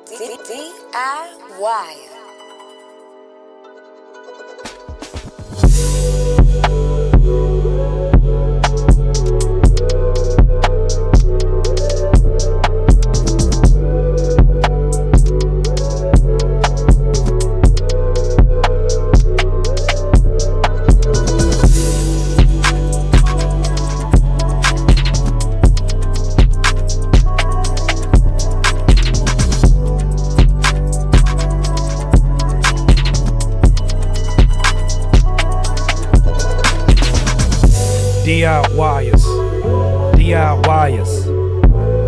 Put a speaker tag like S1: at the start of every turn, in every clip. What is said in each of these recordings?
S1: DIY.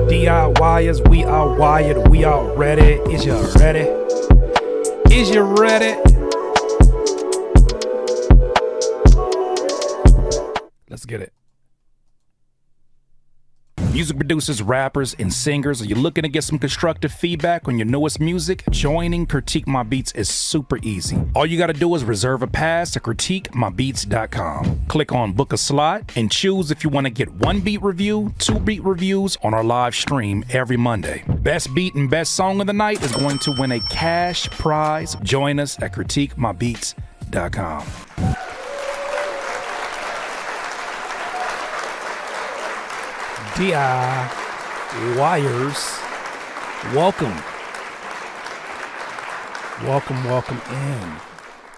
S2: DIYers, we are wired, we are ready. Is you ready? Is you ready? Let's get it. Music producers, rappers, and singers, are you looking to get some constructive feedback on your newest music? Joining Critique My Beats is super easy. All you gotta do is reserve a pass to critiquemybeats.com. Click on book a slot and choose if you want to get 1 beat review, 2 beat reviews on our live stream every Monday. Best beat and best song of the night is going to win a cash prize. Join us at critiquemybeats.com. DIYers, welcome in.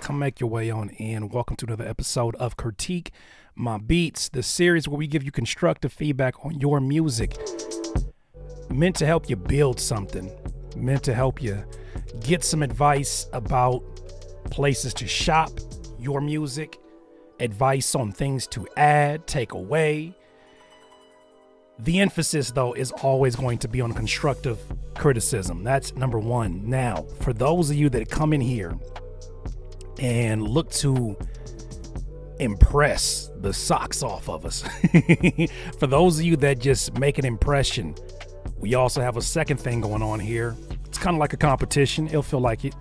S2: Come make your way on in. Welcome to another episode of Critique My Beats, the series where we give you constructive feedback on your music, meant to help you build something, meant to help you get some advice about places to shop your music, advice on things to add, take away. The emphasis, though, is always going to be on constructive criticism. That's number one. Now, for those of you that come in here and look to impress the socks off of us, for those of you that just make an impression, we also have a second thing going on here. It's kind of like a competition. It'll feel like it.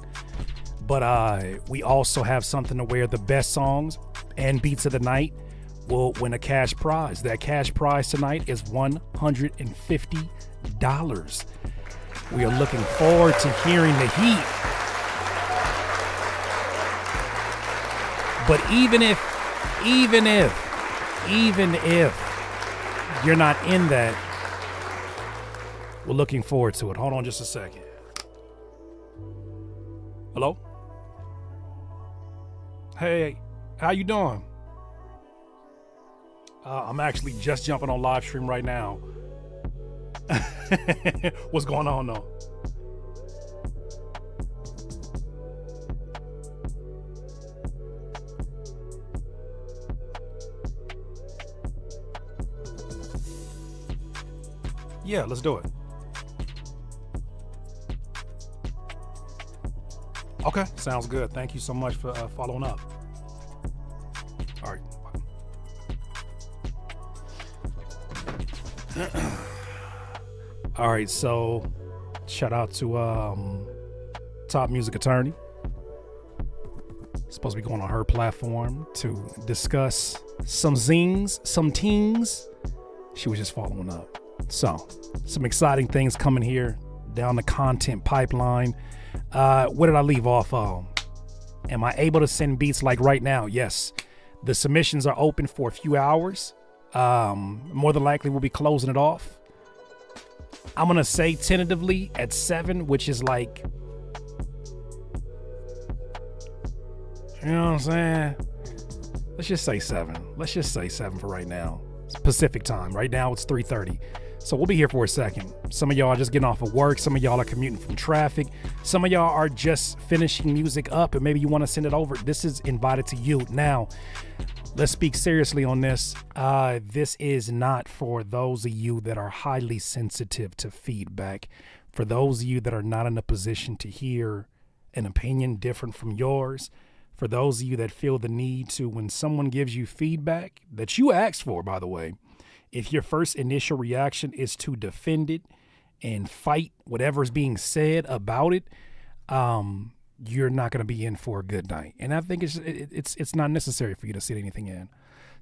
S2: But we also have something to where the best songs and beats of the night will win a cash prize. That cash prize tonight is $150. We are looking forward to hearing the heat. But even if you're not in that, we're looking forward to it. Hold on just a second. Hello? Hey, how you doing? I'm actually just jumping on live stream right now. What's going on though? Yeah, let's do it. Okay, sounds good. Thank you so much for following up. All right. All right, so shout out to Top Music Attorney. Supposed to be going on her platform to discuss some zings, some teens. She was just following up. So some exciting things coming here down the content pipeline. Where did I leave off? Am I able to send beats like right now? Yes. The submissions are open for a few hours. More than likely we'll be closing it off. I'm gonna say tentatively at 7, which is like, you know what I'm saying? Let's just say 7. Let's just say 7 for right now. It's Pacific time. Right now it's 3:30. So we'll be here for a second. Some of y'all are just getting off of work. Some of y'all are commuting from traffic. Some of y'all are just finishing music up and maybe you want to send it over. This is invited to you. Now, let's speak seriously on this. This is not for those of you that are highly sensitive to feedback. For those of you that are not in a position to hear an opinion different from yours. For those of you that feel the need to, when someone gives you feedback that you asked for, by the way, if your first initial reaction is to defend it and fight whatever's being said about it, you're not going to be in for a good night. And I think it's not necessary for you to sit anything in.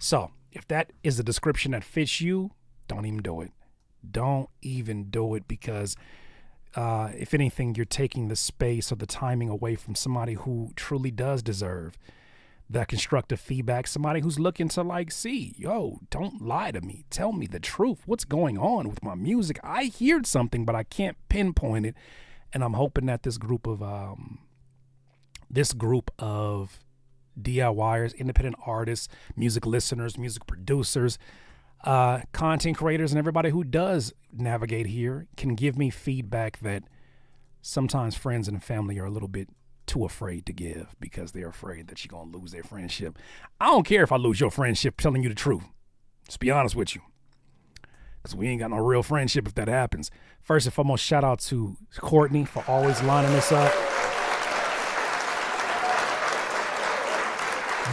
S2: So if that is a description that fits you, don't even do it. Don't even do it because if anything, you're taking the space or the timing away from somebody who truly does deserve that constructive feedback. Somebody who's looking to see, yo, don't lie to me. Tell me the truth. What's going on with my music? I heard something, but I can't pinpoint it. And I'm hoping that this group of DIYers, independent artists, music listeners, music producers, content creators, and everybody who does navigate here can give me feedback that sometimes friends and family are a little bit too afraid to give because they're afraid that you're going to lose their friendship. I don't care if I lose your friendship telling you the truth. Just be honest with you. Because we ain't got no real friendship if that happens. First and foremost, shout out to Courtney for always lining us up.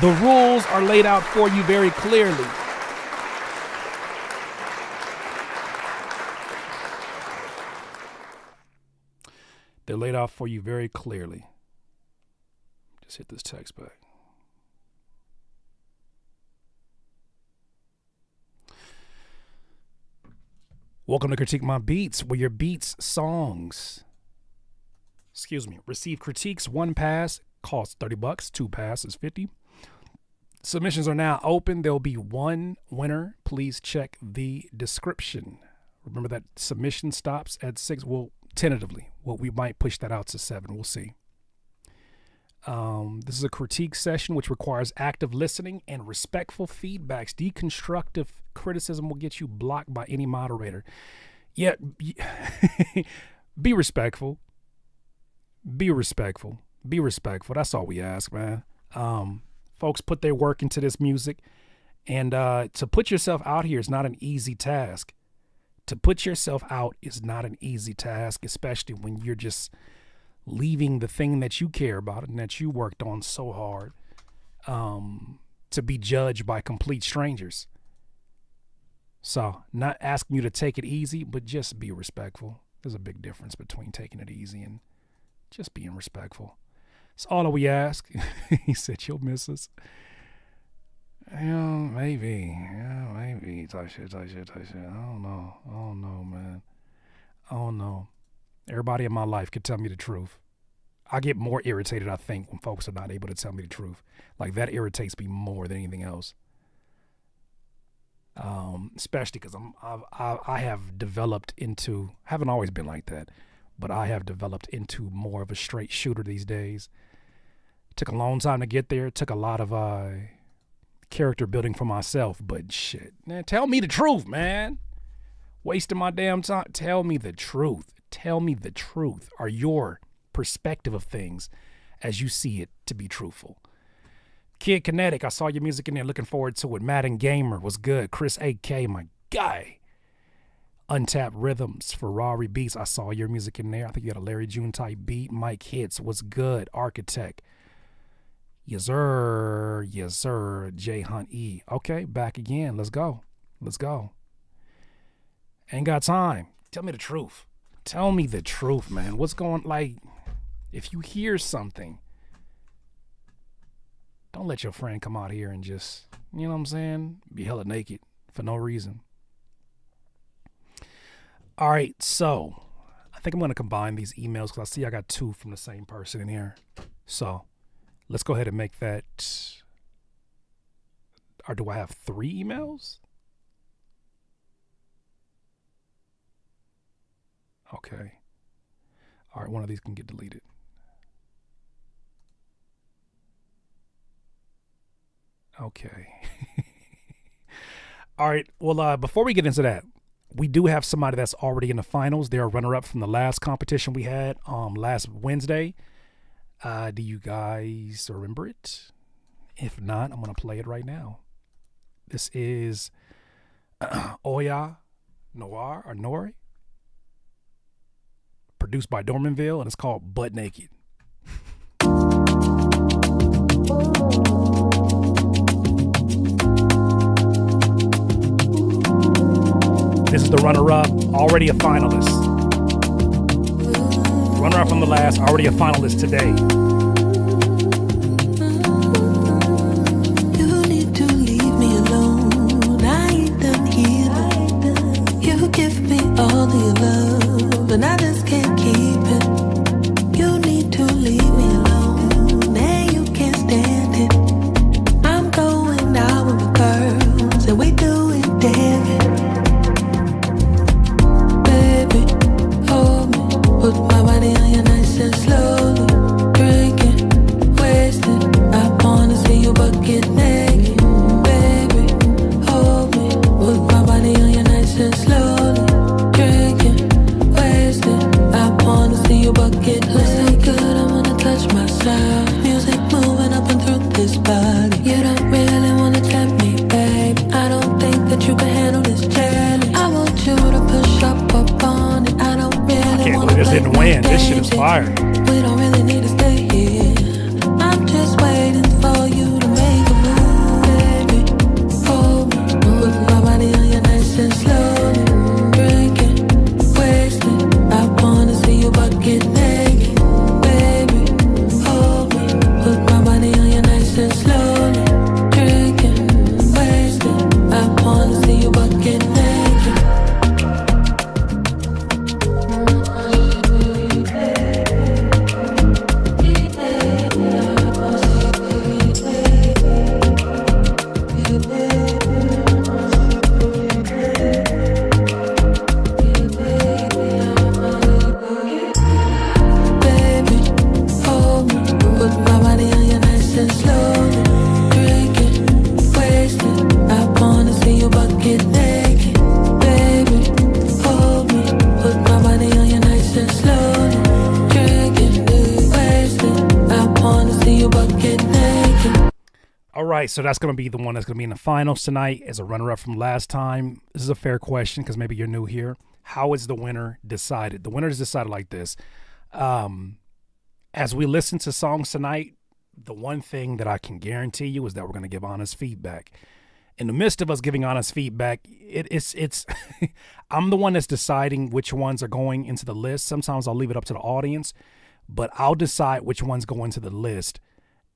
S2: The rules are laid out for you very clearly. They're laid out for you very clearly. Just hit this text back. Welcome to Critique My Beats, where your beats, songs, receive critiques. 1 pass costs $30, 2 passes 50. Submissions are now open. There'll be 1 winner. Please check the description. Remember that submission stops at 6. Well, tentatively. Well, we might push that out to 7. We'll see. This is a critique session which requires active listening and respectful feedbacks. Deconstructive criticism will get you blocked by any moderator. Yeah, be respectful. Be respectful. Be respectful. That's all we ask, man. Folks put their work into this music, and to put yourself out here is not an easy task. To put yourself out is not an easy task, especially when you're just leaving the thing that you care about and that you worked on so hard to be judged by complete strangers. So not asking you to take it easy, but just be respectful. There's a big difference between taking it easy and just being respectful. It's all that we ask. He said, you'll miss us. Yeah, maybe. Type shit. I don't know, man. I don't know. Everybody in my life could tell me the truth. I get more irritated, I think, when folks are not able to tell me the truth. Like, that irritates me more than anything else. Especially because I have developed into, haven't always been like that, but I have developed into more of a straight shooter these days. Took a long time to get there. Took a lot of character building for myself, but shit, man, tell me the truth, man. Wasting my damn time. Tell me the truth. Tell me the truth, or your perspective of things as you see it to be truthful. Kid Kinetic, I saw your music in there. Looking forward to it. Madden Gamer was good. Chris AK, my guy. Untapped Rhythms, Ferrari Beats, I saw your music in there. I think you had a Larry June type beat. Mike Hits was good. Architect. Yes, sir. J Hunt E. Okay, back again. Let's go. Ain't got time. Tell me the truth. Tell me the truth, man. What's going, if you hear something, don't let your friend come out here and just, you know what I'm saying, be hella naked for no reason. All right, so I think I'm going to combine these emails because I see I got 2 from the same person in here. So let's go ahead and make that, or do I have 3 emails? Okay. All right, one of these can get deleted. Okay. All right. Well, before we get into that, we do have somebody that's already in the finals. They're a runner-up from the last competition we had last Wednesday. Do you guys remember it? If not, I'm gonna play it right now. This is Oya Noir or Nori, produced by Dormanville, and it's called Butt Naked. This is the runner-up, already a finalist. Runner-up from the last, already a finalist today.
S1: You need to leave me alone. I ain't done here. You give me all the love, and I just can't keep it. You need to leave me alone, and you can't stand it. I'm going out with my girls, and we do it daily. Put my body on you nice and slowly. Drinking, wasted. I wanna see you bucket naked. Baby, hold me. Put my body on you nice and slowly. Drinking, wasted. I wanna see you bucket naked. Looks so good, I wanna touch myself. Music moving up and through this body. You don't really wanna tempt me, babe. I don't think that you can handle this challenge. I want you to push up on it. I don't
S2: Can't believe this didn't win. This shit is fire.
S1: We don't really need to stay here. I'm just waiting for you to make a move, baby. Hold me, put my body on you nice and slowly. Drinking, wasted. I wanna see you bucket naked, baby. Hold me, put my body on you nice and slowly. Drinking, wasted. I wanna see you bucket naked.
S2: So that's going to be the one that's going to be in the finals tonight as a runner-up from last time. This is a fair question because maybe you're new here. How is the winner decided? The winner is decided like this. As we listen to songs tonight, the one thing that I can guarantee you is that we're going to give honest feedback. In the midst of us giving honest feedback, it's I'm the one that's deciding which ones are going into the list. Sometimes I'll leave it up to the audience, but I'll decide which ones go into the list.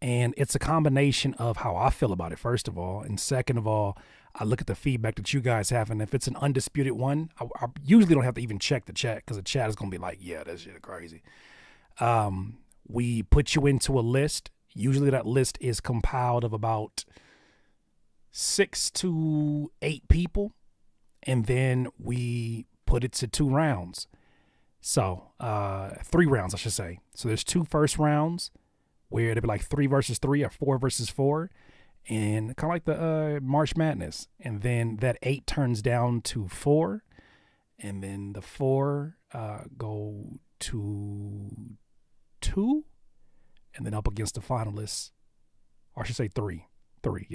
S2: And it's a combination of how I feel about it, first of all. And second of all, I look at the feedback that you guys have. And if it's an undisputed one, I usually don't have to even check the chat because the chat is going to be like, yeah, that shit is crazy. We put you into a list. Usually that list is compiled of about 6 to 8 people. And then we put it to 2 rounds. So 3 rounds, I should say. So there's 2 first rounds, where it'll be like 3 versus 3 or 4 versus 4, and kind of like the March Madness. And then that 8 turns down to 4, and then the 4 go to 2, and then up against the finalists, or I should say 3. 3.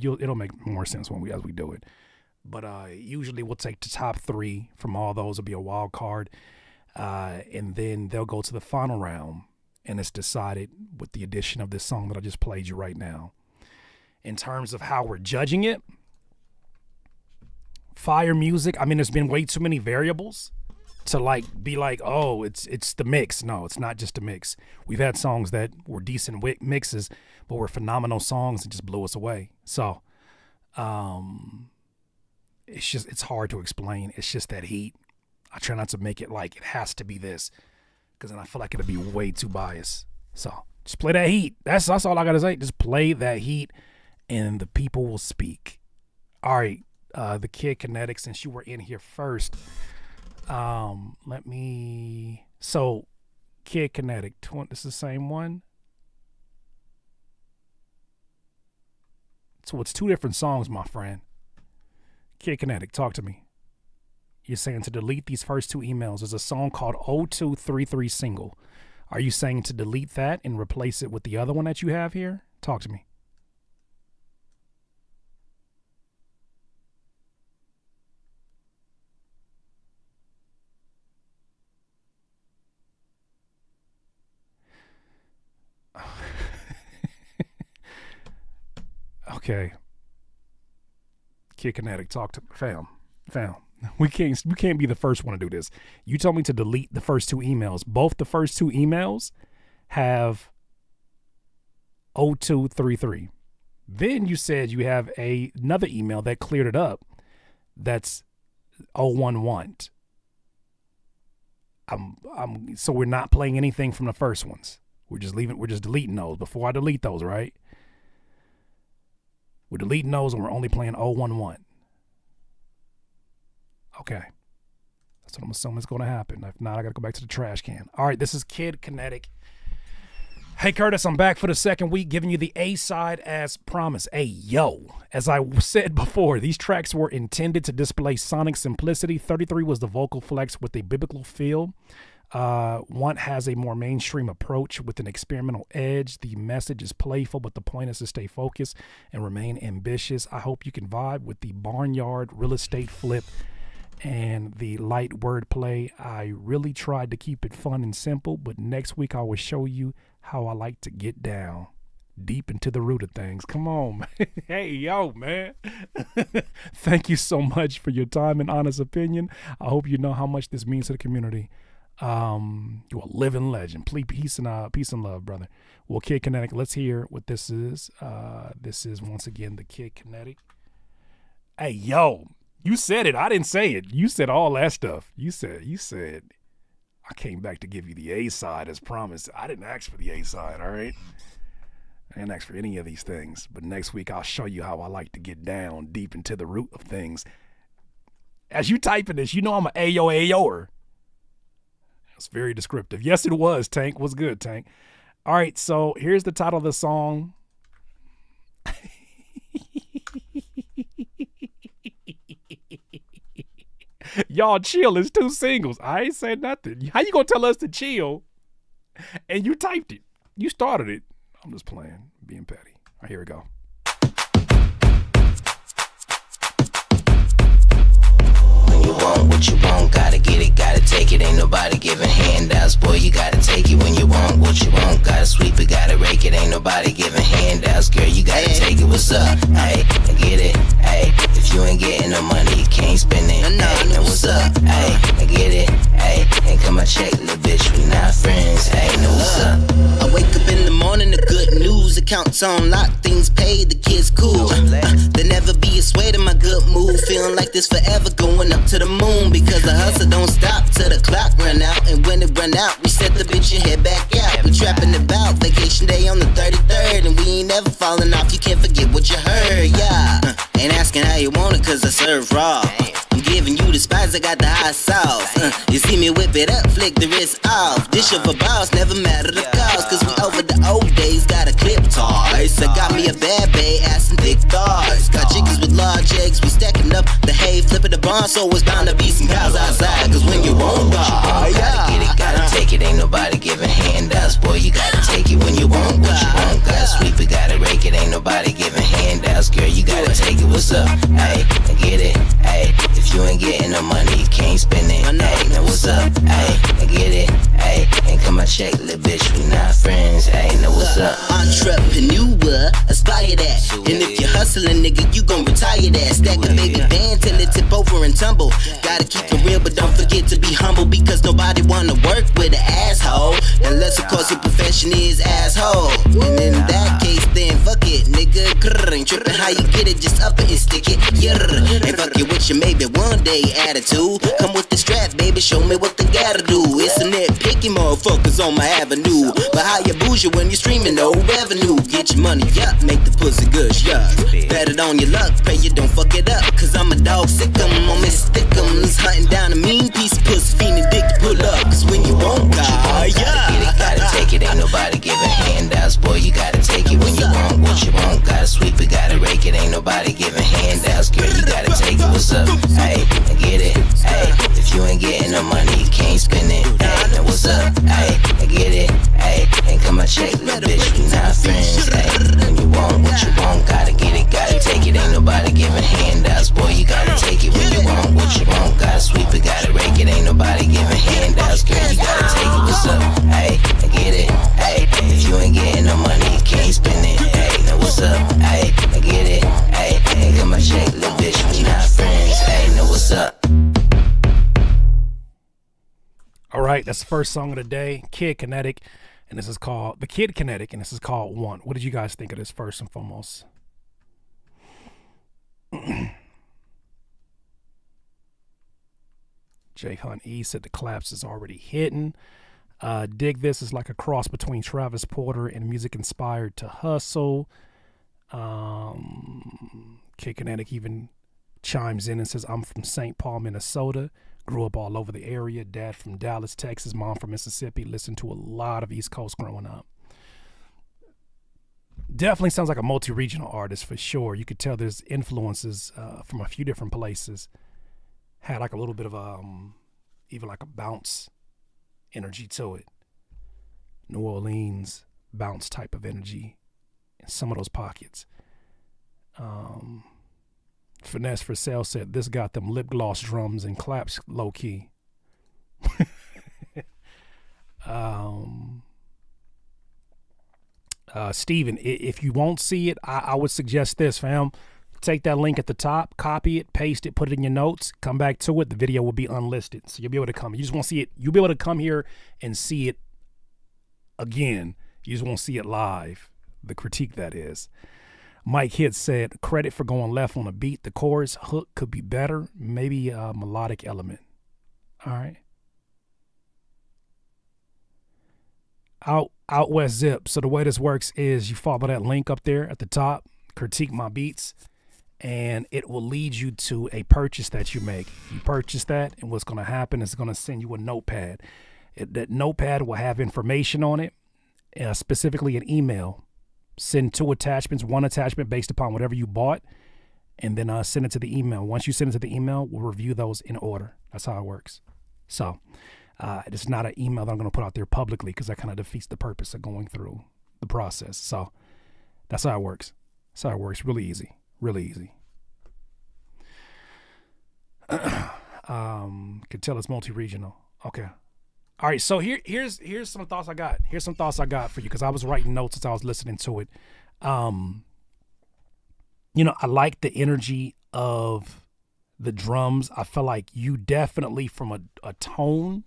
S2: It'll make more sense as we do it. But usually we'll take the top 3 from all those. It'll be a wild card, and then they'll go to the final round. And it's decided with the addition of this song that I just played you right now. In terms of how we're judging it, fire music. I mean, there's been way too many variables to be like, oh, it's the mix. No, it's not just a mix. We've had songs that were decent mixes, but were phenomenal songs and just blew us away. So, it's hard to explain. It's just that heat. I try not to make it like it has to be this, because then I feel like it'll be way too biased. So just play that heat. That's all I gotta say. Just play that heat, and the people will speak. All right, the Kid Kinetic, since you were in here first, so Kid Kinetic, this is the same one. So it's two different songs, my friend. Kid Kinetic, talk to me. You're saying to delete these first two emails. There's a song called 0233 Single. Are you saying to delete that and replace it with the other one that you have here? Talk to me. Okay. Kid Kinetic, talk to fam. We can't be the first one to do this. You told me to delete the first two emails. Both the first two emails have 0233. Then you said you have another email that cleared it up. That's 011. So we're not playing anything from the first ones. We're just deleting those. Before I delete those, right? We're deleting those and we're only playing 011. Okay. That's what I'm assuming is going to happen. If not, I got to go back to the trash can. All right, this is Kid Kinetic. Hey, Curtis, I'm back for the second week giving you the A-side as promised. Hey, yo. As I said before, these tracks were intended to display sonic simplicity. 33 was the vocal flex with a biblical feel. One has a more mainstream approach with an experimental edge. The message is playful, but the point is to stay focused and remain ambitious. I hope you can vibe with the barnyard real estate flip and the light wordplay. I really tried to keep it fun and simple, but next week I will show you how I like to get down deep into the root of things. Come on, man. Hey, yo, man. Thank you so much for your time and honest opinion. I hope you know how much this means to the community. You're a living legend. Please, peace and love, brother. Well, Kid Kinetic, let's hear what this is. This is once again the Kid Kinetic. Hey, yo, you said it. I didn't say it. You said all that stuff. You said. I came back to give you the A side as promised. I didn't ask for the A side. All right. I didn't ask for any of these things. But next week I'll show you how I like to get down deep into the root of things. As you typing this, you know I'm an Ayoer. It's very descriptive. Yes, it was, Tank. What's good, Tank? All right, so here's the title of the song. Y'all chill. It's two singles. I ain't said nothing. How you gonna tell us to chill? And you typed it. You started it. I'm just playing, being petty. All right, here we go.
S3: You want what you want, gotta get it, gotta take it. Ain't nobody giving handouts, boy, you gotta take it. When you want what you want, gotta sweep it, gotta rake it. Ain't nobody giving handouts, girl, you gotta take it. What's up? Hey, I get it. Hey, if you ain't getting no money, you can't spend it. Hey, now what's up? Hey, I get it. Hey, ain't come my check, little bitch, we not friends. Hey, now what's up? I wake up in the morning, the good news, accounts on lock, things paid, the kids cool. There never be a sway to my good mood, feeling like this forever, going up to the moon, because the hustle don't stop till the clock run out. And when it run out, we set the bitch and head back out. We trapping about vacation day on the 33rd, and we ain't never falling off. You can't forget what you heard, yeah. Ain't asking how you want it, cause I serve raw. I'm giving you the spice, I got the hot sauce. You see me whip it up, flick the wrist off. Dish of a boss, never matter the cost, cause we over the old days, got a clip toys. I got me a bad bae, ass and thick thighs. Got chickens with large eggs, we stacking up the hay, flipping the barn, so it's bound to be some cows outside. Cause when you want God, gotta get it, gotta take it. Ain't nobody giving handouts, boy, you gotta take it. When you want what you want, gotta sweep it, gotta rake it. Ain't nobody giving handouts, girl, you gotta take it. What's up? Hey, I get it. Hey, if you ain't getting no money, you can't spend it. Hey, now what's up? Hey, I get it. Hey, ain't come my check, little bitch, we not friends. Hey, now what's up? Entrepreneur, aspire that. And if you're hustling, nigga, you gon' retire that. Stack a baby band till it tip over and tumble. Gotta keep it real, but don't forget to be humble, because nobody wanna work with an asshole, unless of course your profession is asshole. And in that case, then fuck it, nigga. Ain't tripping how you get it, just up it and stick it. Yeah, and fuck it with your maybe one day attitude. Come with the strap, baby, show me what they gotta do. It's a nitpicky motherfuckers on my avenue, but how you bougie when you streaming no revenue? Get your money up, make the pussy gush, yeah. Bet it on your luck, pray you don't fuck it up, cause I'm a dog sick 'em on Miss Stick'ems, hunting down a mean piece of pussy, fiending dick to pull up. Cause when you want God, yeah, get it, gotta take it. Ain't nobody giving handouts, boy, you gotta take it. When you want what you want, gotta sweep it, gotta rake it. Ain't nobody giving handouts. Girl, you gotta take it. What's up? Hey, I get it. Hey, if you ain't getting no money, you can't spend it. Hey, now what's up? Hey, I get it. Hey, ain't come my check, little bitch, we not friends. Hey, when you want what you want, gotta get it, gotta take it. Ain't nobody giving handouts, boy, you gotta take it. When you want what you want, gotta sweep it, gotta rake it. Ain't nobody giving handouts, girl, you gotta take it. What's up? Hey, I get it. Hey, if you ain't getting no money, you can't spend it. Hey, now what's up? Hey, I get it. Hey, ain't come my check, little bitch, we not friends. Hey, now what's up?
S2: All right, that's the first song of the day, Kid Kinetic, and this is called The Kid Kinetic, and this is called Want. What did you guys think of this first and foremost? Jay Hunt E said the claps is already hitting. Dig this is like a cross between Travis Porter and music inspired to Hustle. Kid Kinetic even chimes in and says, I'm from St. Paul, Minnesota. Grew up all over the area. Dad from Dallas, Texas. Mom from Mississippi. Listened to a lot of East Coast growing up. Definitely sounds like a multi-regional artist for sure. You could tell there's influences from a few different places. Had like a little bit of even like a bounce energy to it. New Orleans bounce type of energy in some of those pockets. Finesse for Sale said this got them lip gloss drums and claps low key. Steven, if you won't see it, I would suggest this, fam. Take that link at the top, copy it, paste it, put it in your notes, come back to it. The video will be unlisted. So you'll be able to come. You just won't see it. You'll be able to come here and see it again. You just won't see it live. The critique, that is. Mike Hitt said, credit for going left on a beat. The chorus hook could be better. Maybe a melodic element. All right. Out West Zip. So the way this works is you follow that link up there at the top, Critique My Beats, and it will lead you to a purchase that you make. You purchase that, and what's going to happen is it's going to send you a notepad. That notepad will have information on it, specifically an email. Send 2 attachments, 1 attachment based upon whatever you bought, and then send it to the email. Once you send it to the email, we'll review those in order. That's how it works. So it's not an email that I'm going to put out there publicly because that kind of defeats the purpose of going through the process. So that's how it works. That's how it works. Really easy. Really easy. Could tell it's multi-regional. Okay. All right, so here's some thoughts I got. Here's some thoughts I got for you because I was writing notes as I was listening to it. I like the energy of the drums. I feel like you definitely, from a tone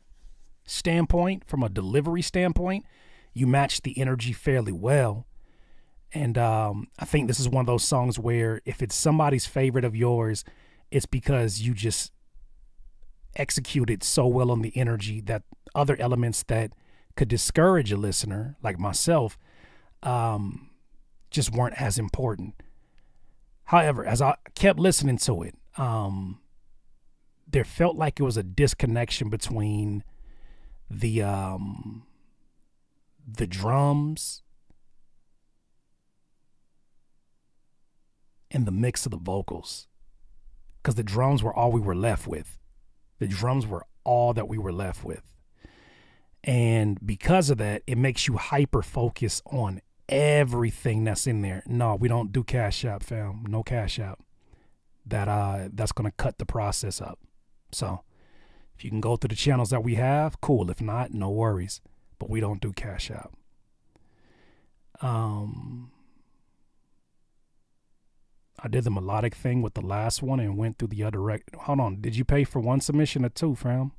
S2: standpoint, from a delivery standpoint, you match the energy fairly well. And I think this is one of those songs where if it's somebody's favorite of yours, it's because you just executed so well on the energy that other elements that could discourage a listener like myself just weren't as important. However, as I kept listening to it, there felt like it was a disconnection between the drums and the mix of the vocals, because the drums were all we were left with. The drums were all that we were left with. And because of that, it makes you hyper focus on everything that's in there. No, we don't do Cash App, fam. No Cash App. That's going to cut the process up. So if you can go through the channels that we have, cool. If not, no worries. But we don't do Cash App. I did the melodic thing with the last one and went through the other Hold on. Did you pay for 1 submission or 2, fam?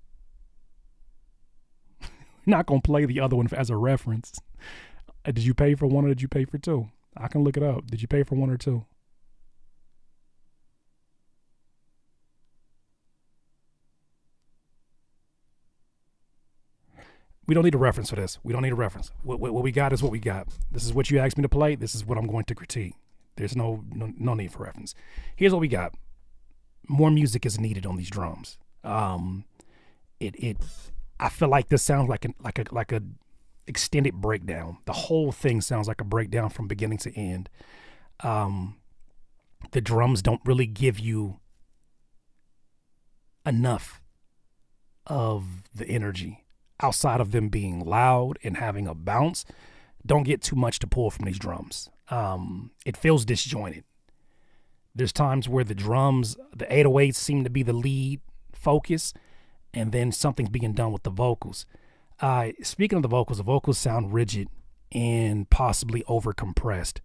S2: Not going to play the other one as a reference. Did you pay for 1 or did you pay for 2? I can look it up. Did you pay for 1 or 2? We don't need a reference for this. We don't need a reference. What we got is what we got. This is what you asked me to play. This is what I'm going to critique. There's no need for reference. Here's what we got. More music is needed on these drums. I feel like this sounds like a extended breakdown. The whole thing sounds like a breakdown from beginning to end. the drums don't really give you enough of the energy outside of them being loud and having a bounce. Don't get too much to pull from these drums. It feels disjointed. There's times where the drums, the 808s seem to be the lead focus, and then something's being done with the vocals. Speaking of the vocals sound rigid and possibly over compressed.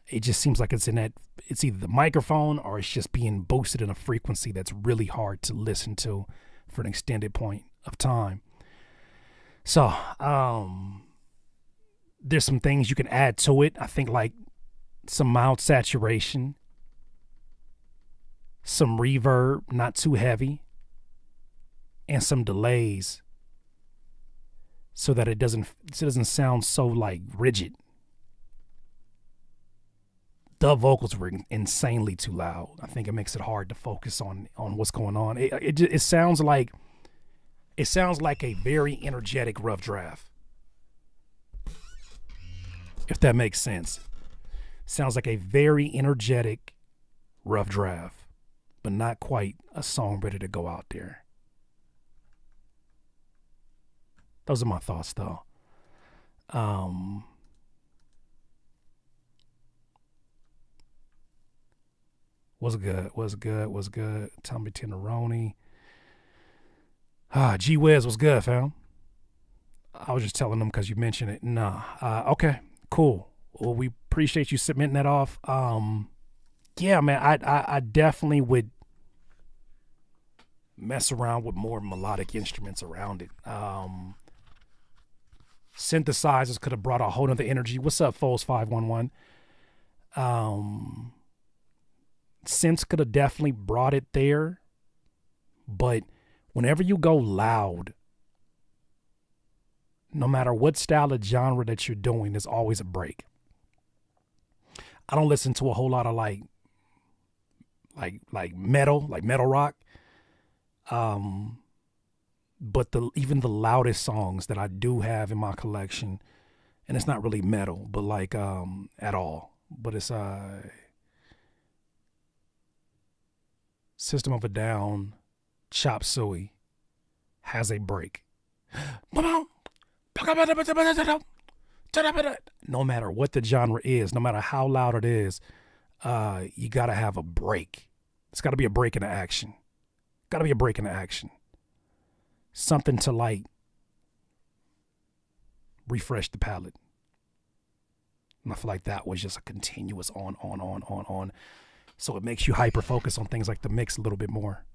S2: It just seems like it's either the microphone or it's just being boosted in a frequency that's really hard to listen to for an extended point of time. So, there's some things you can add to it. I think like some mild saturation, some reverb, not too heavy, and some delays so that it doesn't sound so like rigid. The vocals were insanely too loud. I think it makes it hard to focus on what's going on. It sounds like a very energetic rough draft, if that makes sense. Sounds like a very energetic rough draft, but not quite a song ready to go out there. Those are my thoughts, though. Was good. Tommy Teneroni. G Wiz was good, fam. I was just telling them because you mentioned it. Okay, cool. Well, we appreciate you submitting that off. Yeah, man, I definitely would mess around with more melodic instruments around it. Synthesizers could have brought a whole nother energy. What's up, Foles 511? Synths could have definitely brought it there, but whenever you go loud, no matter what style of genre that you're doing, there's always a break. I don't listen to a whole lot of like metal rock. But even the loudest songs that I do have in my collection, and it's not really metal, but like at all. But it's System of a Down, Chop Suey has a break. No matter what the genre is, no matter how loud it is, you gotta have a break. It's gotta be a break in the action. Gotta be a break in the action. Something to like refresh the palate. And I feel like that was just a continuous on. So it makes you hyper focus on things like the mix a little bit more.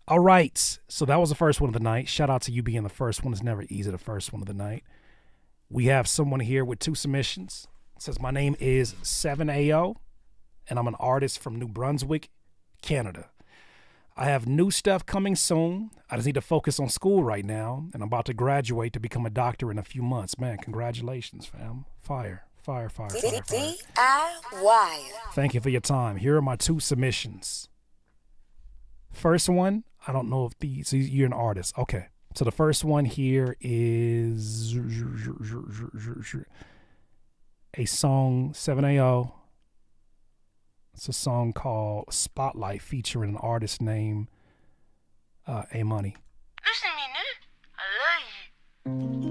S2: All right. So that was the first one of the night. Shout out to you being the first one. It's never easy, the first one of the night. We have someone here with 2 submissions. It says, my name is 7AO, and I'm an artist from New Brunswick, Canada. I have new stuff coming soon. I just need to focus on school right now, and I'm about to graduate to become a doctor in a few months. Man, congratulations, fam. Fire. DIY. Thank you for your time. Here are my 2 submissions. First one, I don't know if you're an artist. Okay. So the first one here is a song, 7AO. It's a song called Spotlight featuring an artist named A-Money.
S4: Listen to me, nigga. I love you.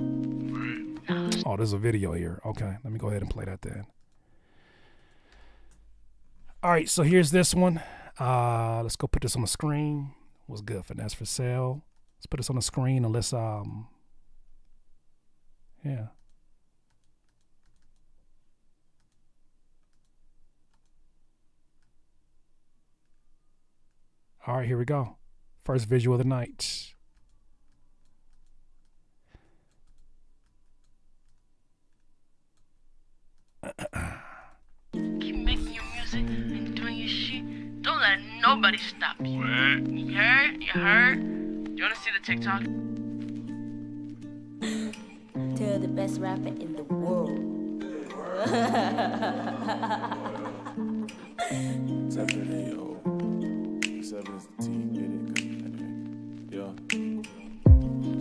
S2: Oh, there's a video here. Okay, let me go ahead and play that then. All right, so here's this one. Let's go put this on the screen. What's good? Finesse for sale. Let's put this on the screen and let's yeah. All right, here we go. First visual of the night.
S4: Keep making your music and doing your shit. Don't let nobody stop you. What? You heard? You heard? You wanna see the TikTok?
S5: Tell the best rapper in the world.
S6: 7AO. 7 is the team, get it? Yeah.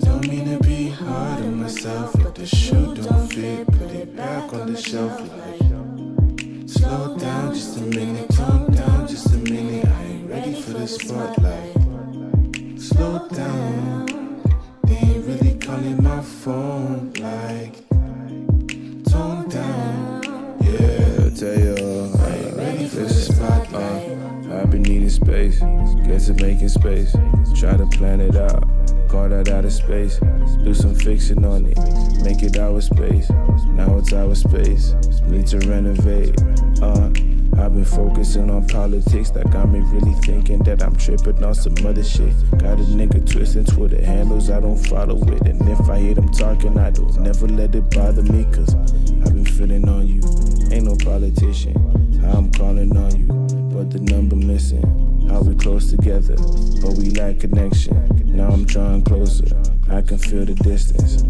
S6: Don't mean to be hard on myself, but the shoe don't fit. Put it back on the shelf like Slow down just a minute, tone down just a minute. I ain't ready for the spotlight. Slow down, they ain't really calling my phone like. Tone down, yeah, tell you, I ain't ready for the spotlight. I've been needing space, get to making space. Try to plan it out, call that out of space. Do some fixing on it, make it our space. Now it's our space, need to renovate. I've been focusing on politics that got me really thinking that I'm tripping on some other shit. Got a nigga twisting Twitter handles I don't follow it. And if I hear them talking, I don't never let it bother me. Cause I've been feeling on you, ain't no politician. How I'm calling on you, but the number missing. How we close together, but we lack connection. Now I'm drawing closer, I can feel the distance.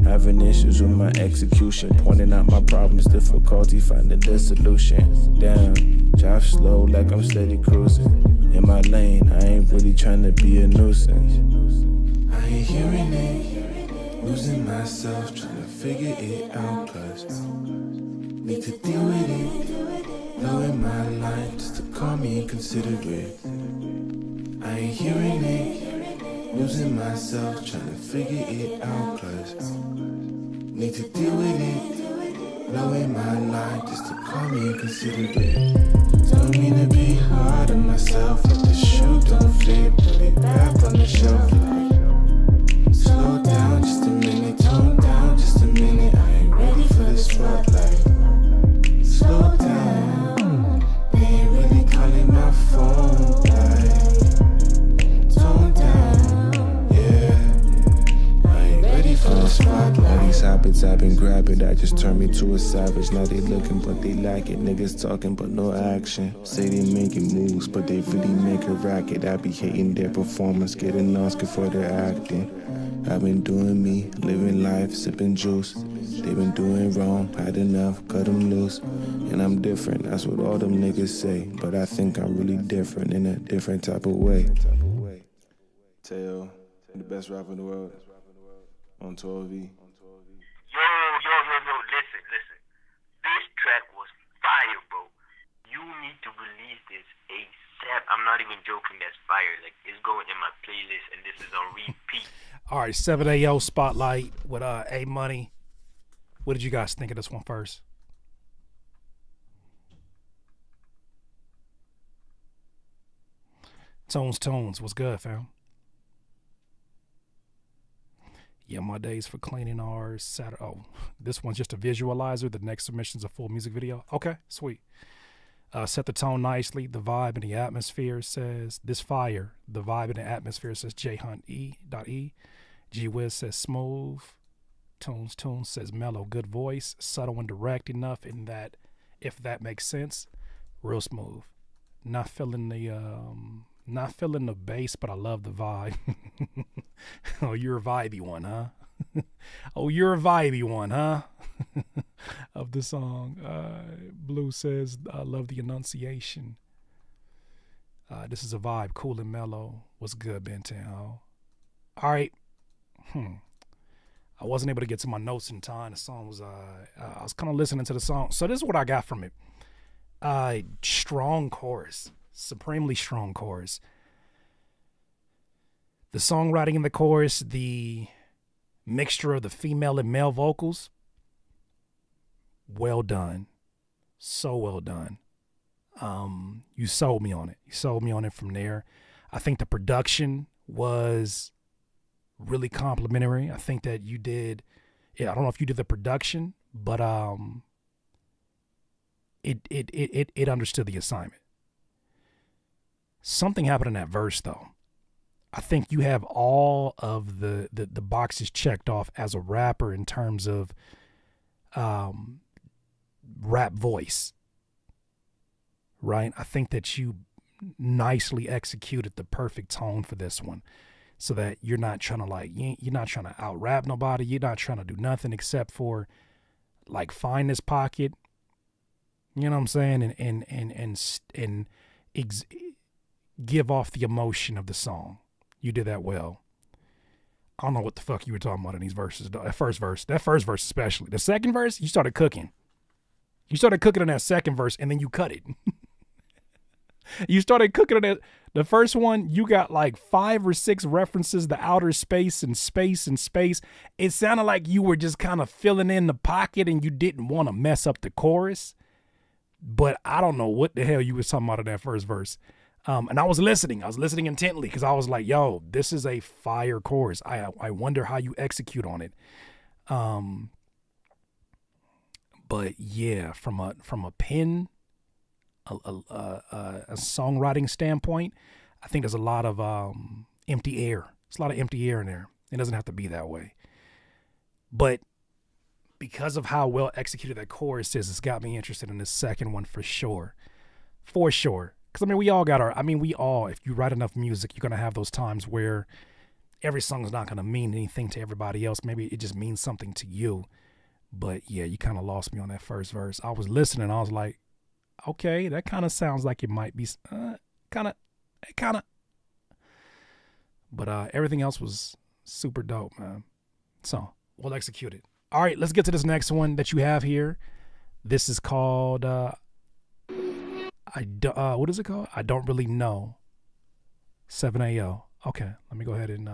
S6: Having issues with my execution, pointing out my problems, difficulty finding the solution. Damn, drive slow like I'm steady cruising. In my lane, I ain't really trying to be a nuisance. I ain't hearing it, losing myself, trying to figure it out. Cause need to deal with it, lowering my line just to call me inconsiderate. I ain't hearing it, losing myself, trying to figure it out. Cause need to deal with it, lowering my line just to call me inconsiderate. Don't mean to be hard on myself, if the shoe don't fit, put it back on the shelf. Like, slow down just a minute, tone down just a minute. I ain't ready for the spotlight. Slow down, they ain't really calling my phone like. Tone down, yeah, I ain't ready for the spotlight. All these habits I've been grabbing that just turned me to a savage. Now they looking but they lack it. Niggas talking but no action. Say they making moves but they really make a racket. I be hating their performance, getting Oscar for their acting. I've been doing me, living life, sipping juice. They been doing wrong, had enough, cut them loose. And I'm different, that's what all them niggas say. But I think I'm really different in a different type of way. Teo, the best rapper in the world, on 12V.
S7: Yo, listen. This track was fire, bro. You need to release this ASAP. I'm not even joking, that's fire. Like, it's going in my playlist and this is on repeat.
S2: All right, 7AO Spotlight with A Money. What did you guys think of this one first? Tones, what's good, fam? Yeah, my days for cleaning are Saturday. Oh, this one's just a visualizer. The next submission's a full music video. Okay, sweet. Set the tone nicely. The vibe and the atmosphere says this fire. The vibe and the atmosphere says J Hunt E.E. G Wiz says smooth. Tunes says mellow, good voice, subtle and direct enough in that, if that makes sense, real smooth. Not feeling the bass, but I love the vibe. Oh, you're a vibey one, huh? Of the song. Blue says, I love the enunciation. This is a vibe, cool and mellow. What's good, Benton? All right. I wasn't able to get to my notes in time. The song was, I was kind of listening to the song. So this is what I got from it. Strong chorus, supremely strong chorus. The songwriting in the chorus, the mixture of the female and male vocals, well done. So well done. You sold me on it. You sold me on it from there. I think the production was really complimentary. I think that you did, I don't know if you did the production, but it understood the assignment. Something happened in that verse though. I think you have all of the boxes checked off as a rapper in terms of rap voice, right? I think that you nicely executed the perfect tone for this one, so that you're not trying to you're not trying to out rap nobody. You're not trying to do nothing except for like find this pocket, you know what I'm saying, and give off the emotion of the song. You did that well. I don't know what the fuck you were talking about in these verses. That first verse especially. The second verse, you started cooking. You started cooking in that second verse, and then you cut it. You started cooking in that. The first one, you got like 5 or 6 references to outer space and space and space. It sounded like you were just kind of filling in the pocket and you didn't want to mess up the chorus. But I don't know what the hell you was talking about in that first verse. And I was listening. I was listening intently because I was like, yo, this is a fire chorus. I wonder how you execute on it. But yeah, from a pen, a songwriting standpoint, I think there's a lot of empty air. There's a lot of empty air in there. It doesn't have to be that way. But because of how well executed that chorus is, it's got me interested in this second one for sure. For sure. Because, I mean, if you write enough music, you're going to have those times where every song is not going to mean anything to everybody else. Maybe it just means something to you. But, yeah, you kind of lost me on that first verse. I was listening. I was like, okay, that kind of sounds like it might be kind of. But everything else was super dope, man. So, we'll execute it. All right, let's get to this next one that you have here. This is called, what is it called? I Don't Really Know. 7AO. Okay, let me go ahead and,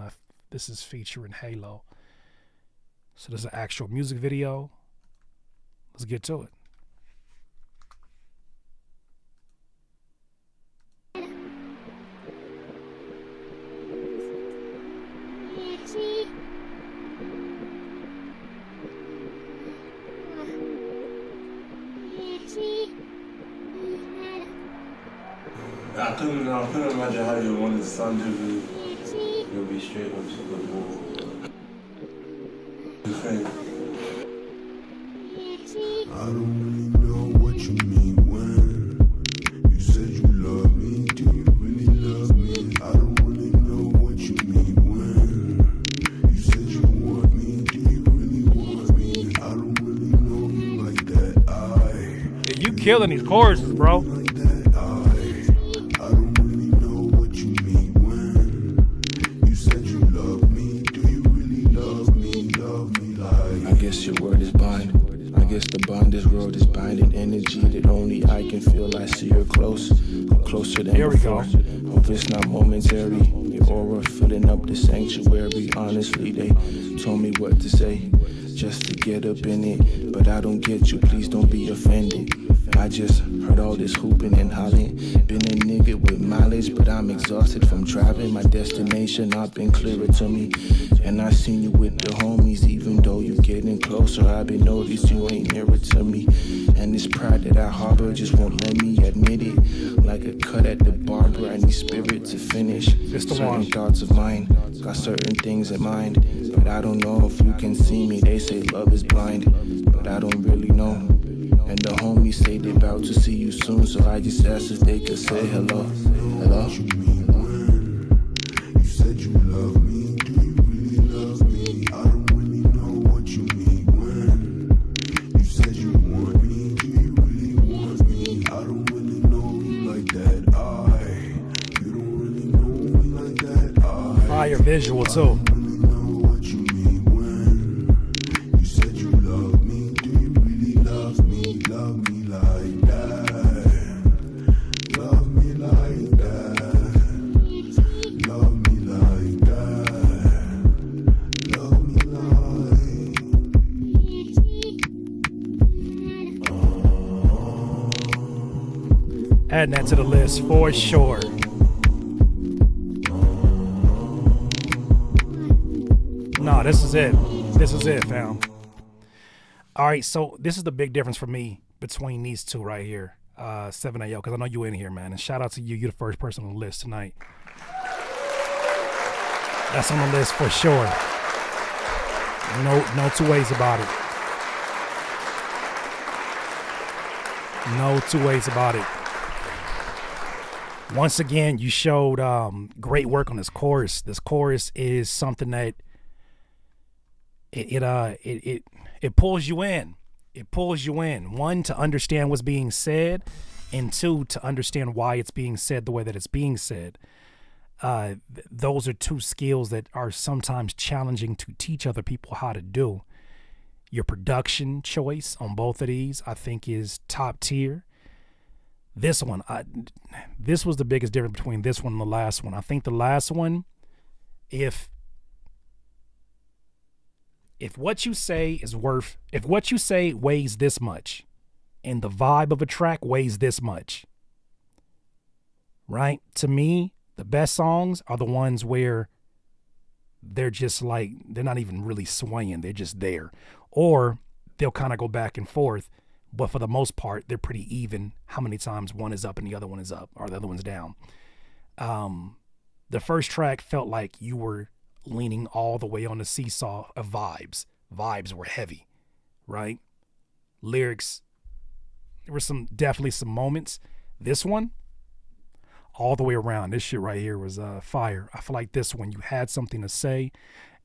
S2: this is featuring Halo. So there's an actual music video. Let's get to it.
S6: I couldn't imagine how you wanted to sound to you'll be straight up to the wall. I don't really know what you mean when you said you love me. Do you really love me? I don't really know what you mean when you said you want me. Do you really want me? I don't really know you like that.
S2: Yeah, you killing these choruses, bro.
S6: Your word is bond. I guess the bond this world is binding energy that only I can feel. I see her closer than
S2: here we
S6: before.
S2: Go.
S6: Hope it's not momentary. Your aura filling up the sanctuary. Honestly, they told me what to say just to get up in it, but I don't get you. Please don't be offended. I just heard all this hooping and hollering. Been a nigga with mileage, but I'm exhausted from driving. My destination not been clearer to me. And I seen you with the homies, even though you getting closer. I've been noticed you ain't nearer to me. And this pride that I harbor just won't let me admit it. Like a cut at the barber, I need spirit to finish. Certain thoughts of mine, got certain things in mind. But I don't know if you can see me. They say love is blind, but I don't really know. And the homies say they about to see you soon, so I just asked if they could say hello. Hello? You said you love me. Do you really love me? I don't really know what you mean when you said you want me. Do you really want me? I don't really know you like that. You don't really know me like that.
S2: Fire visual too. Adding that to the list for sure. No, this is it. This is it, fam. All right, so this is the big difference for me between these two right here. 7AO, because I know you in here, man. And shout out to you. You're the first person on the list tonight. That's on the list for sure. No two ways about it. No two ways about it. Once again, you showed great work on this chorus. This chorus is something that it pulls you in. It pulls you in. 1, to understand what's being said, and 2, to understand why it's being said the way that it's being said. Those are 2 skills that are sometimes challenging to teach other people how to do. Your production choice on both of these, I think, is top tier. This one, this was the biggest difference between this one and the last one. I think the last one, if what you say weighs this much, and the vibe of a track weighs this much, right? To me, the best songs are the ones where they're just like, they're not even really swaying, they're just there. Or they'll kind of go back and forth, but for the most part, they're pretty even how many times one is up and the other one is up, or the other one's down. The first track felt like you were leaning all the way on the seesaw of vibes. Vibes were heavy, right? Lyrics, there were definitely some moments. This one, all the way around, this shit right here was fire. I feel like this one, you had something to say,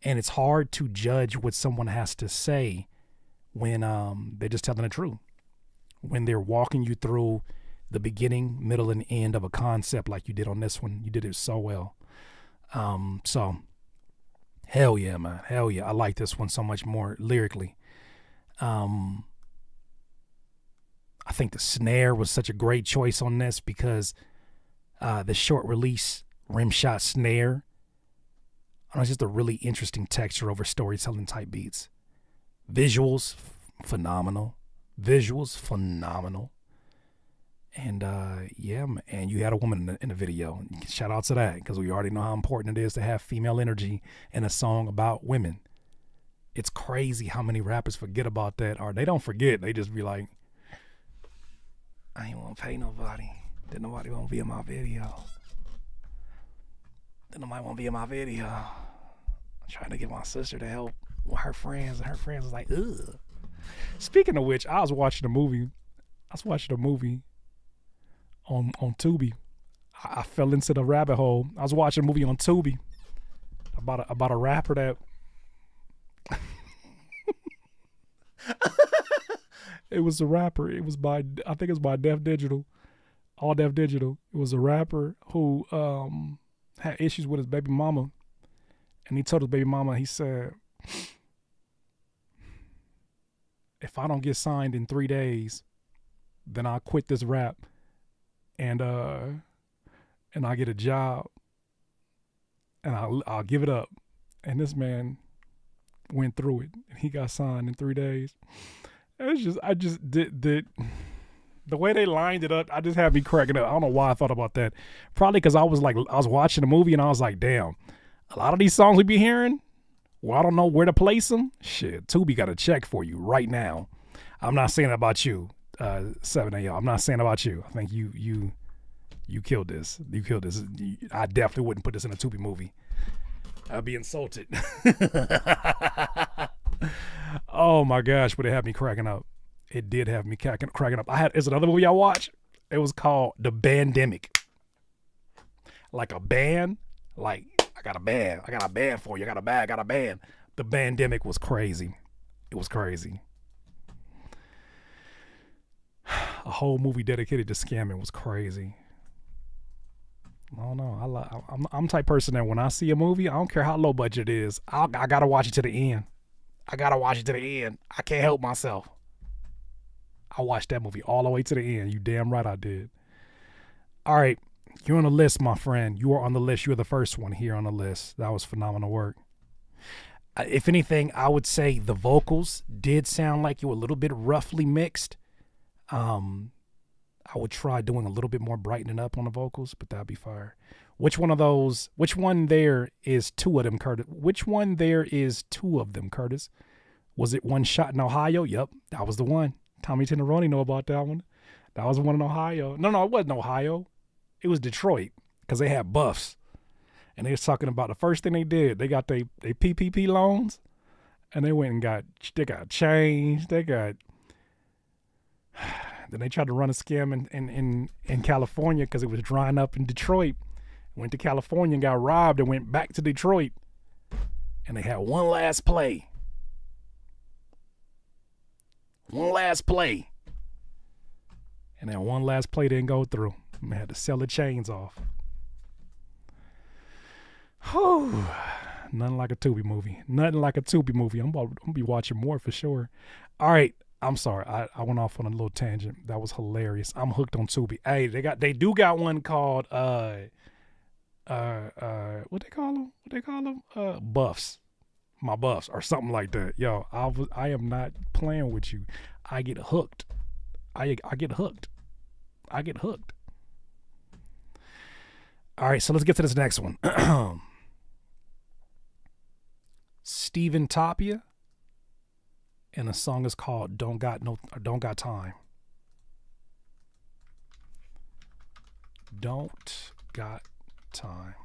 S2: and it's hard to judge what someone has to say when they're just telling the truth. When they're walking you through the beginning, middle, and end of a concept like you did on this one. You did it so well. So, hell yeah, man. Hell yeah. I like this one so much more lyrically. I think the snare was such a great choice on this because the short release rim shot snare, it's just a really interesting texture over storytelling type beats. Visuals, phenomenal. And yeah, and you had a woman in the video. Shout out to that, because we already know how important it is to have female energy in a song about women. It's crazy how many rappers forget about that, or they don't forget. They just be like, I ain't want to pay nobody. Then nobody want to be in my video. I'm trying to get my sister to help with her friends, and her friends was like, ugh. Speaking of which, I was watching a movie on Tubi. I fell into the rabbit hole. I was watching a movie on Tubi about a rapper that it was a rapper. It was by, I think it was by Def Digital, All Def Digital. It was a rapper who had issues with his baby mama, and he told his baby mama, he said, if I don't get signed in 3 days, then I'll quit this rap and I'll get a job and I'll give it up. And this man went through it and he got signed in 3 days. I just did the way they lined it up, I just had me cracking up. I don't know why I thought about that. Probably because I was watching the movie and I was like, damn, a lot of these songs we be hearing, well, I don't know where to place them. Shit, Tubi got a check for you right now. I'm not saying about you, 7AL. I'm not saying about you. I think you killed this. You killed this. I definitely wouldn't put this in a Tubi movie. I'd be insulted. Oh my gosh, but it had me cracking up. It did have me cracking up. There's another movie I watched. It was called The Bandemic. Like a band, like I got a band for you. I got a band. The Bandemic was crazy. It was crazy. A whole movie dedicated to scamming was crazy. I don't know. I'm the type of person that when I see a movie, I don't care how low budget it is. I gotta watch it to the end. I can't help myself. I watched that movie all the way to the end. You damn right I did. All right. You're on the list, my friend. You are on the list. You're the first one here on the list. That was phenomenal work. If anything, I would say the vocals did sound like you were a little bit roughly mixed. I would try doing a little bit more brightening up on the vocals, but that'd be fire. Which one there is two of them, Curtis? Was it One Shot in Ohio? Yep, that was the one. Tommy Teneroni know about that one. That was one in Ohio. No, it wasn't Ohio. It was Detroit, because they had buffs. And they was talking about the first thing they did. They got they PPP loans, and they went and got changed. Then they tried to run a scam in California because it was drying up in Detroit. Went to California and got robbed and went back to Detroit. And they had one last play. And that one last play didn't go through. And they had to sell the chains off. Whew. Nothing like a Tubi movie. Nothing like a Tubi movie. I'm gonna be watching more for sure. All right. I'm sorry. I went off on a little tangent. That was hilarious. I'm hooked on Tubi. Hey, they do got one called what they call them? Buffs. My buffs or something like that. Yo, I am not playing with you. I get hooked. I get hooked. I get hooked. All right, so let's get to this next one. Steven Tapia, and the song is called Don't Got Time. Don't Got Time.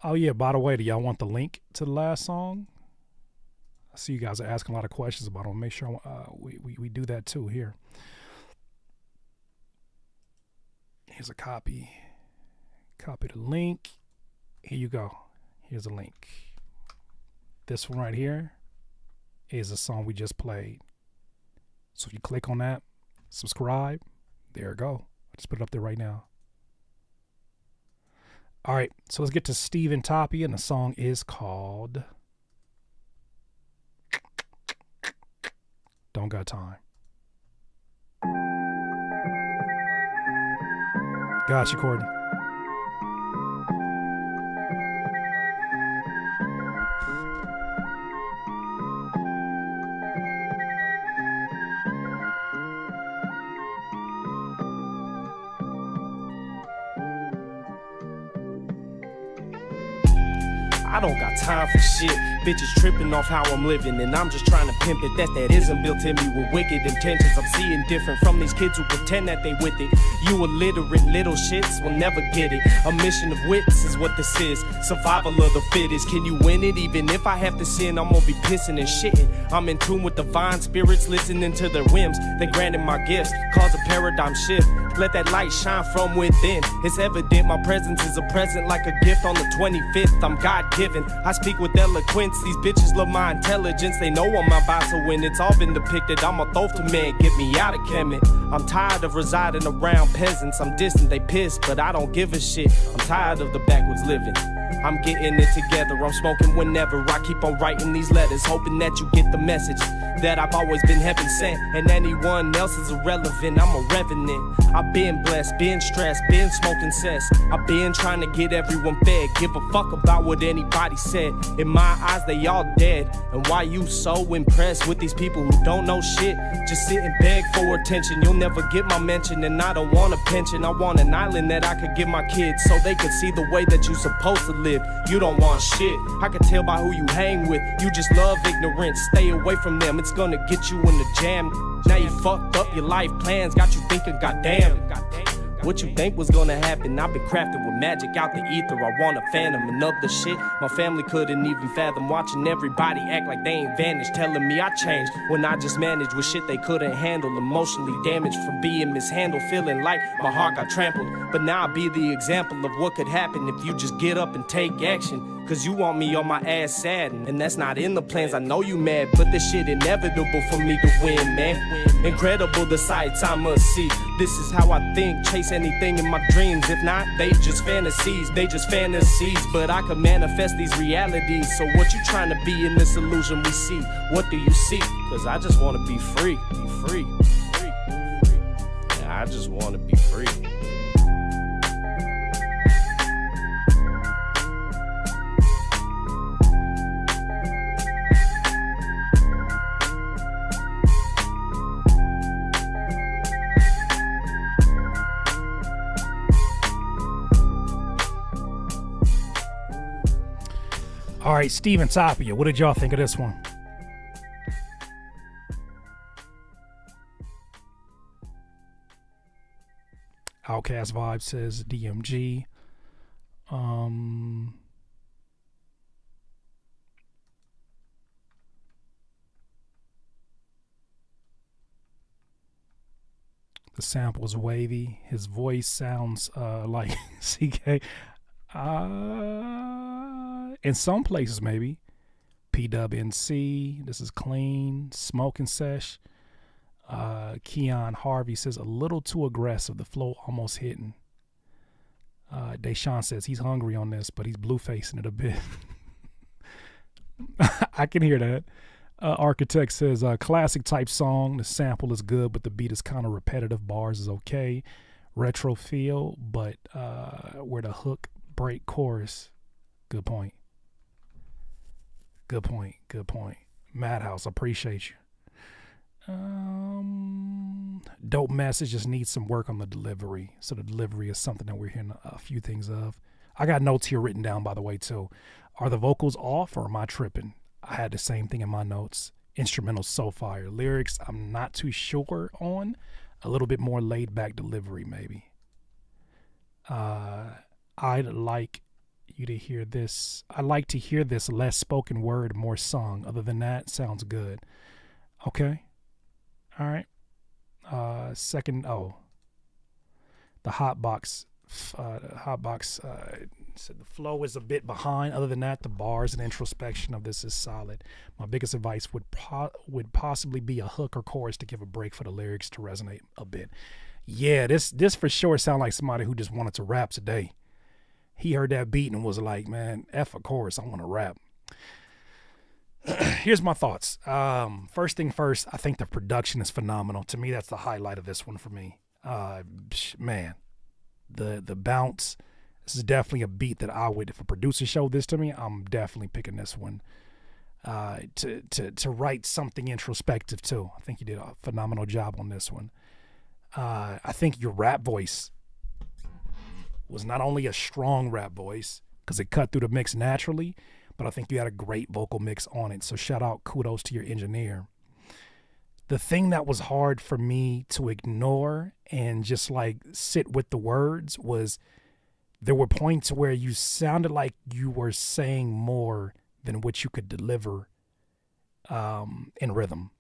S2: Oh yeah, by the way, do y'all want the link to the last song? I see you guys are asking a lot of questions about it. I'll make sure we do that too here. Here's a copy. Copy the link. Here you go. Here's a link. This one right here is a song we just played. So if you click on that, subscribe, there you go. I just put it up there right now. All right, so let's get to Steven Tapia, and the song is called Don't Got Time. Gotcha, Courtney.
S8: I don't got time for shit. Bitches tripping off how I'm living, and I'm just trying to pimp it. That isn't built in me with wicked intentions. I'm seeing different from these kids who pretend that they with it. You illiterate little shits will never get it. A mission of wits is what this is. Survival of the fittest. Can you win it? Even if I have to sin, I'm gonna be pissing and shitting. I'm in tune with divine spirits, listening to their whims. They granted my gifts, cause a paradigm shift. Let that light shine from within. It's evident my presence is a present like a gift on the 25th. I'm God-given. I speak with eloquence. These bitches love my intelligence. They know I'm about to win. It's all been depicted. I'm a throat to man. Get me out of Kemet. I'm tired of residing around peasants. I'm distant, they piss, but I don't give a shit. I'm tired of the backwards living. I'm getting it together. I'm smoking whenever. I keep on writing these letters, hoping that you get the message that I've always been heaven sent, and anyone else is irrelevant. I'm a revenant. I've been blessed, been stressed, been smoking cess. I've been trying to get everyone fed. Give a fuck about what anybody said. In my eyes, they all dead. And why you so impressed with these people who don't know shit? Just sit and beg for attention. You'll never get my mention, and I don't want a pension. I want an island that I could give my kids, so they could see the way that you supposed to live. You don't want shit. I can tell by who you hang with. You just love ignorance. Stay away from them. It's gonna get you in the jam. Now you fucked up your life plans. Got you thinking, goddamn. What you think was gonna happen? I've been crafted with magic out the ether. I want a phantom and other shit my family couldn't even fathom. Watching everybody act like they ain't vanished, telling me I changed when I just managed with shit they couldn't handle. Emotionally damaged from being mishandled, feeling like my heart got trampled. But now I be the example of what could happen if you just get up and take action. Cause you want me on my ass sad, and that's not in the plans. I know you mad, but this shit inevitable for me to win, man. Incredible the sights I must see. This is how I think, chase anything in my dreams. If not, they just fantasies, but I can manifest these realities. So what you trying to be in this illusion we see? What do you see? Cause I just wanna be free, Yeah, I just wanna be free.
S2: All right, Steven Tapia, what did y'all think of this one? Outcast Vibe says DMG. The sample's wavy. His voice sounds like CK. In some places, maybe. PWNC, this is clean. Smoking Sesh. Keon Harvey says a little too aggressive. The flow almost hitting. Deshaun says he's hungry on this, but he's blue facing it a bit. I can hear that. Architect says classic type song. The sample is good, but the beat is kind of repetitive. Bars is okay. Retro feel, but where the hook break chorus. Good point. Good point. Good point. Madhouse, appreciate you. Dope message, just needs some work on the delivery. So the delivery is something that we're hearing a few things of. I got notes here written down, by the way, too. Are the vocals off or am I tripping? I had the same thing in my notes. Instrumental so fire. Lyrics, I'm not too sure on. A little bit more laid back delivery, maybe. I'd like you to hear this. I like to hear this less spoken word, more song. Other than that, sounds good. Okay. All right. Second, the Hotbox said the flow is a bit behind. Other than that, the bars and introspection of this is solid. My biggest advice would possibly be a hook or chorus to give a break for the lyrics to resonate a bit. Yeah, this for sure sound like somebody who just wanted to rap today. He heard that beat and was like, man, F a chorus, I want to rap. Here's my thoughts. First thing first, I think the production is phenomenal. To me, that's the highlight of this one for me. Man, the bounce. This is definitely a beat that I would, if a producer showed this to me, I'm definitely picking this one. To write something introspective too. I think you did a phenomenal job on this one. I think your rap voice was not only a strong rap voice because it cut through the mix naturally, but I think you had a great vocal mix on it. So shout out, kudos to your engineer. The thing that was hard for me to ignore and just like sit with the words was there were points where you sounded like you were saying more than what you could deliver in rhythm.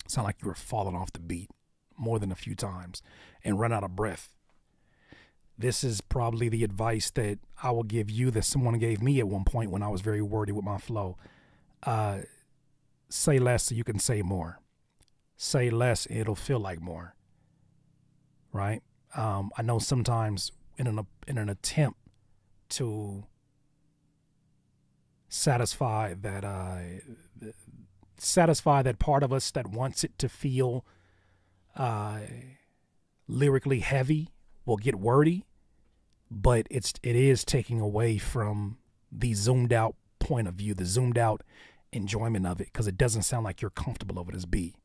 S2: Sound like you were falling off the beat more than a few times and run out of breath. This is probably the advice that I will give you that someone gave me at one point when I was very wordy with my flow. Say less so you can say more. Say less and it'll feel like more. Right? I know sometimes in an attempt to satisfy that part of us that wants it to feel lyrically heavy, will get wordy, but it is taking away from the zoomed out point of view, the zoomed out enjoyment of it, because it doesn't sound like you're comfortable over this beat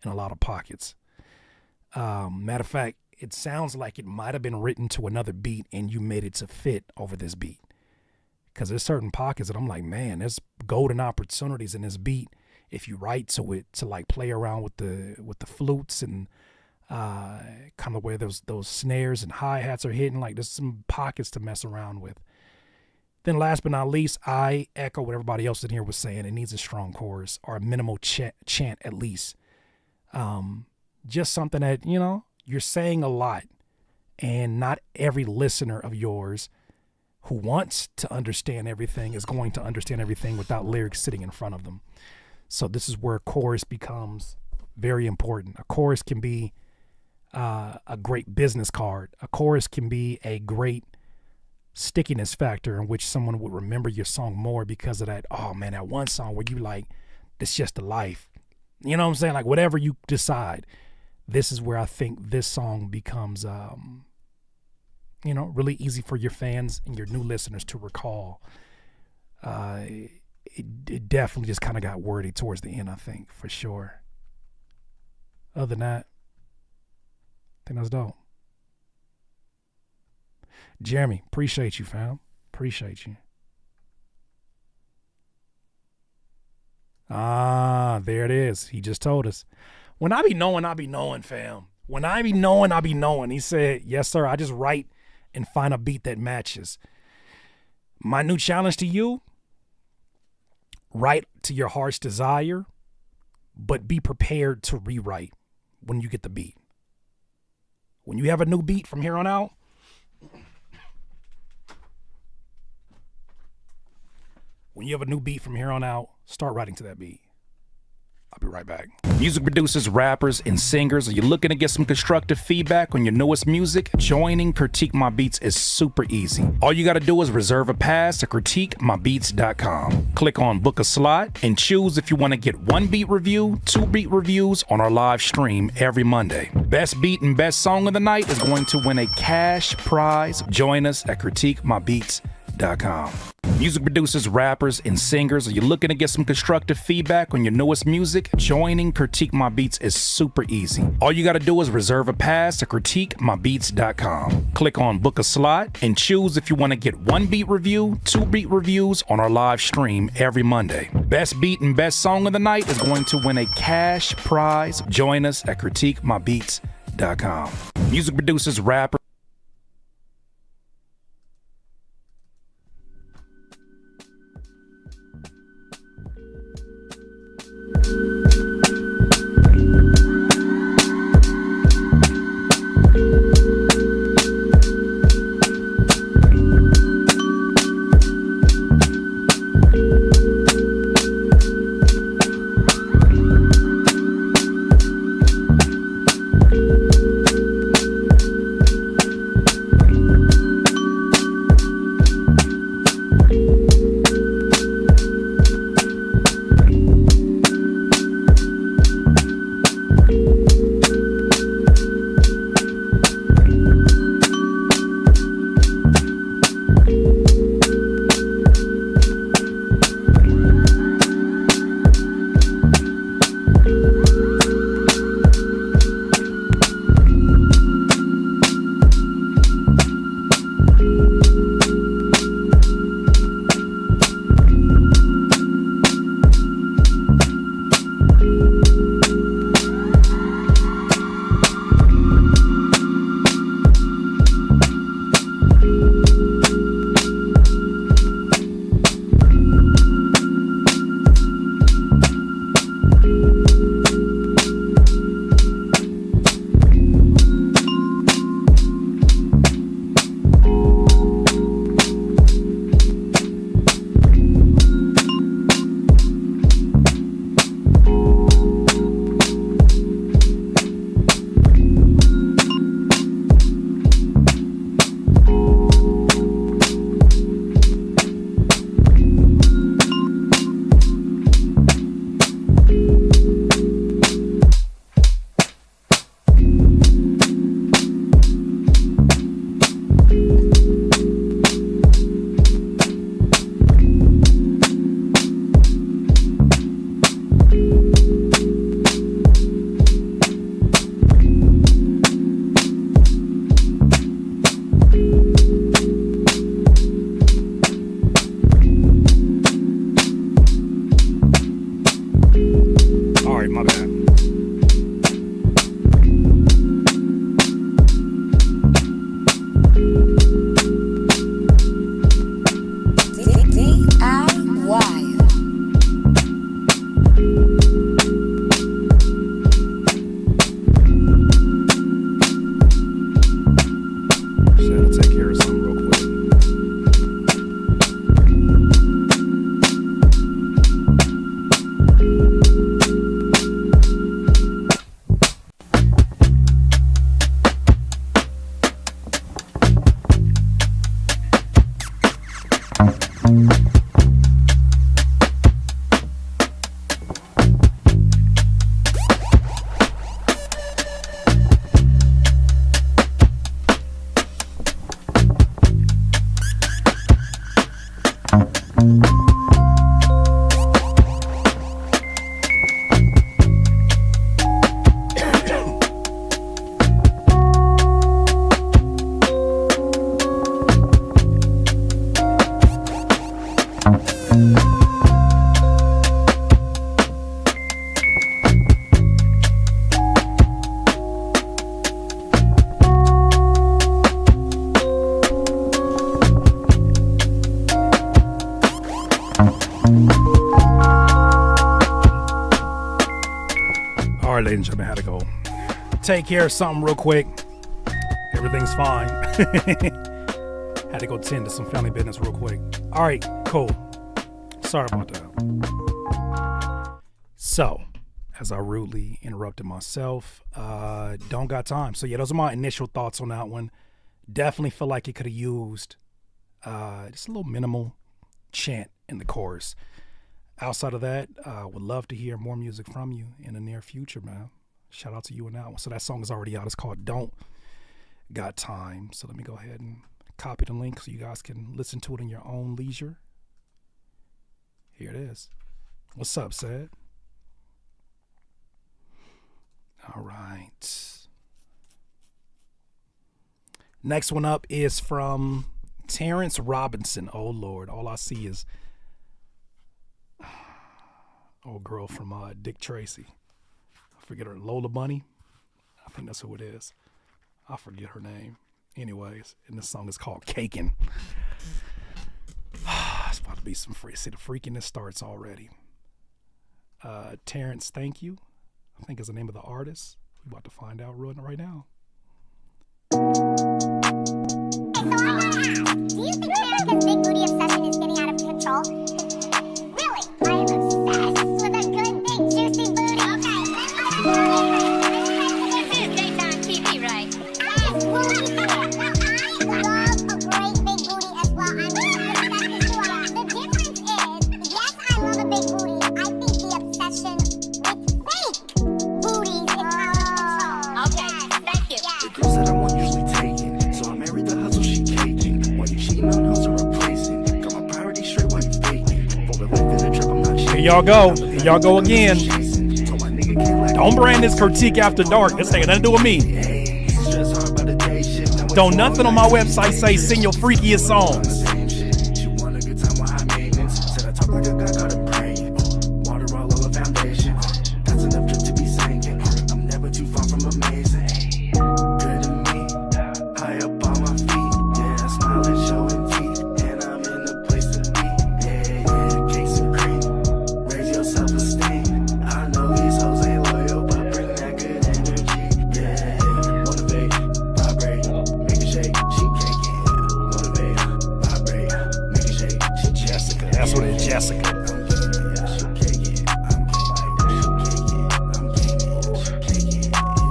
S2: in a lot of pockets. Matter of fact, it sounds like it might have been written to another beat and you made it to fit over this beat. Because there's certain pockets that I'm like, man, there's golden opportunities in this beat if you write to it to like play around with the flutes and kind of where those snares and hi-hats are hitting. Like there's some pockets to mess around with. Then last but not least, I echo what everybody else in here was saying. It needs a strong chorus or a minimal chant at least. Just something that, you know, you're saying a lot and not every listener of yours who wants to understand everything is going to understand everything without lyrics sitting in front of them. So this is where a chorus becomes very important. A chorus can be a great business card. A chorus can be a great stickiness factor in which someone would remember your song more because of that. Oh man, that one song where you like, it's just the life. You know what I'm saying? Like whatever you decide, this is where I think this song becomes, really easy for your fans and your new listeners to recall. It definitely just kind of got wordy towards the end, I think, for sure. Other than that, I think that's dope. Jeremy, appreciate you, fam. Appreciate you. There it is. He just told us. When I be knowing, fam. When I be knowing, I be knowing. He said, yes, sir, I just write and find a beat that matches. My new challenge to you, write to your heart's desire, but be prepared to rewrite when you get the beat. When you have a new beat from here on out, start writing to that beat. I'll be right back. Music producers, rappers, and singers, are you looking to get some constructive feedback on your newest music? Joining Critique My Beats is super easy. All you gotta do is reserve a pass at critiquemybeats.com. Click on book a slot and choose if you want to get 1 beat review, 2 beat reviews on our live stream every Monday. Best beat and best song of the night is going to win a cash prize. Join us at critiquemybeats.com. Music producers, rappers, and singers, are you looking to get some constructive feedback on your newest music? Joining Critique My Beats is super easy. All you gotta do is reserve a pass at critiquemybeats.com. Click on book a slot and choose if you want to get 1 beat review, 2 beat reviews on our live stream every Monday. Best beat and best song of the night is going to win a cash prize. Join us at critiquemybeats.com. Music producers, rappers, All right, ladies and gentlemen, had to go take care of something real quick. Everything's fine. Had to go tend to some family business real quick. All right, cool. Sorry about that. So, as I rudely interrupted myself. Don't got time. So yeah, those are my initial thoughts on that one. Definitely feel like it could have used just a little minimal chant in the chorus. Outside of that, would love to hear more music from you in the near future, man. Shout out to you on that one. So that song is already out. It's called Don't Got Time. So let me go ahead and copy the link so you guys can listen to it in your own leisure. Here it is. What's up, Sad? All right. Next one up is from Terrence Robinson. Oh, Lord. All I see is old girl from Dick Tracy. I forget her. Lola Bunny. I think that's who it is. I forget her name. Anyways, and this song is called Cakin'. It's about to be some free. See, the freakiness starts already. Terrence, thank you. I think is the name of the artist. We're about to find out right now.
S9: Do you think America's big booty obsession is getting out of control? Really, I am obsessed with a good, big, juicy booty. This is daytime TV, right? Yes, booty. Now, I love a great big booty as well. I'm obsessed with it. The difference is, yes, I love a big booty. I think the obsession with fake booties is out of control. Okay, thank you.
S6: The girls that I want usually taken, so I married the hustle she caking. While you cheating on hustle replacing, got my priorities straight while you faking. For the life in the trap, I'm not chasing.
S2: Here y'all go. Here y'all go again. Don't brand this critique after dark. This ain't got nothing to do with me. Don't nothing on my website say sing your freakiest songs.
S6: She want a good time with high maintenance. Said I talk like a guy caught a brain. Water all over foundation. That's enough drip to be sinking. I'm never too far from amazing. Good to me. High up on my feet. Yeah, smiling, showing teeth. And I'm in the place to be. Yeah, cakes and cream. Raise your self-esteem. I know these hoes ain't loyal, but bring that good energy. Yeah, motivate, vibrate, make it shake. She caking. Motivate, vibrate, make it shake. She Jessica.
S2: That's what it is, Jessica.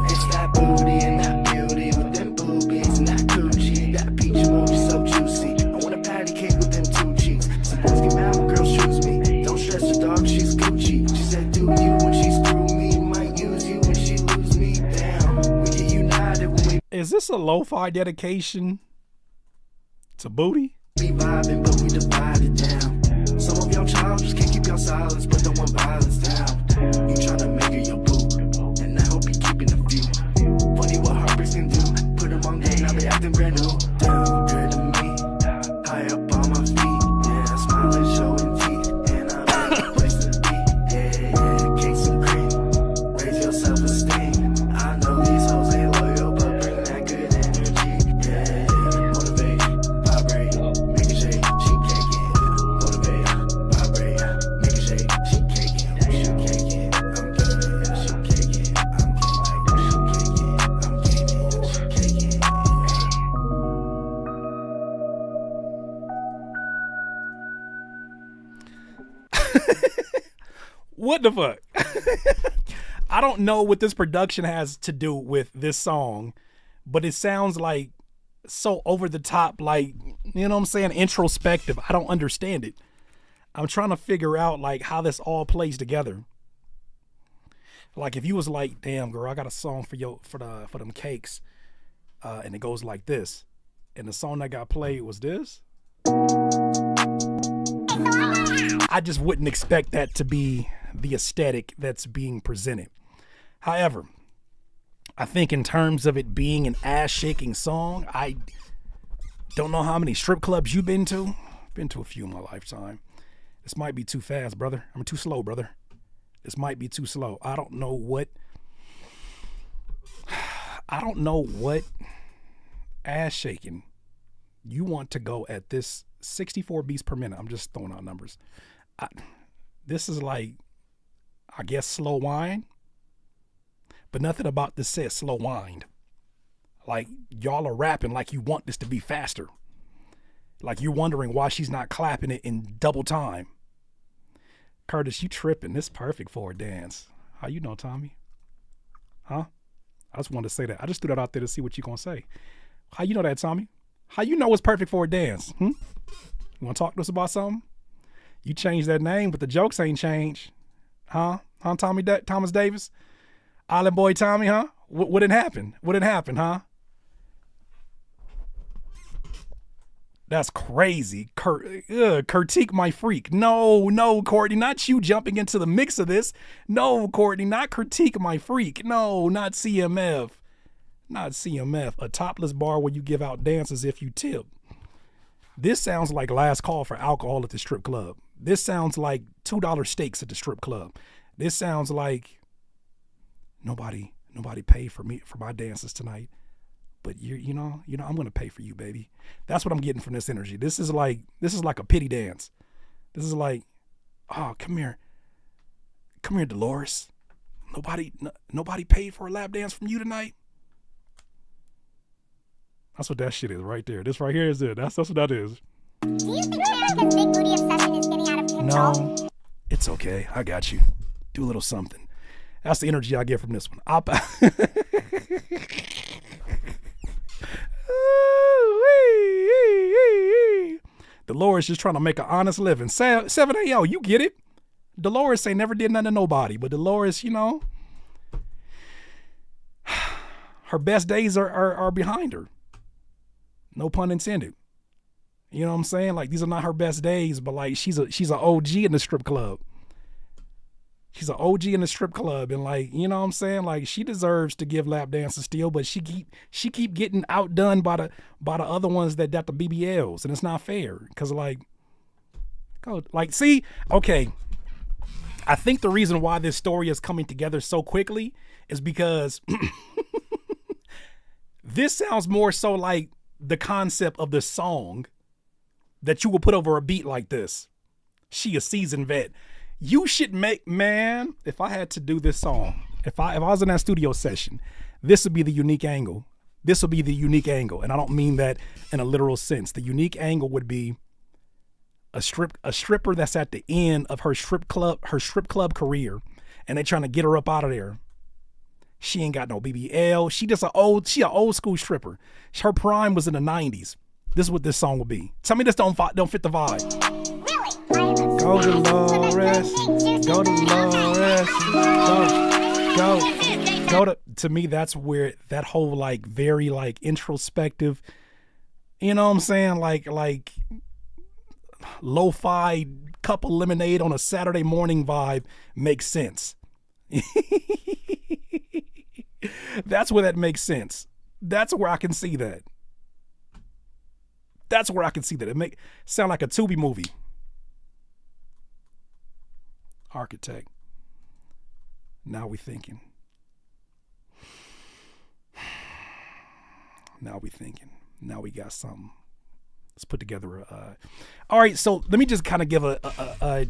S6: It's that booty and that beauty with them boobies and that coochie. That peach emoji so juicy. I want a patty cake with them 2 cheeks. Some boys get mad when girls choose me. Don't stress the dog, she's Gucci. She said, do you when she screw me? Might use you when she lose me. Damn, we get united when we
S2: Is this a lo-fi dedication to booty?
S6: be vibing, but we divided down. Some of y'all childish can't keep y'all silence, but don't want violence down. You tryna make her your boo, and I hope you keeping a few. Funny what heartbreaks can do. Put them on game, now they acting brand new. Damn, good to me. High up on my feet, yeah, smiling, showing teeth, and I'm in the place to be. Yeah, cakes and cream. Raise your self-esteem. I know these hoes ain't loyal, but bring that good energy. Yeah, motivate, vibrate, make it shake. She caking. Motivate, vibrate, make it shake. She caking. She caking. I'm gaming. She caking. I'm gaming. She caking. I'm gaming. She caking.
S2: What the fuck? I don't know what this production has to do with this song, but it sounds like so over the top, like, you know what I'm saying, introspective. I don't understand it. I'm trying to figure out like how this all plays together. Like if you was like, damn girl, I got a song for them cakes, and it goes like this, and the song that got played was this. I just wouldn't expect that to be the aesthetic that's being presented. However, I think in terms of it being an ass-shaking song, I don't know how many strip clubs you've been to. Been to a few in my lifetime. This might be too fast, brother. I'm too slow, brother. This might be too slow. I don't know what ass-shaking you want to go at this 64 beats per minute. I'm just throwing out numbers. This is like, I guess, slow wine, but nothing about this says slow wind. Like y'all are rapping like you want this to be faster. Like you're wondering why she's not clapping it in double time. Curtis, you tripping. This perfect for a dance. How you know, Tommy? Huh? I just wanted to say that. I just threw that out there to see what you gonna say. How you know that, Tommy? How you know it's perfect for a dance? You wanna talk to us about something? You changed that name, but the jokes ain't changed. Huh, Thomas Davis? Island Boy Tommy, huh? What didn't happen? What didn't happen, huh? That's crazy. Critique my freak. No, Courtney, not you jumping into the mix of this. No, Courtney, not critique my freak. No, not CMF. Not CMF. A topless bar where you give out dances if you tip. This sounds like last call for alcohol at the strip club. This sounds like $2 steaks at the strip club. This sounds like nobody paid for my dances tonight. But you know, I'm gonna pay for you, baby. That's what I'm getting from this energy. This is like a pity dance. This is like, oh, come here, Dolores. Nobody paid for a lap dance from you tonight. That's what that shit is right there. This right here is it. That's what that is.
S9: Do you think America's big booty obsession is getting out of control?
S2: No, it's okay. I got you. Do a little something. That's the energy I get from this one. Dolores just trying to make an honest living. 7AO, you get it. Dolores ain't never did nothing to nobody, but Dolores, you know, her best days are behind her. No pun intended. You know what I'm saying? Like, these are not her best days, but like she's an OG in the strip club. She's an OG in the strip club, and like, you know what I'm saying? Like, she deserves to give lap dances still, but she keep getting outdone by the other ones that got the BBLs, and it's not fair. Cause see, okay. I think the reason why this story is coming together so quickly is because this sounds more so like the concept of the song that you would put over a beat like this. She a seasoned vet. You should make, man, if I had to do this song, if I was in that studio session, this would be the unique angle. This would be the unique angle. And I don't mean that in a literal sense. The unique angle would be a stripper that's at the end of her strip club career, and they trying to get her up out of there. She ain't got no BBL. She an old school stripper. Her prime was in the 90s. This is what this song would be. Tell me this don't fit the vibe. Go Dolores, go Dolores, go to me, that's where that whole like very like introspective, you know what I'm saying? Like lo-fi cup of lemonade on a Saturday morning vibe makes sense. That's where that makes sense. That's where I can see that. That's where I can see that. It make sound like a Tubi movie. Architect. Now we thinking. Now we got something. Let's put together all right, so let me just kind of give a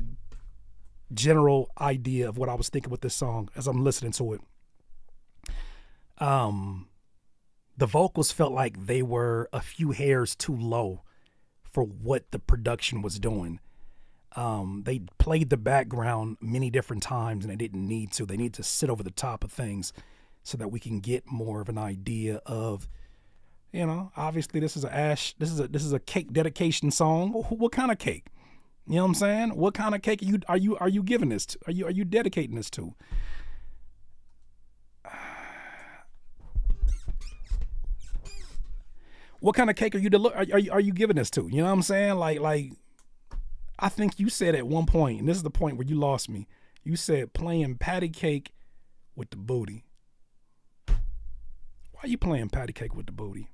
S2: general idea of what I was thinking with this song as I'm listening to it. The vocals felt like they were a few hairs too low for what the production was doing. They played the background many different times, and they didn't need to. They need to sit over the top of things so that we can get more of an idea of, you know, obviously this is a cake dedication song. What kind of cake? You know what I'm saying? What kind of cake are you giving this to? Are you dedicating this to? What kind of cake are you giving this to? You know what I'm saying? Like, I think you said at one point, and this is the point where you lost me. You said playing patty cake with the booty. Why are you playing patty cake with the booty?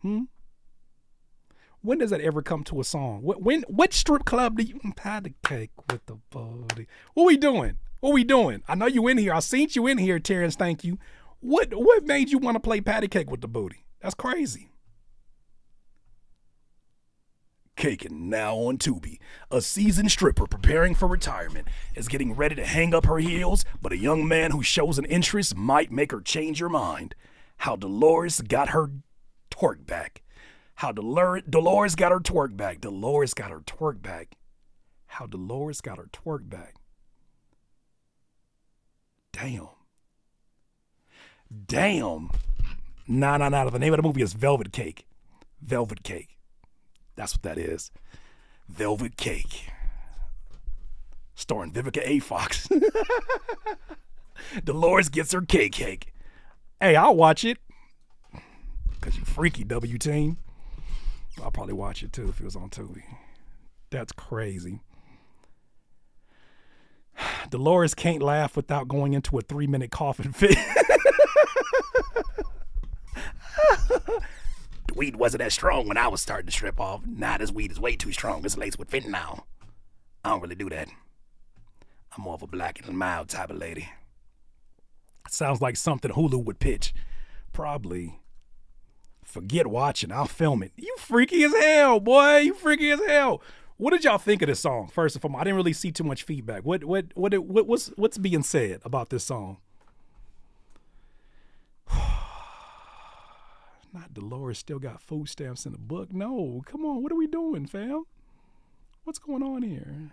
S2: When does that ever come to a song? What strip club do you patty cake with the booty? What we doing? I know you in here. I seen you in here, Terrence. Thank you. What made you want to play patty cake with the booty? That's crazy. Caking now on Tubi. A seasoned stripper preparing for retirement is getting ready to hang up her heels, but a young man who shows an interest might make her change her mind. How Dolores got her twerk back. How Dolores got her twerk back. Dolores got her twerk back. How Dolores got her twerk back. Damn. Nah. The name of the movie is Velvet Cake. Velvet Cake. That's what that is. Velvet Cake. Starring Vivica A. Fox. Dolores gets her cake. Hey, I'll watch it. Because you freaky, W-Team. I'll probably watch it too if it was on Tubi. That's crazy. Dolores can't laugh without going into a 3-minute coughing fit. The weed wasn't as strong when I was starting to strip off. Now this weed is way too strong. It's laced with fentanyl. I don't really do that. I'm more of a black and mild type of lady. Sounds like something Hulu would pitch. Probably. Forget watching. I'll film it. You freaky as hell, boy. You freaky as hell. What did y'all think of this song? First of all, I didn't really see too much feedback. What's being said about this song? Not Dolores still got food stamps in the book. No, come on. What are we doing, fam? What's going on here?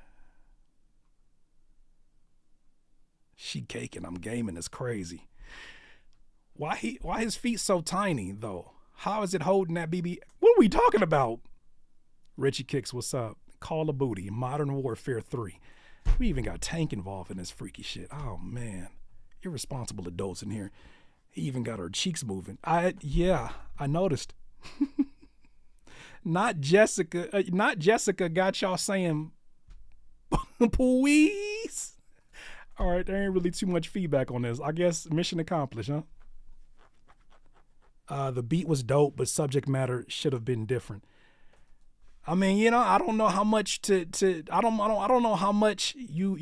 S2: She caking, I'm gaming is crazy. Why his feet so tiny though? How is it holding that BB? What are we talking about? Richie Kicks, what's up? Call of Booty, Modern Warfare 3. We even got Tank involved in this freaky shit. Oh man, irresponsible adults in here. He even got her cheeks moving. I noticed. Not Jessica got y'all saying please. All right, there ain't really too much feedback on this. I guess mission accomplished, huh? The beat was dope, but subject matter should have been different. I mean, you know, I don't know how much I don't know how much you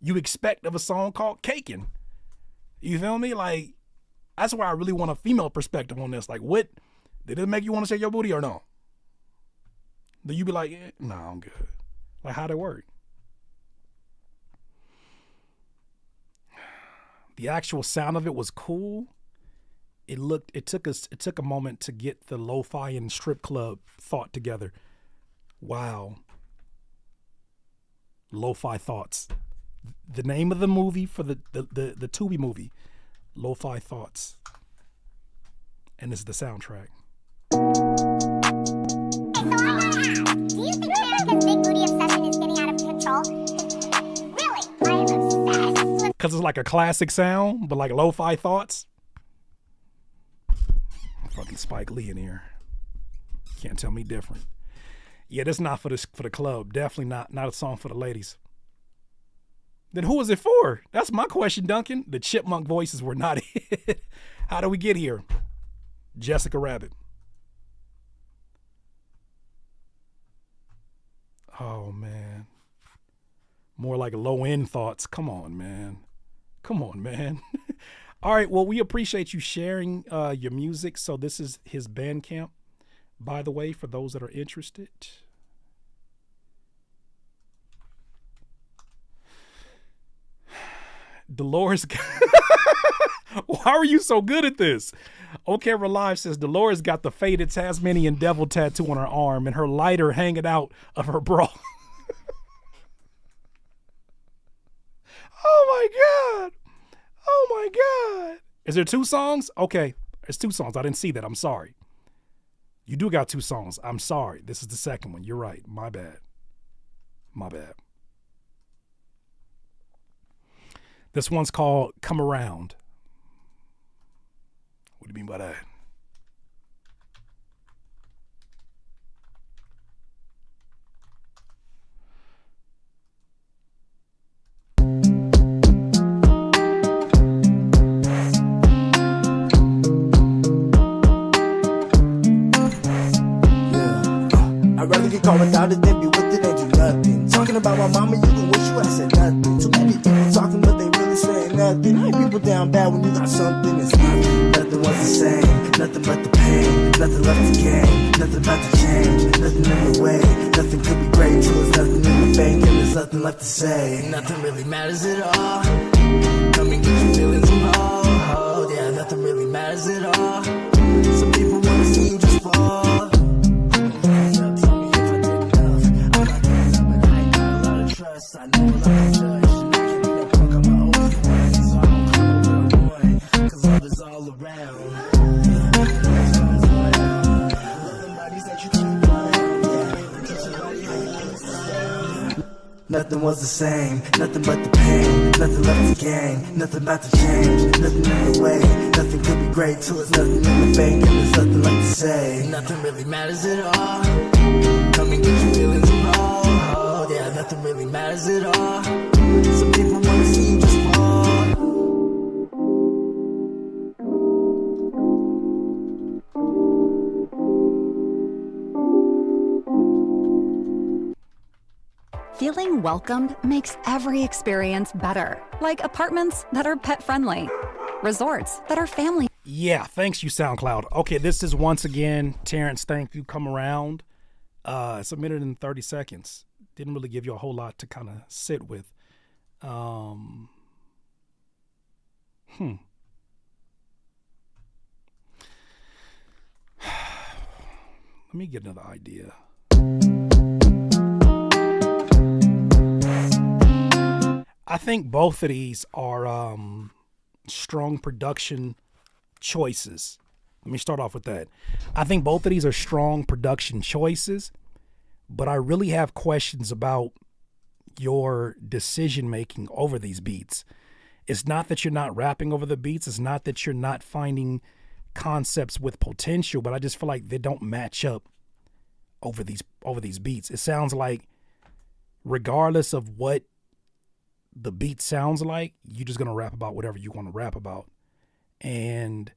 S2: expect of a song called Caking. You feel me? Like, that's why I really want a female perspective on this. Like, what did it make you want to shake your booty or no? Do you be like, nah, I'm good? Like, how'd it work? The actual sound of it was cool. It took a moment to get the lo-fi and strip club thought together. Wow. Lo-fi thoughts. The name of the movie for the Tubi movie, Lo-Fi Thoughts. And this is the soundtrack.
S9: Do you think America's big booty obsession is getting out of control? Really, I am obsessed with...
S2: Because it's like a classic sound, but like lo-fi thoughts. Fucking Spike Lee in here. Can't tell me different. Yeah, this is not for the club. Definitely not a song for the ladies. Then who is it for? That's my question, Duncan. The chipmunk voices were not it. How do we get here? Jessica Rabbit. Oh, man. More like low-end thoughts. Come on, man. All right, well, we appreciate you sharing your music. So this is his Bandcamp, by the way, for those that are interested. Dolores, why are you so good at this? Okay, Relive says Dolores got the faded Tasmanian devil tattoo on her arm and her lighter hanging out of her bra. Oh my God. Is there 2 songs? Okay, there's 2 songs. I didn't see that. I'm sorry. You do got 2 songs. I'm sorry. This is the second one. You're right. My bad. This one's called Come Around. What do you mean by that?
S10: I'd rather get caught without it than be with it and do nothing. Talking about my mama, you can wish you had said nothing. Too many people talking, but they really saying nothing. I ain't people down bad when you got something. It's nothing. Nothing was the same. Nothing but the pain. Nothing left to gain. Nothing about to change. Nothing in the way. Nothing could be great till there's nothing in the bank and there's nothing left to say. Nothing really matters at all. Come and get your feelings involved. Oh, yeah, nothing really matters at all. Some people wanna see you just fall. I know a lot of trust. I know a lot of trust. nothing was the same. Nothing but the pain, nothing left to gain. Nothing about to change, nothing in the way. Nothing could be great till it's nothing in the fake. And there's nothing left to say. Nothing really matters at all. Come and get your feelings involved. Yeah, nothing really matters at all. Some people wanna see you just fall.
S11: Feeling welcomed makes every experience better. Like apartments that are pet-friendly. Resorts that are family.
S2: Yeah, thanks you, SoundCloud. Okay, this is once again, Terrence, thank you, come around. It's a minute and 30 seconds. Didn't really give you a whole lot to kind of sit with. Let me get another idea. I think both of these are strong production choices. Let me start off with that. I think both of these are strong production choices, but I really have questions about your decision making over these beats. It's not that you're not rapping over the beats. It's not that you're not finding concepts with potential, but I just feel like they don't match up over these beats. It sounds like regardless of what the beat sounds like, you're just going to rap about whatever you want to rap about. And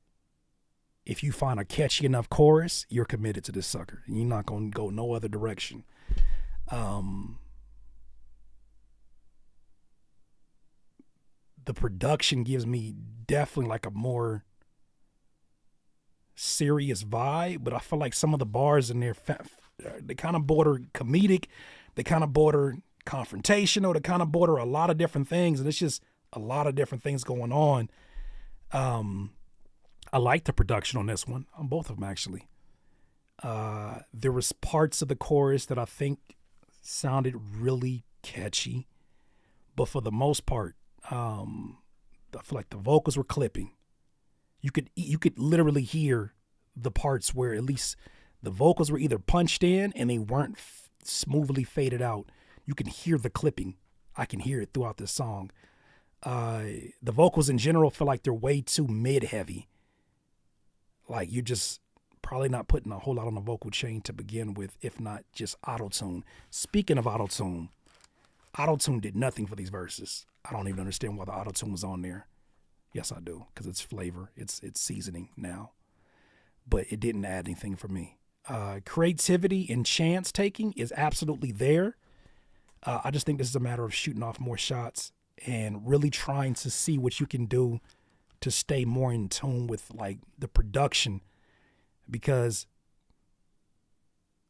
S2: if you find a catchy enough chorus, you're committed to this sucker. You're not going to go no other direction. The production gives me definitely like a more serious vibe, but I feel like some of the bars in there, they kind of border comedic, they kind of border confrontational, they kind of border a lot of different things, and it's just a lot of different things going on. I like the production on this one, on both of them actually. There was parts of the chorus that I think sounded really catchy, but for the most part, I feel like the vocals were clipping. You could literally hear the parts where at least the vocals were either punched in and they weren't smoothly faded out. You can hear the clipping. I can hear it throughout this song. The vocals in general feel like they're way too mid-heavy. Like you're just probably not putting a whole lot on the vocal chain to begin with, if not just auto-tune. Speaking of auto-tune did nothing for these verses. I don't even understand why the auto-tune was on there. Yes, I do, because it's flavor. It's seasoning now. But it didn't add anything for me. Creativity and chance taking is absolutely there. I just think this is a matter of shooting off more shots and really trying to see what you can do to stay more in tune with like the production. Because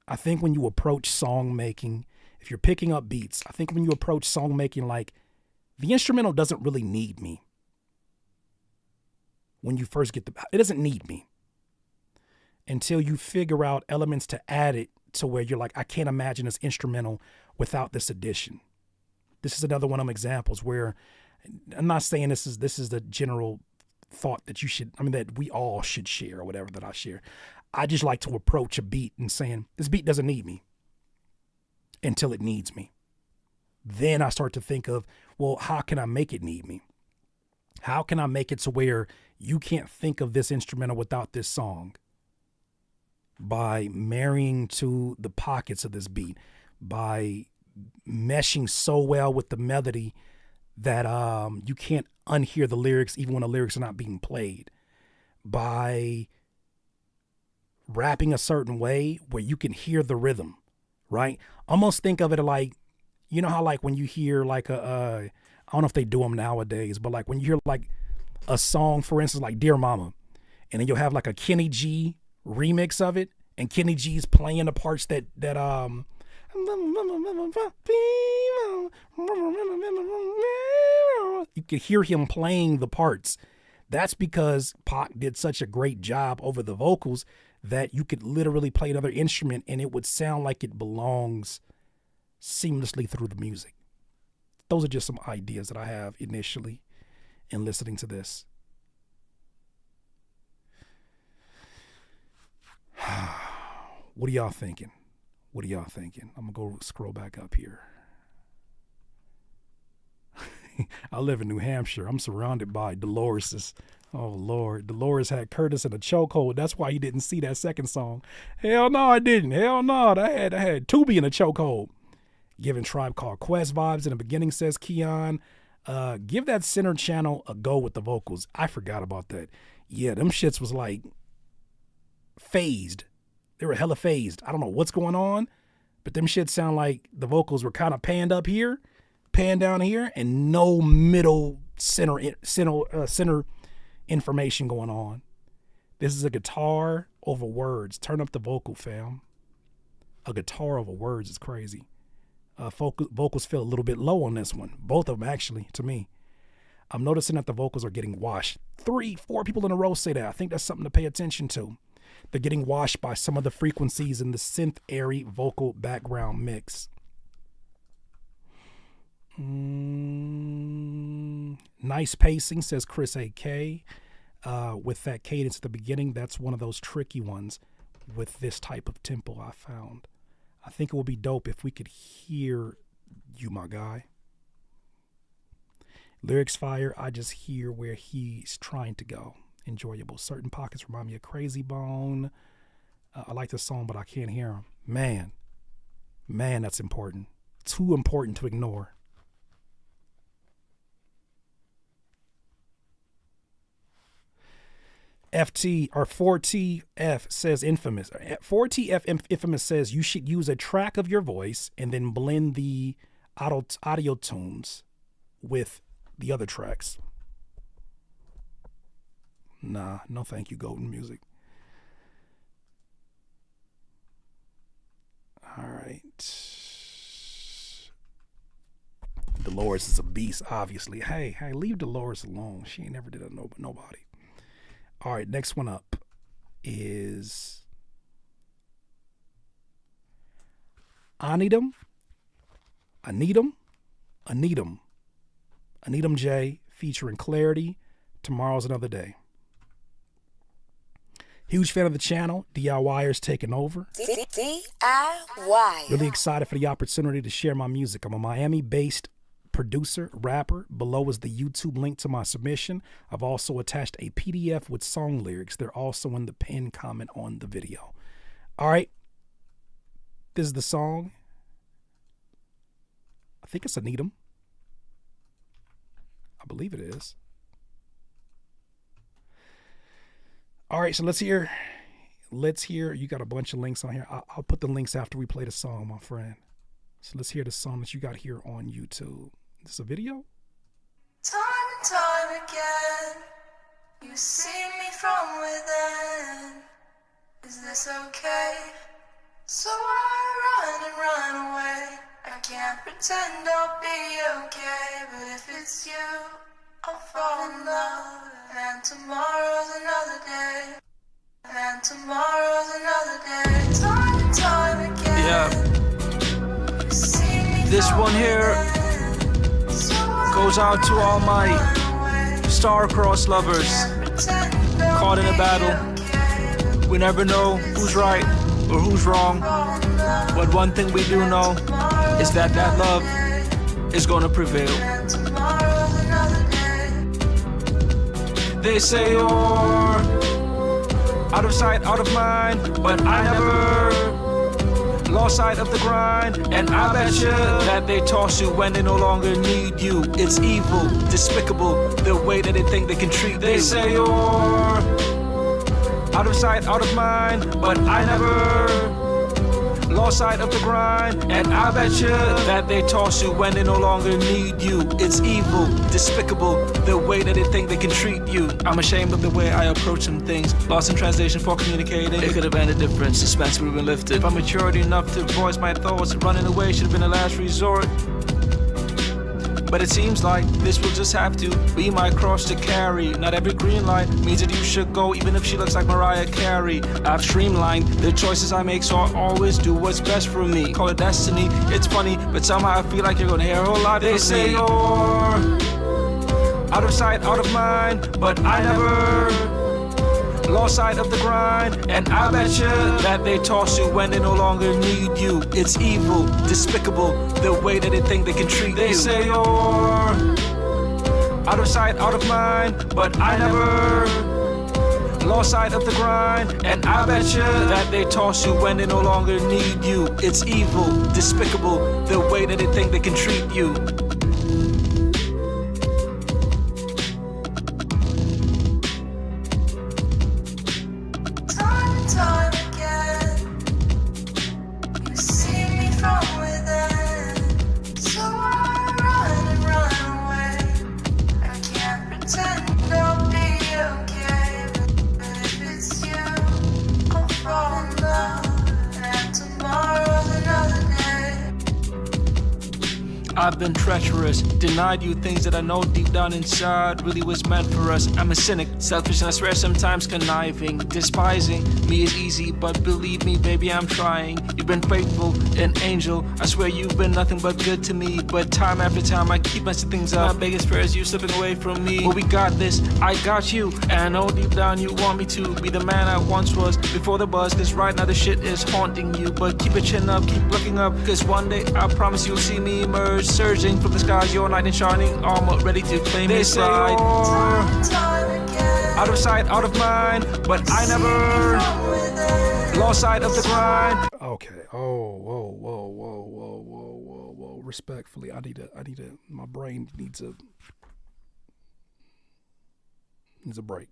S2: I think when you approach song making, if you're picking up beats, I think when you approach song making, like the instrumental doesn't really need me. When you first get it doesn't need me until you figure out elements to add it to where you're like, I can't imagine this instrumental without this addition. This is another one of them examples where I'm not saying this is the general thought that that we all should share or whatever that I share. I just like to approach a beat and saying, this beat doesn't need me until it needs me. Then I start to think of, well, how can I make it need me? How can I make it to where you can't think of this instrumental without this song? By marrying to the pockets of this beat, by meshing so well with the melody that you can't unhear the lyrics even when the lyrics are not being played, by rapping a certain way where you can hear the rhythm, right? Almost think of it like, you know how like when you hear like I don't know if they do them nowadays, but like when you hear like a song, for instance, like Dear Mama, and then you'll have like a Kenny G remix of it, and Kenny G's playing the parts that you could hear him playing the parts. That's because Pac did such a great job over the vocals that you could literally play another instrument and it would sound like it belongs seamlessly through the music. Those are just some ideas that I have initially in listening to this. What are y'all thinking? I'm going to go scroll back up here. I live in New Hampshire. I'm surrounded by Doloreses. Oh, Lord. Dolores had Curtis in a chokehold. That's why he didn't see that second song. Hell no, I didn't. Hell no. I had Tubi in a chokehold. Giving Tribe Called Quest vibes in the beginning, says Keon. Give that center channel a go with the vocals. I forgot about that. Yeah, them shits was like phased. They were hella phased. I don't know what's going on, but them shits sound like the vocals were kind of panned up here, panned down here, and no middle center information going on. This is a guitar over words. Turn up the vocal, fam. A guitar over words is crazy. Vocals feel a little bit low on this one. Both of them, actually, to me. I'm noticing that the vocals are getting washed. 3-4 people in a row say that. I think that's something to pay attention to. They're getting washed by some of the frequencies in the synth-airy vocal background mix. Nice pacing, says Chris A.K. With that cadence at the beginning, that's one of those tricky ones with this type of tempo I found. I think it would be dope if we could hear you, my guy. Lyrics fire, I just hear where he's trying to go. Enjoyable. Certain pockets remind me of Crazy Bone. I like the song, but I can't hear him. Man, that's important. Too important to ignore. FT or 4TF says Infamous. 4TF Infamous says you should use a track of your voice and then blend the audio tunes with the other tracks. Nah, no thank you, Golden Music. All right. Dolores is a beast, obviously. Hey, leave Dolores alone. She ain't never did that nobody. All right, next one up is Aneedum J featuring Clarity. Tomorrow's Another Day. Huge fan of the channel. DIYers taking over.
S12: DIY.
S2: Really excited for the opportunity to share my music. I'm a Miami-based producer, rapper. Below is the YouTube link to my submission. I've also attached a PDF with song lyrics. They're also in the pinned comment on the video. All right. This is the song. I think it's Aneedum. I believe it is. All right, so let's hear. You got a bunch of links on here. I'll put the links after we play the song, my friend. So let's hear the song that you got here on YouTube. Is this a video?
S1: Time and time again, you see me from within. Is this okay? So I run and run away. I can't pretend I'll be okay, but if it's you, I'll fall in love. And tomorrow's another day. And tomorrow's another day. Time and time again.
S13: Yeah. This one here goes out to all my star-crossed lovers caught in a battle. We never know who's right or who's wrong, but one thing we do know is that love is gonna prevail. They say you're out of sight, out of mind, but I never lost sight of the grind. And I bet you that they toss you when they no longer need you. It's evil, despicable, the way that they think they can treat you. They say you're out of sight, out of mind, but I never lost sight of the grind. And I bet you that they toss you when they no longer need you. It's evil, despicable, the way that they think they can treat you. I'm ashamed of the way I approach some things. Lost in translation for communicating. It could have ended different, suspense would have been lifted. If I'm mature enough to voice my thoughts, running away should have been a last resort. But it seems like this will just have to be my cross to carry. Not every green light means that you should go, even if she looks like Mariah Carey. I've streamlined the choices I make, so I always do what's best for me. Call it destiny, it's funny, but somehow I feel like you're gonna hear a whole lot. They say you're out of sight, out of mind, but I never lost sight of the grind. And I bet you that they toss you when they no longer need you. It's evil, despicable, the way that they think they can treat you. They say you're Out of sight, out of mind, but I never lost sight of the grind. And I bet you that they toss you when they no longer need you. It's evil, despicable, the way that they think they can treat you.
S1: Time and time again, you see me from within. So I run and run away. I can't pretend I'll be okay. But if it's you, I'll fall in love. And tomorrow's another day.
S13: I've been treacherous, denied you things that I know deep down inside really was meant for us. I'm a cynic, selfish and I swear sometimes conniving. Despising me is easy, but believe me, baby, I'm trying. You've been faithful, an angel. I swear you've been nothing but good to me. But time after time, I keep messing things up. My biggest fear is you slipping away from me. But we got this, I got you. And I know deep down you want me to be the man I once was before the buzz. Cause right now the shit is haunting you. But keep your chin up, keep looking up. Cause one day I promise you'll see me emerge. Surging from the skies, your knight in shining armor, ready to claim his pride. Out of sight, out of mind, but I never lost sight of the grind.
S2: Okay. Whoa. Respectfully, I need to. My brain needs a break.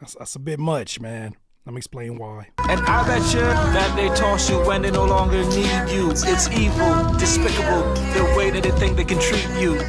S2: That's a bit much, man. Let me explain why.
S13: And I bet you that they toss you when they no longer need you. It's evil, despicable, the way that they think they can treat you.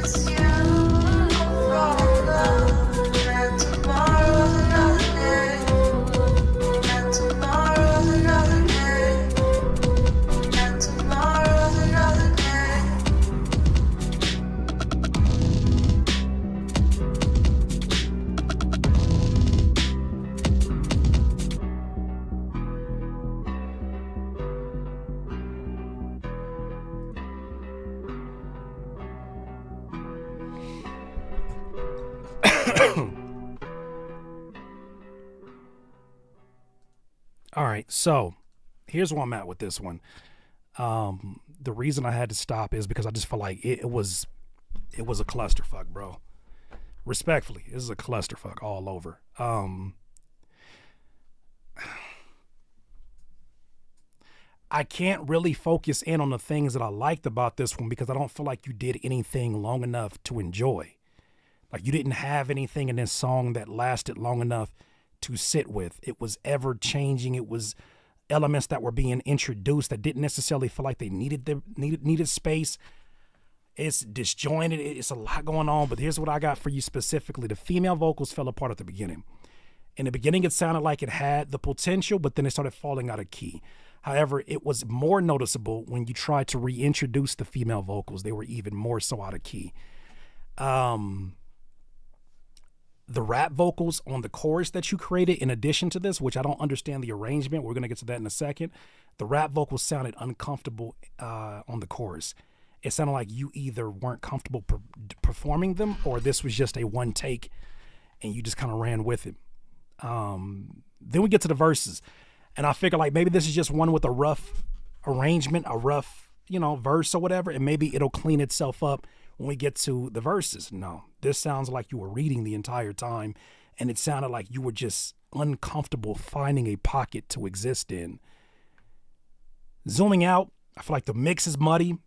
S2: All right, so here's where I'm at with this one. The reason I had to stop is because I just feel like it was a clusterfuck, bro. Respectfully, this is a clusterfuck all over. I can't really focus in on the things that I liked about this one because I don't feel like you did anything long enough to enjoy. Like you didn't have anything in this song that lasted long enough to sit with. It was ever changing. It was elements that were being introduced that didn't necessarily feel like they needed space. It's disjointed. It's a lot going on, but here's what I got for you specifically. The female vocals fell apart at the beginning. In the beginning, it sounded like it had the potential, but then it started falling out of key. However, it was more noticeable when you tried to reintroduce the female vocals. They were even more so out of key. The rap vocals on the chorus that you created in addition to this, which I don't understand the arrangement. We're going to get to that in a second. The rap vocals sounded uncomfortable on the chorus. It sounded like you either weren't comfortable performing them or this was just a one take and you just kind of ran with it. Then we get to the verses and I figure like maybe this is just one with a rough arrangement, a rough, verse or whatever, and maybe it'll clean itself up when we get to the verses. No, this sounds like you were reading the entire time and it sounded like you were just uncomfortable finding a pocket to exist in. Zooming out, I feel like the mix is muddy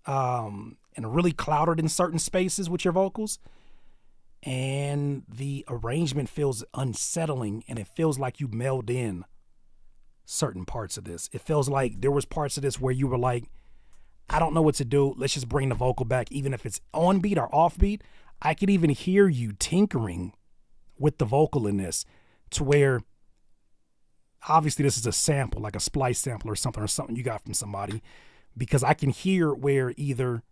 S2: and really clouded in certain spaces with your vocals. And the arrangement feels unsettling and it feels like you meld in certain parts of this. It feels like there was parts of this where you were like, I don't know what to do. Let's just bring the vocal back, even if it's on beat or off beat. I could even hear you tinkering with the vocal in this to where obviously this is a sample, like a splice sample or something you got from somebody, because I can hear where you're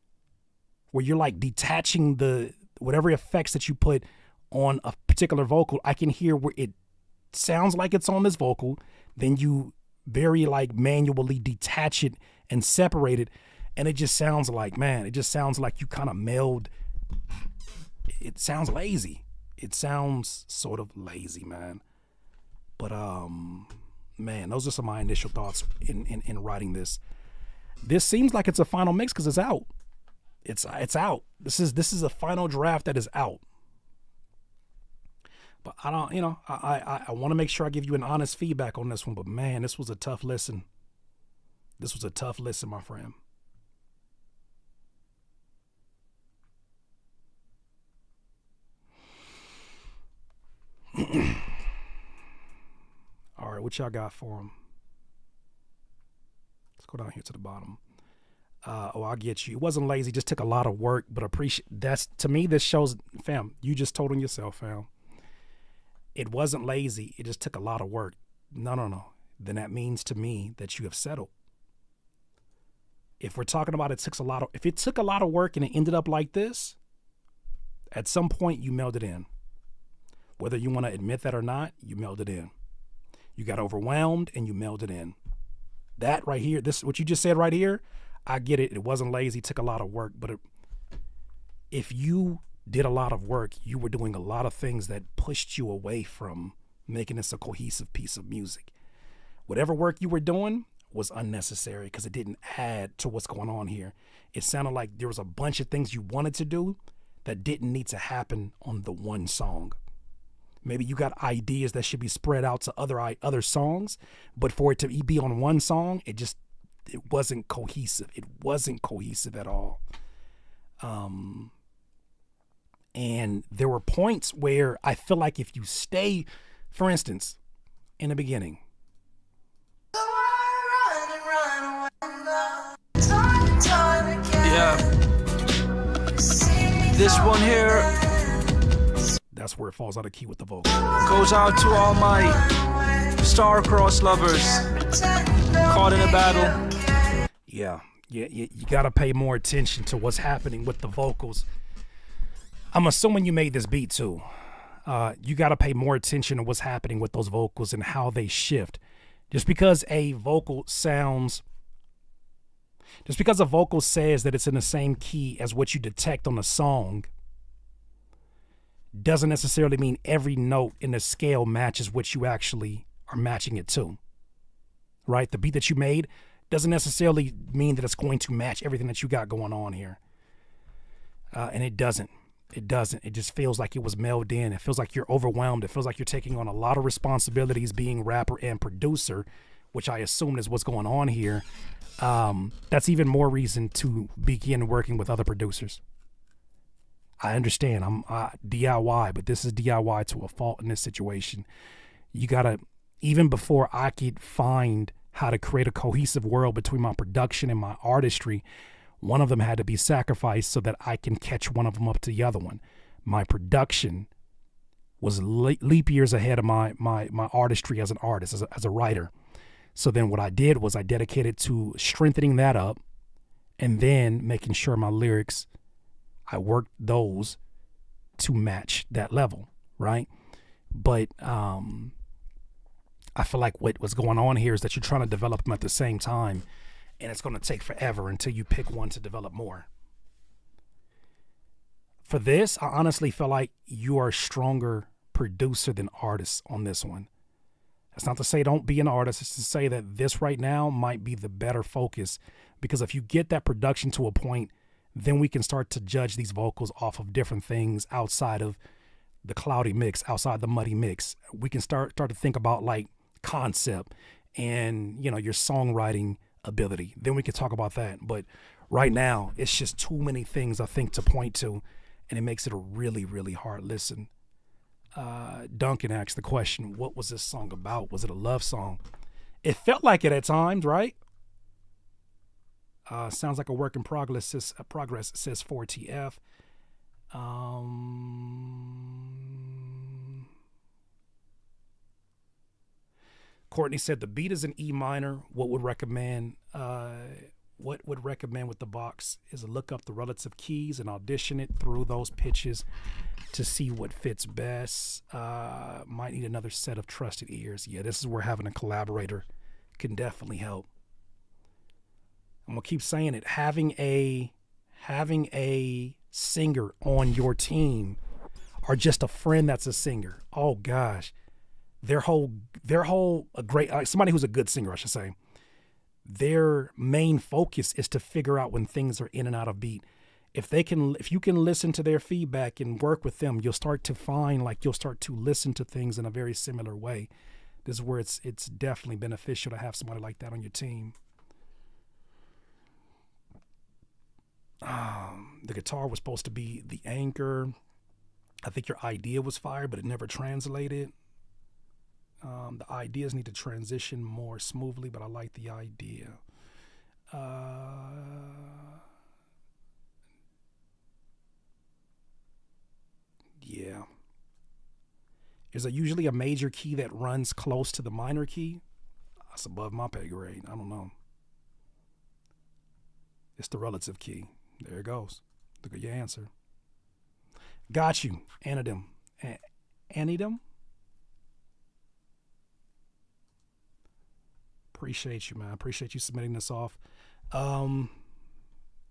S2: like detaching the whatever effects that you put on a particular vocal. I can hear where it sounds like it's on this vocal. Then you very like manually detach it and separate it. And it just sounds like, man, you kind of meld. It sounds lazy. It sounds sort of lazy, man. But, man, those are some of my initial thoughts in writing this. This seems like it's a final mix because it's out. It's out. This is a final draft that is out. But I don't, I want to make sure I give you an honest feedback on this one. But man, this was a tough listen. This was a tough listen, my friend. All right, what y'all got for him? Let's go down here to the bottom. I'll get you. It wasn't lazy, just took a lot of work, but to me, this shows, fam, you just told on yourself, fam. It wasn't lazy, it just took a lot of work. No. Then that means to me that you have settled. If we're talking about if it took a lot of work and it ended up like this, at some point you mailed it in. Whether you want to admit that or not, you mailed it in. You got overwhelmed and you mailed it in. That right here, what you just said right here, I get it. It wasn't lazy, took a lot of work. But if you did a lot of work, you were doing a lot of things that pushed you away from making this a cohesive piece of music. Whatever work you were doing was unnecessary because it didn't add to what's going on here. It sounded like there was a bunch of things you wanted to do that didn't need to happen on the one song. Maybe you got ideas that should be spread out to other songs, but for it to be on one song, it wasn't cohesive. It wasn't cohesive at all. And there were points where I feel like if you stay, for instance, in the beginning.
S13: Yeah. This one here.
S2: That's where it falls out of key with the vocal.
S13: Goes out to all my star-crossed lovers caught in a battle.
S2: Yeah, you got to pay more attention to what's happening with the vocals. I'm assuming you made this beat too. You got to pay more attention to what's happening with those vocals and how they shift. Just because a vocal says that it's in the same key as what you detect on a song doesn't necessarily mean every note in the scale matches what you actually are matching it to. Right? The beat that you made doesn't necessarily mean that it's going to match everything that you got going on here. And it doesn't. It doesn't. It just feels like it was mailed in. It feels like you're overwhelmed. It feels like you're taking on a lot of responsibilities being rapper and producer, which I assume is what's going on here. That's even more reason to begin working with other producers. I understand I'm DIY, but this is DIY to a fault in this situation. You gotta, even before I could find how to create a cohesive world between my production and my artistry, one of them had to be sacrificed so that I can catch one of them up to the other one. My production was leap years ahead of my artistry as an artist, as a writer. So then what I did was I dedicated to strengthening that up and then making sure my lyrics, I worked those to match that level, right? But I feel like what's going on here is that you're trying to develop them at the same time, and it's going to take forever until you pick one to develop more. For this, I honestly feel like you are a stronger producer than artist on this one. That's not to say don't be an artist. It's to say that this right now might be the better focus, because if you get that production to a point, then we can start to judge these vocals off of different things outside of the cloudy mix, outside the muddy mix. We can start to think about like concept and, your songwriting ability. Then we can talk about that. But right now, it's just too many things I think to point to, and it makes it a really, really hard listen. Duncan asked the question, what was this song about? Was it a love song? It felt like it at times, right? Sounds like a work in progress, says 4TF. Courtney said the beat is in E minor. What would recommend with the box is to look up the relative keys and audition it through those pitches to see what fits best. Might need another set of trusted ears. Yeah, this is where having a collaborator can definitely help. I'm gonna keep saying it. Having a singer on your team, or just a friend that's a singer. Oh gosh, somebody who's a good singer, I should say. their main focus is to figure out when things are in and out of beat. If you can listen to their feedback and work with them, you'll start to listen to things in a very similar way. This is where it's definitely beneficial to have somebody like that on your team. The guitar was supposed to be the anchor. I think your idea was fire, but it never translated. The ideas need to transition more smoothly, but I like the idea. Yeah. Is there usually a major key that runs close to the minor key? That's above my pay grade. I don't know. It's the relative key. There it goes. Look at your answer. Got you. Anidem. Anidem? Appreciate you, man. Appreciate you submitting this off.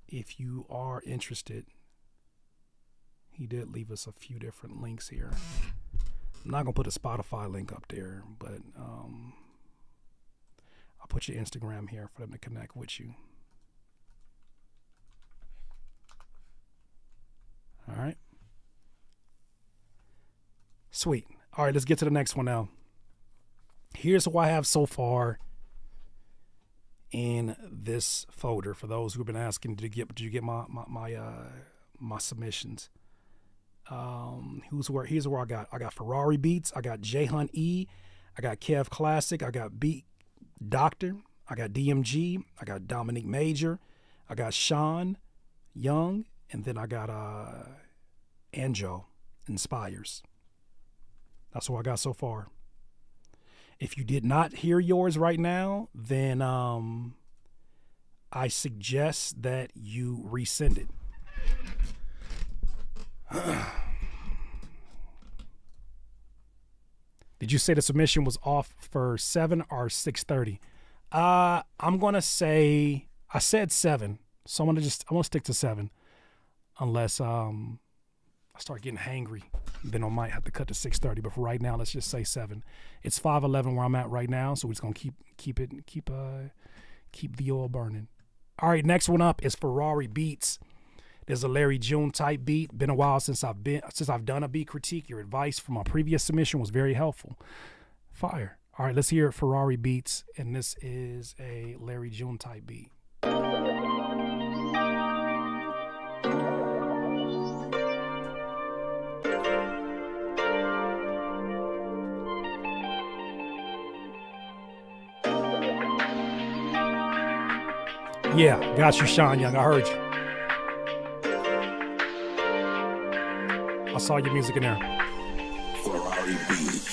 S2: If you are interested, he did leave us a few different links here. I'm not going to put a Spotify link up there, but I'll put your Instagram here for them to connect with you. All right. Sweet. All right, let's get to the next one now. Here's what I have so far in this folder for those who've been asking, did you get my submissions? Here's where I got Ferrari Beats, I got J Hunt E, I got Kev Classic, I got Beat Doctor, I got DMG, I got Dominique Major, I got Sean Young, and then I got Anjo Inspires. That's what I got so far. If you did not hear yours right now, then I suggest that you resend it. Did you say the submission was off for 7 or 6:30? I'm gonna say I said 7, so I'm gonna stick to 7, unless I start getting hangry. Then I might have to cut to 6:30. But for right now, let's just say 7. It's 5:11 where I'm at right now, so we're just gonna keep the oil burning. All right, next one up is Ferrari Beats. There's a Larry June type beat. Been a while since I've done a beat critique. Your advice from my previous submission was very helpful. Fire. All right, let's hear Ferrari Beats, and this is a Larry June type beat. Yeah, got you, Sean Young. I heard you. I saw your music in there.
S6: Ferrari Beats.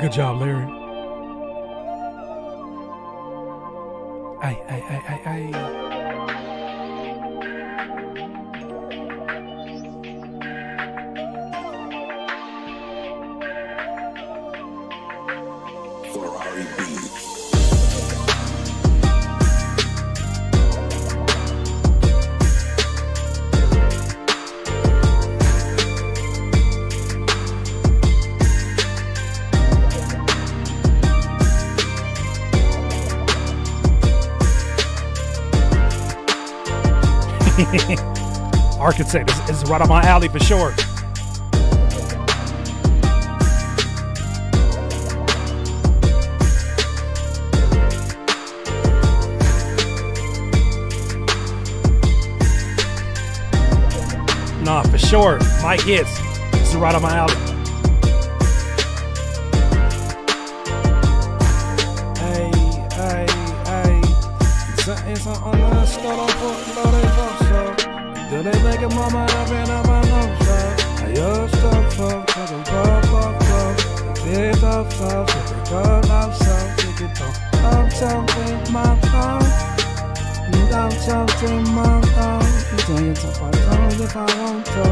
S2: Good job, Larry. Ay.
S6: Ferrari Beats.
S2: could say this is right up my alley for sure. Nah, for sure. Mike hits. This is right up my alley.
S14: It's on the start off for they both so. Do they make a mama up and up my nose so? I used to fuck so the fuck. They did up so they got out so take it off. I'm something my phone. I'm something my phone. You take it off my phone if I want to.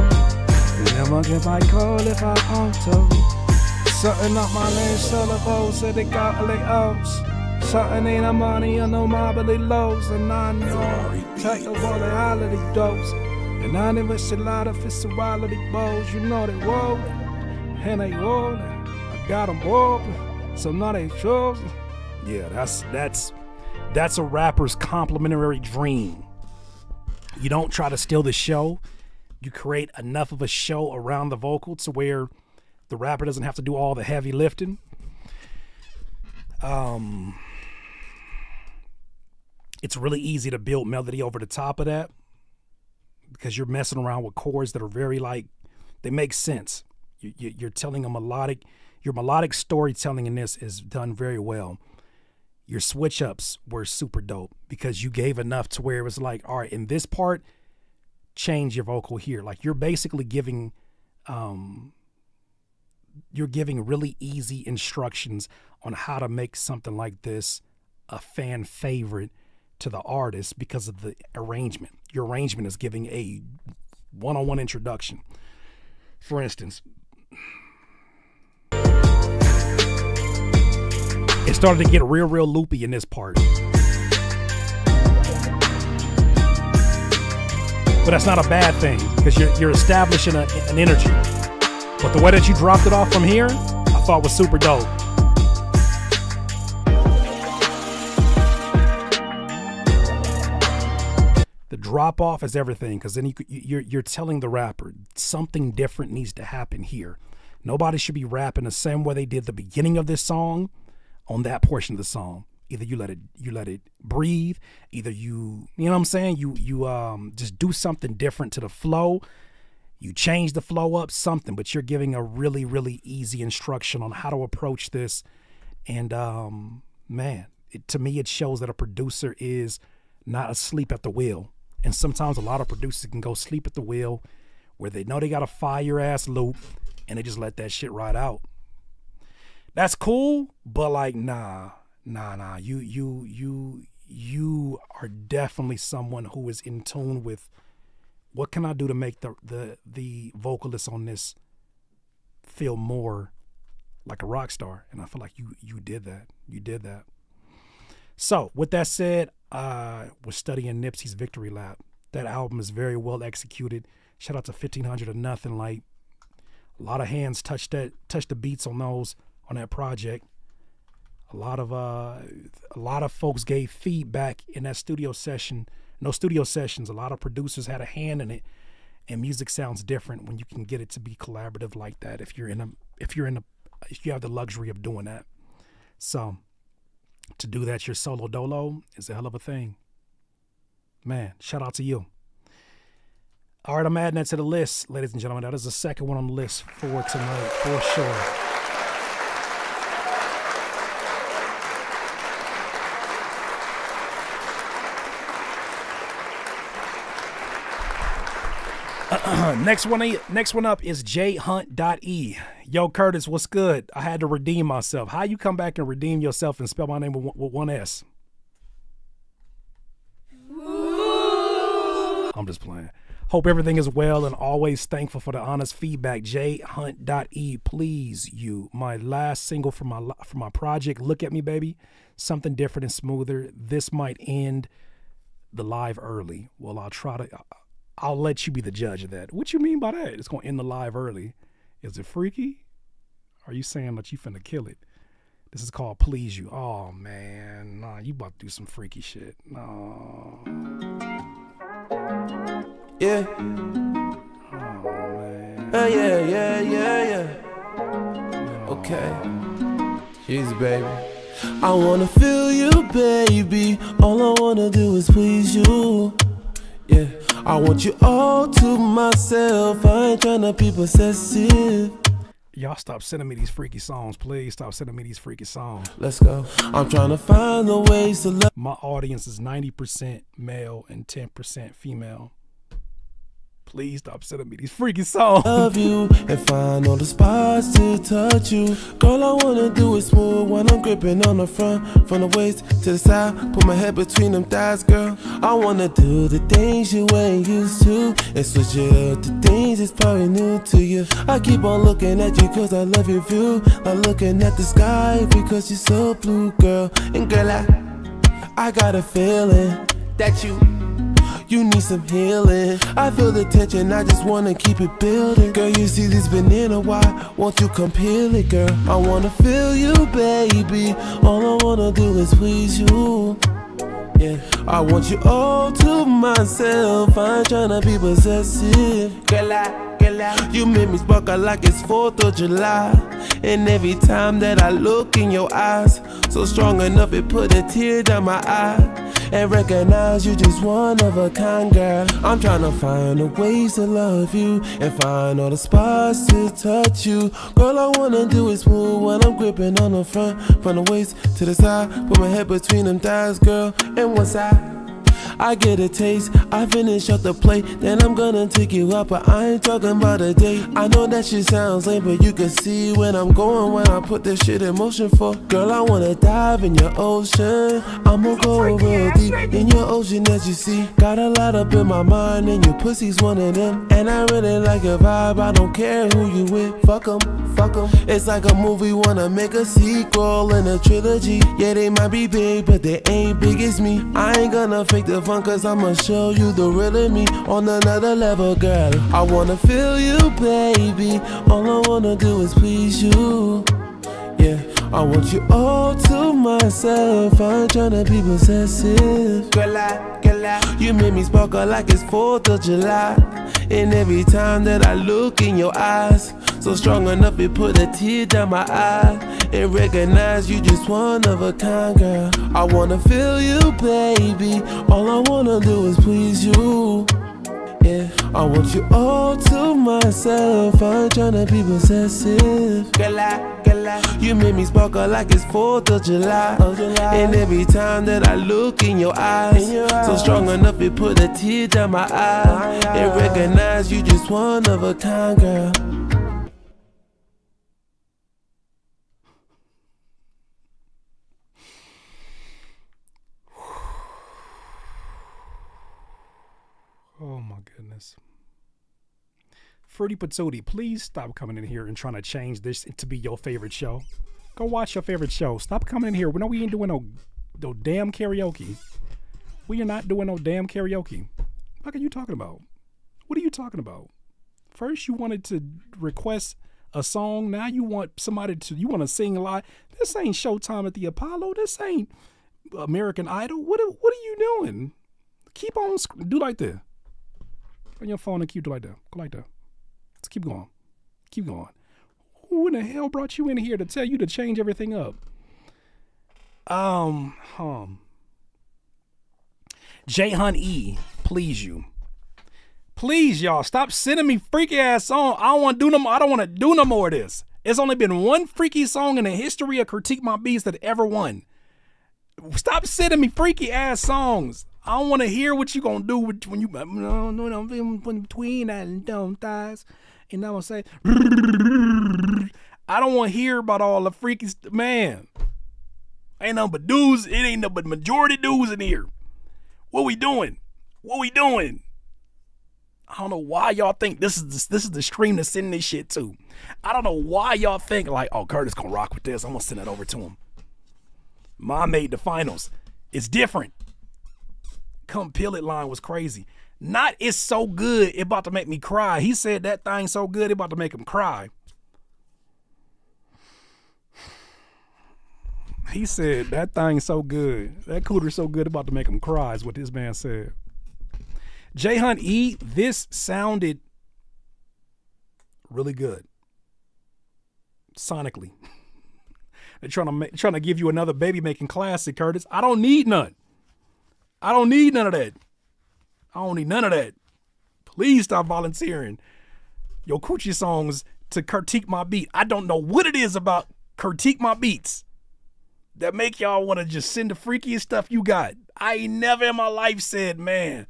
S14: You never get my call if I want to. Something up my lane syllables so they got LAOs. Something ain't a money or no mobbly lows. And I know take the wallet holiday dose. And I never see a lot of fiscality bows. You know they rollin', and they rollin'. I got them open, so now they chosen.
S2: Yeah, that's a rapper's complimentary dream. You don't try to steal the show. You create enough of a show around the vocal to where the rapper doesn't have to do all the heavy lifting. It's really easy to build melody over the top of that because you're messing around with chords that are very they make sense. You're telling a melodic, your melodic storytelling in this is done very well. Your switch ups were super dope because you gave enough to where it was like, all right, in this part, change your vocal here. Like you're basically giving, really easy instructions on how to make something like this a fan favorite to the artist because of the arrangement. Your arrangement is giving a one-on-one introduction. For instance, it started to get real loopy in this part. But that's not a bad thing because you're establishing an energy. But the way that you dropped it off from here, I thought was super dope. The drop off is everything because then you're telling the rapper something different needs to happen here. Nobody should be rapping the same way they did the beginning of this song on that portion of the song. Either you let it breathe, either you know what I'm saying? You just do something different to the flow. You change the flow up, something, but you're giving a really easy instruction on how to approach this. And to me, it shows that a producer is not asleep at the wheel. And sometimes a lot of producers can go sleep at the wheel where they know they got a fire ass loop and they just let that shit ride out. That's cool, but like, nah. You are definitely someone who is in tune with what can I do to make the vocalist on this feel more like a rock star. And I feel like you did that. You did that. So with that said, I was studying Nipsey's Victory Lap. That album is very well executed. Shout out to 1500 or Nothing. Like a lot of hands touched the beats on that project. A lot of folks gave feedback in that studio session. No studio sessions. A lot of producers had a hand in it, and music sounds different when you can get it to be collaborative like that. If you have the luxury of doing that. So to do that, your solo dolo is a hell of a thing. Man, shout out to you. All right, I'm adding that to the list, ladies and gentlemen. That is the second one on the list for tonight, for sure. Next one up is jhunt.e. Yo, Curtis, what's good? I had to redeem myself. How you come back and redeem yourself and spell my name with one S? I'm just playing. Hope everything is well and always thankful for the honest feedback. jhunt.e, please you. My last single from my project, Look at Me, Baby. Something different and smoother. This might end the live early. Well, I'll let you be the judge of that. What you mean by that? It's going to end the live early. Is it freaky? Are you saying that you finna kill it? This is called Please You. Oh, man. Nah, you about to do some freaky shit. No.
S15: Yeah.
S6: Yeah. Okay. Jeez, baby. I wanna feel you, baby. All I wanna do is please you. Yeah, I want you all to myself. I ain't tryna be possessive.
S2: Y'all stop sending me these freaky songs, please. Stop sending me these freaky songs.
S6: Let's go. I'm trying to find the ways to love.
S2: My audience is 90% male and 10% female. Please stop sending me these freaky songs.
S6: Love you and find all the spots to touch you. Girl, I wanna do it smooth when I'm gripping on the front, from the waist to the side. Put my head between them thighs, girl. I wanna do the things you ain't used to and switch it up to things that's probably new to you. I keep on looking at you cause I love your view. I'm looking at the sky because you're so blue, girl. And girl, I got a feeling that you need some healing. I feel the tension, I just wanna keep it building. Girl, you see this banana, why won't you come peel it, girl? I wanna feel you, baby. All I wanna do is please you. Yeah, I want you all to myself. I ain't tryna be possessive. Girl, you make me sparkle like it's 4th of July. And every time that I look in your eyes, so strong enough it put a tear down my eye. And recognize you just one of a kind, girl. I'm tryna find the ways to love you and find all the spots to touch you. Girl, I wanna do it smooth when I'm gripping on the front, from the waist to the side. Put my head between them thighs, girl. And once I get a taste, I finish up the plate, then I'm gonna take you out, but I ain't talking about a date. I know that shit sounds lame, but you can see when I'm going, when I put this shit in motion for. Girl, I wanna dive in your ocean. I'ma go real deep in your ocean as you see. Got a lot up in my mind and your pussy's one of them. And I really like your vibe, I don't care who you with. Fuck 'em. It's like a movie, wanna make a sequel and a trilogy. Yeah, they might be big, but they ain't big as me. I ain't gonna fake the fun, cause I'ma show you the real of me on another level, girl. I wanna feel you, baby. All I wanna do is please you. Yeah, I want you all to myself. I ain't tryna be possessive. Girl, you make me sparkle like it's 4th of July. And every time that I look in your eyes, so strong enough it put a tear down my eye. And recognize you just one of a kind, girl. I wanna feel you, baby. All I wanna do is please you. Yeah, I want you all to myself. I ain't tryna be possessive. Girl, you make me sparkle like it's 4th of July. And every time that I look in your eyes, so strong enough it put a tear down my eye. And recognize you just one of a kind, girl.
S2: Oh my goodness. Fruity Patootie, please stop coming in here and trying to change this to be your favorite show. Go watch your favorite show. Stop coming in here. We ain't doing no damn karaoke. We are not doing no damn karaoke. What are you talking about? What are you talking about? First you wanted to request a song. Now you want you want to sing live. This ain't Showtime at the Apollo. This ain't American Idol. What are you doing? Keep on, do like that. On your phone and keep like that. Go like that. Let's keep going. Keep going. Who in the hell brought you in here to tell you to change everything up? J Hunt E, please you. Please, y'all, stop sending me freaky ass songs. I don't want to do no more of this. It's only been one freaky song in the history of Critique My Beats that ever won. Stop sending me freaky ass songs. I don't want to hear what you gonna do when you between that and dumb thighs. And I'm gonna say, I don't want to hear about all the freaky man. Ain't nothing but dudes. It ain't nothing but majority dudes in here. What we doing? I don't know why y'all think this is the stream to send this shit to. I don't know why y'all think like, oh, Curtis gonna rock with this. I'm gonna send it over to him. Mom made the finals. It's different. Come Peel It line was crazy. Not it's so good, it about to make me cry. He said that thing so good, it about to make him cry. He said that thing so good. That cooter so good, it about to make him cry is what this man said. J Hunt E, this sounded Really good. Sonically. They're trying to give you another baby making classic, Curtis. I don't need none. I don't need none of that. I don't need none of that. Please stop volunteering your coochie songs to critique my beat. I don't know what it is about critique my beats that make y'all want to just send the freakiest stuff you got. I ain't never in my life said, man,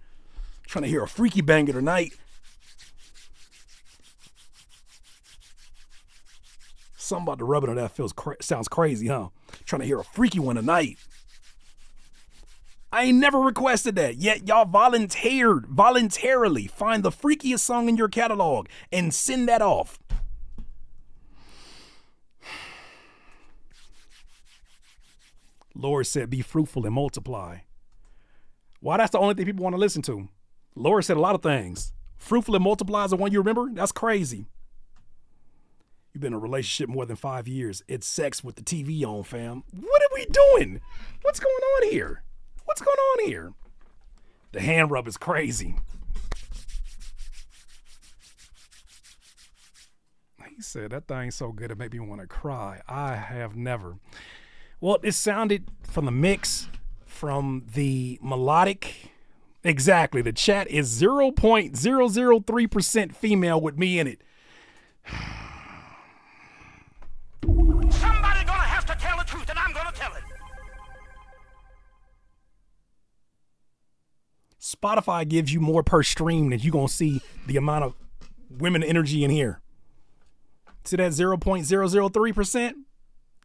S2: trying to hear a freaky banger tonight. Something about the rubbing of that sounds crazy, huh? Trying to hear a freaky one tonight. I ain't never requested that, yet y'all voluntarily find the freakiest song in your catalog and send that off. Lord said, be fruitful and multiply. Why? That's the only thing people want to listen to. Lord said a lot of things. Fruitful and multiply is the one you remember? That's crazy. You've been in a relationship more than 5 years. It's sex with the TV on, fam. What are we doing? What's going on here? What's going on here? The hand rub is crazy. He said, that thing's so good it made me want to cry. I have never. Well, it sounded from the mix, from the melodic. Exactly. The chat is 0.003% female with me in it.
S15: Somebody gonna have to tell the truth, and I'm gonna tell it.
S2: Spotify gives you more per stream than you gonna see the amount of women energy in here. See that 0.003%?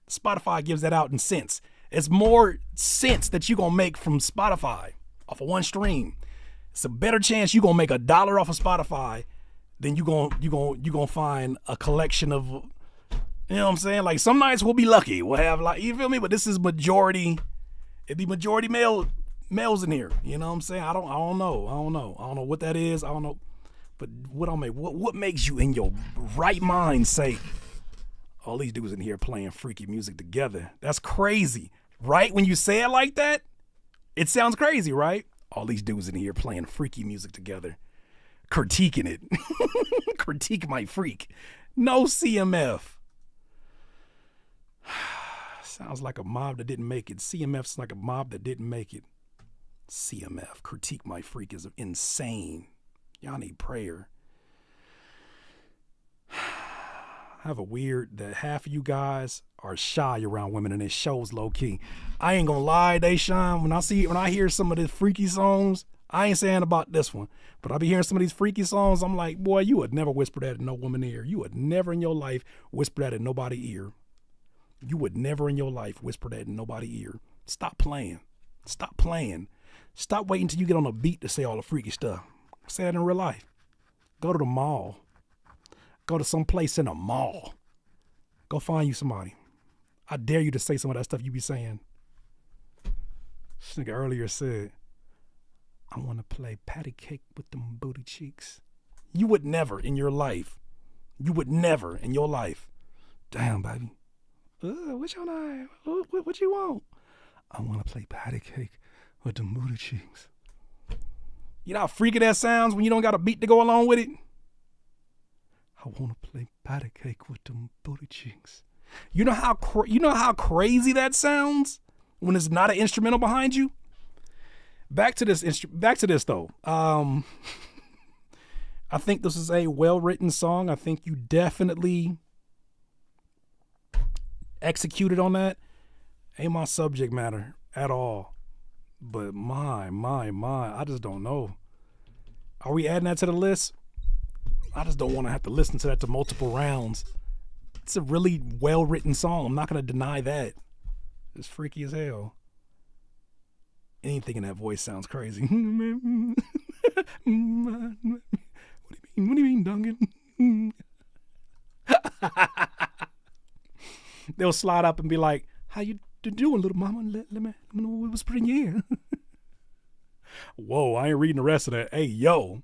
S2: Spotify gives that out in cents. It's more cents that you gonna make from Spotify off of one stream. It's a better chance you gonna make $1 off of Spotify than you gonna find a collection of. You know what I'm saying? Like some nights we'll be lucky. We'll have like, you feel me? But this is majority. It'd be majority males in here. You know what I'm saying? I don't know. I don't know what that is. I don't know. But what makes you in your right mind say, all these dudes in here playing freaky music together? That's crazy. Right? When you say it like that, it sounds crazy, right? All these dudes in here playing freaky music together. Critiquing it. Critique my freak. No CMF. Sounds like a mob that didn't make it. CMF's like a mob that didn't make it. CMF, critique my freak, is insane. Y'all need prayer. I have a weird that half of you guys are shy around women, and it shows low key. I ain't gonna lie, Deshaun. When I hear some of these freaky songs, I ain't saying about this one, but I be hearing some of these freaky songs. I'm like, boy, you would never whisper that in no woman's ear. You would never in your life whisper that in nobody's ear. You would never in your life whisper that in nobody's ear. Stop playing. Stop playing. Stop waiting till you get on a beat to say all the freaky stuff. Say that in real life. Go to the mall. Go to some place in a mall. Go find you somebody. I dare you to say some of that stuff you be saying. This nigga earlier said, I want to play patty cake with them booty cheeks. You would never in your life. You would never in your life. Damn, baby. What's your name? What you want? I want to play patty cake with them booty cheeks. You know how freaky that sounds when you don't got a beat to go along with it? I want to play patty cake with them booty cheeks. You know how crazy that sounds when it's not an instrumental behind you? Back to this though. I think this is a well-written song. I think you definitely executed on that. Ain't my subject matter at all. But my, I just don't know. Are we adding that to the list? I just don't want to have to listen to that to multiple rounds. It's a really well-written song. I'm not going to deny that. It's freaky as hell. Anything in that voice sounds crazy. What do you mean, Duncan? They'll slide up and be like, how you doing, little mama? Let me know what was putting you in. Whoa, I ain't reading the rest of that. Hey, yo.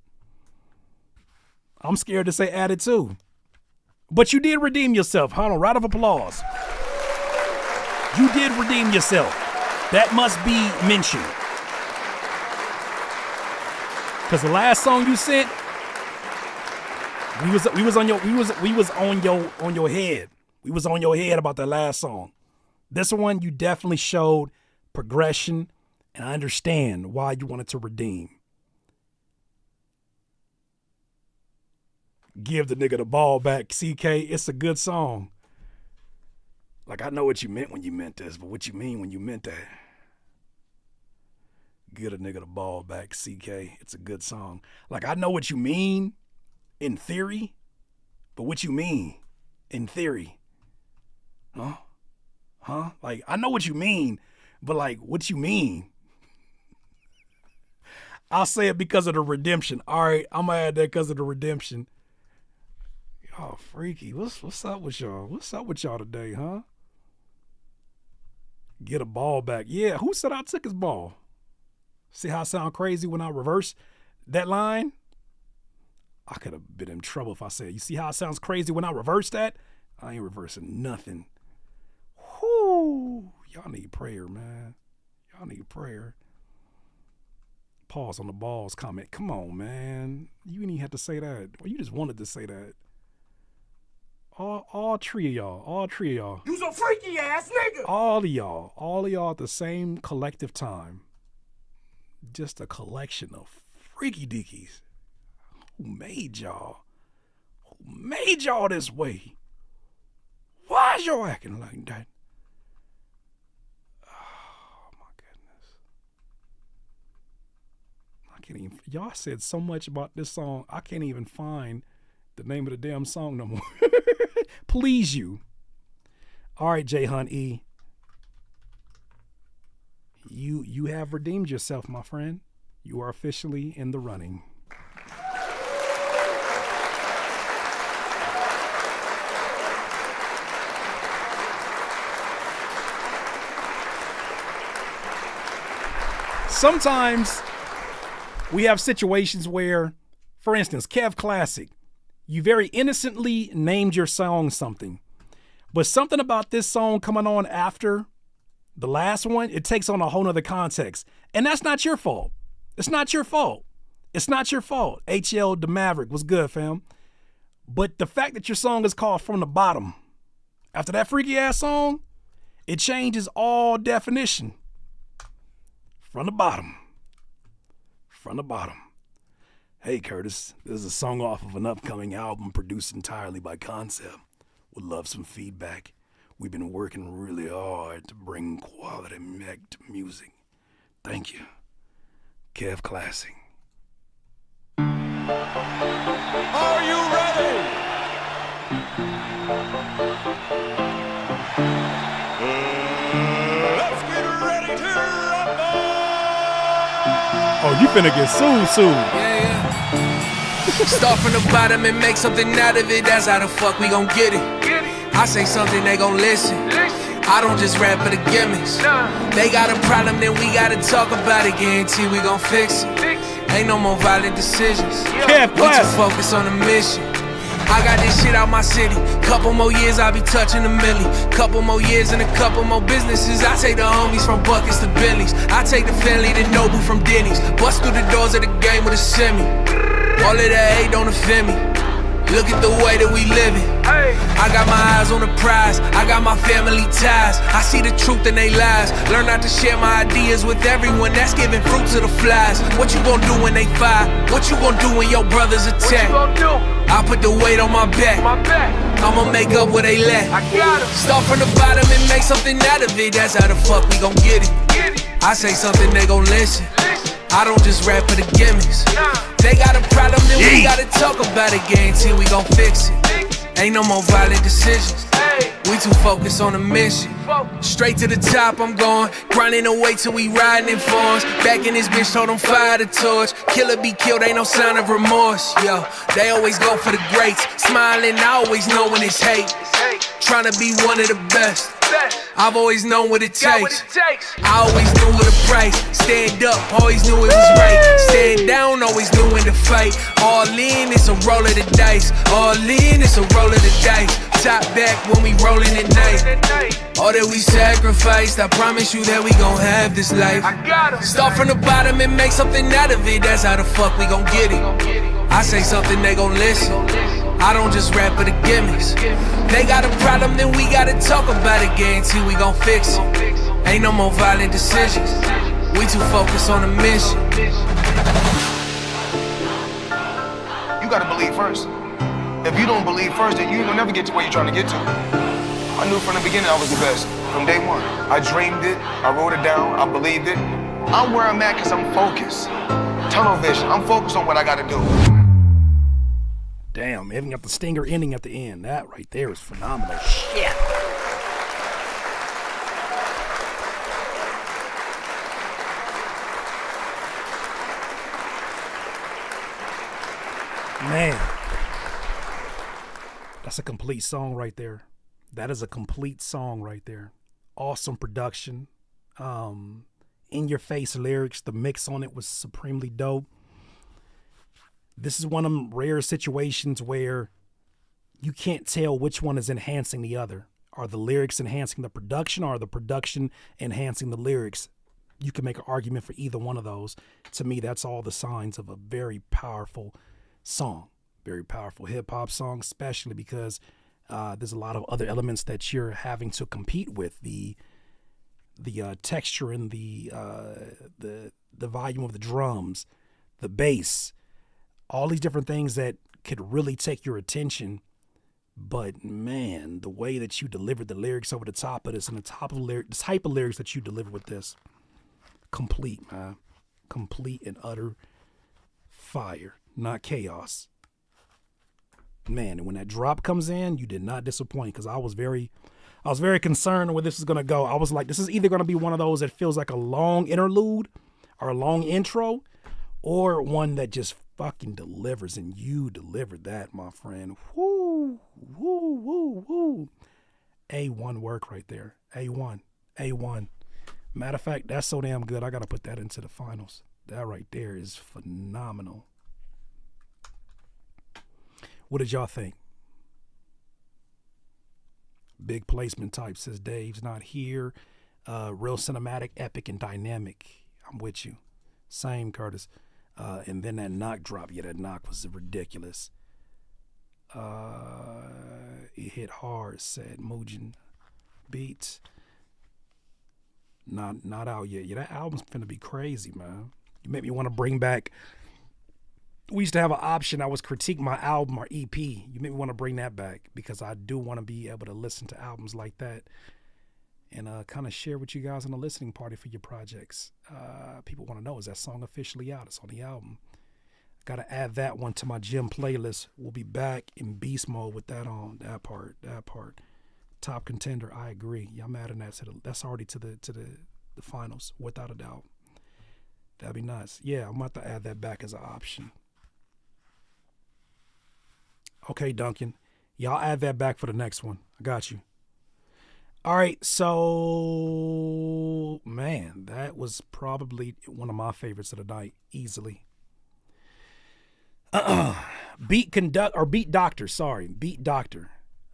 S2: I'm scared to say added too. But you did redeem yourself. Hold on, round of applause. You did redeem yourself. That must be mentioned. Because the last song you sent, We was on your head. We was on your head about that last song. This one, you definitely showed progression, and I understand why you wanted to redeem. Give the nigga the ball back, CK. It's a good song. Like, I know what you meant when you meant this, but what you mean when you meant that? Give a nigga the ball back, CK. It's a good song. Like, I know what you mean in theory, but what you mean in theory? Huh? Like, I know what you mean, but like, what you mean? I'll say it because of the redemption. All right, I'm gonna add that because of the redemption. Y'all freaky. What's up with y'all? What's up with y'all today, huh? Get a ball back. Yeah, who said I took his ball? See how I sound crazy when I reverse that line? I could have been in trouble if I said, you see how it sounds crazy when I reverse that? I ain't reversing nothing. Whoo! Y'all need prayer, man. Y'all need prayer. Pause on the balls comment. Come on, man. You didn't even have to say that. Well, you just wanted to say that. All three of y'all.
S15: You some freaky ass nigga.
S2: All of y'all at the same collective time. Just a collection of freaky deakies. Who made y'all? Who made y'all this way? Why is y'all acting like that? Oh my goodness. I can't even, y'all said so much about this song, I can't even find the name of the damn song no more. Please you. All right, J Hunt E. You have redeemed yourself, my friend. You are officially in the running. Sometimes we have situations where, for instance, Kev Classic, you very innocently named your song something, but something about this song coming on after the last one, it takes on a whole nother context. And that's not your fault. It's not your fault. It's not your fault. HL the Maverick was good, fam. But the fact that your song is called From the Bottom, after that freaky ass song, it changes all definition. From the bottom. From the bottom. Hey, Curtis, this is a song off of an upcoming album produced entirely by Concept. Would love some feedback. We've been working really hard to bring quality back to music. Thank you. Kev Classic.
S15: Are you ready? Let's get ready to rumble!
S2: Oh, you finna get sued soon.
S16: Yeah. Start from the bottom and make something out of it. That's how the fuck we gon' get it. I say something, they gon' listen. I don't just rap for the gimmicks. They got a problem, then we gotta talk about it. Guarantee we gon' fix it. Ain't no more violent decisions. We just focus on the mission. I got this shit out my city. Couple more years, I'll be touching a milli. Couple more years and a couple more businesses. I take the homies from buckets to Billy's. I take the family to Noble from Denny's. Bust through the doors of the game with a semi. All of that hate don't offend me. Look at the way that we living. I got my eyes on the prize. I got my family ties. I see the truth in they lies. Learn not to share my ideas with everyone. That's giving fruit to the flies. What you gon' do when they fire? What you gon' do when your brothers attack? I put the weight on my back. I'ma make up where they lack. Start from the bottom and make something out of it. That's how the fuck we gon' get it. I say something, they gon' listen. I don't just rap for the gimmicks. They got a problem, then we gotta talk about it. Guarantee we gon' fix it. Ain't no more violent decisions. We too focused on the mission. Straight to the top, I'm going. Grinding away till we riding in forms. Back in this bitch, told them fire the torch. Killer be killed, ain't no sign of remorse. Yo, they always go for the greats. Smiling, I always know when it's hate. Tryna be one of the best. I've always known what it takes. I always knew what to price. Stand up, always knew it was right. Stand down, always knew when to fight. All in, it's a roll of the dice. All in, it's a roll of the dice. Top back when we rollin' at night. All that we sacrificed, I promise you that we gon' have this life. Start from the bottom and make something out of it. That's how the fuck we gon' get it. I say something, they gon' listen. I don't just rap for the gimmicks. They got a problem, then we gotta talk about it. Guarantee we gon' fix it. Ain't no more violent decisions. We too focused on the mission.
S17: You gotta believe first. If you don't believe first, then you ain't gonna never get to where you're trying to get to. I knew from the beginning I was the best, from day one. I dreamed it, I wrote it down, I believed it. I'm where I'm at because I'm focused. Tunnel vision, I'm focused on what I gotta do.
S2: Damn, even got the stinger ending at the end. That right there is phenomenal. Shit. Man, that's a complete song right there. That is a complete song right there. Awesome production. In your face lyrics. The mix on it was supremely dope. This is one of them rare situations where you can't tell which one is enhancing the other. Are the lyrics enhancing the production, or are the production enhancing the lyrics? You can make an argument for either one of those. To me, that's all the signs of a very powerful song. Very powerful hip-hop song, especially because there's a lot of other elements that you're having to compete with. The texture and the volume of the drums, the bass, all these different things that could really take your attention. But man, the way that you delivered the lyrics over the top of this, and the type of lyrics that you deliver with this, complete, man. Complete and utter fire, not chaos. Man, and when that drop comes in, you did not disappoint, because I was very concerned where this is going to go. I was like, this is either going to be one of those that feels like a long interlude or a long intro, or one that just fucking delivers, and you delivered that, my friend. Woo, woo, woo, woo. A1 work right there. A1. Matter of fact, that's so damn good, I got to put that into the finals. That right there is phenomenal. What did y'all think? Big placement type, says Dave's not here. Real cinematic, epic, and dynamic. I'm with you. Same, Curtis. And then that knock drop. Yeah, that knock was ridiculous. It hit hard, said Mujin Beats. Not out yet. Yeah, that album's finna be crazy, man. You make me want to bring back. We used to have an option. I was critique my album or EP. You make me want to bring that back, because I do want to be able to listen to albums like that and kind of share with you guys on a listening party for your projects. People want to know, is that song officially out? It's on the album. Got to add that one to my gym playlist. We'll be back in beast mode with that on. That part. Top contender. I agree. Yeah, I'm adding that that's already to the finals without a doubt. That'd be nice. Yeah, I'm about to add that back as an option. Okay, Duncan. Y'all add that back for the next one. I got you. All right, so, man, that was probably one of my favorites of the night, easily. Beat Doctor.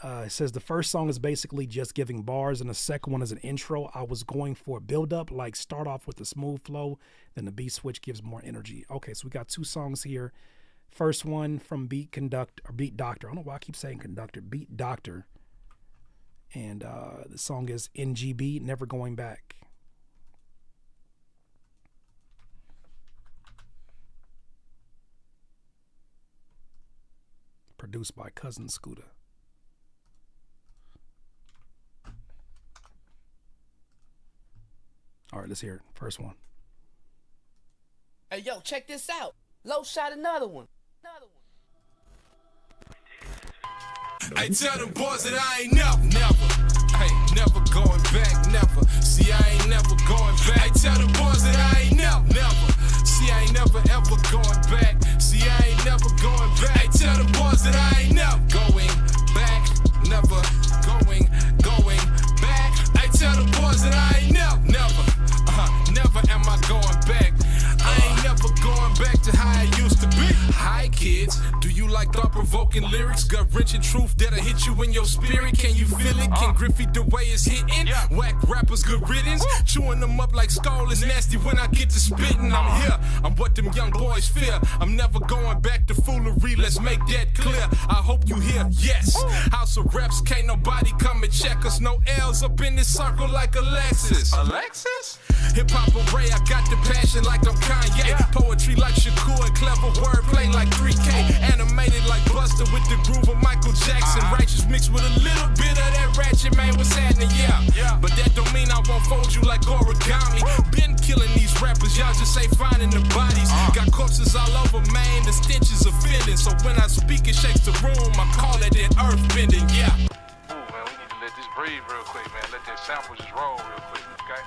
S2: It says the first song is basically just giving bars, and the second one is an intro. I was going for a build-up, like start off with a smooth flow, then the beat switch gives more energy. Okay, so we got two songs here. First one from Beat Doctor. I don't know why I keep saying conductor. Beat Doctor. And the song is NGB, Never Going Back. Produced by Cousin Scooter. All right, let's hear it. First one.
S18: Hey, yo, check this out. Low shot another one.
S19: I tell them boys that I ain't never going back, never. See, I ain't never going back. I tell them boys that I ain't never. See, I ain't never ever going back. See, I ain't never going back. I tell them boys that I ain't never going back, never going back. I tell them boys that I ain't never am I going back. I ain't never going back to how I used to be. Hi kids, do you like thought-provoking lyrics, gut-wrenching truth that'll hit you in your spirit. Can you feel it? Can Griffey the way it's hitting? Whack rappers, good riddance. Chewing them up like skull is nasty when I get to spitting. I'm here, I'm what them young boys fear. I'm never going back to foolery, let's make that clear. I hope you hear, yes. House of Reps, can't nobody come and check us. No L's up in this circle like Alexis. Alexis? Hip-hop array, I got the passion like I'm Kanye. Poetry like Shakur and clever wordplay like 3K. Animated like Buster with the groove of Michael Jackson. Righteous mixed with a little bit of that ratchet, man, what's happening, yeah. But that don't mean I won't fold you like origami. Been killing these rappers, y'all just ain't finding the bodies. Got corpses all over, man, the stench is offending. So when I speak, it shakes the room, I call it an earth bending, yeah.
S20: Ooh, man, we need to let this breathe real quick, man. Let that sample just roll real quick, okay?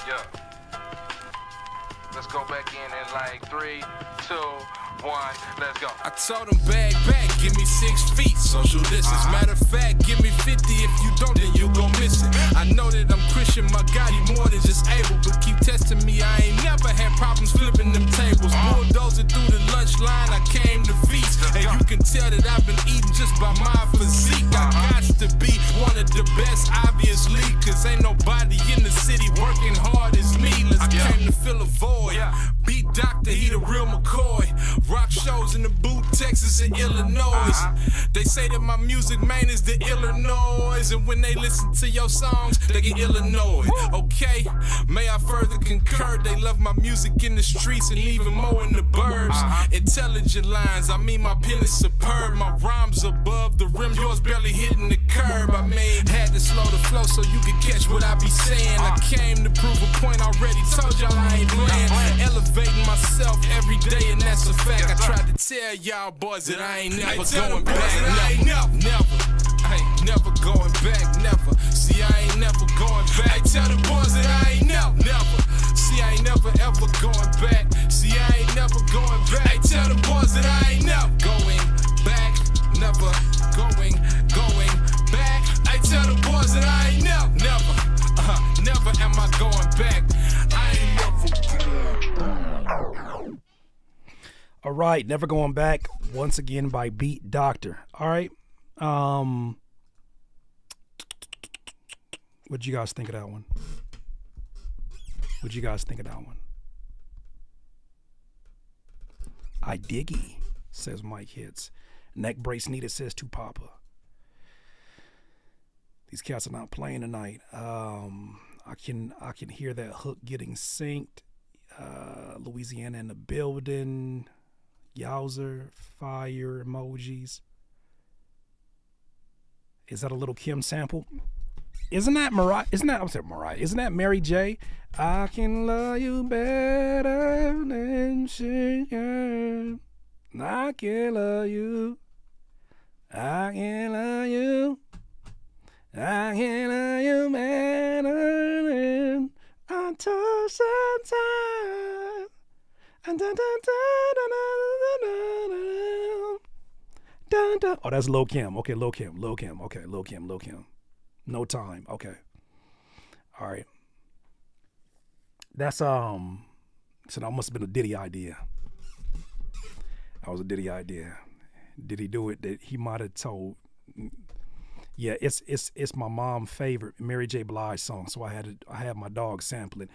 S20: Yeah. Let's go back in like 3, 2, 1, let's go.
S19: I told him bag back, give me 6 feet, social distance. Matter of fact, give me 50, if you don't, then you gon' miss it. I know that I'm Christian, my God, he more than just able, but keep testing me, I ain't never had problems flipping them tables. Bulldozing through the lunch line, I came to feast, and you can tell that I've been eating just by my physique. I got to be one of the best, obviously, cause ain't nobody in the city working hard as me. I came to fill a void, beat Doctor, he the real McCoy. Rock shows in the boot, Texas and Illinois. They say that my music, man, is the Illinois. And when they listen to your songs, they get Illinois. Okay, may I further concur? They love my music in the streets and even more in the burbs. Intelligent lines, I mean my pen is superb. My rhymes above the rim, yours barely hitting the curb. I mean, had to slow the flow so you could catch what I be saying. I came to prove a point, already told y'all I ain't playing. Elevating myself every day, and that's a fact. I tried to tell y'all boys that I ain't never going back. I ain't never going back, never. See, I ain't never going back. I tell the boys that I ain't never. See, I ain't never ever going back. See, I ain't never going back. I tell the boys that I ain't never going back, never going back. I tell the boys that I ain't never am I going back. I ain't never.
S2: All right, Never Going Back, once again by Beat Doctor. All right. What'd you guys think of that one? I diggy, says Mike Hits. Neck brace needed, says Tupapa. These cats are not playing tonight. I can hear that hook getting synced. Louisiana in the building. Yowzer, fire emojis. Is that a Little Kim sample? Isn't that Mariah? Isn't that Mary J? I can love you better than she can. I can love you. I can love you. I can love you better than I touch the time. Oh, that's Lil Kim. Okay, Lil Kim. Okay, Lil Kim. No Time. Okay. All right. That's so that must have been a Diddy idea. That was a Diddy idea. Did he do it? That he might have told. Yeah, it's my mom's favorite Mary J. Blige song, so I had my dog sample it.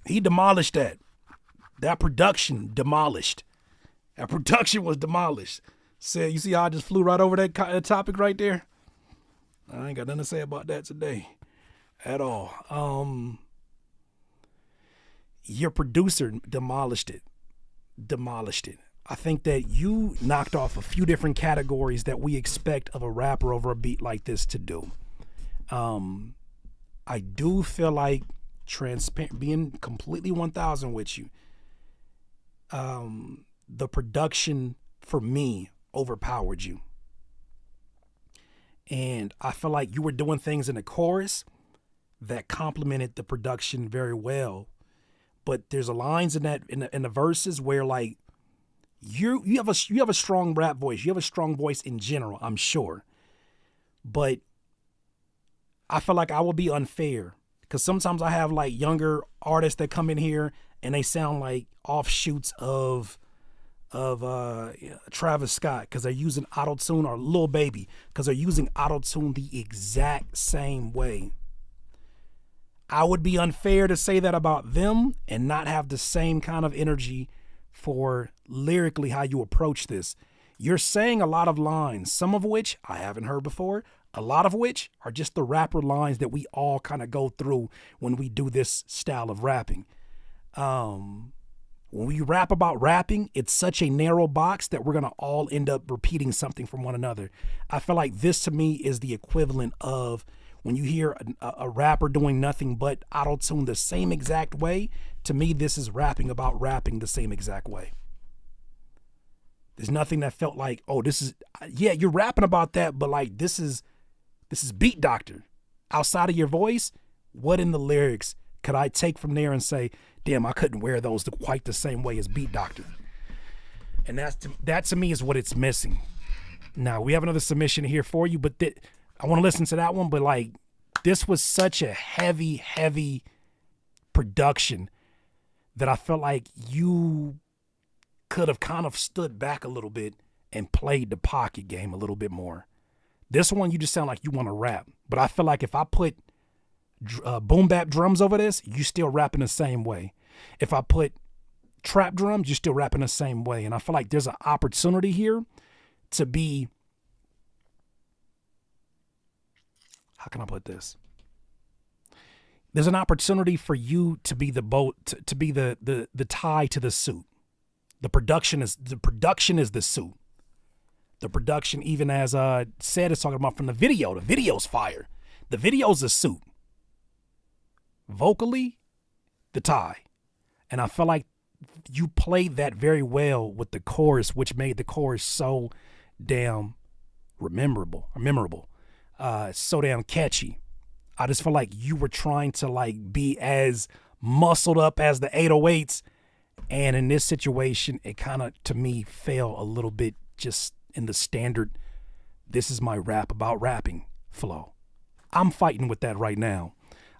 S2: He demolished that. That production demolished. That production was demolished. Said, you see how I just flew right over that topic right there? I ain't got nothing to say about that today at all. Your producer demolished it. I think that you knocked off a few different categories that we expect of a rapper over a beat like this to do. I do feel like transparent, being completely 1,000 with you. The production for me overpowered you. And I feel like you were doing things in the chorus that complemented the production very well. But there's lines in the verses where like you have a strong rap voice. You have a strong voice in general, I'm sure. But I feel like I will be unfair because sometimes I have like younger artists that come in here and they sound like offshoots of of Travis Scott because they're using auto-tune, or Lil Baby because they're using auto-tune the exact same way. I would be unfair to say that about them and not have the same kind of energy for lyrically how you approach this. You're saying a lot of lines, some of which I haven't heard before, a lot of which are just the rapper lines that we all kind of go through when we do this style of rapping. When we rap about rapping, it's such a narrow box that we're going to all end up repeating something from one another. I feel like this to me is the equivalent of when you hear a rapper doing nothing but auto-tune the same exact way. To me, this is rapping about rapping the same exact way. There's nothing that felt like, oh, this is, yeah, you're rapping about that, but like this is Beat Doctor. Outside of your voice, what in the lyrics could I take from there and say, damn, I couldn't wear those quite the same way as Beat Doctor? And that to me is what it's missing. Now, we have another submission here for you, but I want to listen to that one, but like this was such a heavy production that I felt like you could have kind of stood back a little bit and played the pocket game a little bit more. This one, you just sound like you want to rap, but I feel like if I put boom bap drums over this, you still rapping the same way. If I put trap drums, you're still rapping the same way. And I feel like there's an opportunity here to be, how can I put this? There's an opportunity for you to be the boat, to be the tie to the suit. The production is the suit. The production, even as said, is talking about from the video. The video's fire. The video's the suit. Vocally, the tie. And I feel like you played that very well with the chorus, which made the chorus so damn memorable, so damn catchy. I just feel like you were trying to like be as muscled up as the 808s. And in this situation, it kind of, to me, fell a little bit just in the standard, this is my rap about rapping flow. I'm fighting with that right now.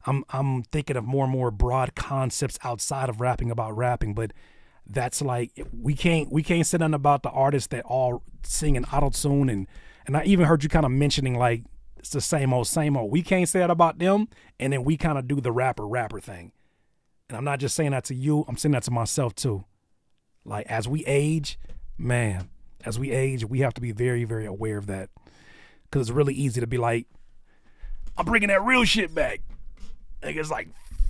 S2: I'm thinking of more and more broad concepts outside of rapping about rapping, but that's like, we can't say nothing about the artists that all sing in auto-tune, and I even heard you kind of mentioning like it's the same old. We can't say that about them, and then we kind of do the rapper thing. And I'm not just saying that to you, I'm saying that to myself too. Like as we age, we have to be very, very aware of that. Because it's really easy to be like, I'm bringing that real shit back. Like it's like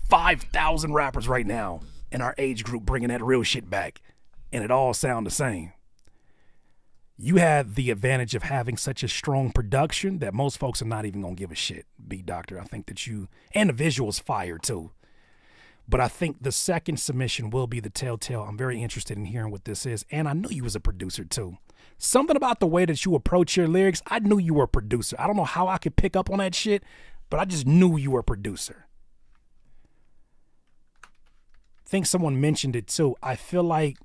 S2: 5,000 rappers right now in our age group bringing that real shit back. And it all sound the same. You have the advantage of having such a strong production that most folks are not even going to give a shit, Beat Doctor. I think that and the visuals fire too. But I think the second submission will be the telltale. I'm very interested in hearing what this is. And I knew you was a producer too. Something about the way that you approach your lyrics, I knew you were a producer. I don't know how I could pick up on that shit, but I just knew you were a producer. I think someone mentioned it too. I feel like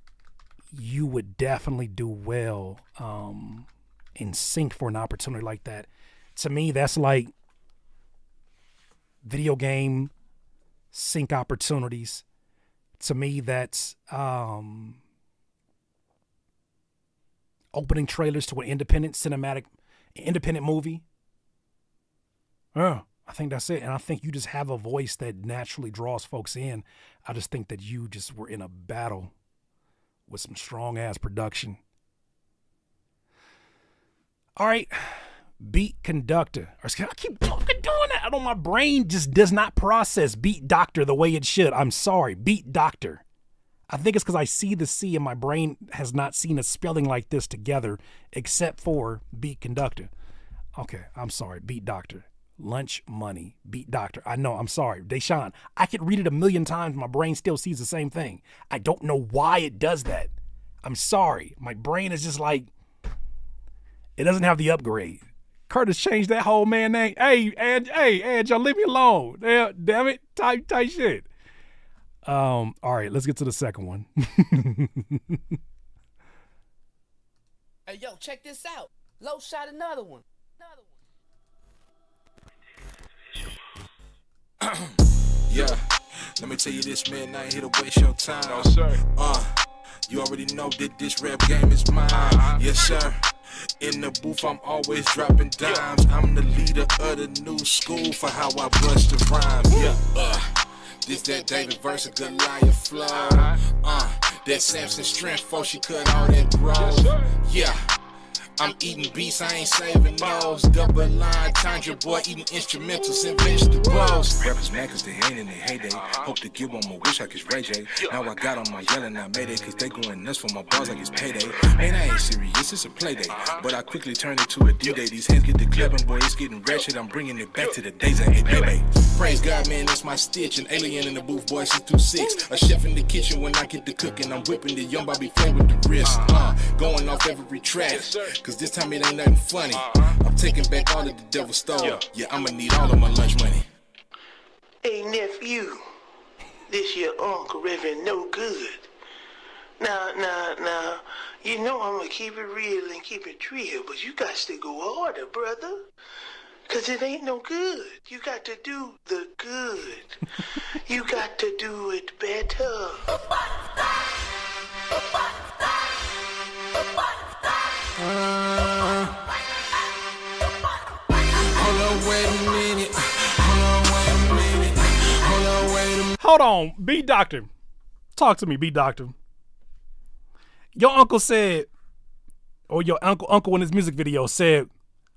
S2: you would definitely do well in sync for an opportunity like that. To me, that's like video game sync opportunities. To me, that's opening trailers to an independent movie. I think that's it. And I think you just have a voice that naturally draws folks in. I just think that you just were in a battle with some strong ass production. All right. Beat Conductor. I keep fucking doing that. I know my brain just does not process Beat Doctor the way it should. I'm sorry. Beat Doctor. I think it's because I see the C and my brain has not seen a spelling like this together except for Beat Conductor. Okay, I'm sorry. Beat Doctor. Lunch Money. Beat Doctor. I know. I'm sorry. Deshaun, I could read it a million times. My brain still sees the same thing. I don't know why it does that. I'm sorry. My brain is just like, it doesn't have the upgrade. Curtis changed that whole man name. Hey, y'all leave me alone. Damn it. Tight shit. All right, let's get to the second one.
S18: Hey, yo, check this out. Low shot another one.
S19: Yeah, let me tell you this, man, I ain't here to waste your time.
S20: No, sir.
S19: You already know that this rap game is mine. Yes, sir. In the booth, I'm always dropping dimes. I'm the leader of the new school for how I bust the rhymes. Yeah, this that David versus Goliath flow. That Samson strength, for she cut all that growth. Yeah. I'm eating beats, I ain't saving those. Double line, Tundra boy eating instrumentals and vegetables. Rappers mad cause they ain't in their heyday. Hope to get one more wish like it's Ray J. Now I got on my yelling, I made it cause they going nuts for my balls like it's payday. Man, I ain't serious, it's a play day. But I quickly turned it to a D-Day. These hands get the clapping, boy, it's getting ratchet. I'm bringing it back to the days of hey baby. Praise God, man, that's my stitch. An alien in the booth, boy, 626. A chef in the kitchen when I get to cooking. I'm whipping the young Bobby Flay with the wrist. Going off every track. Cause this time it ain't nothing funny. I'm taking back all of the devil stole. Yeah, I'ma need all of my lunch money.
S21: Hey nephew, this your uncle Reverend No Good. Now, you know I'ma keep it real and keep it real, but you got to go harder, brother. Cause it ain't no good. You got to do the good. You got to do it better.
S19: Hold on, wait a minute.
S2: Hold on, B Doctor. Talk to me, B Doctor. Your uncle said, or your uncle in his music video said,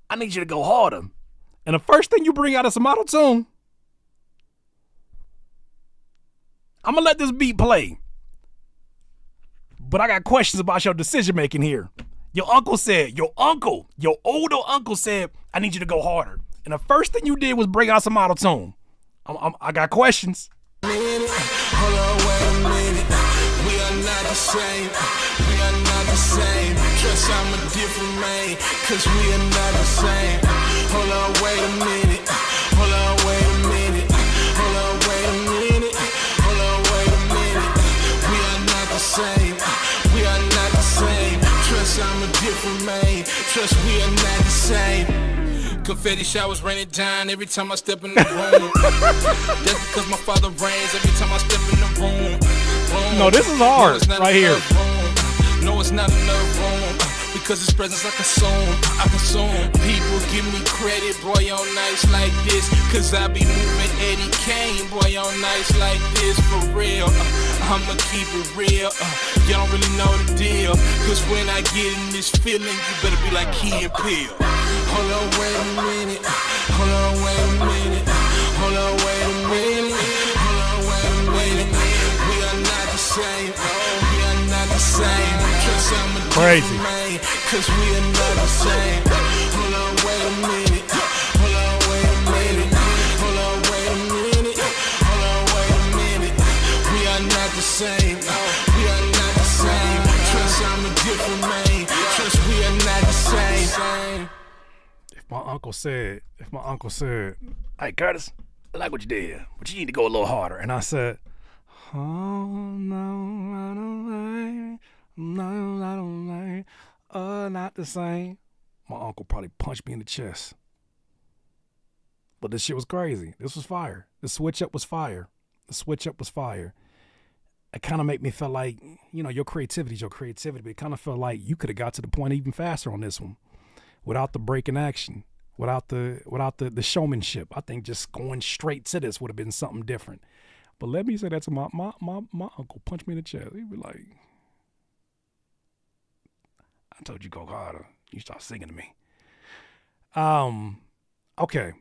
S2: I need you to go harder. And the first thing you bring out is some auto-tune. I'm gonna let this beat play. But I got questions about your decision making here. Your older uncle said, I need you to go harder. And the first thing you did was bring out some auto-tune. I got questions.
S19: Hold on, wait a minute. We are not the same. We are not the same. Trust I'm a different man. Cause we are not the same. Hold on, wait a minute. Hold on, wait a minute. Hold on, wait a minute. Hold on, wait a minute. We are not the same. We are not the same. Trust I'm a different man. Trust we are not the same. Confetti showers raining down every time I step in the room. That's because my father reigns every time I step in the room.
S2: No, this is hard right here.
S19: No, it's not enough room. Because his presence I consume. People give me credit, boy, on nights like this. Cause I be moving Eddie Kane, boy, on nights like this. For real, I'ma keep it real. Y'all don't really know the deal. Cause when I get in this feeling, you better be like Key and Peele. Hold on, wait a minute. Hold on, wait a minute. Hold on, wait a minute. Hold on, wait a minute. We are not the same. We are not the same. Trust I'm a
S2: crazy.
S19: Man, cause we are not the same. Hold on, wait a minute. Hold on, wait a minute. Hold on, wait a minute. Hold on, wait a minute. We are not the same. We are not the same. Trust I'm a different man. Trust we are not the same.
S2: If my uncle said, hey Curtis, I like what you did, but you need to go a little harder. And I said, oh no, I don't like, no, I don't like, not the same. My uncle probably punched me in the chest. But this shit was crazy. This was fire. The switch up was fire. It kind of made me feel like, your creativity is your creativity, but it kind of felt like you could have got to the point even faster on this one. Without the break in action, without the showmanship. I think just going straight to this would have been something different. But let me say that to my uncle, punch me in the chest. He'd be like, I told you go harder. You start singing to me. Okay.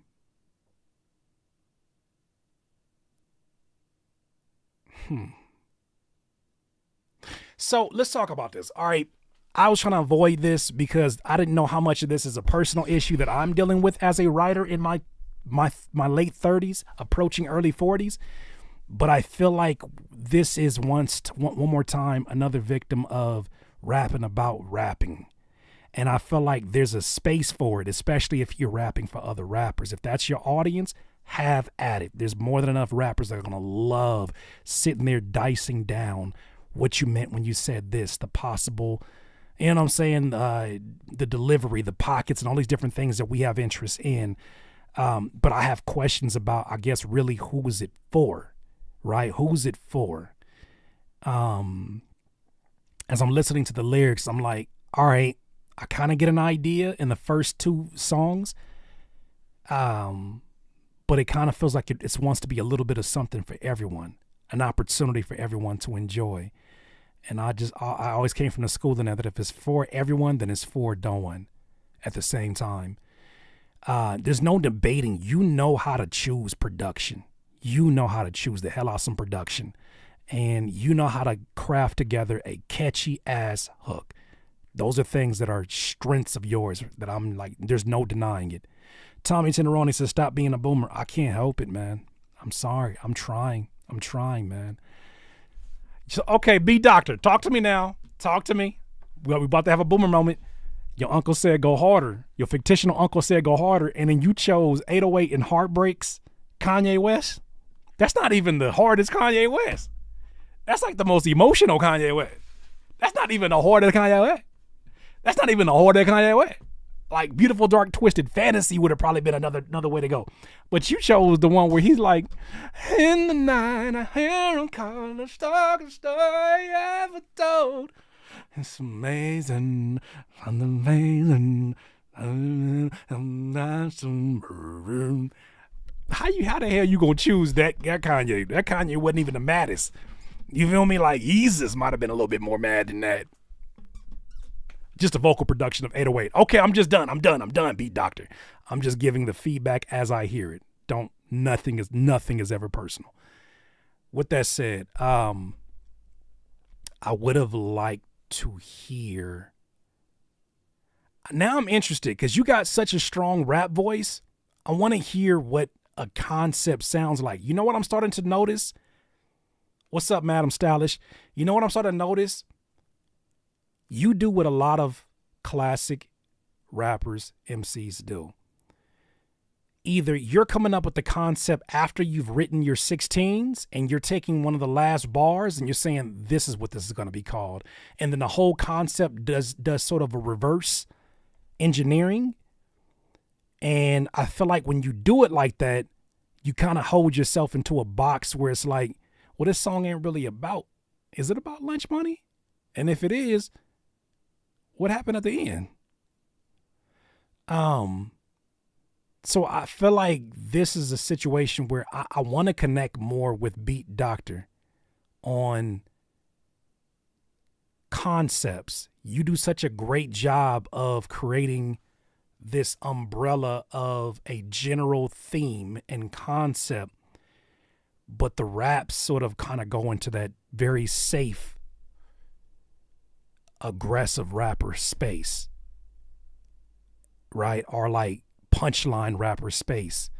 S2: So let's talk about this. All right. I was trying to avoid this because I didn't know how much of this is a personal issue that I'm dealing with as a writer in my late 30s, approaching early 40s. But I feel like this is one more time another victim of rapping about rapping. And I feel like there's a space for it, especially if you're rapping for other rappers. If that's your audience, have at it. There's more than enough rappers that are going to love sitting there dicing down what you meant when you said this, the possible... You know what I'm saying? The delivery, the pockets, and all these different things that we have interest in. But I have questions about, I guess, really who is it for, right? Who's it for? as I'm listening to the lyrics, I'm like, all right, I kind of get an idea in the first two songs. But it kind of feels like it wants to be a little bit of something for everyone, an opportunity for everyone to enjoy. And I always came from the school in that if it's for everyone, then it's for no one at the same time. There's no debating. You know how to choose production. You know how to choose the hell out some production. And you know how to craft together a catchy ass hook. Those are things that are strengths of yours that I'm like, there's no denying it. Tommy Teneroni says, stop being a boomer. I can't help it, man. I'm sorry. I'm trying, man. So, okay, Beat Doctor, talk to me now. Talk to me. We're about to have a boomer moment. Your uncle said go harder. Your fictional uncle said go harder, and then you chose 808 and Heartbreaks, Kanye West. That's not even the hardest Kanye West. That's like the most emotional Kanye West. That's not even the hardest Kanye West. That's not even the hardest Kanye West. Like Beautiful Dark Twisted Fantasy would have probably been another way to go. But you chose the one where he's like, in the night I hear him call the story ever told. It's amazing, amazing. How the hell you gonna choose that Kanye? That Kanye wasn't even the maddest. You feel me? Like Jesus might have been a little bit more mad than that. Just a vocal production of 808. Okay, I'm done, Beat Doctor. I'm just giving the feedback as I hear it. Nothing is ever personal. With that said, I would have liked to hear. Now I'm interested because you got such a strong rap voice. I want to hear what a concept sounds like. You know what I'm starting to notice? What's up, Madam Stylish? You know what I'm starting to notice? You do what a lot of classic rappers, MCs do. Either you're coming up with the concept after you've written your 16s and you're taking one of the last bars and you're saying, this is what this is going to be called. And then the whole concept does sort of a reverse engineering. And I feel like when you do it like that, you kind of hold yourself into a box where it's like, well, this song ain't really about. Is it about lunch money? And if it is, what happened at the end? So I feel like this is a situation where I want to connect more with Beat Doctor on concepts. You do such a great job of creating this umbrella of a general theme and concept, but the raps sort of kind of go into that very safe, aggressive rapper space, right? Or like punchline rapper space.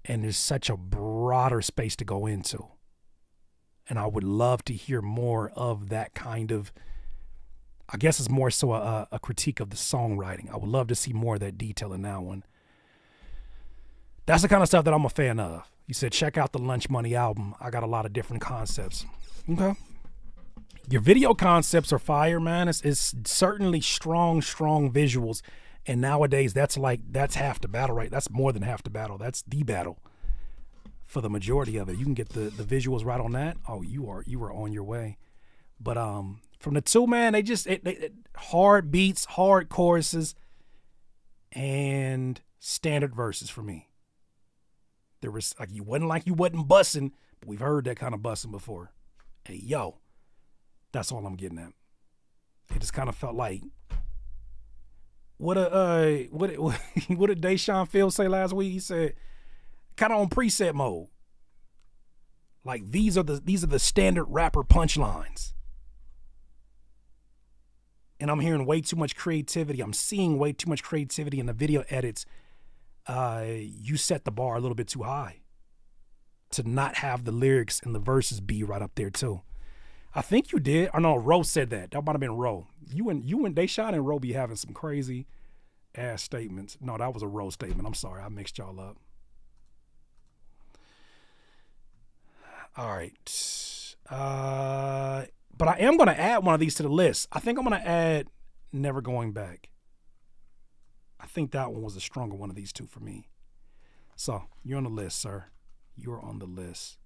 S2: And there's such a broader space to go into. And I would love to hear more of that kind of, I guess it's more so a critique of the songwriting. I would love to see more of that detail in that one. That's the kind of stuff that I'm a fan of. You said, check out the Lunch Money album. I got a lot of different concepts. Okay. Your video concepts are fire, man. It's certainly strong visuals. And nowadays, that's half the battle, right? That's more than half the battle. That's the battle for the majority of it. You can get the visuals right on that. Oh, you are on your way. But from the two, man, they hard beats, hard choruses, and standard verses for me. There was you wasn't bussing, but we've heard that kind of bussing before. Hey, yo, that's all I'm getting at. It just kind of felt like what did Deshaun Fields say last week? He said kind of on preset mode. Like these are the standard rapper punchlines. And I'm hearing way too much creativity. I'm seeing way too much creativity in the video edits. You set the bar a little bit too high to not have the lyrics and the verses be right up there too. I think you did. Or no, Ro said that. That might have been Ro. You and Deshaun and Ro be having some crazy ass statements. No, that was a Ro statement. I'm sorry. I mixed y'all up. All right. But I am going to add one of these to the list. I think I'm going to add Never Going Back. I think that one was a stronger one of these two for me. So you're on the list, sir. You're on the list.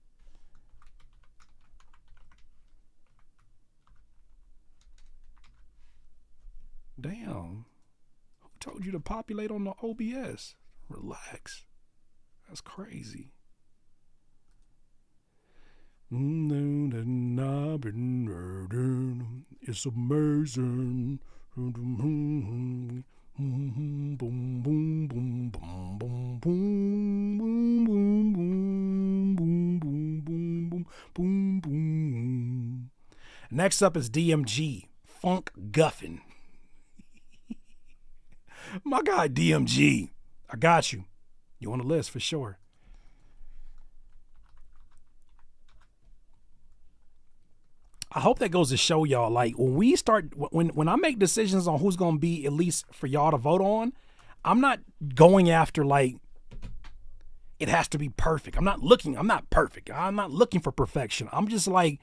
S2: Damn. Who told you to populate on the OBS? Relax. That's crazy. It's amazing. Boom, boom, boom, boom, boom, boom, boom, boom, boom, boom, boom, boom, boom. Next up is DMG, Funk Guffin. My guy DMG, I got you. You on the list for sure. I hope that goes to show y'all, like, when we start, when I make decisions on who's going to be at least for y'all to vote on, I'm not going after, like, it has to be perfect. I'm not perfect. I'm not looking for perfection. I'm just like,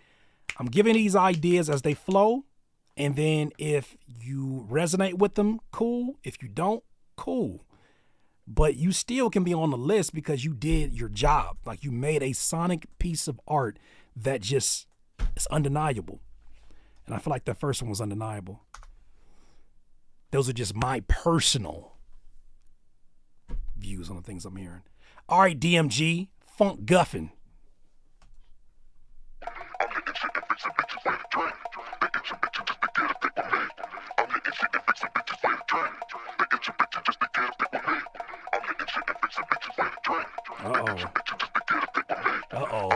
S2: I'm giving these ideas as they flow. And then if you resonate with them, cool. If you don't, cool. But you still can be on the list because you did your job. Like, you made a sonic piece of art that just, it's undeniable. And I feel like that first one was undeniable. Those are just my personal views on the things I'm hearing. All right, DMG, Funk Guffin. Uh-oh. Uh-oh.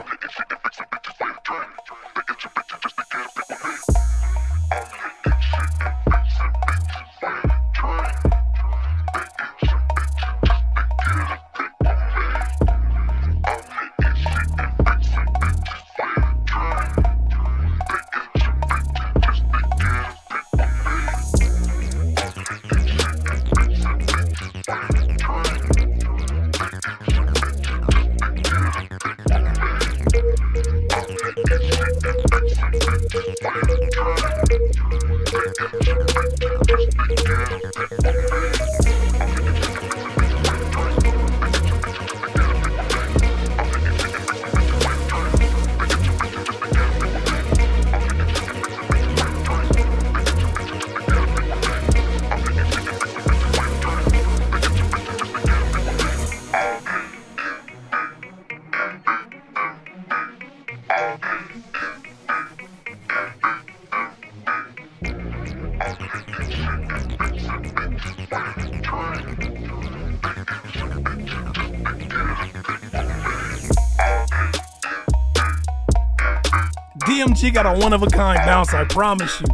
S2: DMG got a one-of-a-kind bounce, I promise you.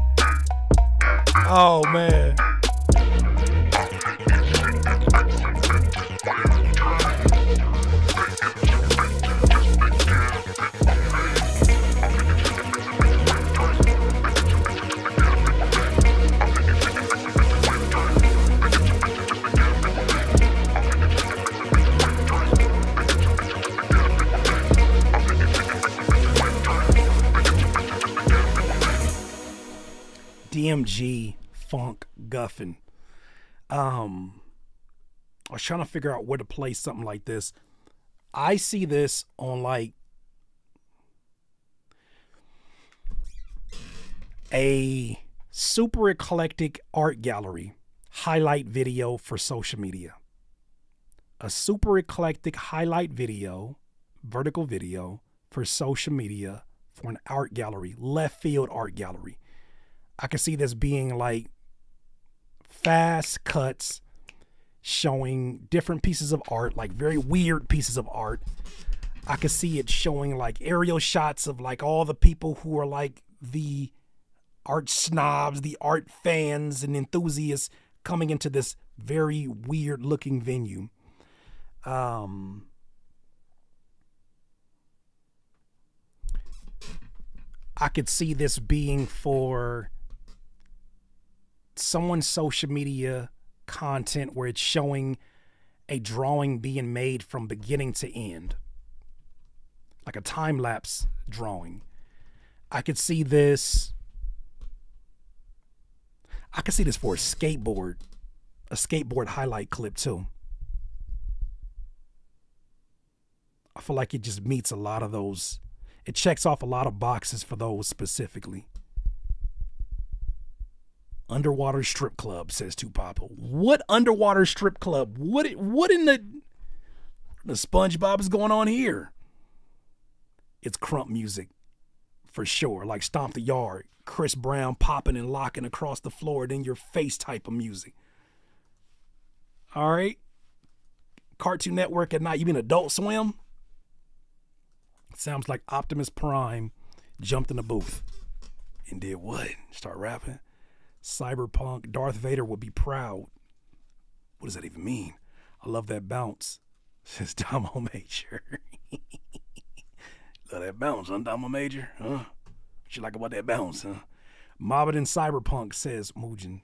S2: Oh, man. DMG, Funk Guffin. I was trying to figure out where to play something like this. I see this on like a super eclectic art gallery highlight video for social media. A super eclectic highlight video, vertical video for social media for an art gallery, left field art gallery. I can see this being like fast cuts showing different pieces of art, like very weird pieces of art. I could see it showing like aerial shots of like all the people who are like the art snobs, the art fans and enthusiasts coming into this very weird looking venue. I could see this being for someone's social media content where it's showing a drawing being made from beginning to end, like a time-lapse drawing. I could see this for a skateboard highlight clip too. I feel like it just meets a lot of those. It checks off a lot of boxes for those specifically. Underwater strip club, says Tupac. What underwater strip club? What in the SpongeBob is going on here? It's crump music for sure, like Stomp the Yard, Chris Brown popping and locking across the floor in your face type of music. All right. Cartoon Network at night. You mean Adult Swim? Sounds like Optimus Prime jumped in the booth and did what? Start rapping? Cyberpunk, Darth Vader would be proud. What does that even mean? I love that bounce, says Damo Major. Love that bounce, huh, Damo Major? Huh? What you like about that bounce, huh? Mobbit and Cyberpunk, says Mugen.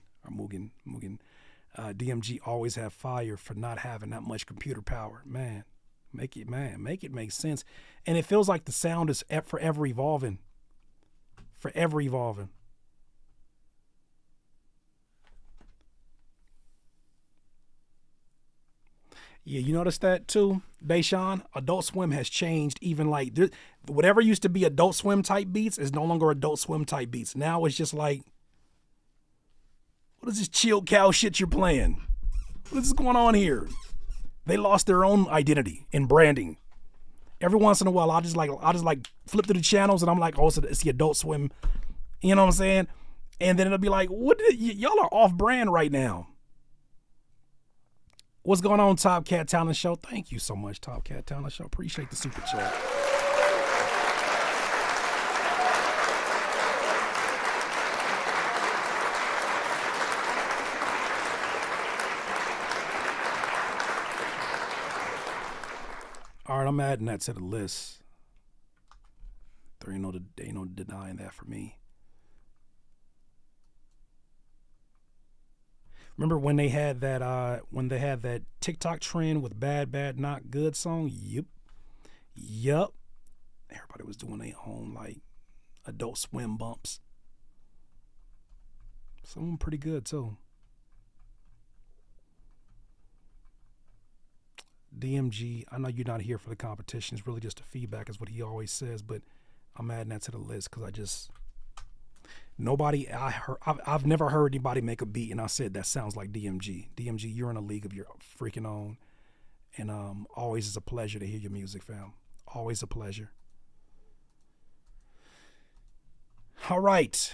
S2: DMG always have fire for not having that much computer power. Man, make it make sense. And it feels like the sound is forever evolving. Forever evolving. Yeah, you notice that too, Deshaun? Adult Swim has changed. Even like whatever used to be Adult Swim type beats is no longer Adult Swim type beats. Now it's just like, what is this chill cow shit you're playing? What is going on here? They lost their own identity in branding. Every once in a while, I'll just like flip through the channels and I'm like, oh, it's the Adult Swim. You know what I'm saying? And then it'll be like, y'all are off brand right now. What's going on, Top Cat Talent Show? Thank you so much, Top Cat Talent Show. Appreciate the super chat. All right, I'm adding that to the list. There ain't no denying that for me. Remember when they had that TikTok trend with Bad Not Good song? Yep. Everybody was doing their own like Adult Swim bumps. Some of them pretty good too. DMG, I know you're not here for the competition. It's really just a feedback is what he always says, but I'm adding that to the list because I've never heard anybody make a beat and I said that sounds like DMG. DMG, you're in a league of your freaking own. And always is a pleasure to hear your music, fam. Always a pleasure. All right.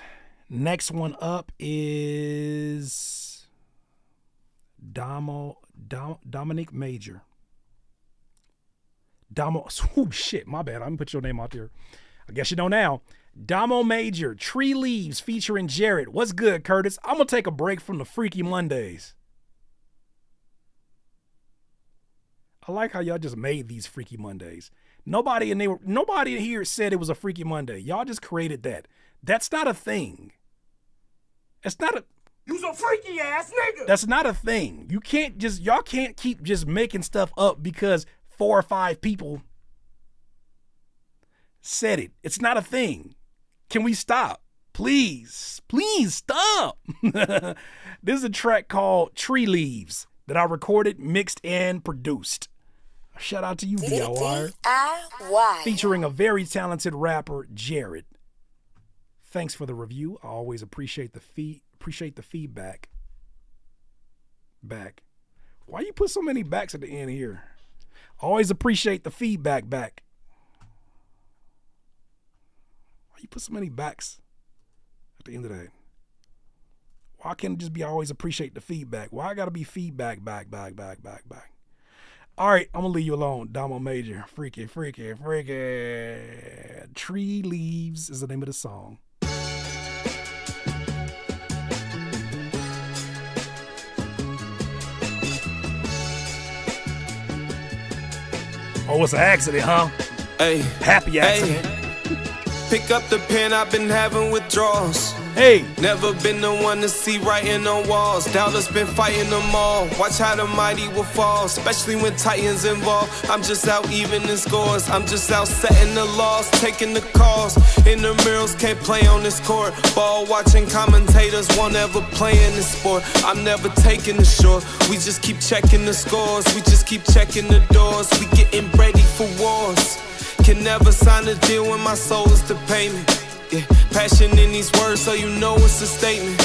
S2: Next one up is Dominic Major. Shit, my bad. I'm gonna put your name out there. I guess you know now. Damo Major, Tree Leaves featuring Jared. What's good, Curtis? I'm going to take a break from the Freaky Mondays. I like how y'all just made these Freaky Mondays. Nobody in here said it was a Freaky Monday. Y'all just created that. That's not a thing. It's not a...
S15: You's a freaky ass nigga.
S2: That's not a thing. Y'all can't keep just making stuff up because 4 or 5 people said it. It's not a thing. Can we stop? Please stop. This is a track called Tree Leaves that I recorded, mixed, and produced. Shout out to you, DIY. Featuring a very talented rapper, Jared. Thanks for the review. I always appreciate the feedback. Back. Why you put so many backs at the end here? Always appreciate the feedback back. You put so many backs at the end of that. Why can't it just be always appreciate the feedback? Why I gotta be feedback back? All right, I'm gonna leave you alone. Damo Major, freaky. Tree Leaves is the name of the song. Oh, it's an accident, huh?
S3: Hey,
S2: happy accident.
S3: Hey. Pick up the pen, I've been having withdrawals.
S2: Hey,
S3: never been the one to see writing on walls. Doubters been fighting them all. Watch how the mighty will fall, especially when Titans involved. I'm just out evening scores. I'm just out setting the laws, taking the calls. Intramurals can't play on this court. Ball watching commentators won't ever play in this sport. I'm never taking the short. We just keep checking the scores. We just keep checking the doors. We getting ready for wars. Can never sign a deal when my soul is the payment. Yeah, passion in these words, so you know it's a statement.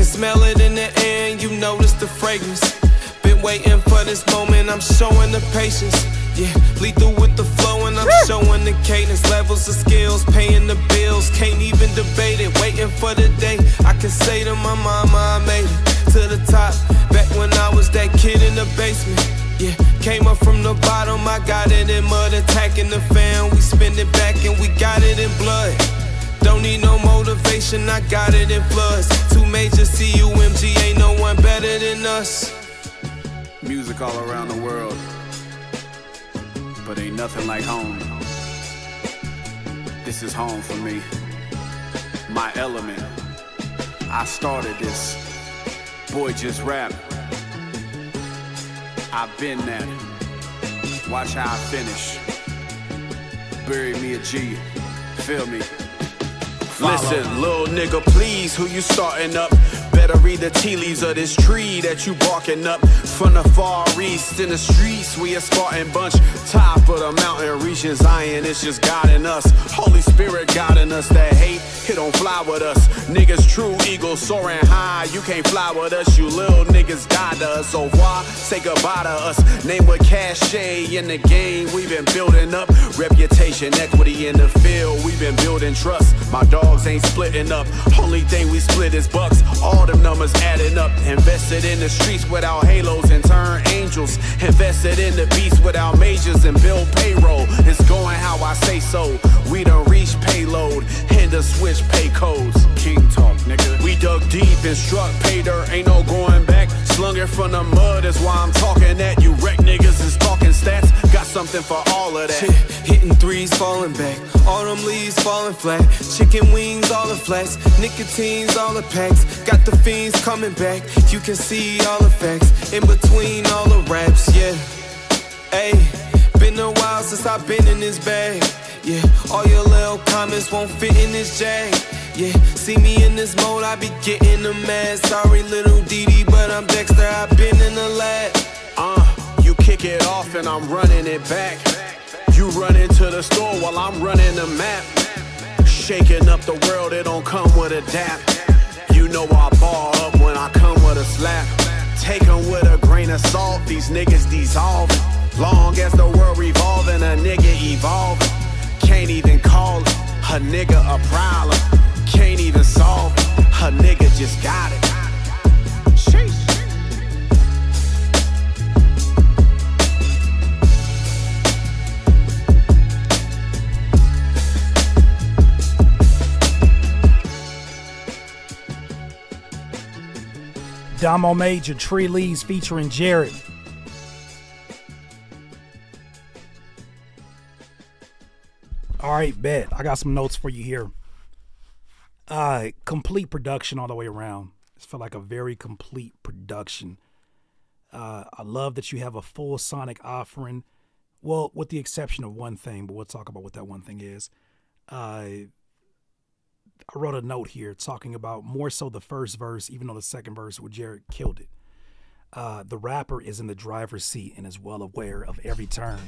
S3: can smell it in the air and you notice the fragrance. Been waiting for this moment, I'm showing the patience. Yeah, lethal with the flow and I'm showing the cadence. Levels of skills, paying the bills, can't even debate it. Waiting for the day I can say to my mama I made it to the top. Back when I was that kid in the basement. Yeah, came up from the bottom, I got it in mud. Attacking the fan, we spin it back and we got it in blood. Don't need no motivation, I got it in floods. Two major CUMG, ain't no one better than us.
S4: Music all around the world, but ain't nothing like home. This is home for me, my element. I started this, boy just rap. I've been that, watch how I finish. Bury me a G, feel me.
S22: Listen, little nigga, please, who you starting up? Better read the tea leaves of this tree that you barking up. From the far east in the streets, we a Spartan bunch. Top of the mountain, reaching Zion, it's just God in us. Holy Spirit guiding us. That hate, it don't fly with us. Niggas true eagles soaring high, you can't fly with us. You little niggas died to us, au revoir, say goodbye to us. Name with cachet in the game, we been building up. Reputation, equity in the field, we been building trust. My dogs ain't splitting up, only thing we split is bucks. All them numbers adding up. Invested in the streets without halos and turn angels. Invested in the beast without majors and build payroll. It's going how I say so. We done reached payload and the switch pay codes.
S4: King talk, nigga.
S22: We dug deep and struck pay dirt, ain't no going back. Slung it from the mud, that's why I'm talking that. You wreck niggas is talking stats. Got something for all of that.
S3: Shit, hitting threes, falling back. All them leaves falling flat. Chicken wings, all the flats. Nicotine's, all the packs. Got the fiends coming back. You can see all the facts in between all the raps, yeah. Ayy, been a while since I've been in this bag. Yeah, all your little comments won't fit in this jag. Yeah, see me in this mode, I be getting them mad. Sorry, little Didi, but I'm Dexter, I've been in the lab.
S22: You kick it off and I'm running it back. You run into the store while I'm running the map. Shaking up the world, it don't come with a dap. You know I ball up when I come with a slap. Take 'em with a grain of salt, these niggas dissolve. Long as the world revolving, a nigga evolving. Can't even call it, a nigga a problem. Can't even solve it, a nigga just got it. Sheesh.
S2: Damo Major, Tree Leaves featuring Jared. All right, bet. I got some notes for you here. Complete production all the way around. This felt like a very complete production. I love that you have a full sonic offering. Well, with the exception of one thing, but we'll talk about what that one thing is. I wrote a note here talking about more so the first verse, even though the second verse with Jared killed it. The rapper is in the driver's seat and is well aware of every turn.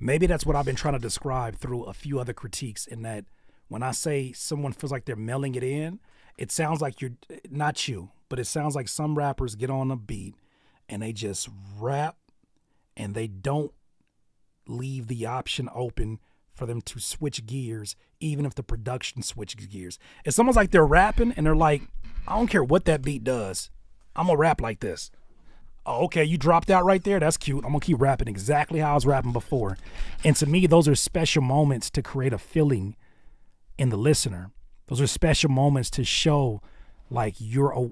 S2: Maybe that's what I've been trying to describe through a few other critiques, in that when I say someone feels like they're mailing it in, it sounds like you're, not you, but it sounds like some rappers get on a beat and they just rap and they don't leave the option open for them to switch gears, even if the production switches gears. It's almost like they're rapping and they're like, I don't care what that beat does. I'm gonna rap like this. Oh, okay, you dropped out right there. That's cute. I'm gonna keep rapping exactly how I was rapping before. And to me, those are special moments to create a feeling in the listener. Those are special moments to show like you're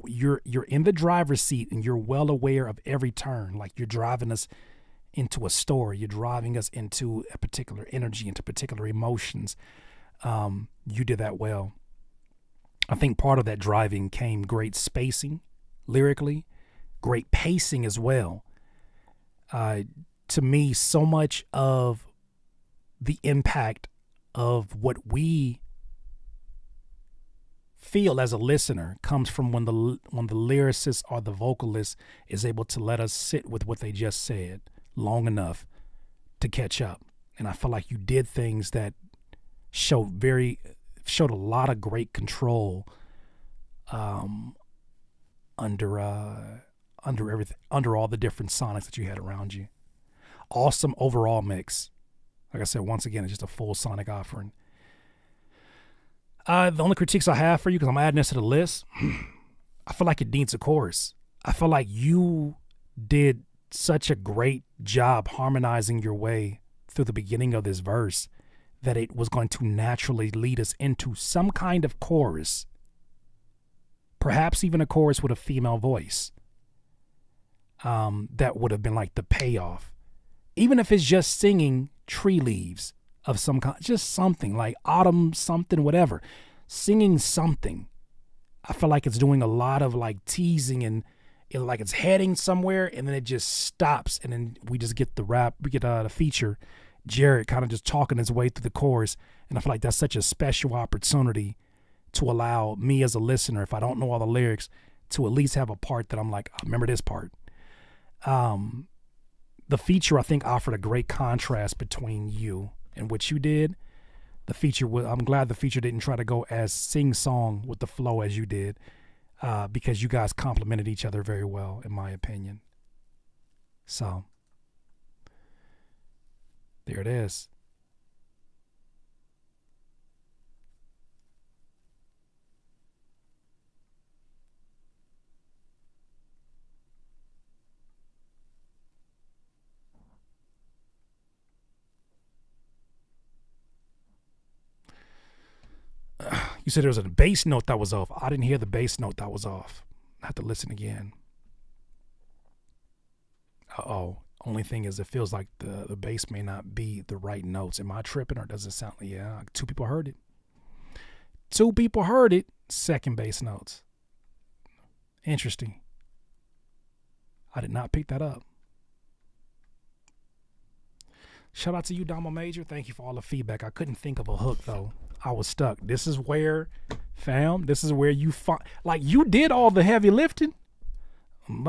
S2: in the driver's seat and you're well aware of every turn. Like you're driving us into a story. You're driving us into a particular energy, into particular emotions. You did that well. I think part of that driving came great spacing lyrically, great pacing as well. To me, so much of the impact of what we feel as a listener comes from when the lyricist or the vocalist is able to let us sit with what they just said long enough to catch up. And I feel like you did things that showed a lot of great control under everything, under all the different sonics that you had around you. Awesome overall mix. Like I said, once again, it's just a full sonic offering. The only critiques I have for you, because I'm adding this to the list, I feel like it needs a chorus. I feel like you did such a great job harmonizing your way through the beginning of this verse that it was going to naturally lead us into some kind of chorus. Perhaps even a chorus with a female voice. That would have been like the payoff. Even if it's just singing tree leaves of some kind, just something like autumn, something, whatever. Singing something. I feel like it's doing a lot of like teasing and like it's heading somewhere and then it just stops and then we just get the rap, we get the feature, Jared kind of just talking his way through the chorus. And I feel like that's such a special opportunity to allow me as a listener, if I don't know all the lyrics, to at least have a part that I'm like, I remember this part. The feature, I think, offered a great contrast between you and what you did. The feature, I'm glad the feature didn't try to go as sing-song with the flow as you did, because you guys complemented each other very well, in my opinion. So, there it is. You said there was a bass note that was off. I didn't hear the bass note that was off. I have to listen again. Uh-oh. Only thing is it feels like the bass may not be the right notes. Am I tripping or does it sound like, yeah, 2 people heard it. 2 people heard it. Second bass notes. Interesting. I did not pick that up. Shout out to you, Damo Major. Thank you for all the feedback. I couldn't think of a hook, though. I was stuck. This is where, fam, this is where you find, like, you did all the heavy lifting. You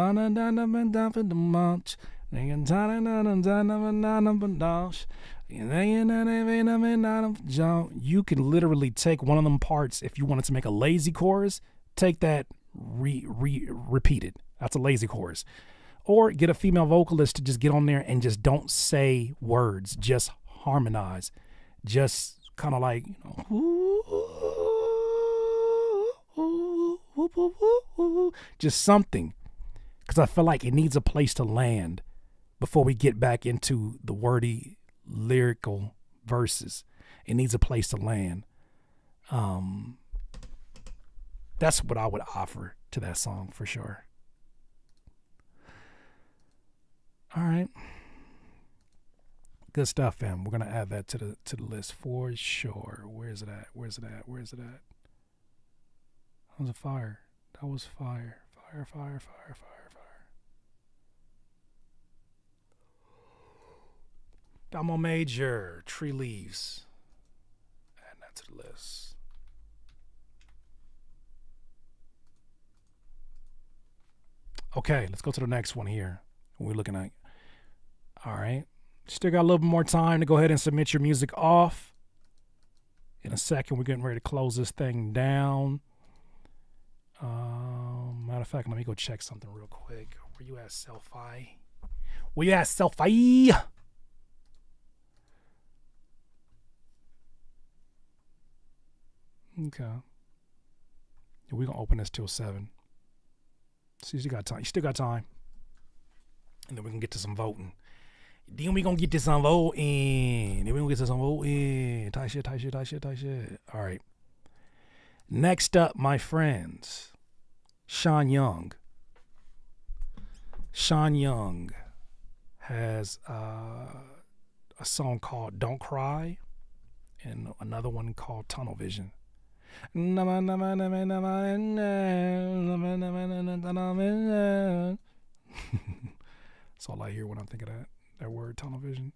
S2: can literally take one of them parts if you wanted to make a lazy chorus, take that, repeat it. That's a lazy chorus. Or get a female vocalist to just get on there and just don't say words, just harmonize. Just kind of like, just something. Because I feel like it needs a place to land before we get back into the wordy, lyrical verses. It needs a place to land. That's what I would offer to that song for sure. All right. Good stuff, fam. We're gonna add that to the list for sure. Where's it at? That was a fire. That was fire. Fire. Damo Major, Tree Leaves. Add that to the list. Okay, let's go to the next one here. We're looking at. All right. Still got a little bit more time to go ahead and submit your music off. In a second, we're getting ready to close this thing down. Matter of fact, let me go check something real quick. Where you at, Selfie? Okay. We're going to open this till 7. So you still got time. And then we can get to some voting. Then we gonna get to some voting. Tight shit. All right. Next up, my friends, Sean Young. Sean Young has a song called Don't Cry and another one called Tunnel Vision. That's all I hear when I'm thinking of that word, tunnel vision.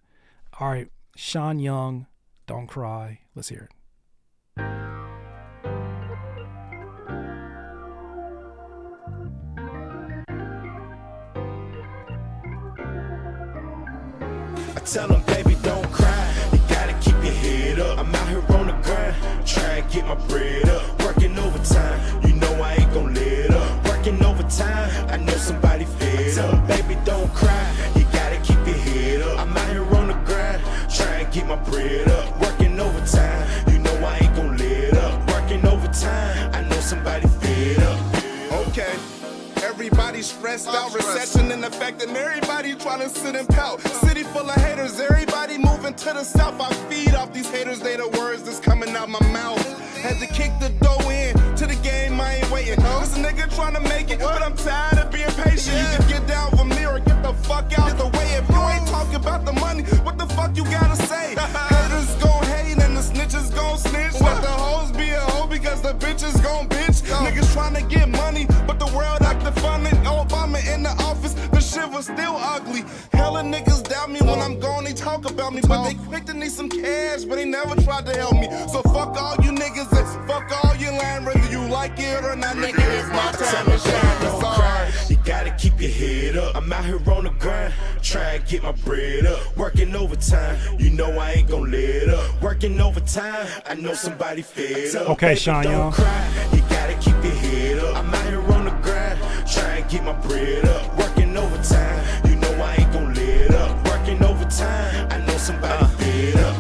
S2: All right, Sean Young, Don't Cry. Let's hear it.
S6: I tell them, baby, don't cry. You gotta keep your head up. I'm out here on the grind, trying to get my bread up. Working overtime, you know I ain't time. I know somebody fed up. Baby, don't cry. You gotta keep your head up. I'm out here on the grind, trying to get my bread up. Working overtime. You know I ain't gon' let up. Working overtime. I know somebody fed up.
S5: Okay. Everybody's stressed out, recession and affecting everybody trying to sit and pout. City full of haters, everybody moving to the south. I feed off these haters, they the words that's coming out my mouth. Had to kick the dough in to the game, I ain't waiting. This a nigga trying to make it, but I'm tired of being patient. You can get down with me or get the fuck out the way. If you ain't talking about the money, what the fuck you gotta say? Haters gon' hate and the snitches gon' snitch. Let the hoes be a hoe because the bitches gon' bitch. Niggas trying to get money, but the world acting funny. Obama in the office, the shit was still ugly. Hella niggas doubt me when I'm gone, they talk about me. But they quick to need some cash, but they never tried to help me. So fuck all you niggas and fuck all your land, whether you like it or not, nigga, it's my time to shine. It's alright.
S6: You gotta keep your head up. I'm out here on the grind, trying to get my bread up. Working overtime, you know I ain't gon' let up. Working overtime, I know somebody fed up.
S2: Okay, Sean, y'all.
S6: You gotta keep your head up. I'm out here on the grind, trying to get my bread up. Working overtime, you know I ain't gon' let up. Working overtime, I know somebody fed up.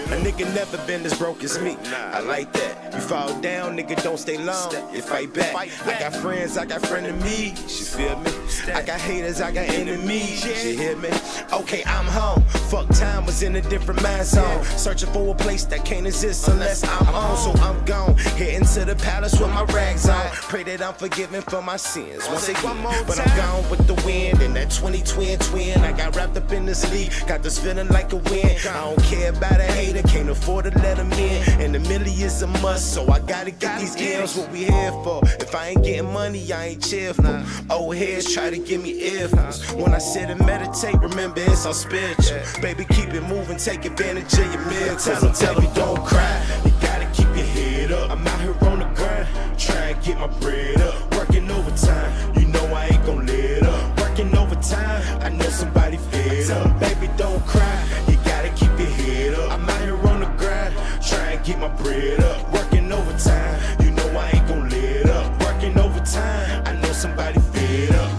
S6: A nigga never been as broke as me. I like that. You fall down, nigga, don't stay long. You fight back. I got friends, I got frenemies. You feel me? I got haters, I got enemies. You hear me? Okay, I'm home. Fuck time was in a different mind zone. Searching for a place that can't exist unless I'm on. So I'm gone. Heading to the palace with my rags on. Pray that I'm forgiven for my sins once again. But I'm gone with the wind and that 20 twin. I got wrapped up in this league. Got this feeling like a win. I don't care about a hater. Can't afford to let them in. And the milli is a must. So I gotta get these M's, what we here for. If I ain't getting money, I ain't cheerful. Old heads try to give me earphones. When I sit and meditate, remember it's all spiritual. Baby, keep it moving, take advantage of your miracles. Tell me don't cry. You gotta keep your head up. I'm out here on the grind, trying to get my bread up. Working overtime, you know I ain't gon' let up. Working overtime, I know somebody fed up. Baby, don't cry. You gotta keep your head up. I'm out here on the grind, trying to get my bread up. Working overtime, you know I ain't gon' let up. Working overtime, I know somebody fed up.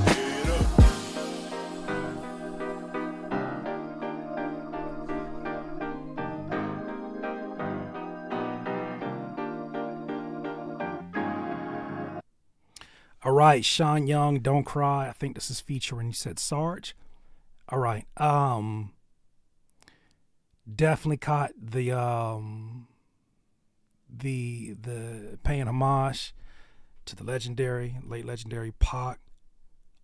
S2: All right, Sean Young, Don't Cry. I think this is featuring, you said Sarge. All right. Definitely caught the paying homage to the late legendary Pac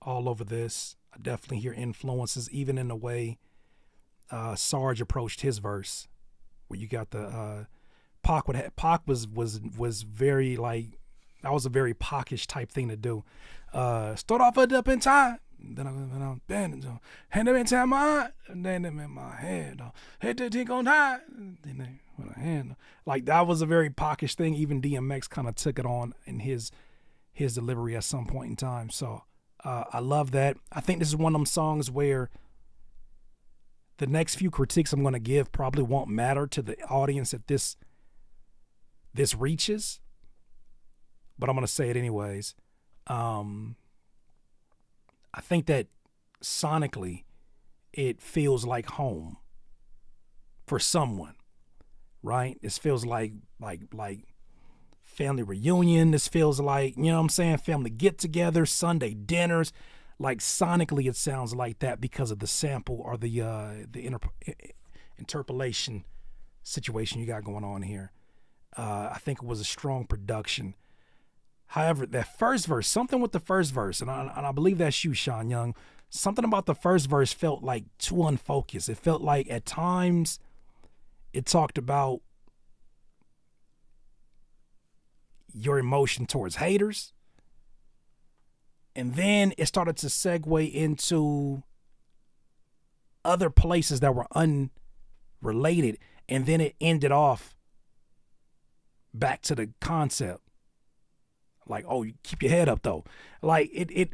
S2: all over this. I definitely hear influences, even in the way Sarge approached his verse, where you got the Pac was very like, that was a very Pac-ish type thing to do. Start off up in time. Then I'm bending, hand them in time, and then them in my head. Hit the tick on time. Then they with a hand. Like, that was a very Pac-ish thing. Even DMX kind of took it on in his delivery at some point in time. So I love that. I think this is one of them songs where the next few critiques I'm going to give probably won't matter to the audience that this reaches, but I'm going to say it anyways. I think that sonically it feels like home for someone, right? This feels like family reunion. This feels like, you know what I'm saying, family get-together, Sunday dinners. Like, sonically it sounds like that because of the sample or the interpolation situation you got going on here. I think it was a strong production. However, that first verse, something with the first verse, and I believe that's you, Sean Young, something about the first verse felt like too unfocused. It felt like at times it talked about your emotion towards haters, and then it started to segue into other places that were unrelated, and then it ended off back to the concept. Like, oh, you keep your head up though. Like and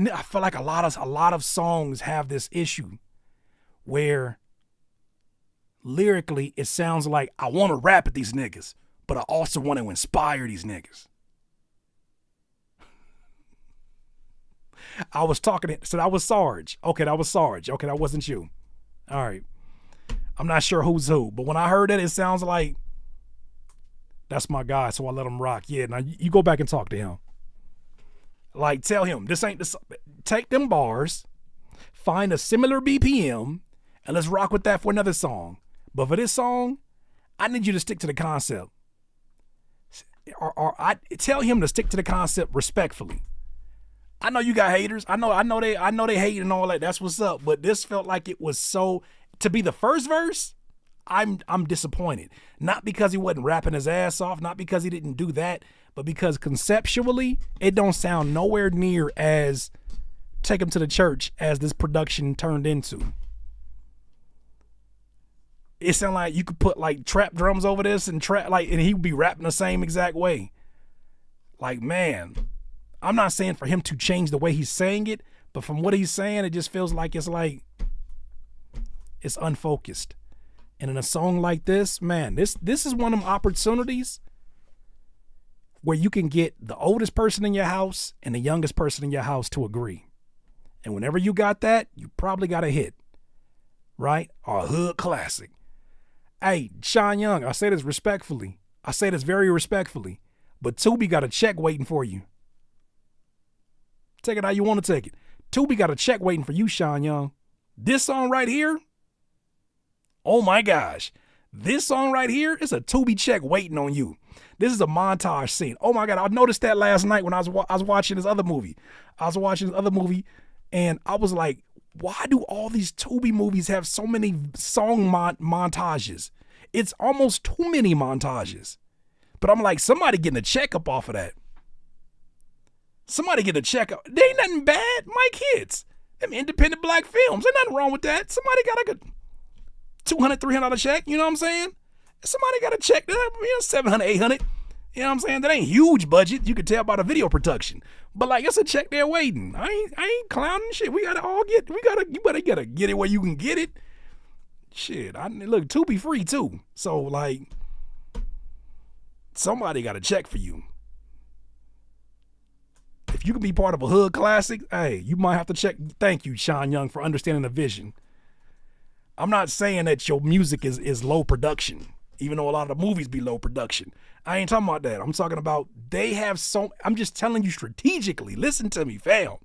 S2: I feel like a lot of songs have this issue where lyrically it sounds like I want to rap at these niggas, but I also want to inspire these niggas. I was talking, so that was Sarge. Okay, that was Sarge. Okay, that wasn't you. All right. I'm not sure who's who, but when I heard that, it sounds like that's my guy, so I let him rock. Yeah, now you go back and talk to him. Like, tell him, this ain't the, take them bars, find a similar BPM, and let's rock with that for another song. But for this song, I need you to stick to the concept. Or I tell him to stick to the concept respectfully. I know you got haters. I know they hate and all that. That's what's up. But this felt like it was so, to be the first verse, I'm disappointed. Not because he wasn't rapping his ass off, not because he didn't do that, but because conceptually it don't sound nowhere near as Take Him to the Church as this production turned into. It sounded like you could put like trap drums over this and and he would be rapping the same exact way. Like, man, I'm not saying for him to change the way he's saying it, but from what he's saying, it just feels like it's unfocused. And in a song like this, man, this is one of them opportunities where you can get the oldest person in your house and the youngest person in your house to agree. And whenever you got that, you probably got a hit, right? Or a hood classic. Hey, Sean Young, I say this respectfully. I say this very respectfully. But Tubi got a check waiting for you. Take it how you want to take it. Tubi got a check waiting for you, Sean Young. This song right here, oh my gosh. This song right here is a Tubi check waiting on you. This is a montage scene. Oh my God, I noticed that last night when I was watching this other movie. And I was like, why do all these Tubi movies have so many song montages? It's almost too many montages. But I'm like, somebody getting a check up off of that. Somebody getting a check up. There ain't nothing bad. Mike Hits. Them independent black films. There's nothing wrong with that. Somebody got like a $200, $300 check. You know what I'm saying? Somebody got a check, $700, $800. You know what I'm saying? That ain't huge budget. You can tell by the video production. But like, it's a check there waiting. I ain't clowning shit. You better get it where you can get it. Shit, look, Tubi free too. So like, somebody got a check for you. If you can be part of a hood classic, hey, you might have to check. Thank you, Sean Young, for understanding the vision. I'm not saying that your music is low production, even though a lot of the movies be low production. I ain't talking about that. I'm talking about they have I'm just telling you strategically. Listen to me, fam.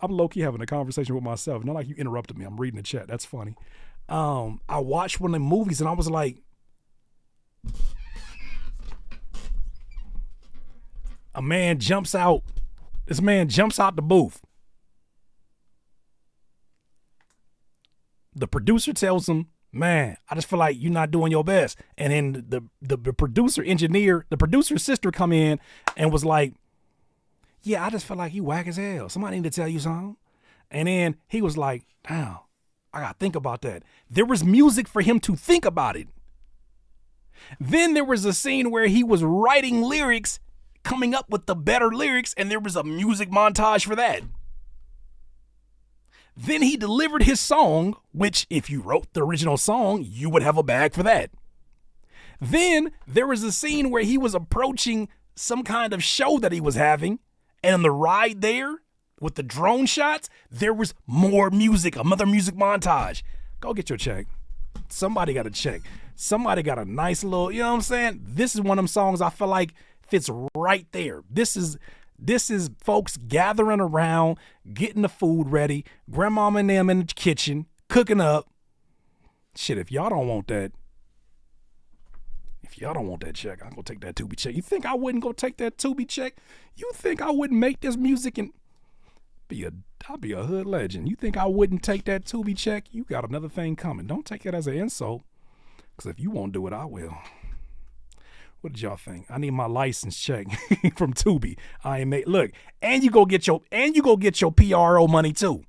S2: I'm low-key having a conversation with myself. Not like you interrupted me. I'm reading the chat. That's funny. I watched one of the movies and I was like, this man jumps out the booth. The producer tells him, man, I just feel like you're not doing your best. And then the producer's sister come in and was like, yeah, I just feel like you whack as hell. Somebody need to tell you something. And then he was like, damn, I got to think about that. There was music for him to think about it. Then there was a scene where he was writing lyrics, coming up with the better lyrics, and there was a music montage for that. Then he delivered his song, which if you wrote the original song, you would have a bag for that. Then there was a scene where he was approaching some kind of show that he was having, and on the ride there with the drone shots, there was more music, another music montage. Go get your check. Somebody got a check. Somebody got a nice little, you know what I'm saying? This is one of them songs I feel like fits right there. This is folks gathering around, getting the food ready, grandmama and them in the kitchen, cooking up. Shit, if y'all don't want that check, I'm gonna take that Tubi check. You think I wouldn't go take that Tubi check? You think I wouldn't make this music and I'll be a hood legend? You think I wouldn't take that Tubi check? You got another thing coming. Don't take it as an insult, because if you won't do it, I will. What did y'all think? I need my license check from Tubi. Look, and you go get your PRO money too.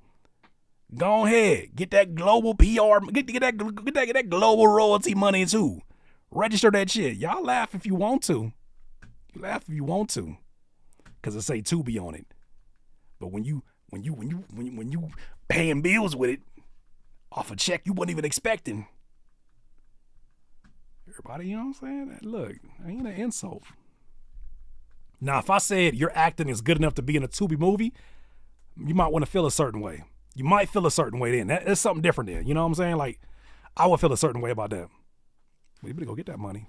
S2: Go ahead, get that global PR, get that global royalty money too. Register that shit. Y'all laugh if you want to. You laugh if you want to, cause it say Tubi on it. But when you paying bills with it off a check you wasn't even expecting. Everybody, you know what I'm saying? Look, ain't an insult. Now, if I said your acting is good enough to be in a Tubi movie, you might want to feel a certain way. You might feel a certain way then. That's something different then. You know what I'm saying? Like, I would feel a certain way about that. Well, you better go get that money.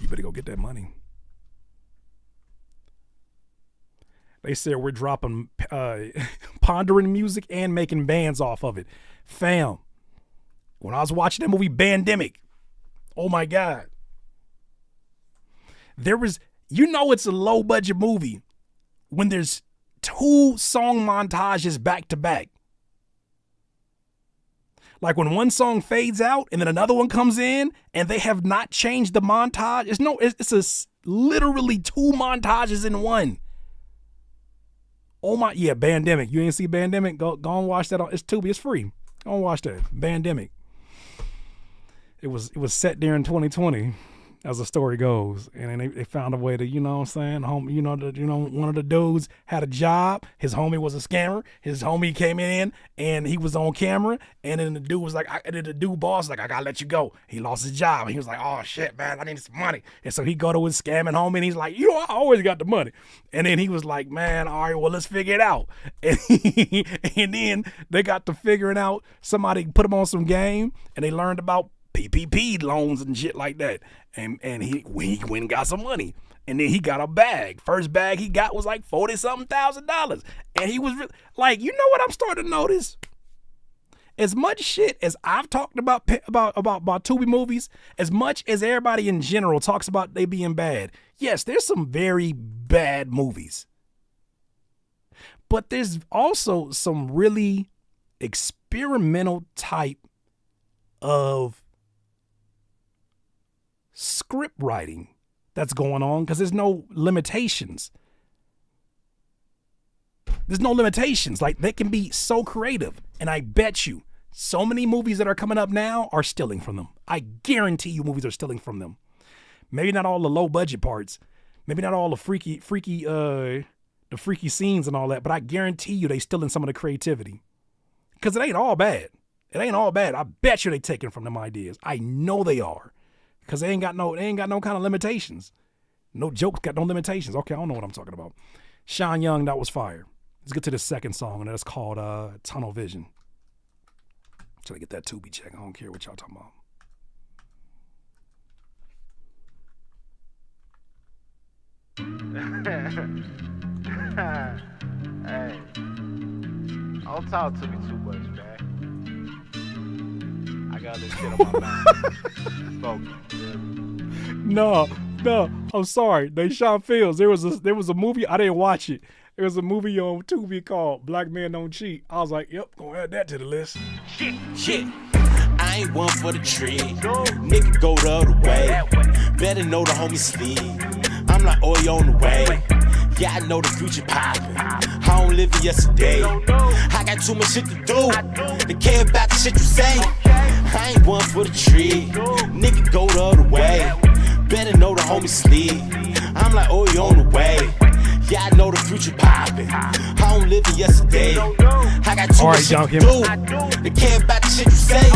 S2: You better go get that money. They said we're dropping pondering music and making bands off of it. Fam, when I was watching that movie Bandemic, oh my God. There was, it's a low budget movie when there's 2 song montages back to back. Like when one song fades out and then another one comes in and they have not changed the montage. It's literally 2 montages in one. Oh my, yeah, Bandemic. You ain't see Bandemic? Go and watch that. It's Tubi. It's free. Go and watch that. Bandemic. It was set there in 2020, as the story goes, and then they found a way to, you know what I'm saying, one of the dudes had a job. His homie was a scammer. His homie came in and he was on camera, and then the dude was like, the dude boss like, I gotta let you go. He lost his job, and he was like, oh shit, man, I need some money. And so he go to his scamming homie, and he's like, I always got the money. And then he was like, man, all right, well, let's figure it out. And then they got to figuring out, somebody put him on some game, and they learned about PPP loans and shit like that. And he went and got some money. And then he got a bag. First bag he got was like $40,000. And he was like, you know what I'm starting to notice? As much shit as I've talked about Tubi movies, as much as everybody in general talks about they being bad, yes, there's some very bad movies. But there's also some really experimental type of script writing that's going on, because there's no limitations. There's no limitations. Like, they can be so creative. And I bet you so many movies that are coming up now are stealing from them. I guarantee you movies are stealing from them. Maybe not all the low budget parts. Maybe not all the freaky scenes and all that, but I guarantee you they stealing some of the creativity. Because it ain't all bad. It ain't all bad. I bet you they taking from them ideas. I know they are. Because they ain't got no kind of limitations. No jokes got no limitations. Okay, I don't know what I'm talking about. Sean Young, that was fire. Let's get to the second song, and that's called Tunnel Vision. Try to get that Tubi check. I don't care what y'all talking about.
S7: Hey, don't talk to me too much, man. I got this shit on my mind.
S2: No, I'm sorry. They Sean Fields. There was a movie, I didn't watch it. There was a movie on Tubi called Black Men Don't Cheat. I was like, yep, gonna add that to the list.
S8: Shit. I ain't one for the tree. Nigga go the other way. Better know the homie sleep. I'm like oil on the way. Yeah, I know the future poppin'. I don't live in yesterday. I got too much shit to do. They care about the shit you say. I ain't one for the tree. Nigga go the other way. Better know the homie sleep. I'm like oil on the way. Yeah, I know the future poppin'. I don't live in yesterday. I got too much shit to do. They care about the shit you say.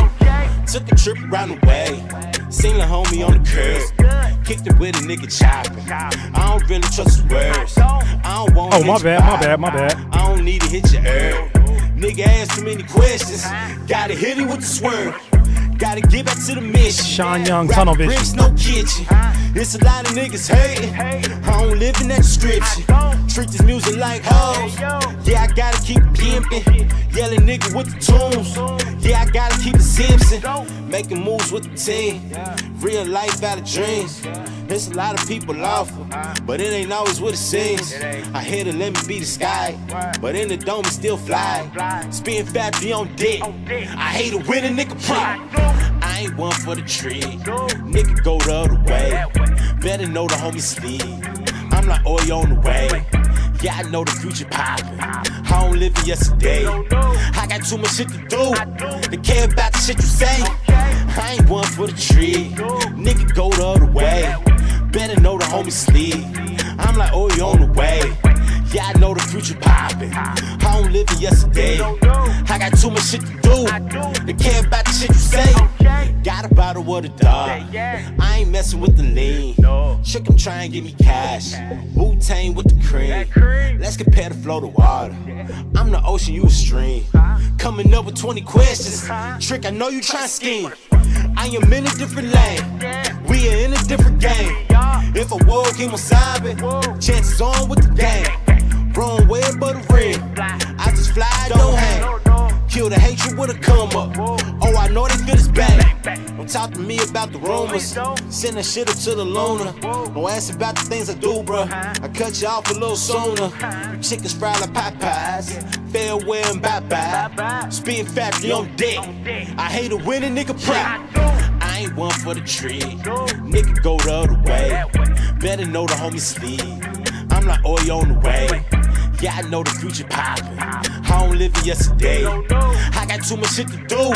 S8: Took a trip around the way. Seen the homie on the curb. Kicked it with a nigga chopping. I don't really trust his words. I don't want
S2: my bad.
S8: I don't need to hit your herb. Nigga ask too many questions. Gotta hit it with the swerve. Gotta get back to the mission.
S2: Sean Young, Tunnel Vision.
S8: Bricks, no kitchen. It's a lot of niggas hating. I don't live in that description. Treat this music like hoes. Yeah, I gotta keep pimping. Yelling nigga with the tunes. Yeah, I gotta keep it Simpson. Making moves with the team. Real life valid dreams. There's a lot of people awful, but it ain't always what it seems. I hear to let me be the sky, but in the dome it still fly. Spin factory on deck. I hate a winning nigga pride. I ain't one for the tree. Nigga go the other way. Better know the homie sleep. I'm like oil on the way. Yeah, I know the future poppin'. I don't live in yesterday. I got too much shit to do. They care about the shit you say. I ain't one for the tree. Nigga go the other way. Better know the homie sleep. I'm like oil on the way. Yeah, I know the future poppin'. I don't live in yesterday. I got too much shit to do. They care about the shit you say. Got a bottle with a dog. I ain't messing with the lean. Chick, I'm trying to give me cash. Wu-Tang with the cream. Let's compare the flow to water. I'm the ocean, you a stream. Coming up with 20 questions. Trick, I know you trying to scheme. I am in a different lane. We are in a different game. If a war came on Sabe, chances on with the game. Wrong way but a ring. I just fly, don't hang. Kill the hatred with a come up. Oh, I know they feel this bang. Don't talk to me about the rumors. Send that shit up to the loner. Don't ask about the things I do, bruh. I cut you off a little sooner. Chickens fried like Popeyes. Farewell and bye-bye. Spin factory on deck. I hate a winning nigga proud. I ain't one for the tree. Nigga go the other way. Better know the homie sleep. I'm like oil on the way. Yeah, I know the future poppin'. I don't live in yesterday. I got too much shit to do.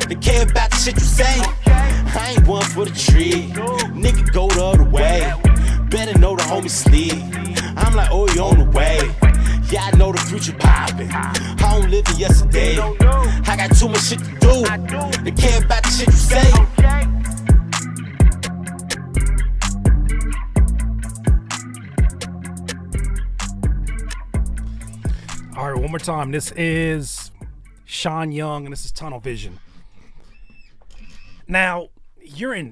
S8: They care about the shit you say. I ain't one for the tree. Nigga go the other way. Better know the homie sleep. I'm like oil on the way. Yeah, I know the future poppin'. I don't live in yesterday. I got too much shit to do. They care about the shit you say.
S2: All right, one more time. This is Sean Young, and this is Tunnel Vision. Now,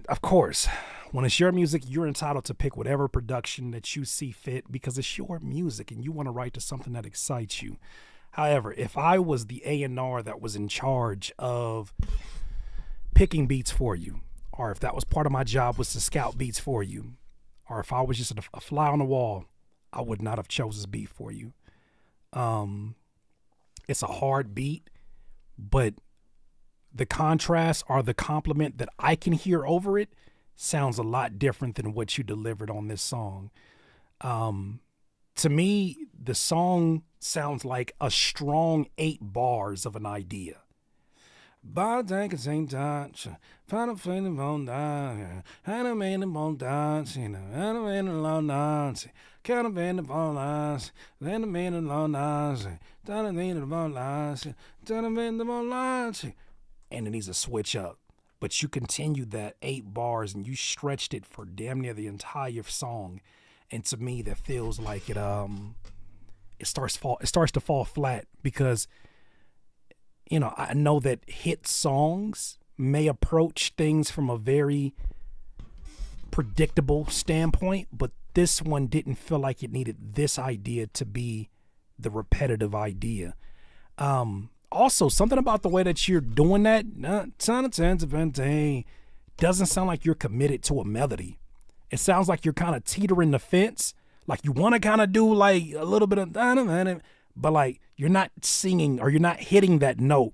S2: of course, when it's your music, you're entitled to pick whatever production that you see fit because it's your music and you want to write to something that excites you. However, if I was the A&R that was in charge of picking beats for you, or if that was part of my job was to scout beats for you, or if I was just a fly on the wall, I would not have chose this beat for you. It's a hard beat, but the contrast or the compliment that I can hear over it sounds a lot different than what you delivered on this song. To me, the song sounds like a strong 8 bars of an idea. By the same time, find a feeling on that, and a man on that, and a man alone that, kind of man on that, then a man alone that, done a man on that, done a man on that, and it needs to switch up. But you continued that 8 bars and you stretched it for damn near the entire song, and to me, that feels like it starts to fall flat because. You know, I know that hit songs may approach things from a very predictable standpoint, but this one didn't feel like it needed this idea to be the repetitive idea. Also, something about the way that you're doing that doesn't sound like you're committed to a melody. It sounds like you're kind of teetering the fence, like you want to kind of do like a little bit of but like you're not singing or you're not hitting that note.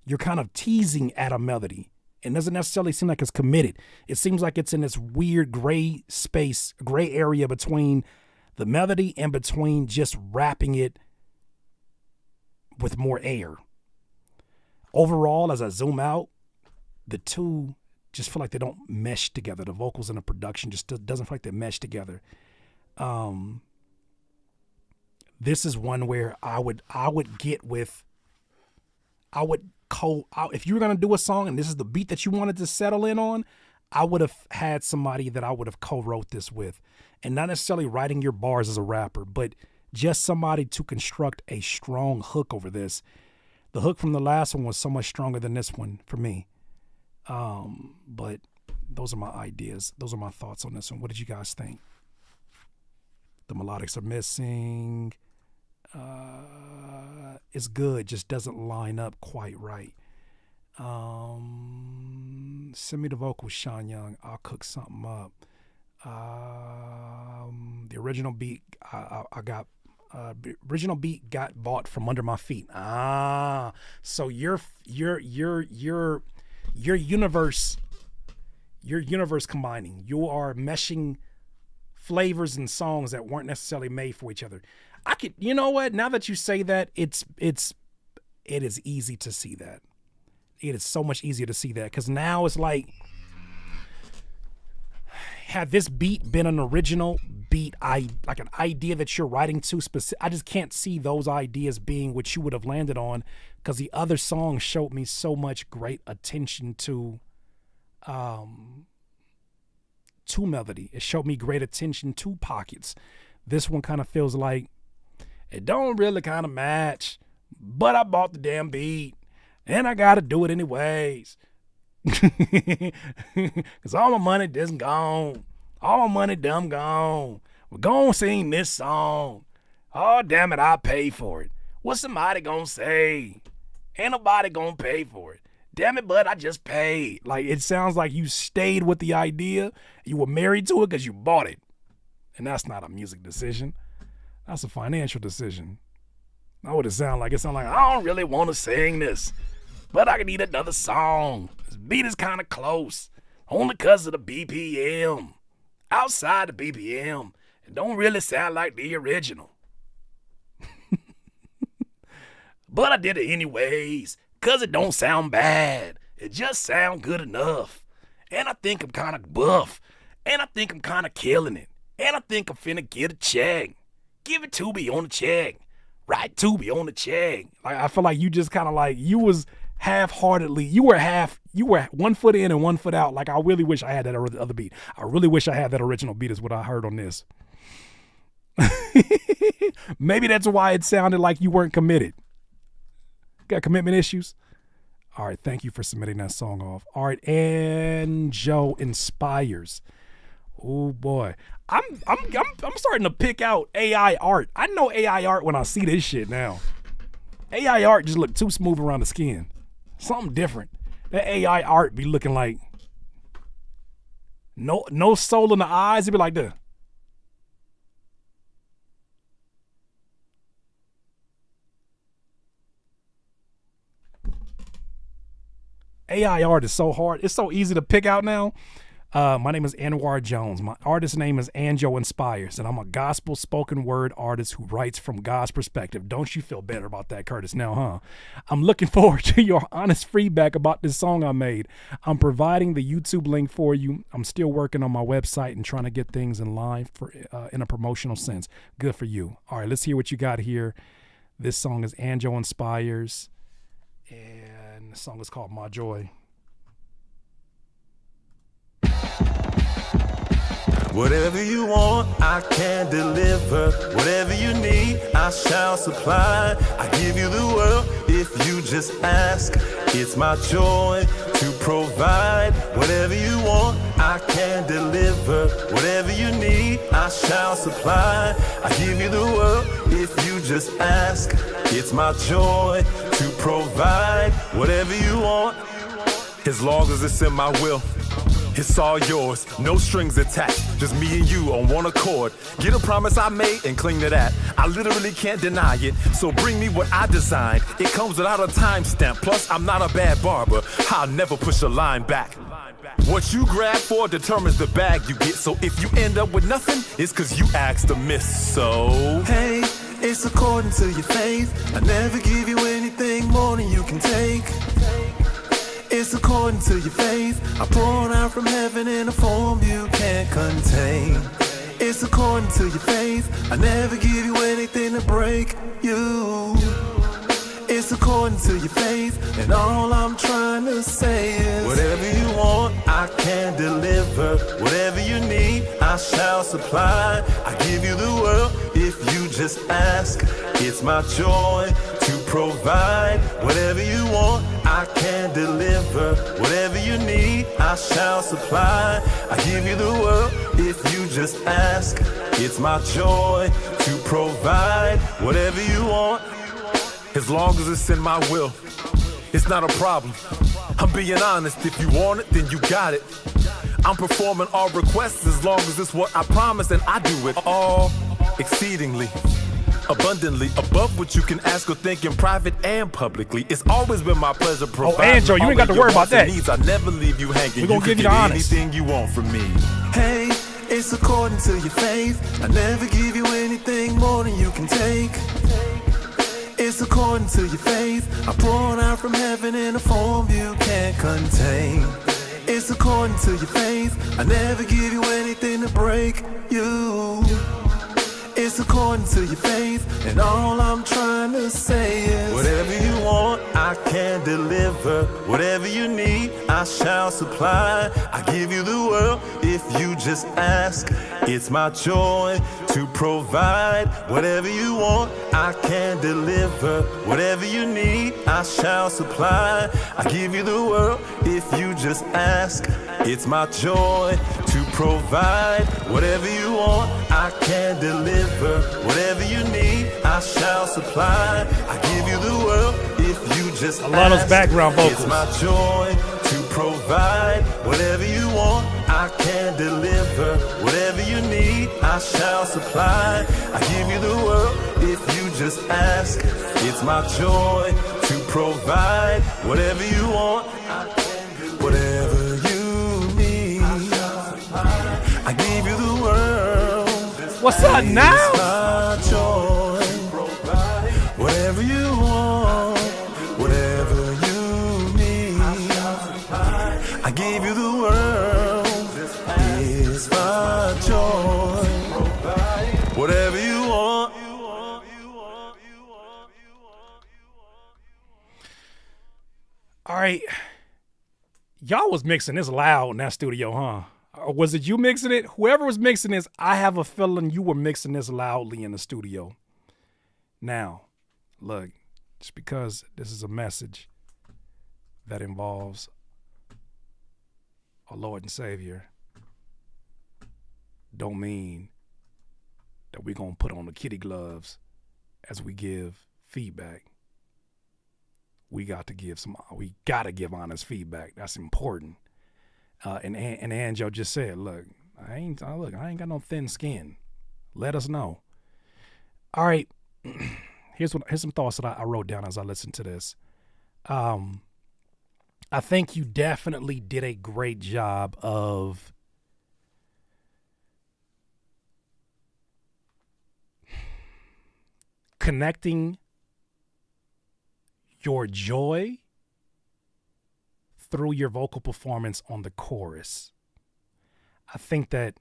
S2: You're kind of teasing at a melody. It doesn't necessarily seem like it's committed. It seems like it's in this weird gray area between the melody and between just rapping it with more air. Overall, as I zoom out, the two just feel like they don't mesh together. The vocals and the production just doesn't feel like they mesh together. This is one where I would if you were going to do a song and this is the beat that you wanted to settle in on, I would have had somebody that I would have co-wrote this with, and not necessarily writing your bars as a rapper, but just somebody to construct a strong hook over this. The hook from the last one was so much stronger than this one for me. But those are my ideas. Those are my thoughts on this one. What did you guys think? The melodics are missing. It's good, just doesn't line up quite right. Send me the vocals, Sean Young. I'll cook something up. The original beat original beat got bought from under my feet. So your universe combining. You are meshing flavors and songs that weren't necessarily made for each other. You know what? Now that you say that, it is easy to see that. It is so much easier to see that because now it's like, had this beat been an original beat, like an idea that you're writing to I just can't see those ideas being what you would have landed on because the other songs showed me so much great attention to to melody. It showed me great attention to pockets. This one kind of feels like it don't really kind of match, but I bought the damn beat and I got to do it anyways. Because all my money just gone. All my money dumb gone. We're going to sing this song. Oh, damn it, I paid for it. What's somebody going to say? Ain't nobody going to pay for it. Damn it, bud, I just paid. Like, it sounds like you stayed with the idea. You were married to it because you bought it. And that's not a music decision. That's a financial decision. That's what it sounds like. It sounds like, I don't really want to sing this, but I need another song. This beat is kind of close, only because of the BPM. Outside the BPM, it don't really sound like the original. But I did it anyways, because it don't sound bad. It just sound good enough. And I think I'm kind of buff. And I think I'm kind of killing it. And I think I'm finna get a check. Give it to me on the check. Right to me on the check. Like, I feel like you just kind of like, you was half-heartedly, you were 1 foot in and 1 foot out. Like, I really wish I had that other beat. I really wish I had that original beat is what I heard on this. Maybe that's why it sounded like you weren't committed. Got commitment issues? All right, thank you for submitting that song off. All right, and Joe Inspires. Oh boy, I'm starting to pick out AI art. I know AI art when I see this shit now. AI art just look too smooth around the skin. Something different. That AI art be looking like no soul in the eyes. It be like this. AI art is so hard. It's so easy to pick out now. My name is Anwar Jones. My artist name is Anjo Inspires, and I'm a gospel spoken word artist who writes from God's perspective. Don't you feel better about that, Curtis, now, huh? I'm looking forward to your honest feedback about this song I made. I'm providing the YouTube link for you. I'm still working on my website and trying to get things in line for in a promotional sense. Good for you. All right, let's hear what you got here. This song is Anjo Inspires, and the song is called My Joy.
S9: Whatever you want, I can deliver. Whatever you need, I shall supply. I give you the world if you just ask. It's my joy to provide. Whatever you want, I can deliver. Whatever you need, I shall supply. I give you the world if you just ask. It's my joy to provide. Whatever you want,
S10: as long as it's in my will. It's all yours, no strings attached, just me and you on one accord. Get a promise I made and cling to that. I literally can't deny it, so bring me what I designed. It comes without a timestamp, plus I'm not a bad barber. I'll never push a line back. What you grab for determines the bag you get, so if you end up with nothing, it's cause you asked to miss, so...
S9: Hey, it's according to your faith. I never give you anything more than you can take. It's according to your faith. I pour out from heaven in a form you can't contain. It's according to your faith. I never give you anything to break you. It's according to your faith. And all I'm trying to say is whatever you want, I can deliver. Whatever you need, I shall supply. I give you the world if you just ask. It's my joy to provide. Whatever you want, I can deliver. Whatever you need, I shall supply. I give you the world if you just ask. It's my joy to provide. Whatever you want,
S10: as long as it's in my will, it's not a problem. I'm being honest, if you want it, then you got it. I'm performing all requests as long as it's what I promised, and I do it all exceedingly, abundantly, above what you can ask or think in private and publicly. It's always been my pleasure providing.
S2: Anjo, you ain't got to worry about that.
S10: Needs. I never leave you hanging.
S2: We're gonna give you the honest.
S10: Anything you want from me.
S9: Hey, it's according to your faith. I never give you anything more than you can take. It's according to your faith. I pour out from heaven in a form you can't contain. It's according to your faith. I never give you anything to break you. It's according to your faith. And all I'm trying to say is whatever you want, I I can deliver. Whatever you need, I shall supply. I give you the world if you just ask. It's my joy to provide. Whatever you want, I can deliver. Whatever you need, I shall supply. I give you the world if you just ask. It's my joy to provide. Whatever you want, I can deliver. Whatever you need, I shall supply. I give you the world if you just ask.
S2: A lot of those background vocals.
S9: It's my joy to provide. Whatever you want, I can deliver. Whatever you need, I shall supply. I give you the world if you just ask. It's my joy to provide. Whatever you want, whatever you need, I give you the world.
S2: What's up now?
S9: It's my joy. Whatever you want, whatever you need, I give you the world. It's my joy. Whatever you want.
S2: All right. Y'all was mixing this loud in that studio, huh? Or was it you mixing it? Whoever was mixing this, I have a feeling you were mixing this loudly in the studio. Now, look, just because this is a message that involves our Lord and Savior, don't mean that we're going to put on the kitty gloves as we give feedback. We got to give honest feedback. That's important. And Anjo just said, look, I ain't got no thin skin. Let us know. All right. Here's some thoughts that I wrote down as I listened to this. I think you definitely did a great job of connecting your joy through your vocal performance on the chorus. I think that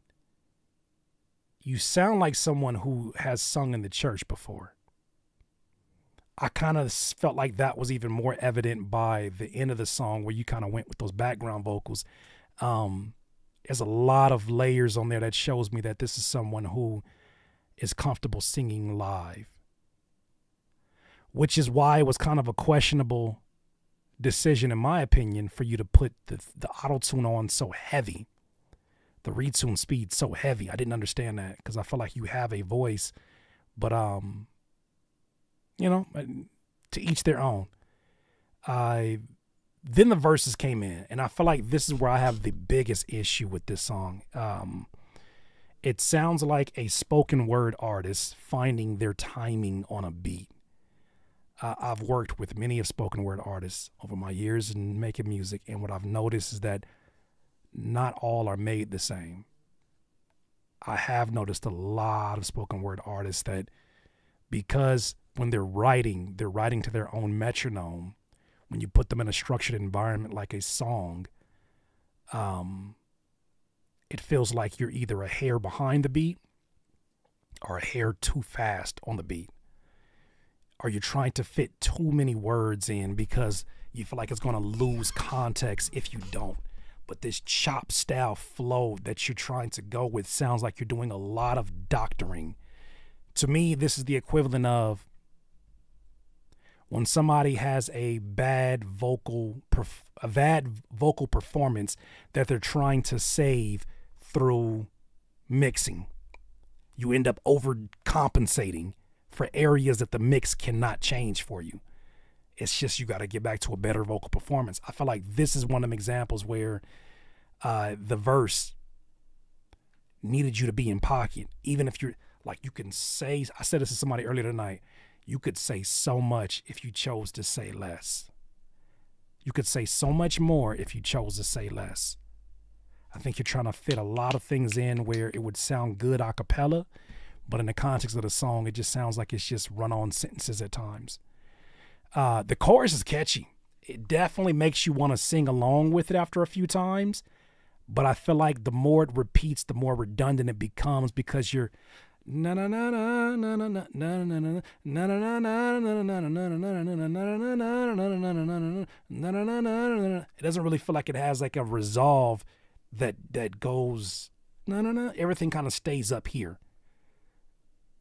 S2: you sound like someone who has sung in the church before. I kind of felt like that was even more evident by the end of the song where you kind of went with those background vocals. There's a lot of layers on there that shows me that this is someone who is comfortable singing live, which is why it was kind of a questionable decision, in my opinion, for you to put the auto-tune on so heavy, the read-tune speed so heavy. I didn't understand that because I feel like you have a voice, but to each their own. Then the verses came in, and I feel like this is where I have the biggest issue with this song. It sounds like a spoken word artist finding their timing on a beat. I've worked with many of spoken word artists over my years in making music, and what I've noticed is that not all are made the same. I have noticed a lot of spoken word artists that, because when they're writing to their own metronome. When you put them in a structured environment like a song, it feels like you're either a hair behind the beat or a hair too fast on the beat. Or you're trying to fit too many words in because you feel like it's going to lose context if you don't. But this chop style flow that you're trying to go with sounds like you're doing a lot of doctoring. To me, this is the equivalent of when somebody has a bad vocal performance that they're trying to save through mixing. You end up overcompensating for areas that the mix cannot change for you. It's just you got to get back to a better vocal performance. I feel like this is one of them examples where the verse needed you to be in pocket. Even if you're like, you can say, I said this to somebody earlier tonight, you could say so much if you chose to say less. You could say so much more if you chose to say less. I think you're trying to fit a lot of things in where it would sound good a cappella, but in the context of the song, it just sounds like it's just run-on sentences at times. The chorus is catchy. It definitely makes you want to sing along with it after a few times, but I feel like the more it repeats, the more redundant it becomes because you're Na na na na na na na na na na na na na. It doesn't really feel like it has like a resolve that goes na na na. Everything kind of stays up here,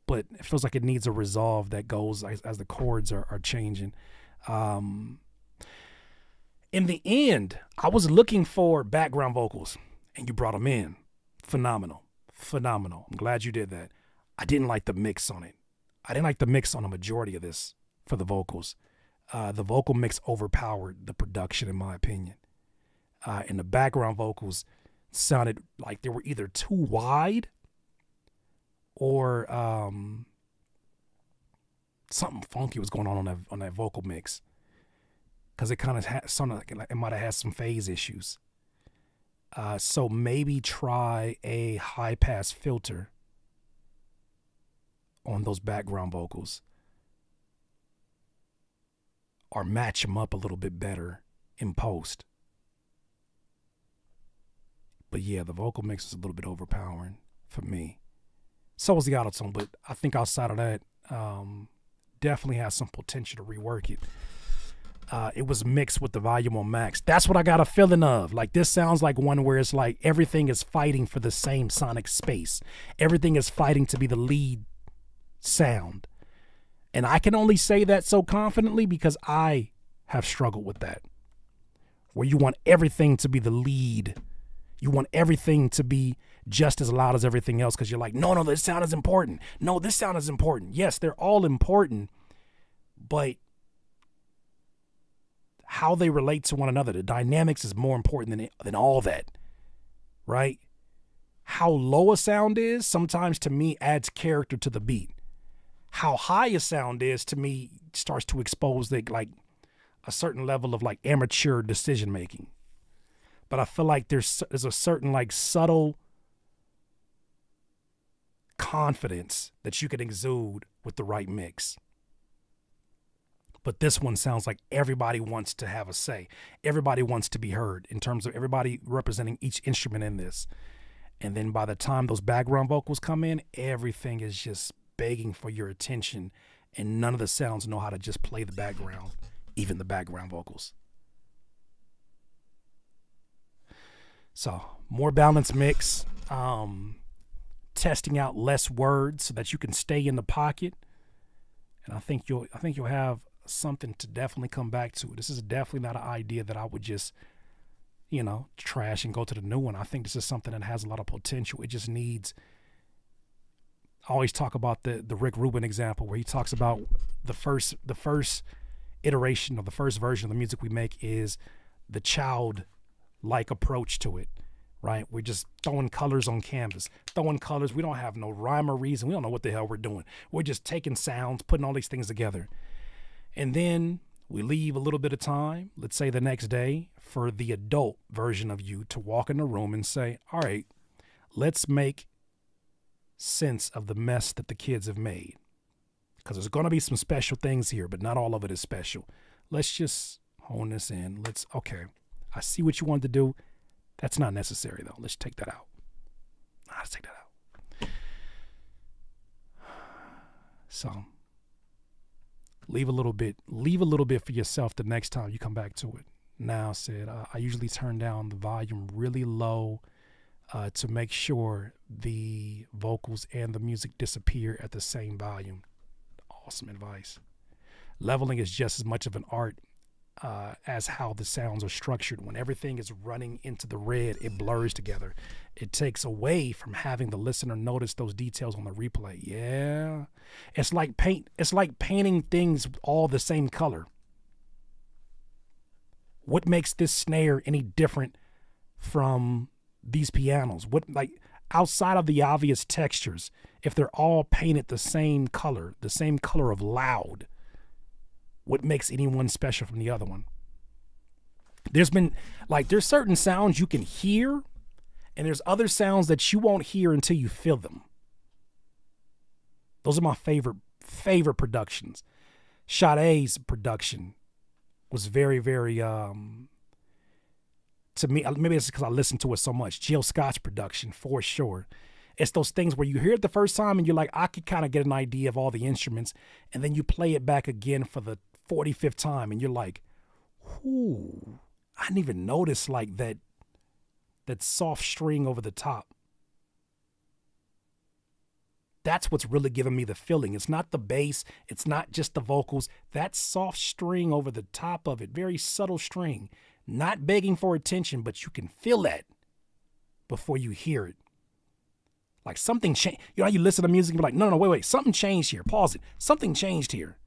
S2: but it feels like it needs a resolve that goes as the chords are changing. In the end, I was looking for background vocals, and you brought them in. Phenomenal. I'm glad you did that. I didn't like the mix on it. I didn't like the mix on a majority of this for the vocals. The vocal mix overpowered the production, in my opinion. And the background vocals sounded like they were either too wide or something funky was going on that vocal mix. Because it kind of sounded like it might have had some phase issues. So maybe try a high pass filter on those background vocals, or match them up a little bit better in post. But yeah, the vocal mix is a little bit overpowering for me. So was the auto-tune, but I think outside of that, definitely has some potential to rework it. It was mixed with the volume on max. That's what I got a feeling of. Like, this sounds like one where it's like everything is fighting for the same sonic space. Everything is fighting to be the lead sound. And I can only say that so confidently because I have struggled with that. Where you want everything to be the lead. You want everything to be just as loud as everything else because you're like, no, this sound is important. No, this sound is important. Yes, they're all important, but how they relate to one another, the dynamics is more important than all that, right? How low a sound is sometimes to me adds character to the beat. How high a sound is to me starts to expose like a certain level of like amateur decision making. But I feel like there's a certain like subtle confidence that you can exude with the right mix. But this one sounds like everybody wants to have a say. Everybody wants to be heard in terms of everybody representing each instrument in this. And then by the time those background vocals come in, everything is just begging for your attention. And none of the sounds know how to just play the background, even the background vocals. So more balanced mix, testing out less words so that you can stay in the pocket. And I think you'll have something to definitely come back to. This is definitely not an idea that I would just, trash and go to the new one. I think this is something that has a lot of potential. It just needs, I always talk about the Rick Rubin example where he talks about the first iteration of the first version of the music we make is the child-like approach to it, right? We're just throwing colors on canvas, We don't have no rhyme or reason. We don't know what the hell we're doing. We're just taking sounds, putting all these things together. And then we leave a little bit of time, let's say the next day, for the adult version of you to walk in the room and say, all right, let's make sense of the mess that the kids have made. Because there's going to be some special things here, but not all of it is special. Let's just hone this in. Okay, I see what you wanted to do. That's not necessary, though. Let's take that out. Let's take that out. So leave a little bit for yourself the next time you come back to it. Now, Sid, I usually turn down the volume really low to make sure the vocals and the music disappear at the same volume. Awesome advice. Leveling is just as much of an art as how the sounds are structured. When everything is running into the red, it blurs together. It takes away from having the listener notice those details on the replay. Yeah. It's like painting things all the same color. What makes this snare any different from these pianos? Outside of the obvious textures, if they're all painted the same color of loud, what makes any one special from the other one? There's certain sounds you can hear, and there's other sounds that you won't hear until you feel them. Those are my favorite productions. Sade's production was very, very, to me, maybe it's because I listened to it so much. Jill Scott's production, for sure. It's those things where you hear it the first time and you're like, I could kind of get an idea of all the instruments. And then you play it back again for the 45th time and you're like, ooh, I didn't even notice like that soft string over the top. That's what's really giving me the feeling. It's not the bass. It's not just the vocals. That soft string over the top of it, very subtle string, not begging for attention, but you can feel that before you hear it. Like something changed. You know how you listen to music and be like, no, wait, something changed here. Pause it. Something changed here.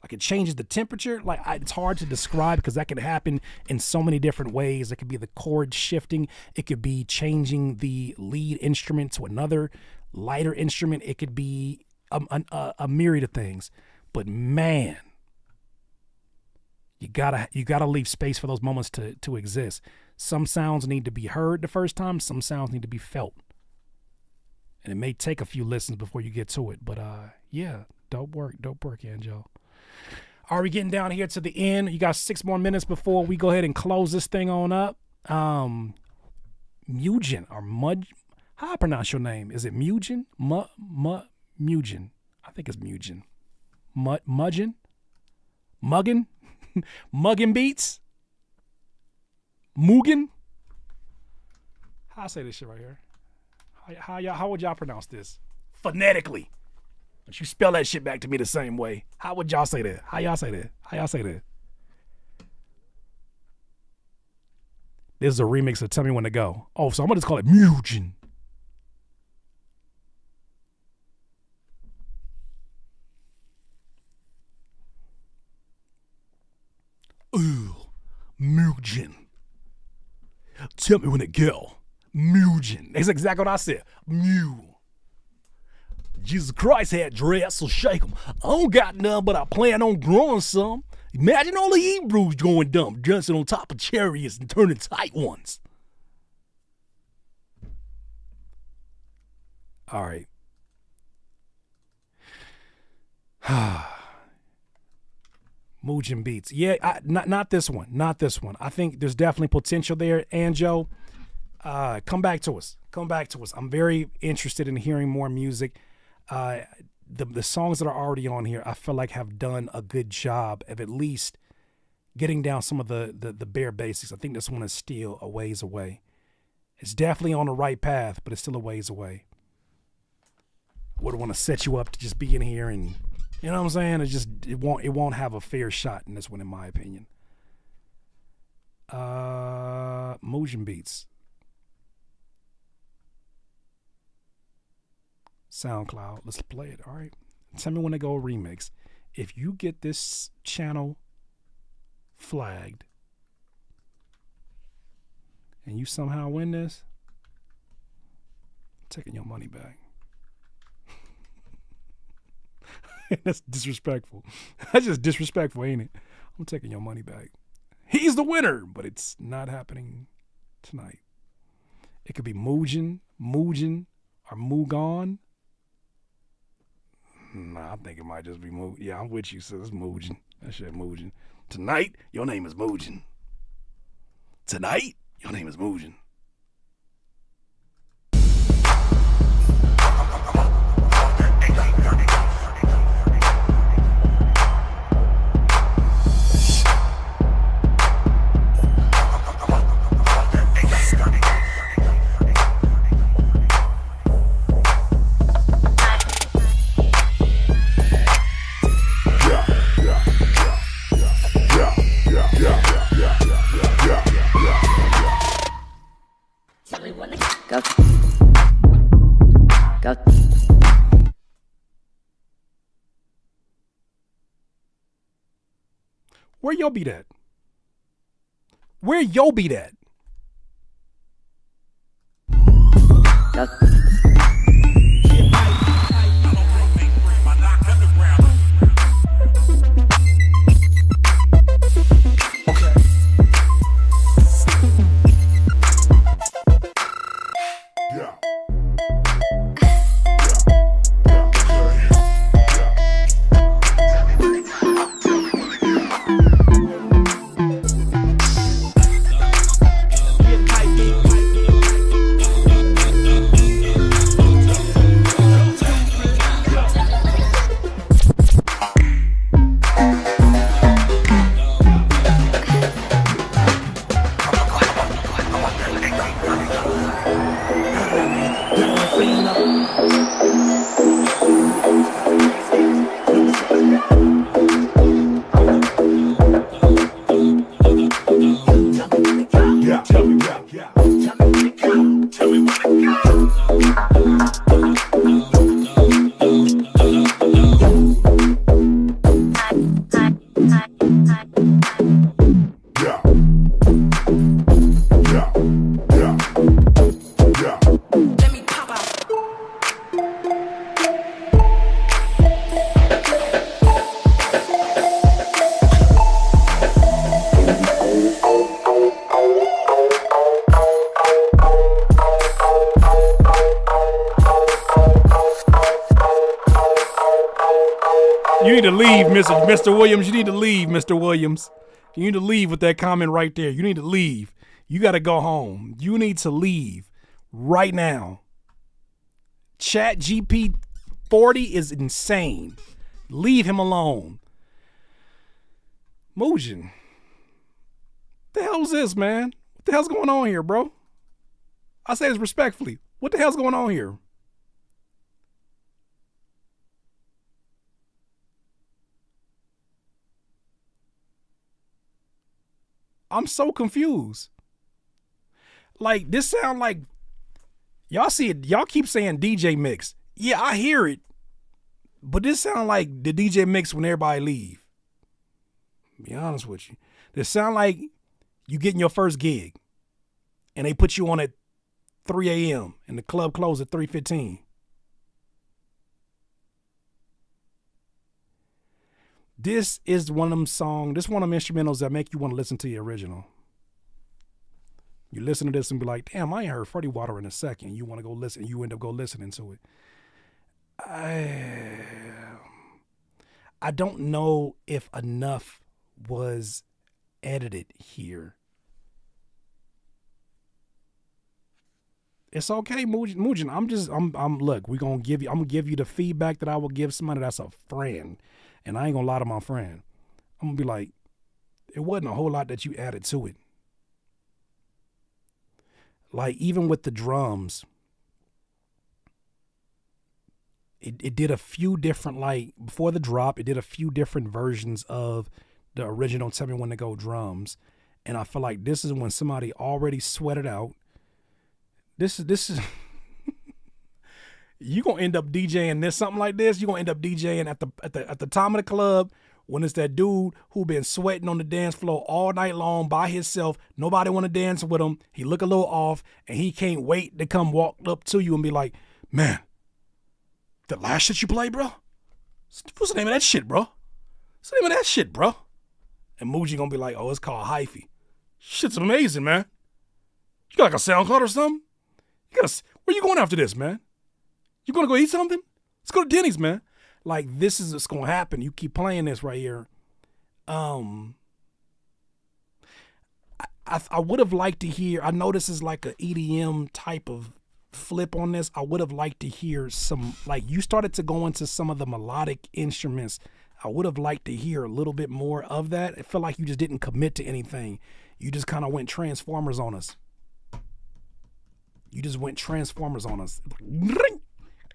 S2: Like it changes the temperature. Like it's hard to describe because that could happen in so many different ways. It could be the chord shifting. It could be changing the lead instrument to another lighter instrument. It could be a myriad of things. But man, you gotta leave space for those moments to exist. Some sounds need to be heard the first time. Some sounds need to be felt. And it may take a few listens before you get to it. But yeah, dope work, Angel. Are we getting down here to the end? You got 6 more minutes before we go ahead and close this thing on up. Mugen or Mud. How I pronounce your name? Is it Mugen? Mugen. I think it's Mugen. Muggin? Muggin Beats? Mugen? How I say this shit right here? How would y'all pronounce this? Phonetically. But you spell that shit back to me the same way. How would y'all say that? How y'all say that? This is a remix of Tell Me When to Go. Oh, so I'm going to just call it Mugen. Ooh, Mugen. Tell me when to go. Mugen. That's exactly what I said. Mew. Jesus Christ had dress, so shake 'em. I don't got none, but I plan on growing some. Imagine all the Hebrews going dumb, dancing on top of chariots and turning tight ones. All right. Mugen Beats. Yeah, not this one. Not this one. I think there's definitely potential there. Anjo, come back to us. I'm very interested in hearing more music. The songs that are already on here, I feel like have done a good job of at least getting down some of the bare basics. I think this one is still a ways away. It's definitely on the right path, but it's still a ways away. I wouldn't want to set you up to just be in here and, you know what I'm saying? It won't have a fair shot in this one, in my opinion. Mugen Beats. SoundCloud. Let's play it. All right. Tell me when to go remix. If you get this channel flagged and you somehow win this, I'm taking your money back. That's disrespectful. That's just disrespectful, ain't it? I'm taking your money back. He's the winner, but it's not happening tonight. It could be Mugen, or Mugon. Nah, I think it might just be Mugen. Yeah, I'm with you, sis. It's Mugen. That shit Mugen. Tonight, your name is Mugen. Tonight, your name is Mugen. Go. Where your beat at? Where your beat at? Go. Mr. Williams, you need to leave, Mr. Williams. You need to leave with that comment right there. You need to leave. You got to go home. You need to leave right now. Chat GP 40 is insane. Leave him alone. Mujin. What the hell is this, man? What the hell's going on here, bro? I say this respectfully. What the hell's going on here? I'm so confused. Like, this sound like, y'all see it, y'all keep saying DJ mix. Yeah, I hear it. But this sound like the DJ mix when everybody leave. To be honest with you. This sound like you getting your first gig and they put you on at 3 a.m. and the club closed at 3:15. This is one of them songs, this one of them instrumentals that make you want to listen to the original. You listen to this and be like, damn, I ain't heard Freddie Water in a second. You want to go listen, you end up go listening to it. I don't know if enough was edited here. It's okay, Mujin. I'm look, I'm gonna give you the feedback that I would give somebody that's a friend. And I ain't gonna lie to my friend. I'm gonna be like, it wasn't a whole lot that you added to it. Like, even with the drums, it did a few different, like, before the drop, it did a few different versions of the original Tell Me When to Go drums. And I feel like this is when somebody already sweated out. This is you gonna end up DJing this, something like this. You're gonna end up DJing at the time of the club when it's that dude who been sweating on the dance floor all night long by himself. Nobody want to dance with him. He look a little off, and he can't wait to come walk up to you and be like, man, the last shit you play, bro? What's the name of that shit, bro? What's the name of that shit, bro? And Muji gonna be like, oh, it's called Hyphy. Shit's amazing, man. You got like a SoundCloud or something? Where you going after this, man? You gonna go eat something? Let's go to Denny's, man. Like, this is what's gonna happen. You keep playing this right here. I would have liked to hear, I know this is like an EDM type of flip on this. I would have liked to hear some, like, you started to go into some of the melodic instruments. I would have liked to hear a little bit more of that. It felt like you just didn't commit to anything. You just kind of went Transformers on us. You just went Transformers on us.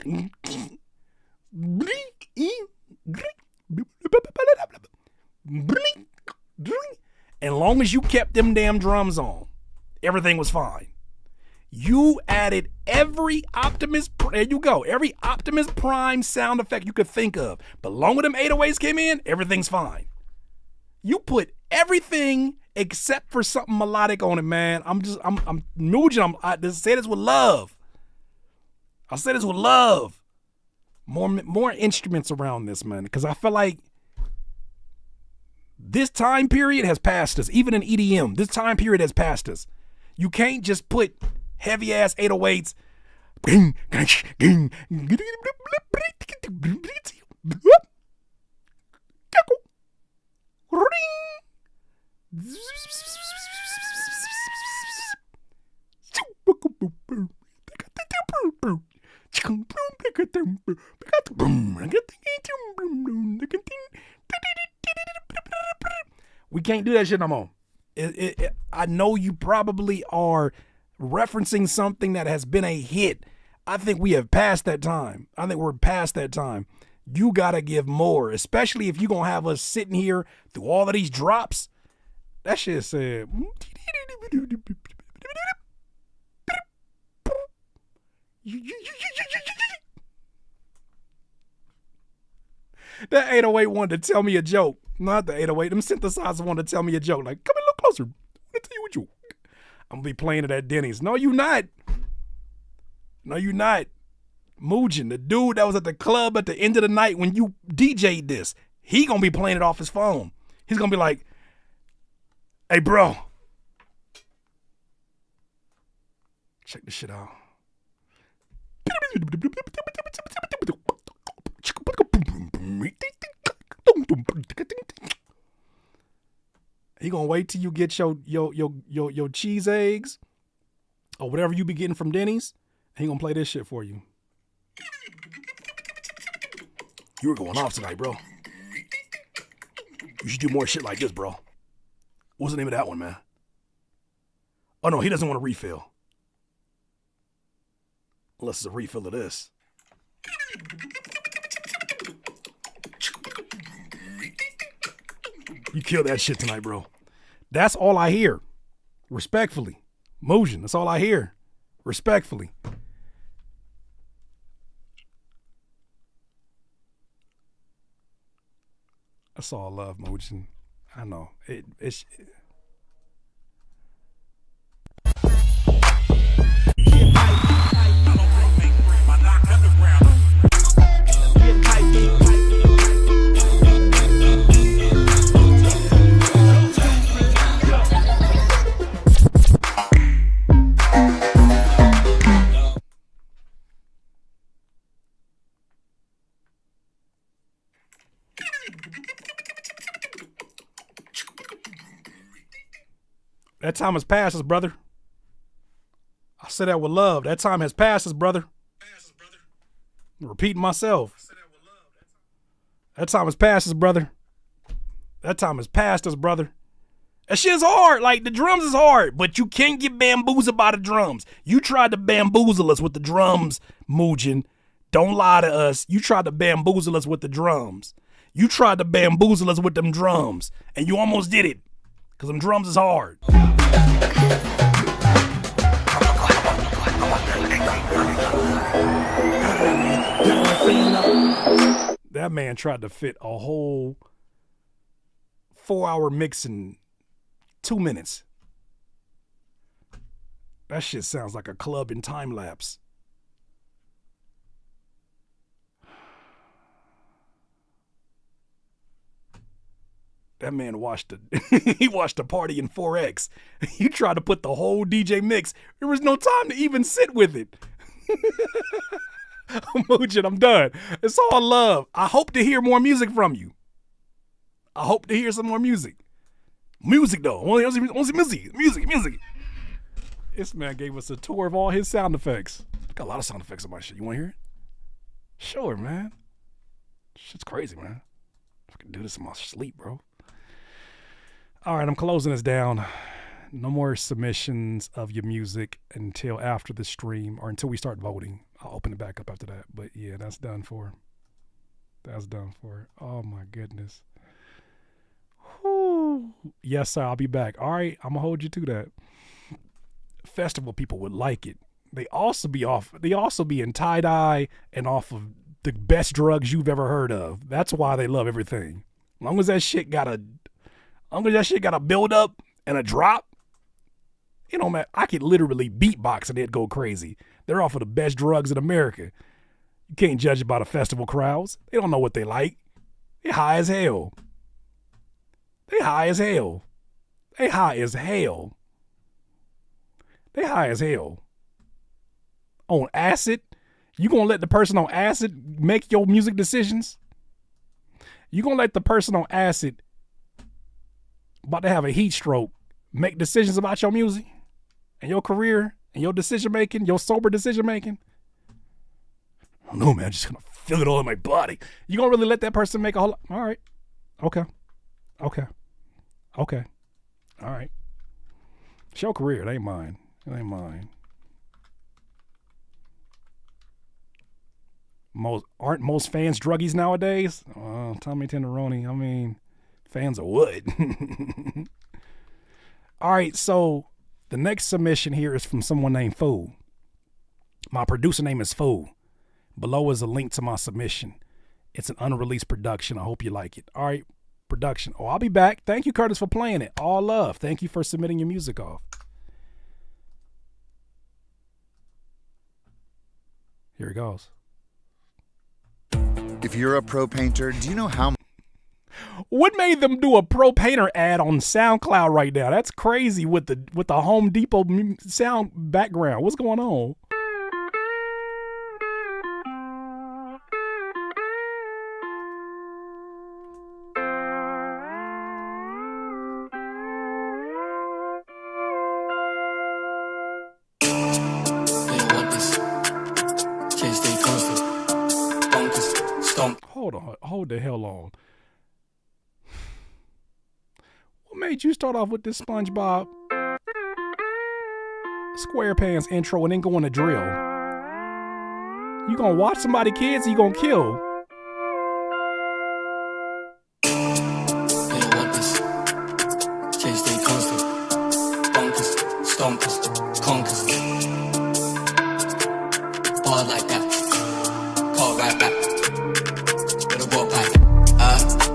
S2: And long as you kept them damn drums on, everything was fine. You added every Optimus, there you go, every Optimus Prime sound effect you could think of. But long as them 808s came in, everything's fine. You put everything except for something melodic on it, man. I'm Nugent. I say this with love. I say this with love. More instruments around this, man, because I feel like this time period has passed us. Even in EDM, this time period has passed us. You can't just put heavy ass 808s. We can't do that shit no more. I know you probably are referencing something that has been a hit. I think we have passed that time. I think we're past that time. You got to give more, especially if you're going to have us sitting here through all of these drops. That shit said. That 808 wanted to tell me a joke. Not the 808. Them synthesizers wanted to tell me a joke. Like, come a little closer. Let me tell you what you. I'm going to be playing it at Denny's. No, you not. No, you not. Mujin, the dude that was at the club at the end of the night when you DJ'd this, he going to be playing it off his phone. He's going to be like, hey, bro. Check this shit out. He gonna wait till you get your cheese eggs or whatever you be getting from Denny's. And he gonna play this shit for you. You were going off tonight, bro. You should do more shit like this, bro. What's the name of that one, man? Oh no, he doesn't want a refill. Unless it's a refill of this. You killed that shit tonight, bro. That's all I hear. Respectfully. Mojin, that's all I hear. Respectfully. That's all love, Mojin. I know. It's... That time has passed us, brother. I said that with love. That time has passed us, brother. I'm repeating myself. That time has passed us, brother. That time has passed us, brother. That shit's hard. Like, the drums is hard, but you can't get bamboozled by the drums. You tried to bamboozle us with the drums, Mujin. Don't lie to us. You tried to bamboozle us with the drums. You tried to bamboozle us with them drums, and you almost did it, because them drums is hard. That man tried to fit a whole 4-hour mix in 2 minutes. That shit sounds like a club in time lapse. That man watched he watched a party in 4X. You tried to put the whole DJ mix. There was no time to even sit with it. Mujin, I'm done. It's all love. I hope to hear more music from you. I hope to hear some more music. Music, though. Music. This man gave us a tour of all his sound effects. Got a lot of sound effects on my shit. You want to hear it? Sure, man. Shit's crazy, man. I can do this in my sleep, bro. All right, I'm closing this down. No more submissions of your music until after the stream or until we start voting. I'll open it back up after that. But yeah, that's done for. That's done for. Oh my goodness. Whew. Yes, sir. I'll be back. All right, I'm gonna hold you to that. Festival people would like it. They also be in tie-dye and off of the best drugs you've ever heard of. That's why they love everything. As long as that shit got a build up and a drop, you know, man, I could literally beatbox and they'd go crazy. They're off of the best drugs in America. You can't judge it by the festival crowds. They don't know what they like. They high as hell. They high as hell. They high as hell. They high as hell. On acid? You gonna let the person on acid make your music decisions? You gonna let the person on acid about to have a heat stroke make decisions about your music and your career and your decision making, your sober decision making? I don't know, man. I'm just gonna feel it all in my body. You gonna really let that person make a whole? All right. Okay. All right. It's your career. It ain't mine. Aren't most fans druggies nowadays? Tommy Tenderoni. I mean, fans of what? All right, so the next submission here is from someone named Fool. My producer name is Fool. Below is a link to my submission. It's an unreleased production. I hope you like it. All right, production. Oh, I'll be back. Thank you, Curtis, for playing it. All love. Thank you for submitting your music off. Here it goes.
S11: If you're a pro painter, do you know how?
S2: What made them do a pro painter ad on SoundCloud right now? That's crazy with the Home Depot sound background. What's going on? hold the hell on. What made you start off with this SpongeBob SquarePants intro and then go on a drill? You gonna watch somebody kids or you gonna kill?
S1: Stompers, conkers, bar like that, call right back, with a walk back.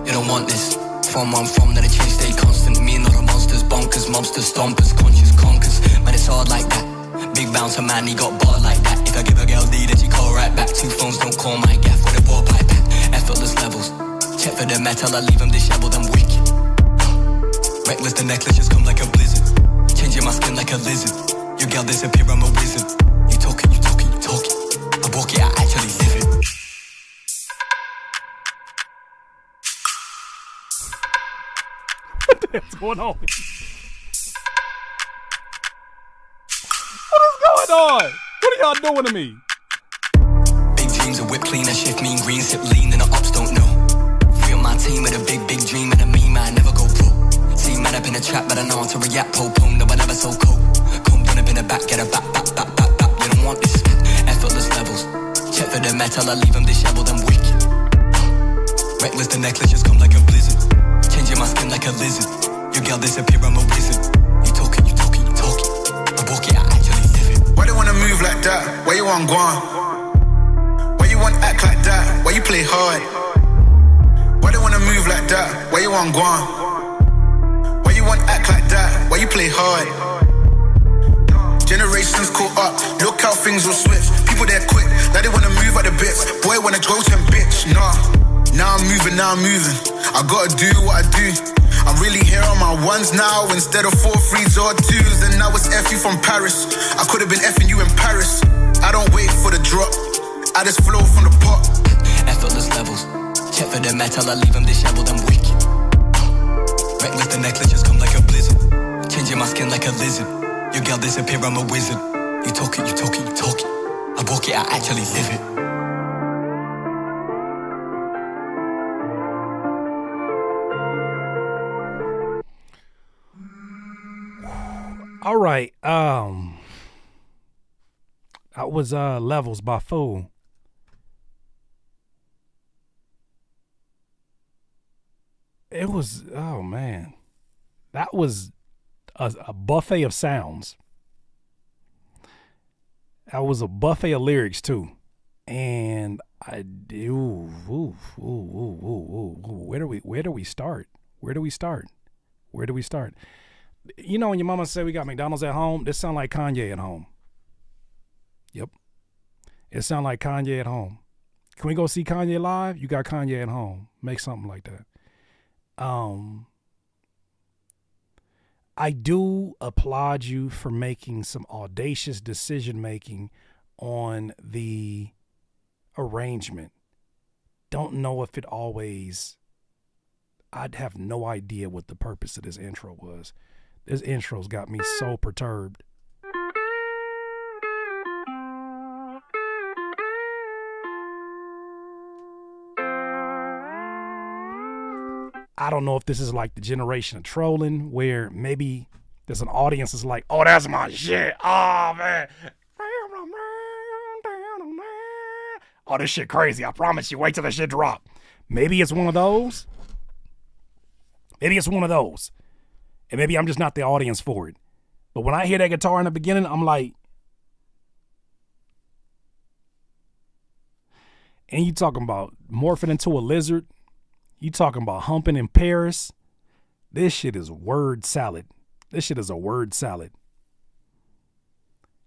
S1: You don't want this. From where I'm from, that the change stay constant. Me and all the monsters, bonkers, monsters, stompers, conscious conkers. Man, it's hard like that. Big bouncer man, he got bar like that. If I give a girl D, then she call right back. 2 phones, don't call my gaff with a ball pipe back. Effortless levels. Check for the metal, I leave them disheveled, I'm wicked. Reckless, the necklace just come like a blizzard. Changing my skin like a lizard. Your girl disappear, I'm a wizard. You talking. I walk it, I actually live it.
S2: What the hell's going on? What is going on? What are y'all doing to me?
S1: Big dreams, a whip cleaner, shift mean green, sip lean, and the ops don't know. Free on my team with a big dream and a meme, I never go pro. See man up in a trap, but I know how to react. Po-pone, no, I never so cold. Come run up in the back, get a back. You don't want this. Effortless levels. Check for the metal, I leave them disheveled, I'm wicked. Reckless, the necklace just come like a blizzard. Changing my skin like a lizard. Your girl disappear, I'm a wizard. You talking. I walk it, I actually live it.
S17: Why they wanna move like that? Why you want gone? Why you want act like that? Why you play hard? Why they wanna move like that? Why you want gone? Why you want act like that? Why you play hard? Generations caught up, look how things will switch. People they're quick, now they wanna move at the bits. Boy wanna go to him, bitch, nah. Now I'm moving. I gotta do what I do. I'm really here on my ones now instead of 4 3s or 2s. And now it's F you from Paris. I could've been F'ing you in Paris. I don't wait for the drop, I just flow from the pot.
S1: Effortless levels. Check for the metal, I leave them disheveled, I'm wicked. Reckless, the necklace just come like a blizzard. Changing my skin like a lizard. Your girl disappear, I'm a wizard. You talking. I walk it, I actually live it.
S2: All right. That was Levels by Fool. It was, oh man. That was a buffet of sounds. That was a buffet of lyrics too. And I do, where do we start? You know when your mama said we got McDonald's at home, this sound like Kanye at home. Yep. It sound like Kanye at home. Can we go see Kanye live? You got Kanye at home. Make something like that. I do applaud you for making some audacious decision making on the arrangement. Don't know if it always, I'd have no idea what the purpose of this intro was. This intro's got me so perturbed. I don't know if this is like the generation of trolling where maybe there's an audience that's like, oh, that's my shit. Oh, man. Oh, this shit crazy. I promise you. Wait till the shit drop. Maybe it's one of those. And maybe I'm just not the audience for it. But when I hear that guitar in the beginning, I'm like, and you talking about morphing into a lizard. You talking about humping in Paris. This shit is word salad. This is a word salad.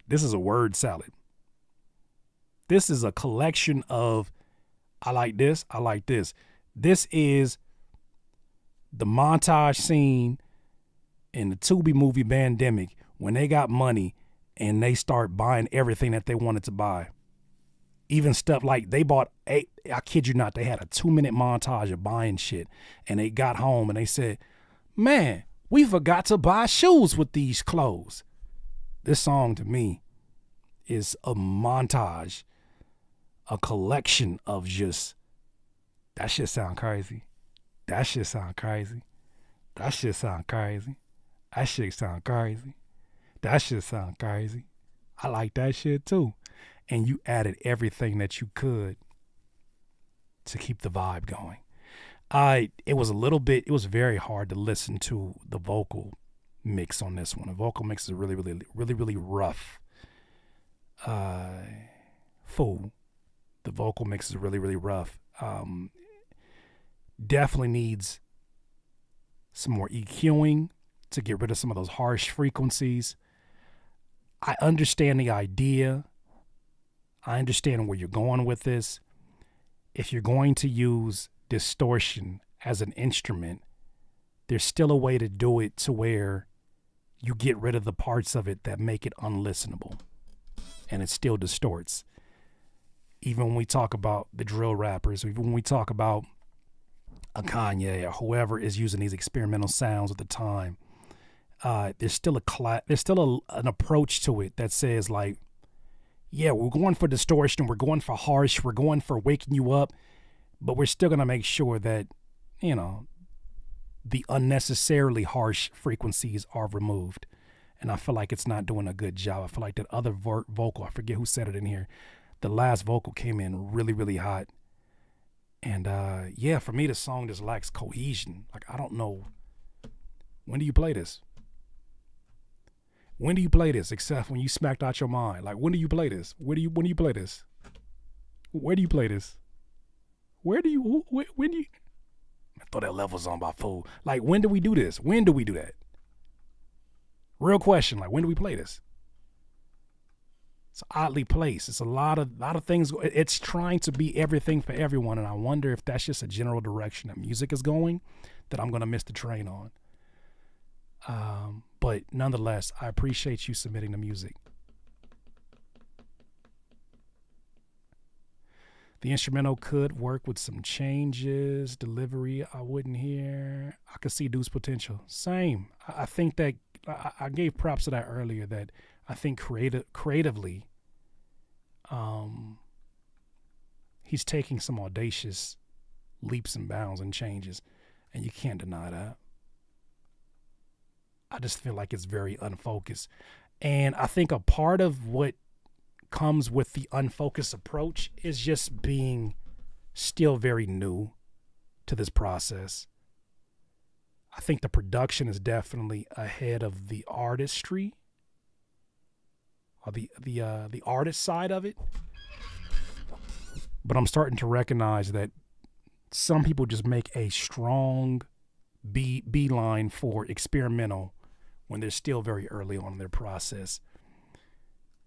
S2: This is a collection of, I like this. This is the montage scene in the Tubi movie Bandemic when they got money and they start buying everything that they wanted to buy. Even stuff like they bought, I kid you not, they had a 2-minute montage of buying shit. And they got home and they said, man, we forgot to buy shoes with these clothes. This song to me is a montage, a collection of just That shit sound crazy. That shit sound crazy. That shit sound crazy. That shit sound crazy. That shit sound crazy. I like that shit too. And you added everything that you could to keep the vibe going. It was very hard to listen to the vocal mix on this one. The vocal mix is really rough. Fool. The vocal mix is really rough. Definitely needs some more EQing to get rid of some of those harsh frequencies. I understand the idea. I understand where you're going with this. If you're going to use distortion as an instrument, there's still a way to do it to where you get rid of the parts of it that make it unlistenable, and it still distorts. Even when we talk about the drill rappers, even when we talk about a Kanye or whoever is using these experimental sounds at the time, there's still an approach to it that says like, yeah, we're going for distortion, we're going for harsh, we're going for waking you up, but we're still gonna make sure that, you know, the unnecessarily harsh frequencies are removed. And I feel like it's not doing a good job. I feel like that other vocal, I forget who said it in here, the last vocal came in really hot. And yeah, for me, the song just lacks cohesion. Like, I don't know. When do you play this? When do you play this? Except when you smacked out your mind. Like, when do you play this? When do you play this? Where do you play this? When do you? I thought that level's on by fool. Like, when do we do this? When do we do that? Real question. Like, when do we play this? It's oddly placed. It's a lot of things. It's trying to be everything for everyone, and I wonder if that's just a general direction that music is going that I'm gonna miss the train on. But nonetheless, I appreciate you submitting the music. The instrumental could work with some changes, delivery I wouldn't hear. I could see Deuce potential. Same. I think that I gave props to that earlier, that I think creatively, he's taking some audacious leaps and bounds and changes, and you can't deny that. I just feel like it's very unfocused. And I think a part of what comes with the unfocused approach is just being still very new to this process. I think the production is definitely ahead of the artistry, or the artist side of it. But I'm starting to recognize that some people just make a strong beeline for experimental when they're still very early on in their process.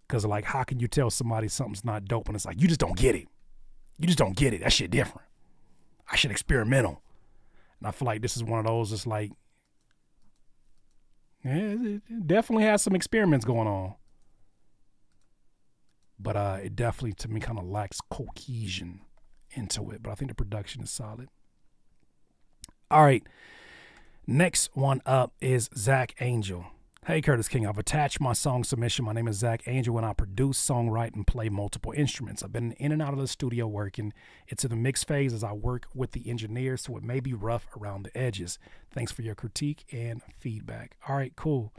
S2: Because, like, how can you tell somebody something's not dope when it's like, you just don't get it. You just don't get it. That shit different. I shit experimental. And I feel like this is one of those that's like, yeah, it definitely has some experiments going on. But it definitely, to me, kind of lacks cohesion into it. But I think the production is solid. All right. Next one up is Zach Angel. Hey, Curtis King, I've attached my song submission. My name is Zach Angel, and I produce, songwrite, and play multiple instruments. I've been in and out of the studio working. It's in the mix phase as I work with the engineers, so it may be rough around the edges. Thanks for your critique and feedback. All right, cool.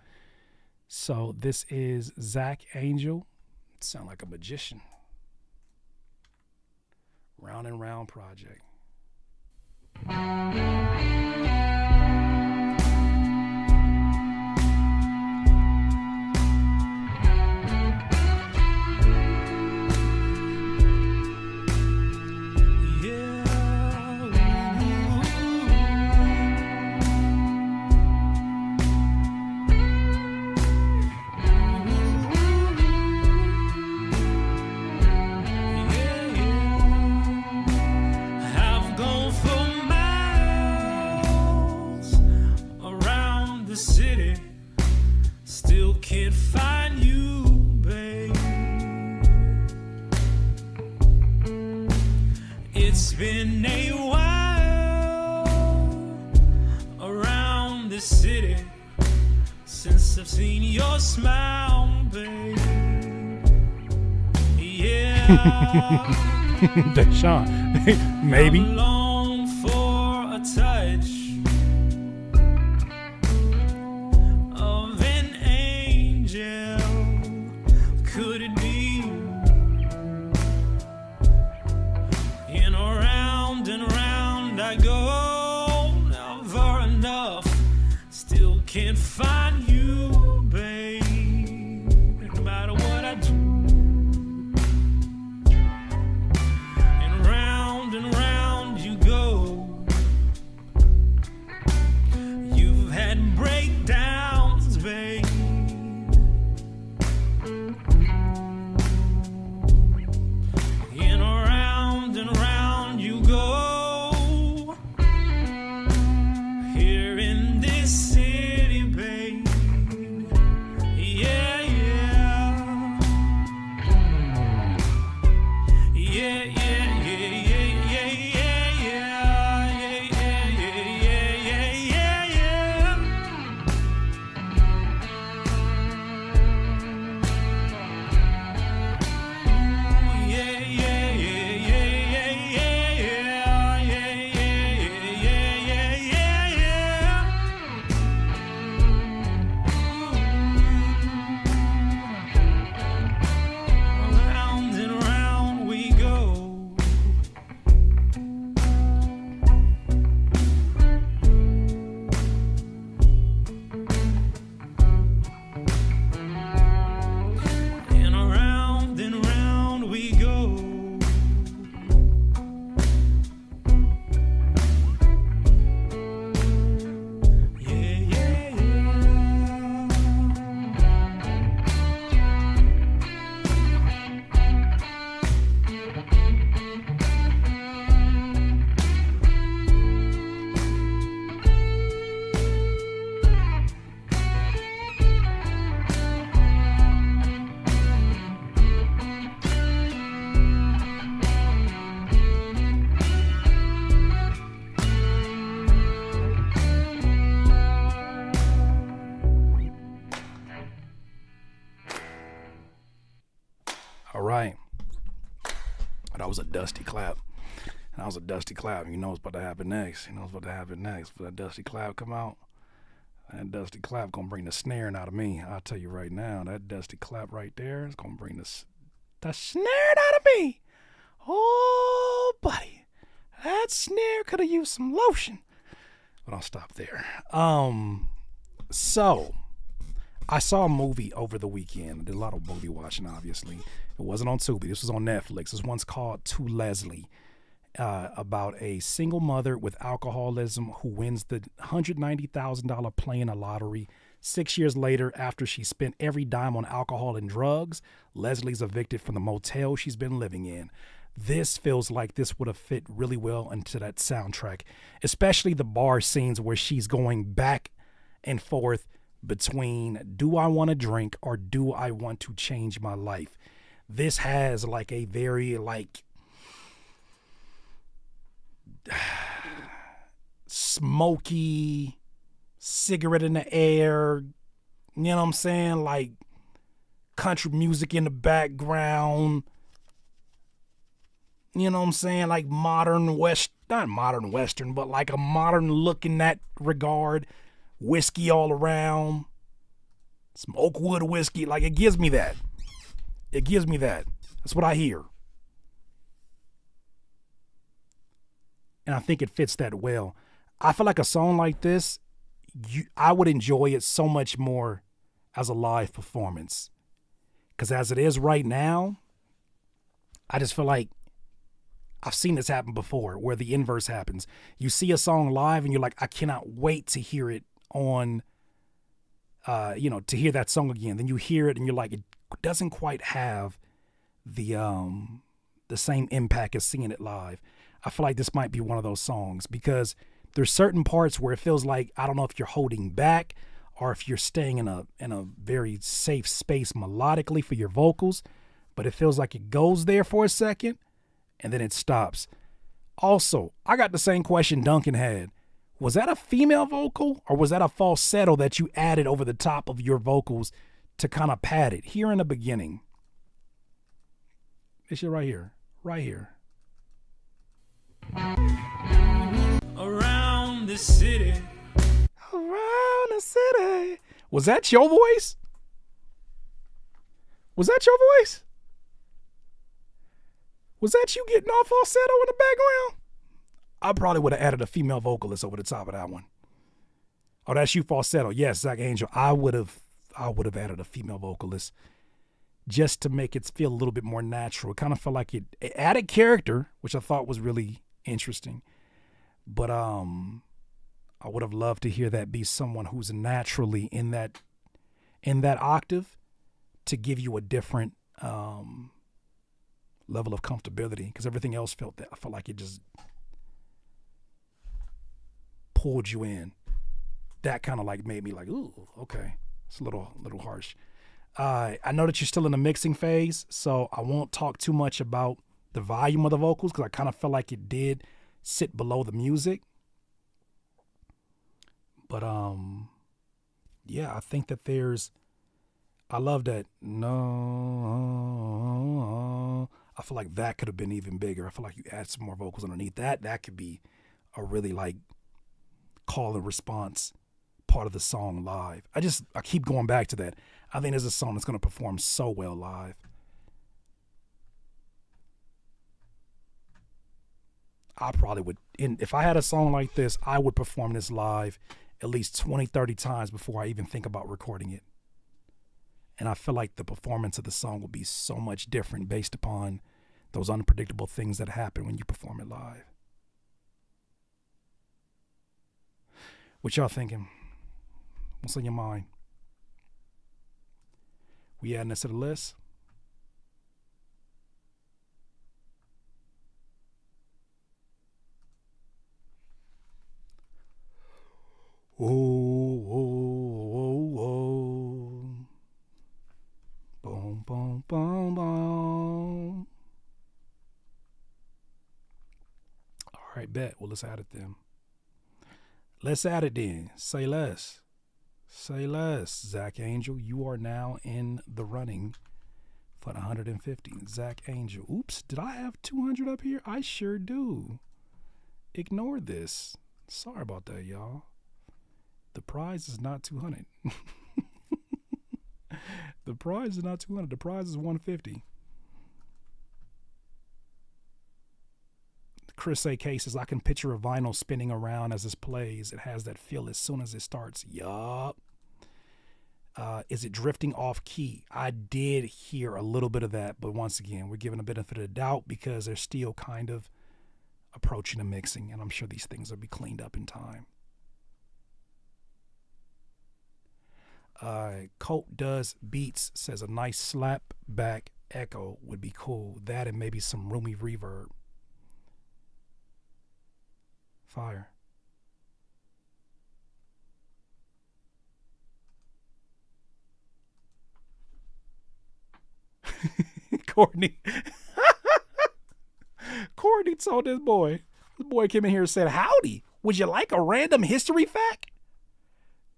S2: So this is Zach Angel. Sound like a magician. Round and Round Project.
S12: Can't find you, babe. It's been a while around the city since I've seen your smile, babe. Yeah.
S2: Deshaun, maybe.
S12: Come along
S2: right. That was a dusty clap. That was a dusty clap. You know what's about to happen next. You know what's about to happen next. For that dusty clap come out, that dusty clap gonna bring the snaring out of me. I'll tell you right now, that dusty clap right there is gonna bring the snaring out of me. Oh, buddy, that snare could have used some lotion. But I'll stop there. So I saw a movie over the weekend. I did a lot of movie watching, obviously. It wasn't on Tubi. This was on Netflix. This one's called To Leslie, about a single mother with alcoholism who wins the $190,000 playing a lottery. 6 years later, after she spent every dime on alcohol and drugs, Leslie's evicted from the motel she's been living in. This feels like this would have fit really well into that soundtrack, especially the bar scenes where she's going back and forth between do I want to drink or do I want to change my life. This has like a very like smoky cigarette in the air, you know what I'm saying? Like country music in the background. You know what I'm saying? Like modern West, not modern Western, but like a modern look in that regard. Whiskey all around. Some Oakwood whiskey. Like it gives me that. It gives me that. That's what I hear. And I think it fits that well. I feel like a song like this, I would enjoy it so much more as a live performance. Because as it is right now, I just feel like I've seen this happen before where the inverse happens. You see a song live and you're like, I cannot wait to hear it on, to hear that song again. Then you hear it and you're like, it doesn't quite have the same impact as seeing it live. I feel like this might be one of those songs because there's certain parts where it feels like, I don't know if you're holding back or if you're staying in a very safe space melodically for your vocals, but it feels like it goes there for a second and then it stops. Also, I got the same question Duncan had. Was that a female vocal or was that a falsetto that you added over the top of your vocals to kind of pad it? Here in the beginning. This shit right here. Right here.
S12: Around the city.
S2: Around the city. Was that your voice? Was that your voice? Was that you getting off falsetto in the background? I probably would have added a female vocalist over the top of that one. Oh, that's you falsetto. Yes, Zach Angel. I would have added a female vocalist just to make it feel a little bit more natural. It kind of felt like it added character, which I thought was really interesting. But I would have loved to hear that be someone who's naturally in that octave to give you a different level of comfortability, because everything else I felt like it just pulled you in. That kind of like made me like, ooh, okay, it's a little harsh. I know that you're still in the mixing phase, so I won't talk too much about the volume of the vocals because I kind of felt like it did sit below the music. But yeah, I think that I love that. No, I feel like that could have been even bigger. I feel like you add some more vocals underneath that. That could be a really like call and response part of the song live. I keep going back to that. I think there's a song that's going to perform so well live. I probably would, if I had a song like this, I would perform this live at least 20, 30 times before I even think about recording it. And I feel like the performance of the song will be so much different based upon those unpredictable things that happen when you perform it live. What y'all thinking? What's on your mind? We adding this to the list? Oh. Boom, boom, boom, boom. All right, bet. Well, let's add it then. Let's add it then. Say less. Say less. Zach Angel, you are now in the running for the 150. Zach Angel. Oops, did I have 200 up here? I sure do. Ignore this. Sorry about that, y'all. The prize is not 200. The prize is not 200. The prize is 150. Chris A.K. says, I can picture a vinyl spinning around as this plays. It has that feel as soon as it starts. Yup. Is it drifting off key? I did hear a little bit of that, but once again, we're giving a benefit of the doubt because they're still kind of approaching the mixing, and I'm sure these things will be cleaned up in time. Colt Does Beats says a nice slap back echo would be cool. That and maybe some roomy reverb. Fire. Courtney. Courtney told this boy came in here and said, howdy, would you like a random history fact?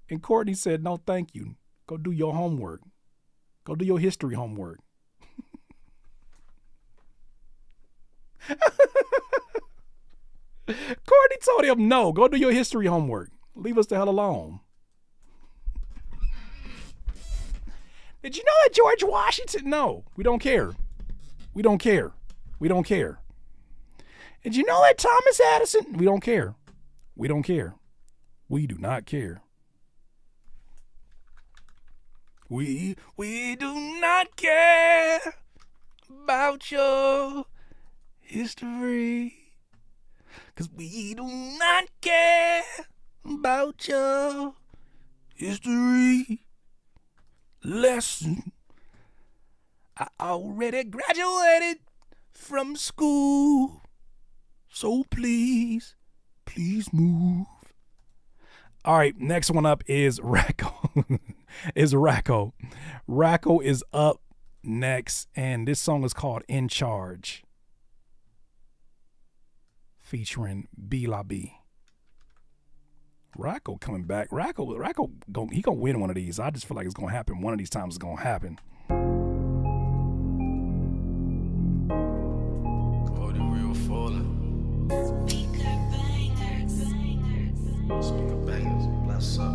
S2: And Courtney said, no, thank you. Go do your homework. Go do your history homework. Courtney told him, no, go do your history homework. Leave us the hell alone. Did you know that George Washington? No, we don't care. We don't care. We don't care. Did you know that Thomas Addison? We don't care. We don't care. We do not care. We do not care about your history. 'Cause we do not care about your history lesson. I already graduated from school. So please move. All right, next one up is Racco. Racco is up next, and this song is called In Charge, featuring B.La B. Racco coming back. Racco, he gonna win one of these. I just feel like it's gonna happen. One of these times it's gonna happen.
S13: Cody real falling. Speaker bangers, bless up.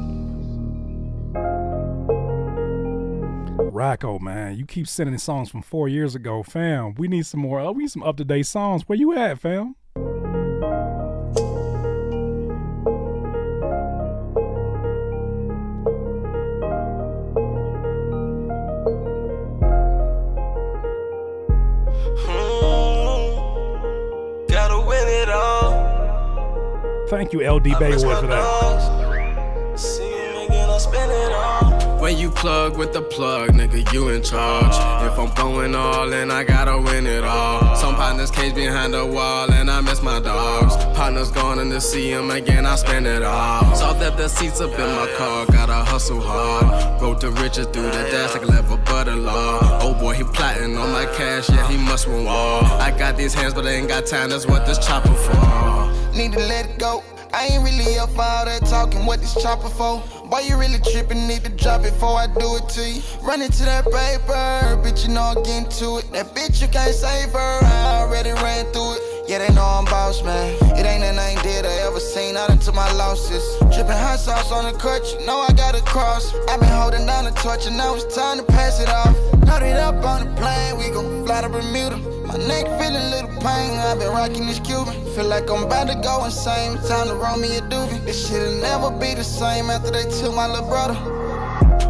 S2: Racco, man, you keep sending songs from 4 years ago, fam. We need some more. We need some up-to-date songs. Where you at, fam?
S13: Gotta win it all.
S2: Thank you, LD Baywood, for that.
S13: See him again, I spend it all.
S16: When you plug with the plug, nigga, you in charge. If I'm going all in, I gotta win it all. Some partners cage behind the wall, and I miss my dogs. Partners going in to see him again, I spend it all. Saw that the seats up in my car, gotta hustle hard. Road to riches through the dash like a level butter law. Oh boy, he plotting on my cash, yeah, he must win war. I got these hands, but I ain't got time, that's what this chopper for.
S14: Need to let it go. I ain't really up for all that talking, what this chopper for? Boy, you really trippin', need to drop it before I do it to you. Run into that paper, bitch, you know I'm getting to it. That bitch, you can't save her, I already ran through it. Yeah, they know I'm boss, man. It ain't nothing I ain't did I ever seen out into my losses. Drippin' hot sauce on the crutch, you know I got a cross. I been holding down the torch and now it's time to pass it off. Loaded up on the plane, we gon' fly to Bermuda. My neck feeling a little pain, I've been rocking this Cuban. Feel like I'm about to go insane, time to roll me a doobie. This shit'll never be the same after they took my little brother.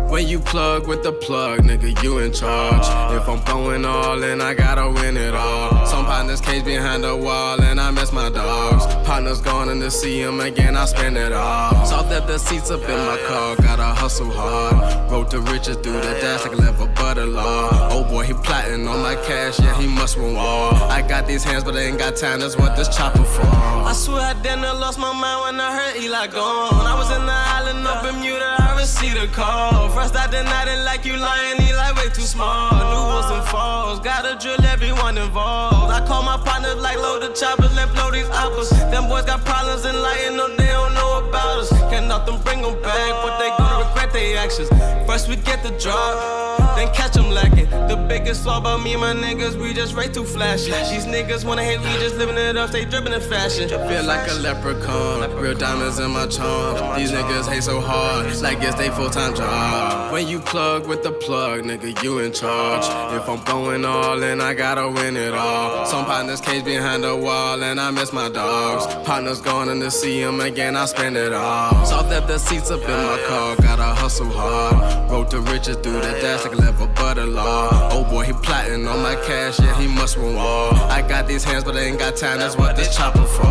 S16: When you plug with the plug, nigga, you in charge. If I'm going all in, I gotta win it all. Some partners cage behind the wall, and I miss my dogs. Partners going in to see him again, I spend it all. Saw that the seats up in my car, gotta hustle hard. Road to riches through the dash like a level butter law. Oh boy, he plotting on my cash, yeah, he must win war. I got these hands, but I ain't got time, that's what this chopper for.
S13: I swear I done lost my mind when I heard Eli gone. I was in the island of Bermuda, I received a call. First I denied it like you lying, Eli way too small. New wolves and falls, gotta drill everyone involved. I call my partners like load the choppers, let blow these uppers. Them boys got problems and lying, no they don't know about us. Can't nothing bring them back, but they gonna regret their actions. First we get the drop, then catch them lacking. The biggest flaw about me and my niggas, we just way too flashy. These niggas wanna hate, we just living it up, stay dripping in fashion. Feel like a leprechaun, real diamonds in my charms. These niggas hate so hard, like it's they full-time job. When you plug with the plug, nigga, you in charge. If I'm going all in, I gotta win it all. Some partners cage behind the wall, and I miss my dogs. Partners going in to see them again, I spend it all. Soft at the seats up in my car, gotta hustle hard. Road to riches through the dash like a level butter law. Oh boy, he plotting on my cash, yeah, he must want all. I got these hands, but I ain't got time, that's what this chopper for.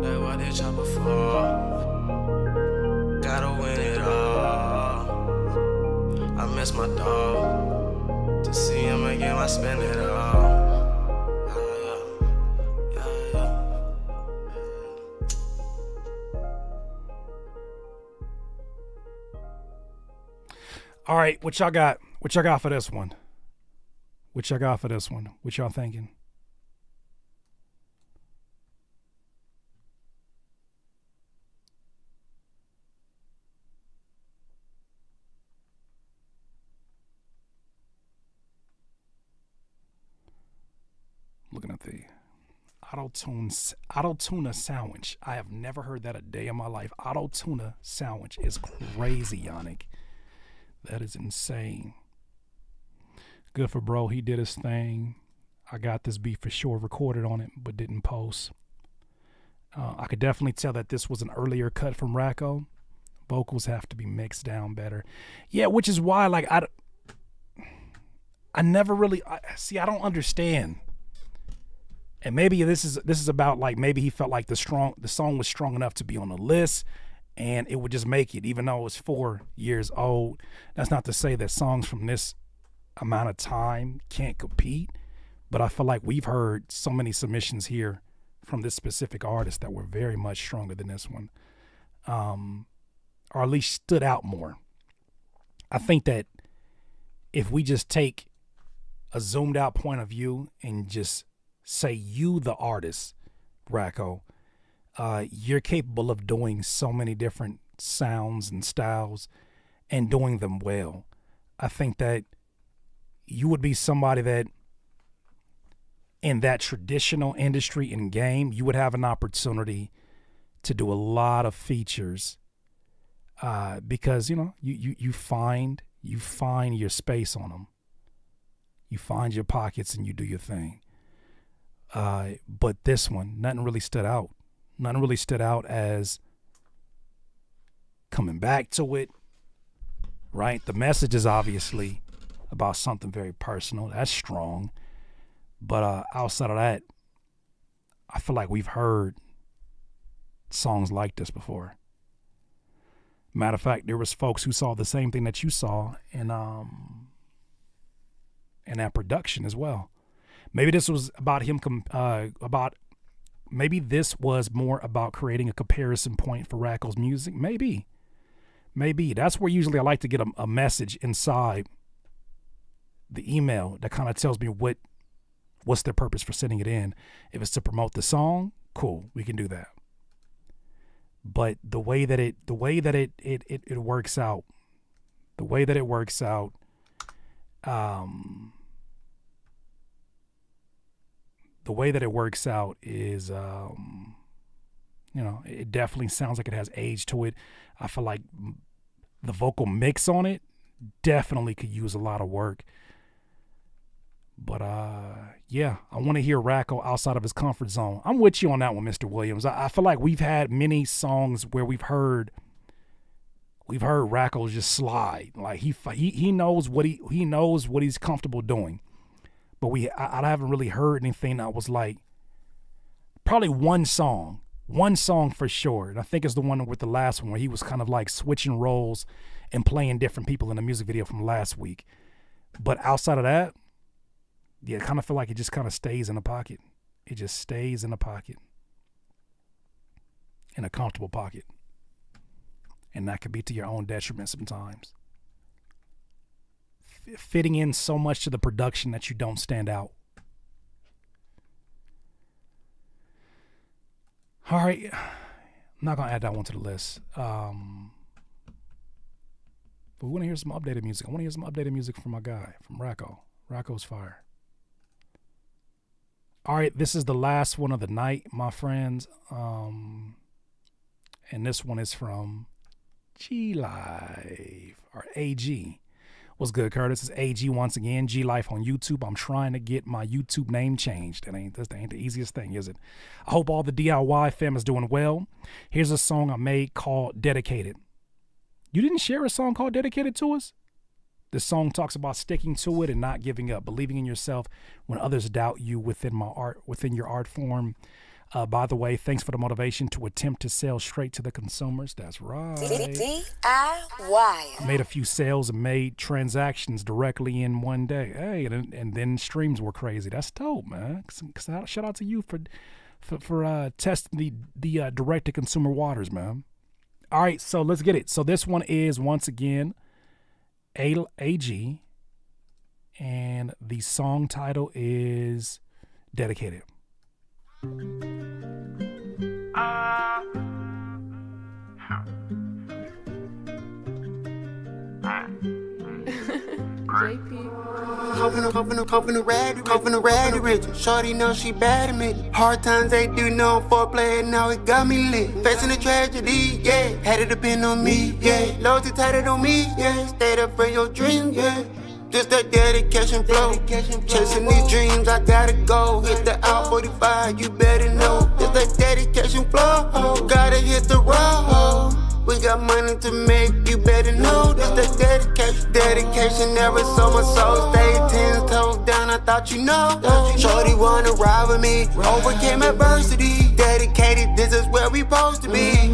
S13: That's what this chopper for. Gotta win it all. I miss my dog. To see him again, I spend it all.
S2: All right, what y'all got? What y'all got for this one? What y'all got for this one? What y'all thinking? Looking at the Auto-Tuna sandwich. I have never heard that a day in my life. Auto-Tuna sandwich is crazy, Yannick. That is insane. Good for bro. He did his thing. I got this beat for sure, recorded on it, but didn't post. I could definitely tell that this was an earlier cut from Racco. Vocals have to be mixed down better. Yeah, which is why, like, I never really I don't understand. And maybe this is about, like, maybe he felt like the song was strong enough to be on the list, and it would just make it, even though it's 4 years old. That's not to say that songs from this amount of time can't compete, but I feel like we've heard so many submissions here from this specific artist that were very much stronger than this one, or at least stood out more. I think that if we just take a zoomed out point of view and just say you, the artist, Racco, you're capable of doing so many different sounds and styles and doing them well. I think that you would be somebody that in that traditional industry and game, you would have an opportunity to do a lot of features because, you know, you find your space on them. You find your pockets and you do your thing. But this one, nothing really stood out. Nothing really stood out as coming back to it, right? The message is obviously about something very personal. That's strong. But outside of that, I feel like we've heard songs like this before. Matter of fact, there was folks who saw the same thing that you saw in that production as well. Maybe this was about him, maybe this was more about creating a comparison point for Racco's music. Maybe. That's where usually I like to get a message inside the email that kind of tells me what's their purpose for sending it in. If it's to promote the song, cool, we can do that. But the way that it works out, is, you know, it definitely sounds like it has age to it. I feel like the vocal mix on it definitely could use a lot of work. But yeah, I want to hear Racco outside of his comfort zone. I'm with you on that one, Mr. Williams. I feel like we've had many songs where we've heard Racco just slide. Like he knows what he's comfortable doing. But I haven't really heard anything that was like, probably one song for sure. And I think it's the one with the last one where he was kind of like switching roles and playing different people in the music video from last week. But outside of that, yeah, I kind of feel like it just kind of stays in the pocket. It just stays in the pocket. In a comfortable pocket. And that could be to your own detriment sometimes. Fitting in so much to the production that you don't stand out. All right. I'm not going to add that one to the list. But we want to hear some updated music. I want to hear some updated music from my guy, from Racco. Racco's fire. All right, this is the last one of the night, my friends. And this one is from G Life, or AG. What's good, Curtis? It's AG once again. G Life on YouTube. I'm trying to get my YouTube name changed. That ain't the easiest thing, is it? I hope all the DIY fam is doing well. Here's a song I made called Dedicated. You didn't share a song called Dedicated to us? This song talks about sticking to it and not giving up, believing in yourself when others doubt you within your art form. By the way, thanks for the motivation to attempt to sell straight to the consumers. That's right.
S18: DIY.
S2: I made a few sales and made transactions directly in one day. Hey, and then streams were crazy. That's dope, man. Shout out to you for testing the direct to consumer waters, man. All right, so let's get it. So this one is once again AG, and the song title is Dedicated.
S20: Hoping the ratty rich. Shorty know she bad at me. Hard times they do know foreplay, and now it got me lit. Facing the tragedy, yeah. Had it depend on me, yeah. Loyalty tighter on me, yeah. Stayed up for your dreams, yeah. Just that dedication flow. Chasing these dreams, I gotta go. Hit the out 45, you better know. Just that dedication flow. Gotta hit the road. We got money to make, you better know. That's that dedication. Dedication never sold my soul. Stayed 10 toes down, I thought you know. Shorty wanna ride with me. Overcame adversity. Dedicated, this is where we supposed to be.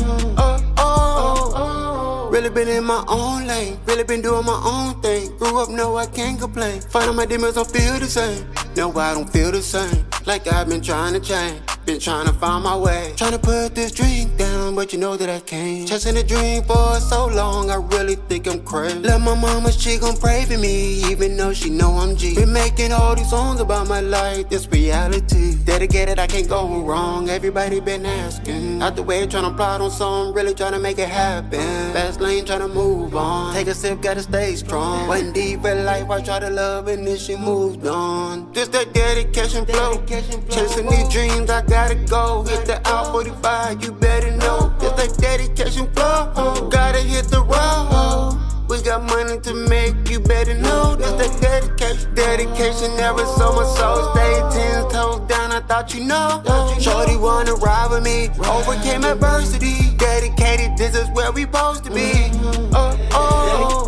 S20: Really been in my own lane. Really been doing my own thing. Grew up, no, I can't complain. Finding my demons don't feel the same. No, I don't feel the same. Like I've been trying to change. Been trying to find my way. Trying to put this dream down, but you know that I can't. Chasing a dream for so long, I really think I'm crazy. Love my mama, she gon' pray for me, even though she know I'm G. Been making all these songs about my life, this reality. Dedicated, I can't go wrong. Everybody been asking. Out the way, trying to plot on something, really trying to make it happen. Fast lane, trying to move on. Take a sip, gotta stay strong. Went deep in life, I try to love, and then she moved on. Just that dedication flow. Chasing these dreams, I gotta go. Hit the out 45, you better know. Just that dedication flow. Gotta hit the road. We got money to make, you better know. That's that dedication. Dedication never sold my soul. Stayed 10 toes down, I thought you know. Shorty wanna ride with me. Overcame adversity. Dedicated, this is where we supposed to be.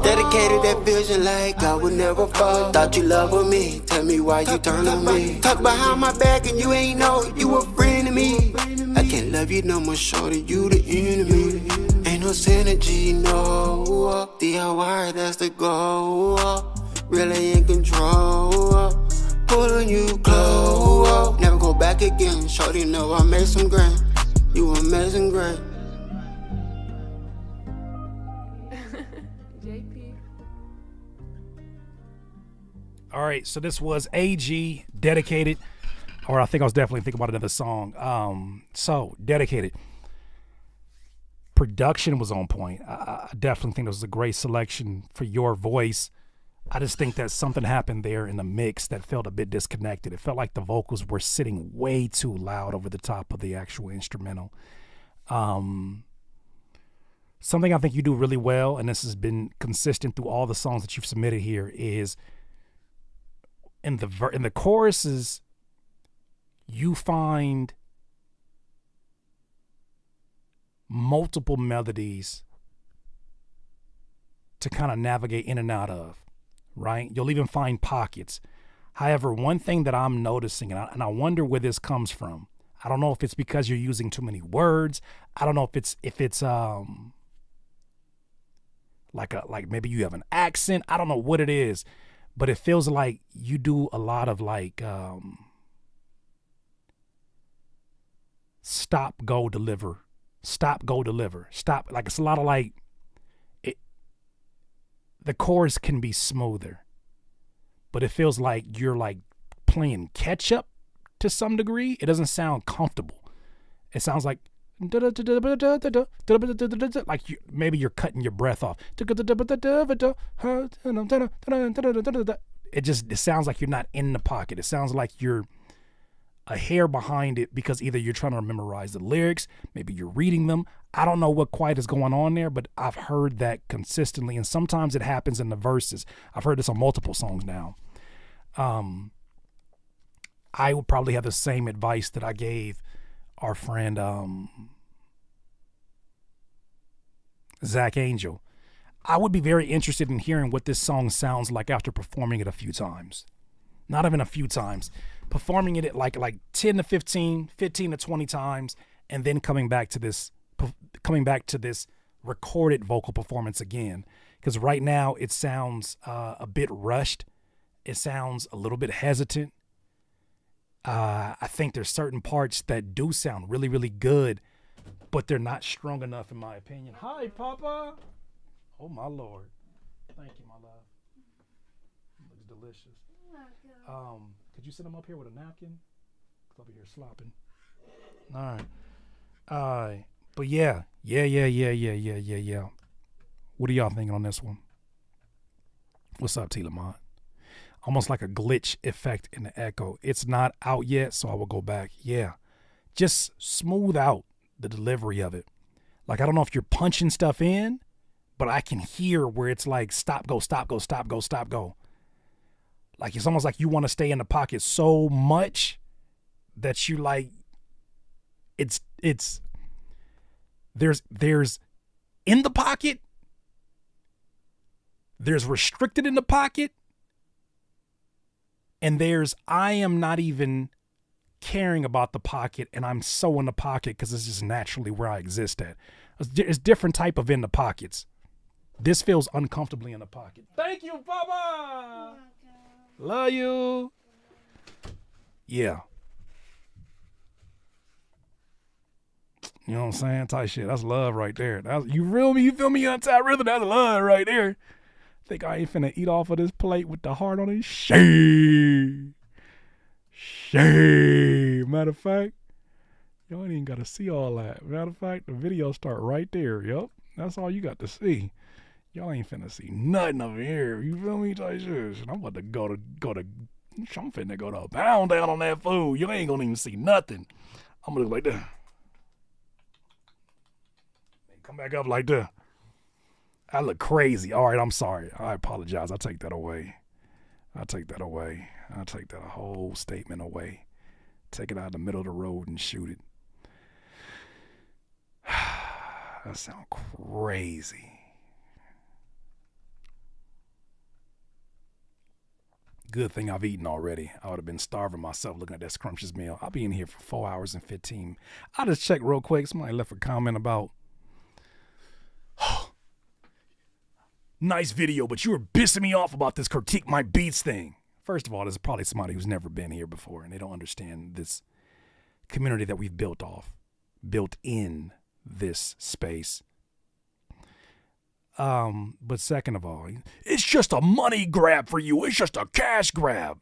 S20: Dedicated that vision like I would never fall. Thought you love with me. Tell me why you turn on me. Talk behind my back and you ain't know you a friend of me. I can't love you no more, shorty, you the enemy. Ain't no synergy, no. DIY, that's the goal. Really in control. Pulling you close. Never go back again, shorty, know I made some grand. You amazing, great.
S2: All right, so this was AG, Dedicated. Or I think I was definitely thinking about another song. So, Dedicated. Production was on point. I definitely think this was a great selection for your voice. I just think that something happened there in the mix that felt a bit disconnected. It felt like the vocals were sitting way too loud over the top of the actual instrumental. Something I think you do really well, and this has been consistent through all the songs that you've submitted here, is in the choruses, you find multiple melodies to kind of navigate in and out of, right? You'll even find pockets. However, one thing that I'm noticing, and I wonder where this comes from. I don't know if it's because you're using too many words. I don't know if it's like maybe you have an accent. I don't know what it is, but it feels like you do a lot of like stop, go, deliver. Stop, go, deliver. Stop. Like it's a lot of like it. The chorus can be smoother, but it feels like you're like playing catch up to some degree. It doesn't sound comfortable. It sounds like like maybe you're cutting your breath off. It sounds like you're not in the pocket. It sounds like you're a hair behind it because either you're trying to memorize the lyrics, maybe you're reading them. I don't know what quite is going on there, but I've heard that consistently, and sometimes it happens in the verses. I've heard this on multiple songs now. I would probably have the same advice that I gave our friend Zach Angel. I would be very interested in hearing what this song sounds like after performing it a few times. Not even a few times. Performing it at like 10 to 15 to 20 times, and then coming back to this recorded vocal performance again. Because right now it sounds a bit rushed. It sounds a little bit hesitant. I think there's certain parts that do sound really, really good, but they're not strong enough in my opinion. Hi, Papa. Oh, my Lord. Thank you, my love. Looks delicious. Could you sit him up here with a napkin? He's over here slopping. All right. But yeah. What are y'all thinking on this one? What's up, T. Lamont? Almost like a glitch effect in the echo. It's not out yet, so I will go back. Yeah. Just smooth out the delivery of it. Like, I don't know if you're punching stuff in, but I can hear where it's like stop, go, stop, go, stop, go, stop, go. Like, it's almost like you want to stay in the pocket so much that you like, there's in the pocket, there's restricted in the pocket, and there's I am not even caring about the pocket, and I'm so in the pocket because it's just naturally where I exist at. It's different type of in the pockets. This feels uncomfortably in the pocket. Thank you, Papa. Love you. Yeah. You know what I'm saying? Type shit. That's love right there. You feel me? You feel me? Untied rhythm. That's love right there. Think I ain't finna eat off of this plate with the heart on it? Shame. Matter of fact, y'all ain't even gotta see all that. Matter of fact, the video start right there. Yup. That's all you got to see. Y'all ain't finna see nothing over here. You feel me? Type shit. I'm about to I'm finna go to pound down on that food. You ain't gonna even see nothing. I'm gonna look like that. Come back up like that. I look crazy. All right, I'm sorry. I apologize. I take that away. I take that whole statement away. Take it out of the middle of the road and shoot it. That sounds crazy. Good thing I've eaten already. I would have been starving myself looking at that scrumptious meal. I'll be in here for 4 hours and 15. I'll just check real quick. Somebody left a comment about, nice video, but you were pissing me off about this critique my beats thing. First of all, there's probably somebody who's never been here before, and they don't understand this community that we've built in this space. But second of all, it's just a money grab for you. It's just a cash grab.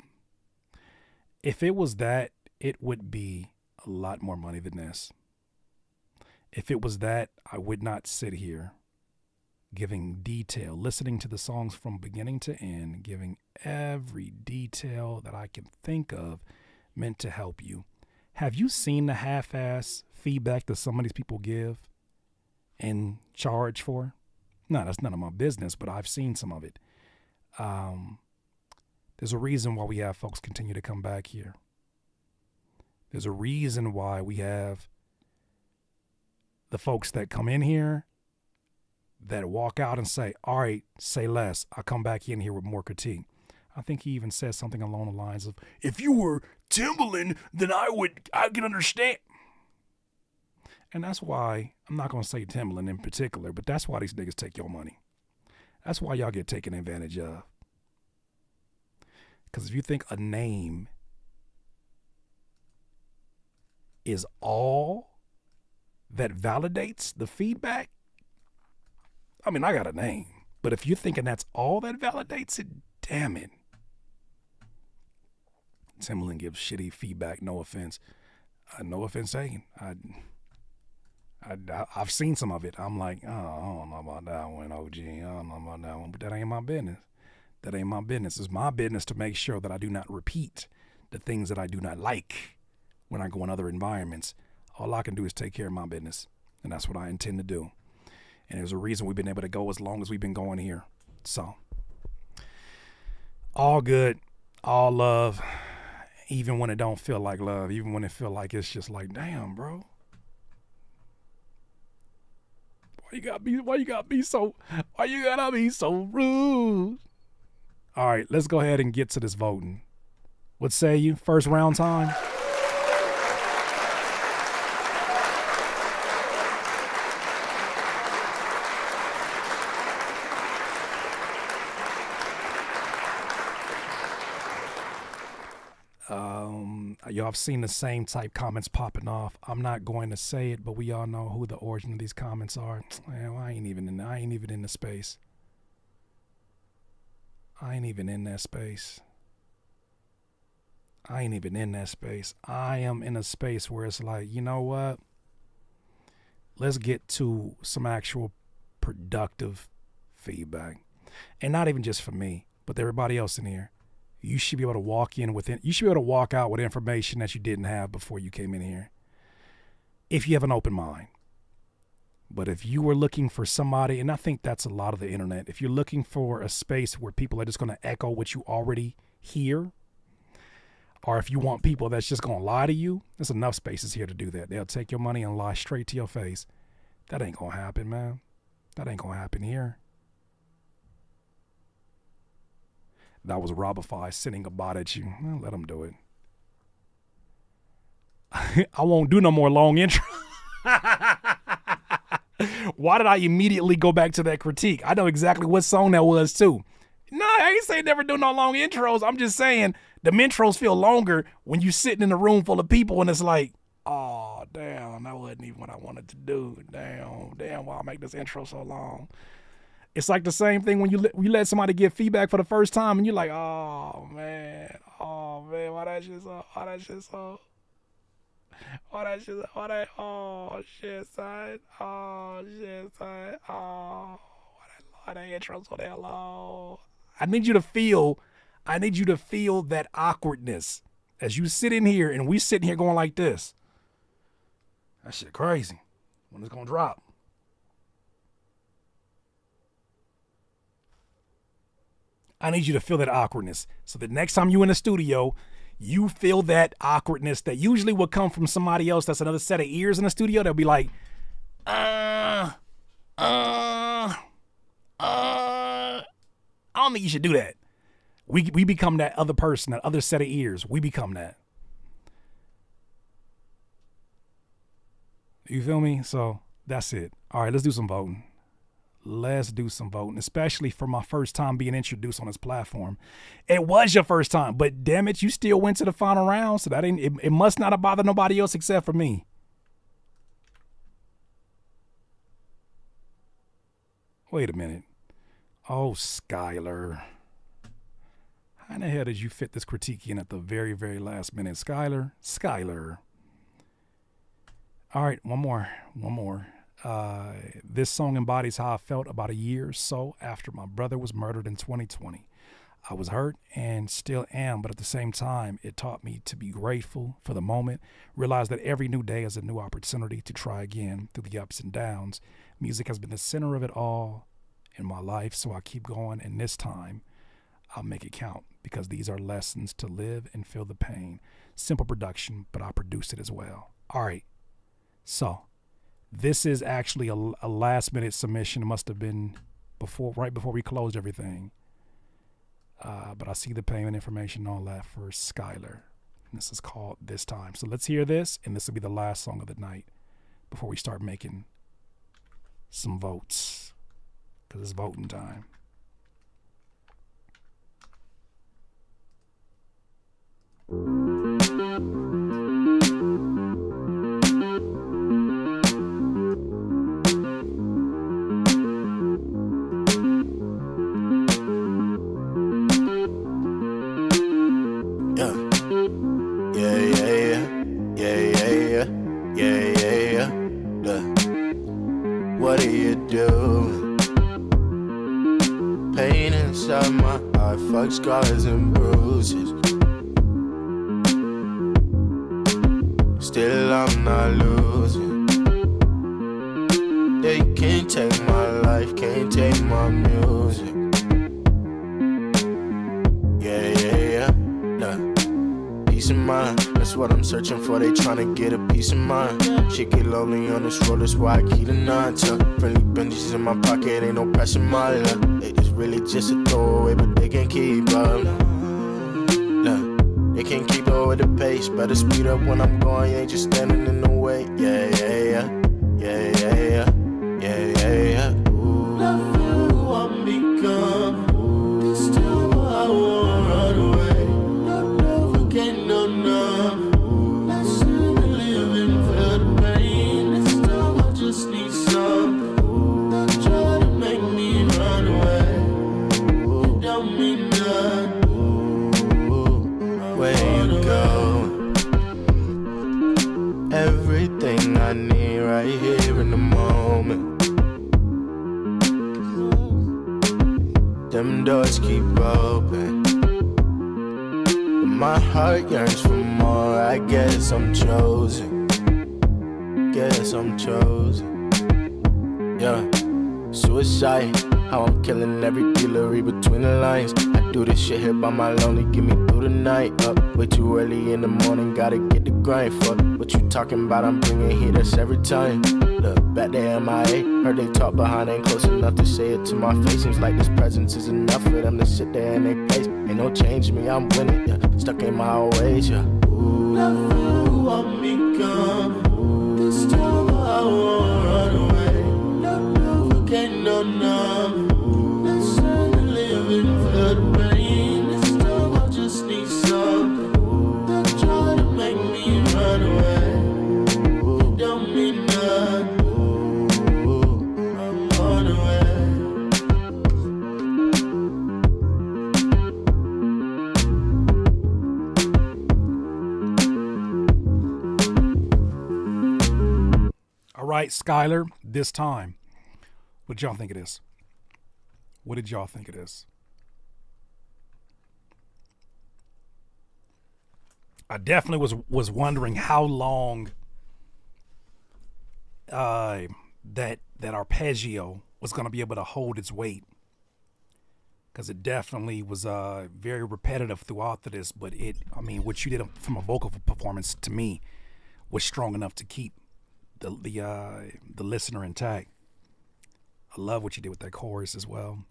S2: If it was that, it would be a lot more money than this. If it was that, I would not sit here giving detail, listening to the songs from beginning to end, giving every detail that I can think of meant to help you. Have you seen the half-ass feedback that some of these people give and charge for? No, that's none of my business, but I've seen some of it. There's a reason why we have folks continue to come back here. There's a reason why we have the folks that come in here that walk out and say, all right, say less. I'll come back in here with more critique. I think he even said something along the lines of, if you were Timbaland, then I can understand. And that's why, I'm not going to say Timbaland in particular, but that's why these niggas take your money. That's why y'all get taken advantage of. Because if you think a name is all that validates the feedback, I mean, I got a name, but if you're thinking that's all that validates it, damn it. Timbaland gives shitty feedback, no offense. No offense taken. I've seen some of it. I'm like, oh, I don't know about that one, OG. I don't know about that one, but that ain't my business. That ain't my business. It's my business to make sure that I do not repeat the things that I do not like when I go in other environments. All I can do is take care of my business, and that's what I intend to do. And there's a reason we've been able to go as long as we've been going here. So, all good, all love, even when it don't feel like love, even when it feel like it's just like, damn, bro. Why you gotta be so rude? All right, let's go ahead and get to this voting. What say you? First round time? Y'all have seen the same type comments popping off. I'm not going to say it, but we all know who the origin of these comments are. Man, I ain't even in the space. I ain't even in that space. I am in a space where it's like, you know what? Let's get to some actual productive feedback. And not even just for me, but everybody else in here. You should be able to walk out with information that you didn't have before you came in here. If you have an open mind. But if you were looking for somebody, and I think that's a lot of the internet, if you're looking for a space where people are just going to echo what you already hear, or if you want people that's just going to lie to you, there's enough spaces here to do that. They'll take your money and lie straight to your face. That ain't going to happen, man. That ain't going to happen here. That was Robify sending a bot at you. Well, let him do it. I won't do no more long intro. Why did I immediately go back to that critique? I know exactly what song that was too. No, I ain't saying never do no long intros. I'm just saying the intros feel longer when you sitting in a room full of people and it's like, oh, damn, that wasn't even what I wanted to do. Damn, why I make this intro so long? It's like the same thing when you let somebody give feedback for the first time and you're like, oh man, why that shit so, oh shit, son, oh why that intro so damn long? I need you to feel that awkwardness as you sit in here and we sitting here going like this. That shit crazy. When it's gonna drop? I need you to feel that awkwardness. So the next time you in the studio, you feel that awkwardness that usually would come from somebody else that's another set of ears in the studio. They'll be like, I don't think you should do that. We become that other person, that other set of ears. We become that. You feel me? So that's it. All right, let's do some voting. Let's do some voting, especially for my first time being introduced on this platform. It was your first time, but damn it, you still went to the final round, so that it must not have bothered nobody else except for me. Wait a minute. Oh, Skylar. How in the hell did you fit this critique in at the very, very last minute? Skylar. All right, one more. This song embodies how I felt about a year or so after my brother was murdered in 2020. I was hurt and still am, but at the same time, it taught me to be grateful for the moment, realize that every new day is a new opportunity to try again through the ups and downs. Music has been the center of it all in my life, so I keep going, and this time, I'll make it count, because these are lessons to live and feel the pain. Simple production, but I produced it as well. All right, so this is actually a last-minute submission. It must have been right before we closed everything. But I see the payment information and all that for Skylar. And this is called This Time. So let's hear this, and this will be the last song of the night before we start making some votes, because it's voting time.
S6: fuck scars and bruises. Still I'm not losing. They can't take my life, can't take my music. Yeah. Look, peace of mind, that's what I'm searching for. They tryna get a piece of mind. Shit get lonely on this road, that's why I keep the 9 tuck. Friendly benches in my pocket, ain't no pressure, my luck. They just really just a throwaway, but they can't keep up. Look, they can't keep up with the pace. Better speed up when I'm going, you ain't just standing in the way. Yeah. Ooh, who I'm become. This time I won't run away. No, forget no numb. Let's living for the pain. This time I just need something. Don't try to make me run away. It don't mean nothing. Where you go? Everything I need right here in the moment. Them doors keep open, but my heart yearns for more. I guess I'm chosen. Yeah, suicide. How I'm killing every dealer between the lines. I do this shit here by my lonely, get me through the night. Up way too early in the morning, gotta get the grind. Fuck what you talking about, I'm bringing heat, that's every time. Look, back there MIA, heard they talk behind, ain't close enough to say it to my face. Seems like this presence is enough for them to sit there in their place. Ain't no change me, I'm winning, yeah. Stuck in my ways, yeah. Ooh, who I'm become. This time I won't run away. No, forget no numb. Let's living for the pain. This time I just need something. Don't try to make me run away. It don't mean nothing. I'm on the way.
S2: All right, Skylar, this time, what did y'all think it is? What did y'all think it is? I definitely was wondering how long that arpeggio was going to be able to hold its weight, because it definitely was very repetitive throughout this. But what you did from a vocal performance to me was strong enough to keep the listener intact. I love what you did with that chorus as well.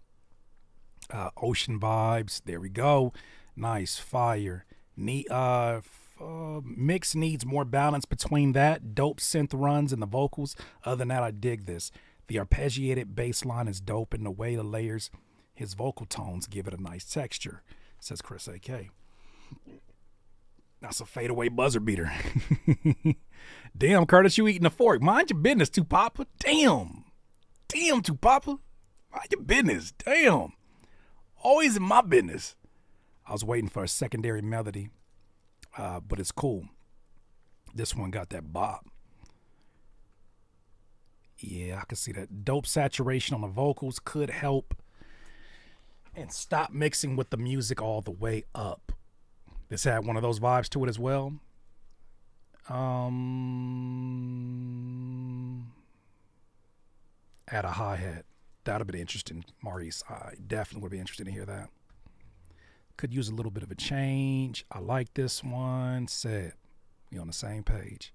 S2: Ocean vibes, there we go. Nice, fire. Mix needs more balance between that dope synth runs and the vocals. Other than that, I dig this. The arpeggiated bass line is dope, and the way the layers his vocal tones give it a nice texture, says Chris AK. That's a fadeaway buzzer beater. Damn, Curtis, you eating a fork. Mind your business, Tupapa. Damn, Tupapa. Mind your business. Damn. Always in my business. I was waiting for a secondary melody, but it's cool. This one got that bop. Yeah, I can see that. Dope saturation on the vocals could help and stop mixing with the music all the way up. This had one of those vibes to it as well. Add a hi-hat. That would have been interesting, Maurice. I definitely would be interested to hear that. Could use a little bit of a change. I like this one. Said we on the same page.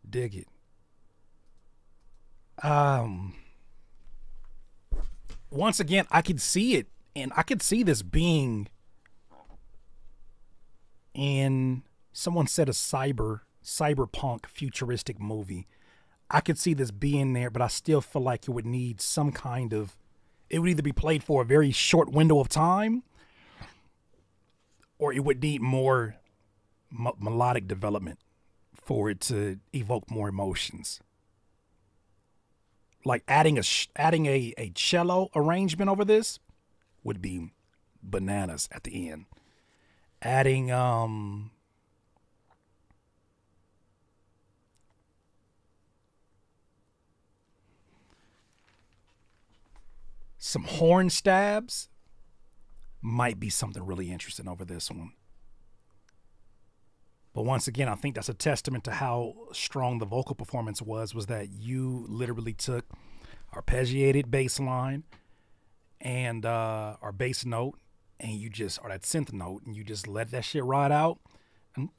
S2: Dig it. Once again, I could see it, and I could see this being in, someone said, a cyberpunk futuristic movie. I could see this being there, but I still feel like it would need some kind of, it would either be played for a very short window of time, or it would need more melodic development for it to evoke more emotions. Like adding a cello arrangement over this would be bananas at the end. Adding some horn stabs might be something really interesting over this one. But once again, I think that's a testament to how strong the vocal performance was that you literally took arpeggiated bass line and our bass note, and you just, or that synth note, and you just let that shit ride out. And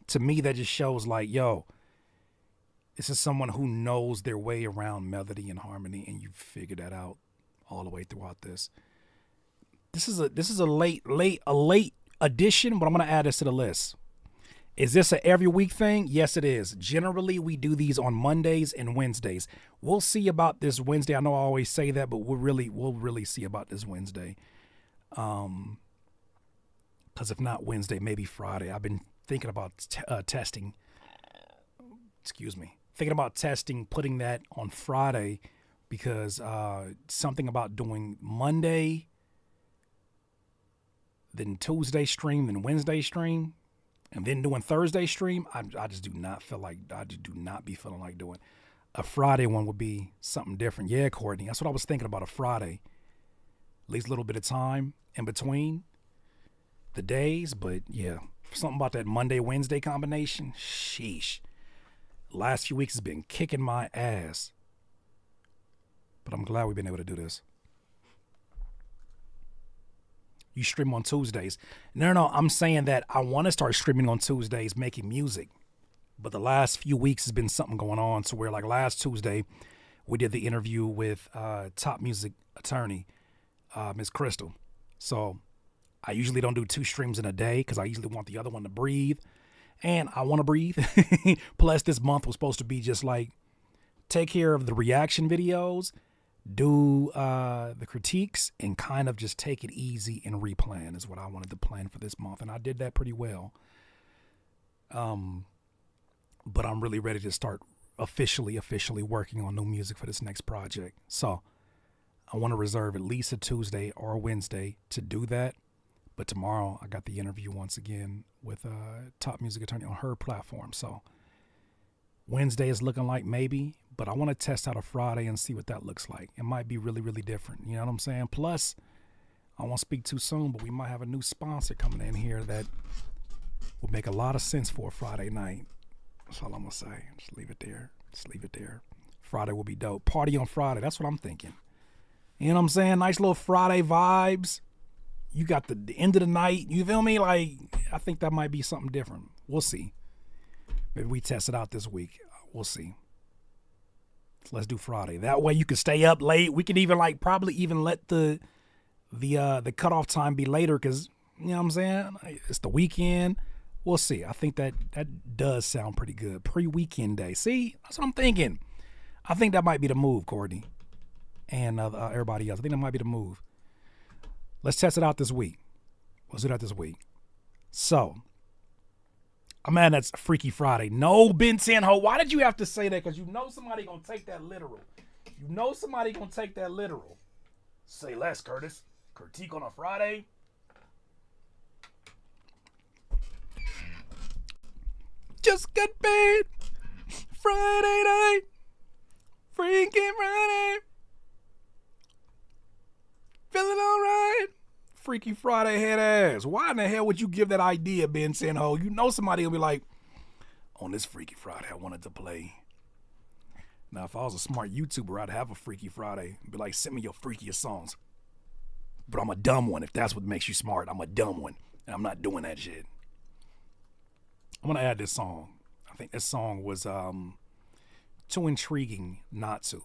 S2: to me, that just shows like, yo, this is someone who knows their way around melody and harmony, and you figured that out all the way throughout this. This is a late addition, but I'm gonna add this to the list. Is this a every week thing? Yes, it is. Generally, we do these on Mondays and Wednesdays. We'll see about this Wednesday. I know I always say that, but we'll really see about this Wednesday. Because if not Wednesday, maybe Friday. I've been thinking about testing. Thinking about testing, putting that on Friday, because something about doing Monday, then Tuesday stream, then Wednesday stream, and then doing Thursday stream, I just do not feel like, I just do not be feeling like doing. A Friday one would be something different. Yeah, Courtney, that's what I was thinking about, a Friday. At least a little bit of time in between the days, but yeah, something about that Monday-Wednesday combination, sheesh. Last few weeks has been kicking my ass, but I'm glad we've been able to do this. You stream on Tuesdays. No, I'm saying that I want to start streaming on Tuesdays, making music. But the last few weeks has been something going on. So where like last Tuesday, we did the interview with top music attorney, Ms. Crystal. So I usually don't do 2 streams in a day because I usually want the other one to breathe. And I want to breathe. Plus this month was supposed to be just like take care of the reaction videos, do the critiques, and kind of just take it easy and replan is what I wanted to plan for this month. And I did that pretty well. But I'm really ready to start officially working on new music for this next project. So I want to reserve at least a Tuesday or a Wednesday to do that. But tomorrow I got the interview once again with a top music attorney on her platform. So Wednesday is looking like maybe, but I want to test out a Friday and see what that looks like. It might be really, really different. You know what I'm saying? Plus, I won't speak too soon, but we might have a new sponsor coming in here that will make a lot of sense for a Friday night. That's all I'm going to say. Just leave it there. Friday will be dope. Party on Friday. That's what I'm thinking. You know what I'm saying? Nice little Friday vibes. You got the end of the night. You feel me? Like, I think that might be something different. We'll see. Maybe we test it out this week. We'll see. So let's do Friday. That way you can stay up late. We can even like probably even let the cutoff time be later because, you know what I'm saying? It's the weekend. We'll see. I think that does sound pretty good. Pre-weekend day. See? That's what I'm thinking. I think that might be the move, Courtney. And everybody else. I think that might be the move. Let's test it out this week. Let's do that this week. So, man, that's Freaky Friday. No, Ben Tenho. Why did you have to say that? Because you know somebody going to take that literal. Say less, Curtis. Critique on a Friday. Just got paid. Friday night. Freaking Friday. Feeling all right. Freaky Friday head ass. Why in the hell would you give that idea, Ben Tenho? You know somebody will be like, on this Freaky Friday, I wanted to play. Now, if I was a smart YouTuber, I'd have a Freaky Friday. Be like, send me your freakiest songs. But I'm a dumb one. If that's what makes you smart, I'm a dumb one. And I'm not doing that shit. I'm going to add this song. I think this song was too intriguing not to.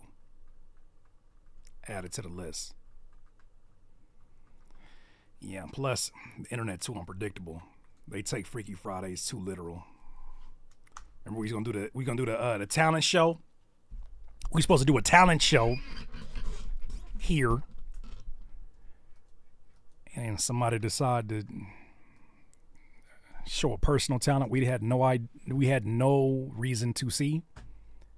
S2: Add it to the list. Yeah, plus the internet too unpredictable. They take Freaky Fridays too literal. Remember we're gonna do the talent show. We're supposed to do a talent show here, and somebody decided to show a personal talent we had no reason to see.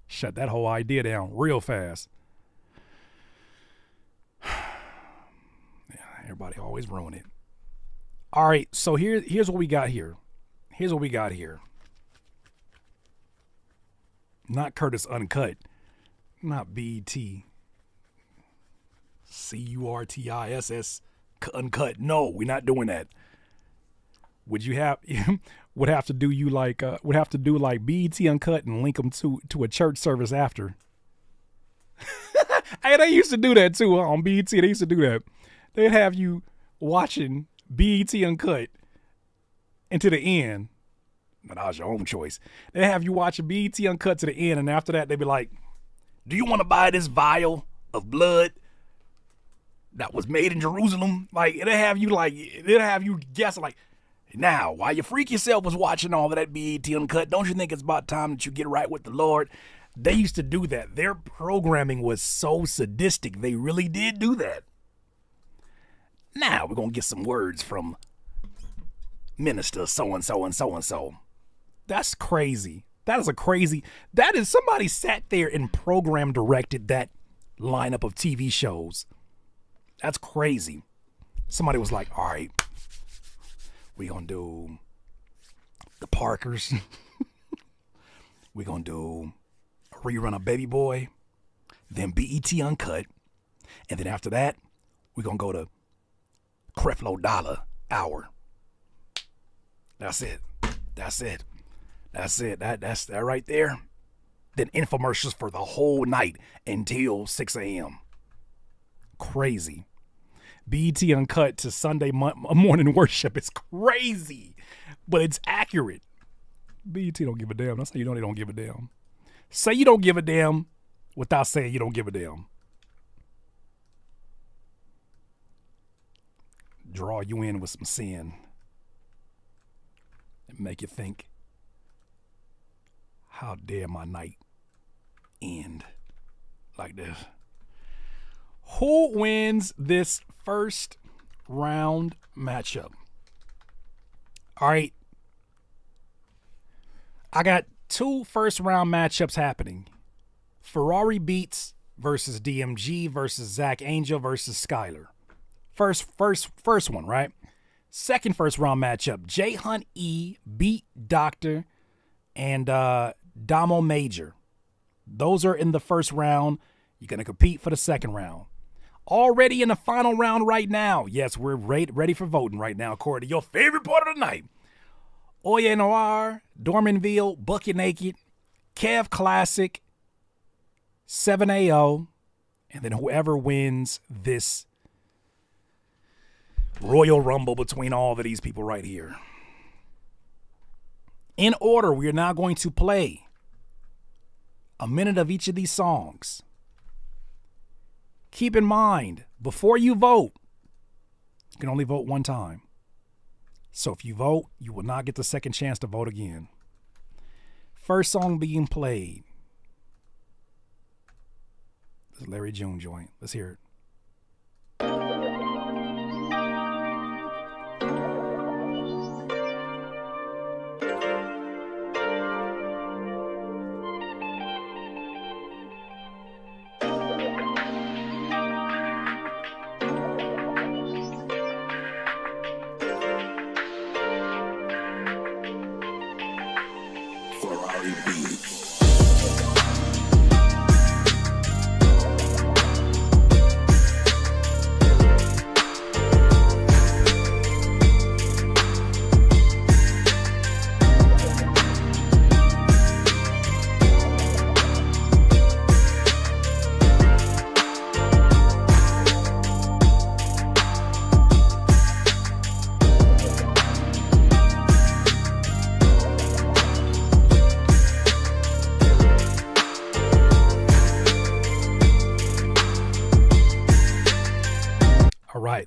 S2: Shut that whole idea down real fast. Everybody always ruin it. All right, so here's what we got here. Not Curtis Uncut. Not BET. CURTISS uncut. No, we're not doing that. Would you have would have to do like BET Uncut and link them to a church service after? Hey, they used to do that too on BET. They used to do that. They'd have you watching BET Uncut into the end. But that was your own choice. They'd have you watching BET Uncut to the end, and after that, they'd be like, do you want to buy this vial of blood that was made in Jerusalem? Like, it'll have you guessing, like, now, while your freak yourself was watching all of that BET Uncut, don't you think it's about time that you get right with the Lord? They used to do that. Their programming was so sadistic. They really did do that. Now, we're going to get some words from Minister so-and-so and so-and-so. That's crazy. That is somebody sat there and program directed that lineup of TV shows. That's crazy. Somebody was like, all right, we're going to do the Parkers. We're going to do a rerun of Baby Boy, then BET Uncut. And then after that, we're going to go to Creflo Dollar Hour. That's it. That's that right there. Then infomercials for the whole night until 6 a.m. Crazy. BET Uncut to Sunday morning worship. It's crazy, but it's accurate. BET don't give a damn. That's how you know they don't give a damn. Say you don't give a damn without saying you don't give a damn. Draw you in with some sin and make you think, how dare my night end like this? Who wins this first round matchup? All right. I got 2 first round matchups happening. Ferrari Beats versus DMG versus Zach Angel versus Skylar. First one, right? Second first round matchup, J Hunt E, Beat Doctor, and Damo Major. Those are in the first round. You're going to compete for the second round. Already in the final round right now. Yes, we're ready for voting right now, according to your favorite part of the night. Oye Noir, Dormanville, Bucket Naked, Kev Classic, 7AO, and then whoever wins this Royal Rumble between all of these people right here. In order, we are now going to play a minute of each of these songs. Keep in mind, before you vote, you can only vote one time. So if you vote, you will not get the second chance to vote again. First song being played. This is Larry June joint. Let's hear it.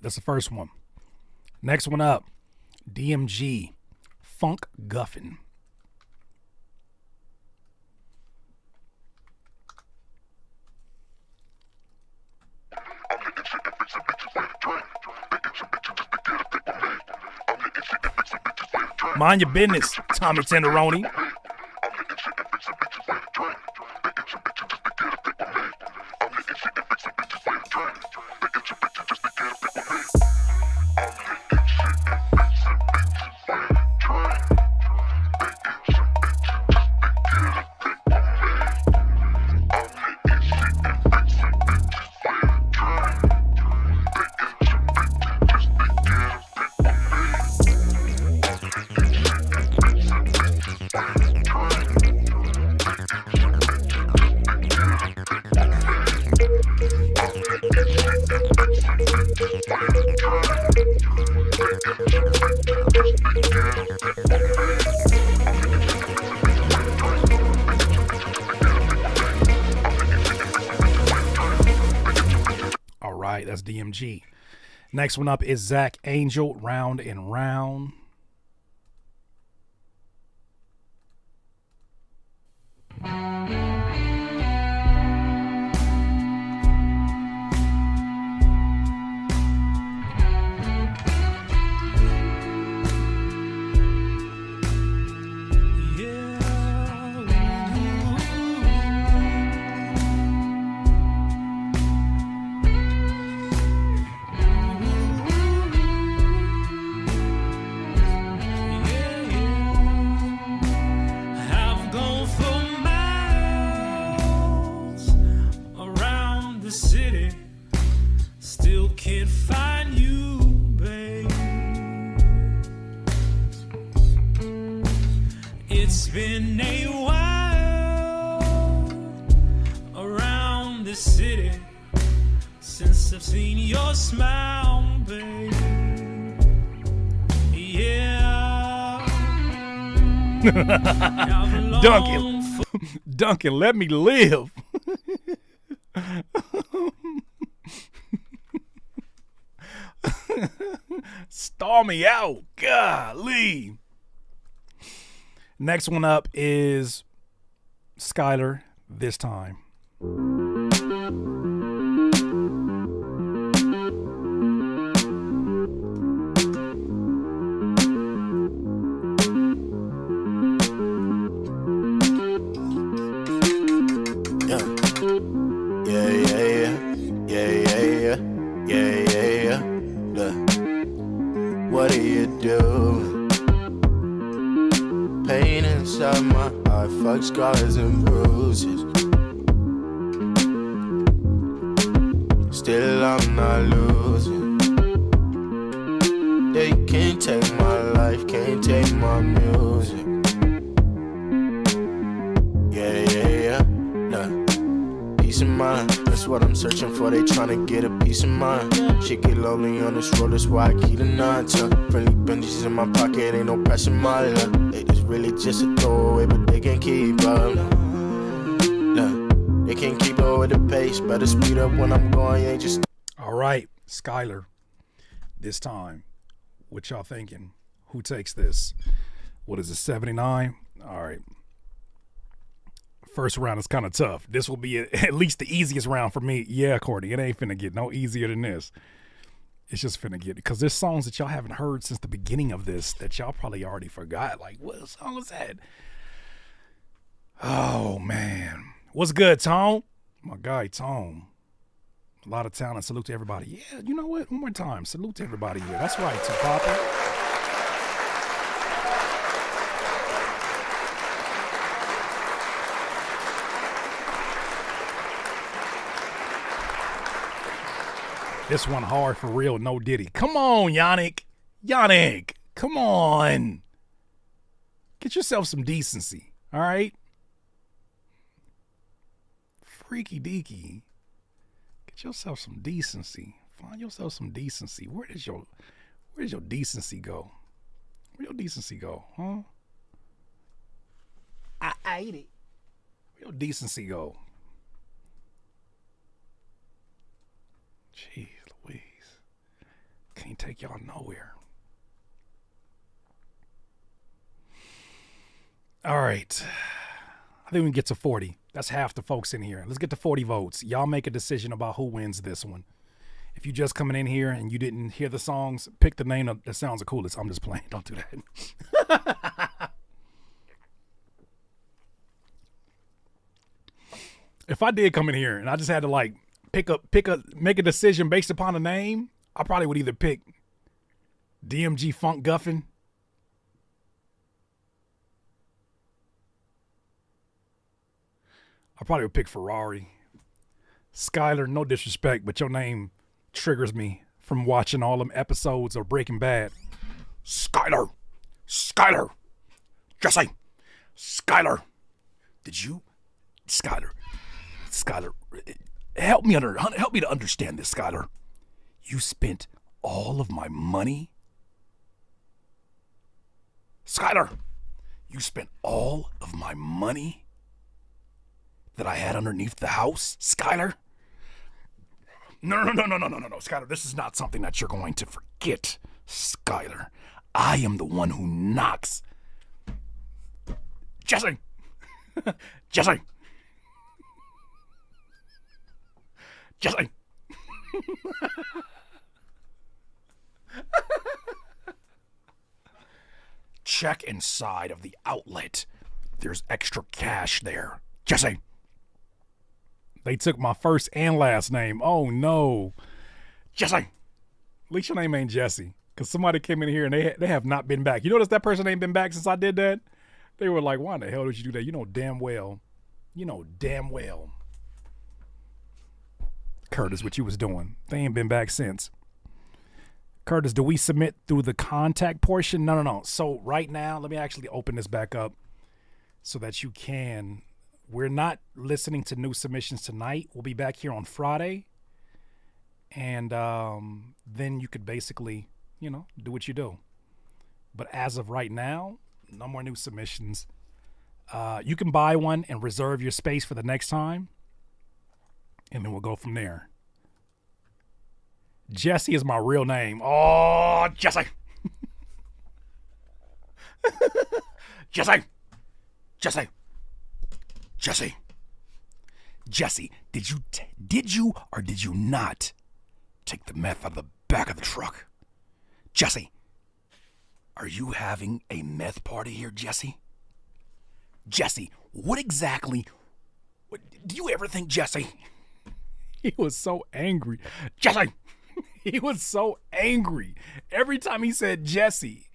S2: That's the first one. Next one up, DMG, Funk Guffin. Mind your business, Tommy Tenderoni. DMG. Next one up is Zach Angel, Round and Round.
S12: Have gone for miles around the city, still can't find you, babe. It's been a while around the city since I've seen your smile, babe. Yeah.
S2: Duncan, let me live. Star me out. Golly. Next one up is Skylar, This Time.
S6: What do you do? Pain inside my heart, fuck scars and bruises. Still I'm not losing. They can't take my life, can't take my music. Yeah, nah. Peace of mind, that's what I'm searching for. They tryna get a piece of mind. Shit get lonely on this road, that's why I keep a 9-ton. Friendly benches in my pocket, ain't no pressure my luck. It's really just a throwaway, but they can't keep up. Nah, they can't keep up with the pace. Better speed up when I'm going, ain't just.
S2: All right, Skylar, This Time. What y'all thinking? Who takes this? What is it, 79? All right. First round is kind of tough. This will be at least the easiest round for me. Yeah, Courtney, it ain't finna get no easier than this. It's just finna get, because there's songs that y'all haven't heard since the beginning of this that y'all probably already forgot. Like, what song was that? Oh, man. What's good, Tone? My guy, Tone. A lot of talent. Salute to everybody. Yeah, you know what? One more time. Salute to everybody here. That's right, Papa. This one hard for real, no Diddy. Come on, Yannick. Yannick, come on. Get yourself some decency, all right? Freaky deaky. Get yourself some decency. Find yourself some decency. Where does your decency go? Where your decency go, huh? I ate it. Where your decency go? Jeez Louise. Can't take y'all nowhere. All right. I think we can get to 40. That's half the folks in here. Let's get to 40 votes. Y'all make a decision about who wins this one. If you just coming in here and you didn't hear the songs, pick the name that sounds the coolest. I'm just playing. Don't do that. If I did come in here and I just had to like make a decision based upon a name, I probably would either pick DMG Funk Guffin. I probably would pick Ferrari. Skylar, no disrespect, but your name triggers me from watching all them episodes of Breaking Bad. Skylar. Jesse. Skylar. Skylar. Help me to understand this, Skylar. You spent all of my money? Skylar, you spent all of my money that I had underneath the house? Skylar? No, Skylar, this is not something that you're going to forget, Skylar. I am the one who knocks. Jesse! Jesse! Jesse! Check inside of the outlet. There's extra cash there. Jesse! They took my first and last name. Oh, no. Jesse! At least your name ain't Jesse. Because somebody came in here and they have not been back. You notice that person ain't been back since I did that? They were like, why in the hell did you do that? You know damn well. Curtis, what you was doing. They ain't been back since. Curtis, do we submit through the contact portion? No. So right now, let me actually open this back up so that you can. We're not listening to new submissions tonight. We'll be back here on Friday. And then you could basically, do what you do. But as of right now, no more new submissions. You can buy one and reserve your space for the next time. And then we'll go from there. Jesse is my real name. Oh, Jesse. Jesse. Jesse, did you or did you not take the meth out of the back of the truck? Jesse, are you having a meth party here, Jesse? Jesse, what exactly do you ever think, Jesse? He was so angry. Jesse! He was so angry. Every time he said Jesse,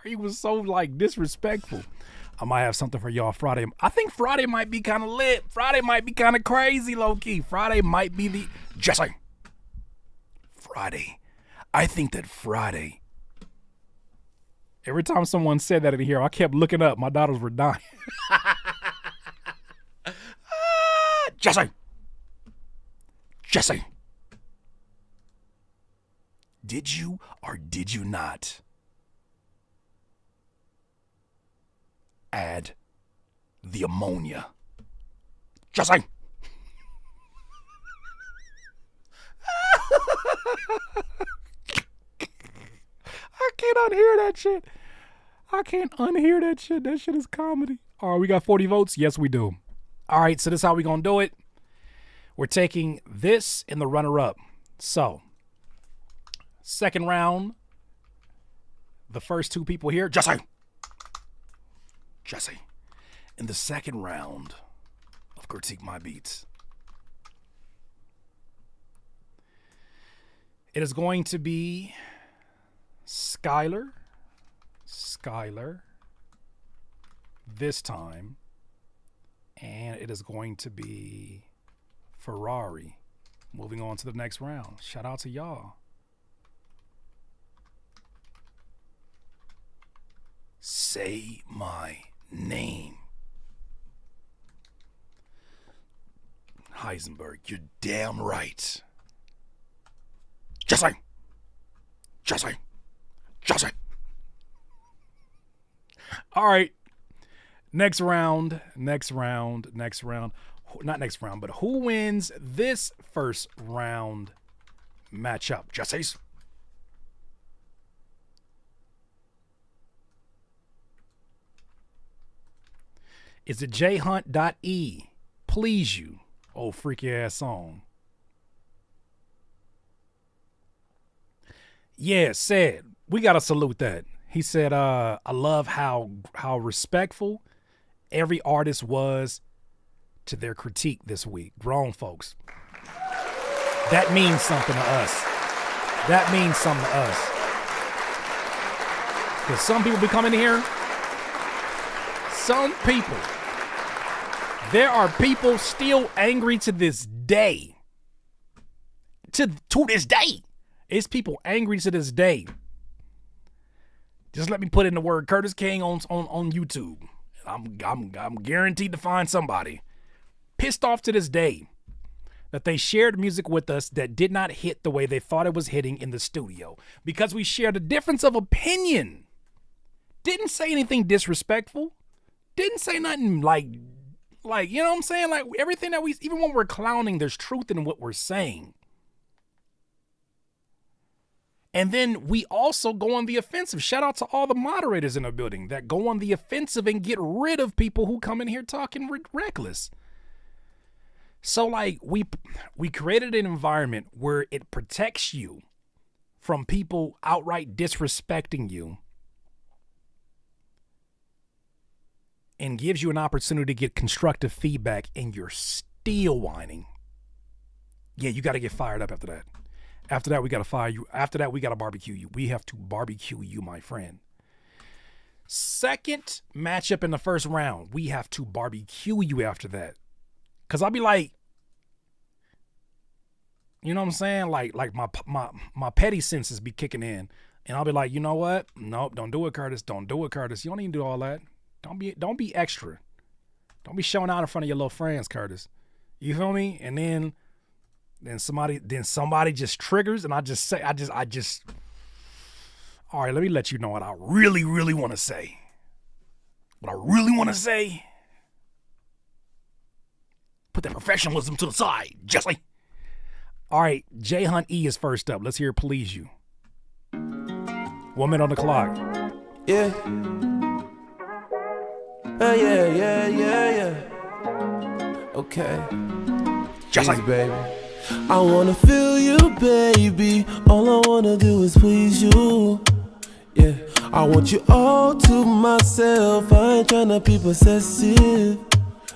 S2: he was so disrespectful. I might have something for y'all Friday. I think Friday might be kind of lit. Friday might be kind of crazy, low-key. Friday might be the... Jesse! Friday. I think that Friday... Every time someone said that in here, I kept looking up. My daughters were dying. Jesse! Did you or did you not add the ammonia? Jesse! I can't unhear that shit. That shit is comedy. All right, we got 40 votes? Yes, we do. All right, so this is how we going to do it. We're taking this in the runner-up. So, second round, the first two people here, Jesse. In the second round of Critique My Beats, it is going to be Skylar this time, and it is going to be Ferrari moving on to the next round. Shout out to y'all. Say my name. Heisenberg, you're damn right. Jesse. All right. Next round. Not next round, but who wins this first round matchup? Jesse's. Is it jhunt.e? Please you. Oh, freaky ass song. Yeah, said. We gotta salute that. He said, I love how respectful every artist was to their critique this week. Grown folks. That means something to us. Because some people be coming here. Some people. There are people still angry to this day. To this day. It's people angry to this day. Just let me put in the word Curtis King on YouTube. I'm guaranteed to find somebody pissed off to this day that they shared music with us that did not hit the way they thought it was hitting in the studio because we shared a difference of opinion. Didn't say anything disrespectful. Didn't say nothing like, you know what I'm saying? Like everything that even when we're clowning, there's truth in what we're saying. And then we also go on the offensive. Shout out to all the moderators in the building that go on the offensive and get rid of people who come in here talking reckless. So like we created an environment where it protects you from people outright disrespecting you and gives you an opportunity to get constructive feedback, and you're still whining. Yeah, you got to get fired up after that. After that, we got to fire you. After that, we got to barbecue you. We have to barbecue you, my friend. Second matchup in the first round, we have to barbecue you after that. Because I'll be like, you know what I'm saying? Like my petty senses be kicking in. And I'll be like, you know what? Nope, don't do it, Curtis. Don't do it, Curtis. You don't even do all that. Don't be extra. Don't be showing out in front of your little friends, Curtis. You feel me? And then somebody just triggers, and I just all right, let me let you know what I really, really want to say. What I really want to say. Put that professionalism to the side, Jesse. All right, J Hunt E is first up. Let's hear it please you. 1 minute on the clock.
S9: Yeah. Yeah. Okay.
S2: Jesse,
S9: baby. I wanna feel you, baby. All I wanna do is please you. Yeah, I want you all to myself. I ain't tryna be possessive.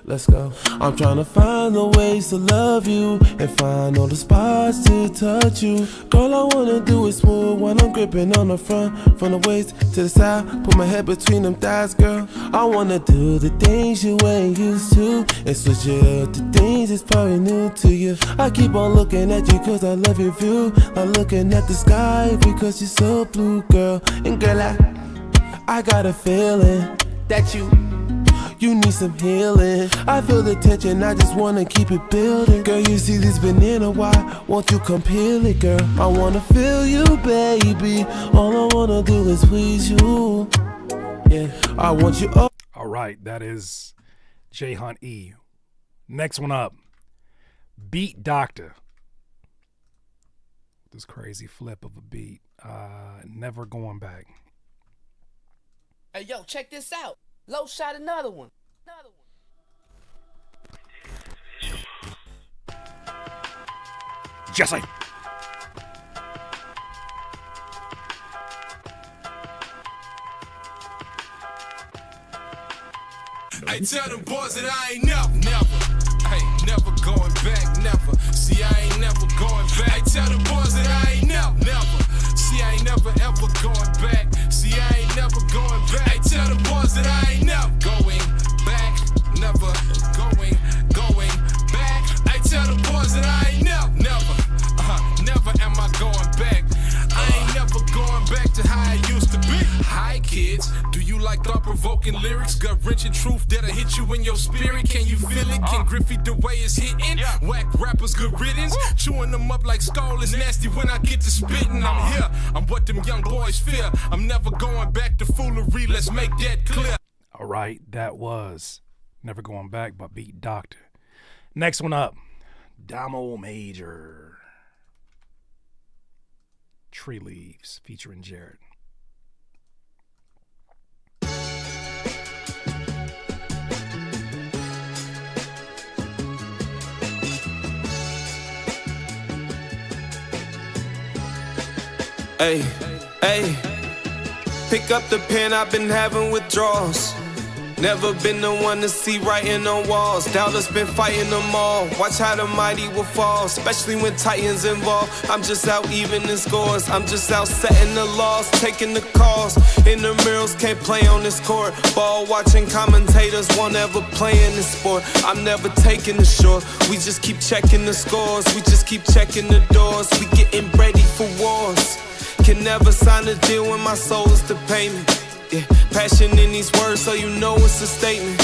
S9: Let's go. I'm tryna find the ways to love you and find all the spots to touch you. Girl, I wanna do it smooth when I'm gripping on the front, from the waist to the side. Put my head between them thighs, girl. I wanna do the things you ain't used to and switch it up to things that's probably new to you. I keep on looking at you cause I love your view. I'm looking at the sky because you're so blue, girl. And girl, I got a feeling that you need some healing. I feel the tension, I just wanna keep it building. Girl, you see this banana, why won't you come peel it, girl? I wanna feel you, baby. All I wanna do is please you. Yeah, I want you up.
S2: All right, that is J Hunt E. Next one up, Beat Doctor. This crazy flip of a beat. Never going back.
S18: Hey, yo, check this out. Low shot another one.
S2: Jesse.
S19: I tell them boys that I ain't never going back, never. See, I ain't never going back. I tell them boys that I ain't never. See, I ain't never ever going back. See, I ain't never going back. I tell them boys that I ain't never going back, never going back. I tell them boys that I ain't never am I going back. I ain't never going back to how I used to be. Hi kids, do you like thought-provoking lyrics? Gut wrenching truth that'll hit you in your spirit. Can you feel it? Can Griffey the way it's hitting? Whack rappers, good riddance. Chewing them up like skull is nasty when I get to spitting. I'm here, I'm what them young boys fear. I'm never going back to foolery, let's make that clear.
S2: All right, that was Never Going Back by Beat Doctor. Next one up, Damo Major. Tree Leaves featuring Jared.
S3: Hey, pick up the pen, I've been having withdrawals. Never been the one to see writing on walls. Doubters been fighting them all. Watch how the mighty will fall, especially when Titans involved. I'm just out evening scores. I'm just out setting the laws, taking the calls. Intramurals can't play on this court. Ball watching commentators won't ever play in this sport. I'm never taking the short. We just keep checking the scores. We just keep checking the doors. We getting ready for wars. Can never sign a deal when my soul is the payment. Yeah, passion in these words, so you know it's a statement.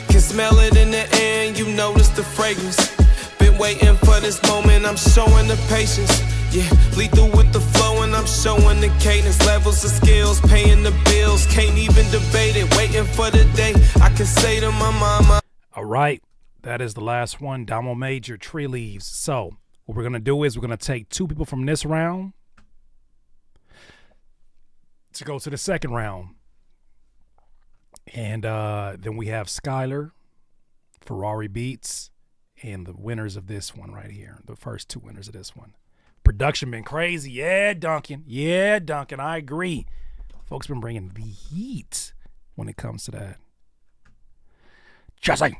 S3: Can smell it in the air and you notice the fragrance. Been waiting for this moment, I'm showing the patience. Yeah, lethal with the flow and I'm showing the cadence. Levels of skills, paying the bills, can't even debate it. Waiting for the day I can say to my mama.
S2: All right, that is the last one, Damo Major, Tree Leaves. So what we're going to do is we're going to take two people from this round to go to the second round. And then we have Skylar, Ferrari Beats, and the winners of this one right here. The first two winners of this one. Production been crazy. Yeah, Duncan. Yeah, Duncan. I agree. Folks been bringing the heat when it comes to that. Jesse.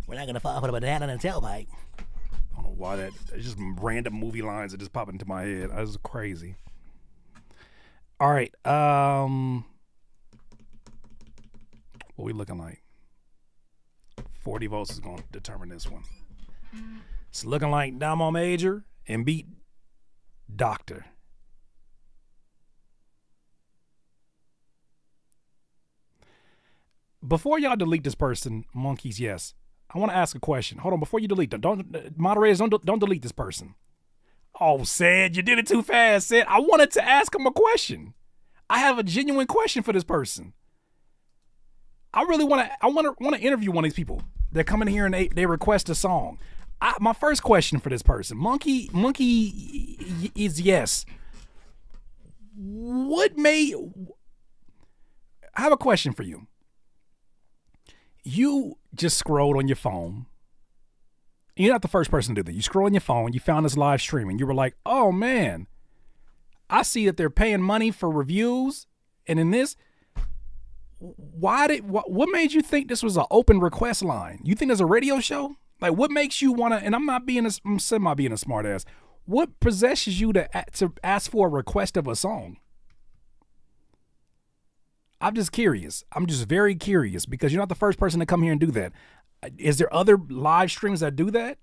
S15: We're not gonna fall for the banana in the tailpipe.
S2: I don't know why that. It's just random movie lines that just pop into my head. That was crazy. All right. What we looking like? 40 votes is going to determine this one. It's looking like Damo Major and beat Doctor. Before y'all delete this person, monkeys, yes. I want to ask a question. Hold on, before you delete them, moderators, don't delete this person. Oh, Sid, you did it too fast, Sid. I wanted to ask him a question. I have a genuine question for this person. I really want to interview one of these people. They come in here and they request a song. My first question for this person, Monkey is yes. I have a question for you. You just scrolled on your phone. You're not the first person to do that. You scroll on your phone, you found this live stream, and you were like, oh man, I see that they're paying money for reviews. And in this, what made you think this was an open request line? You think there's a radio show? Like, what makes you want to, and I'm semi being a smart ass. What possesses you to ask for a request of a song? I'm just curious. I'm just very curious because you're not the first person to come here and do that. Is there other live streams that do that?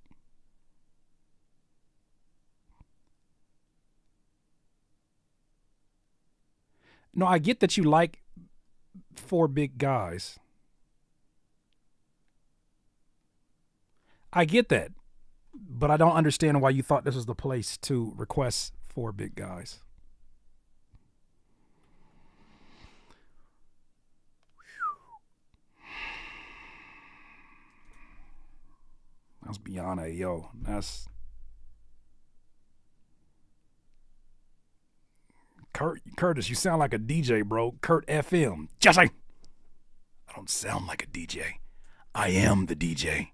S2: No, I get that you like 4 Big Guys. I get that. But I don't understand why you thought this was the place to request 4 Big Guys. That's beyond a yo. That's Curtis, you sound like a DJ, bro. Kurt FM. Jesse. I don't sound like a DJ. I am the DJ.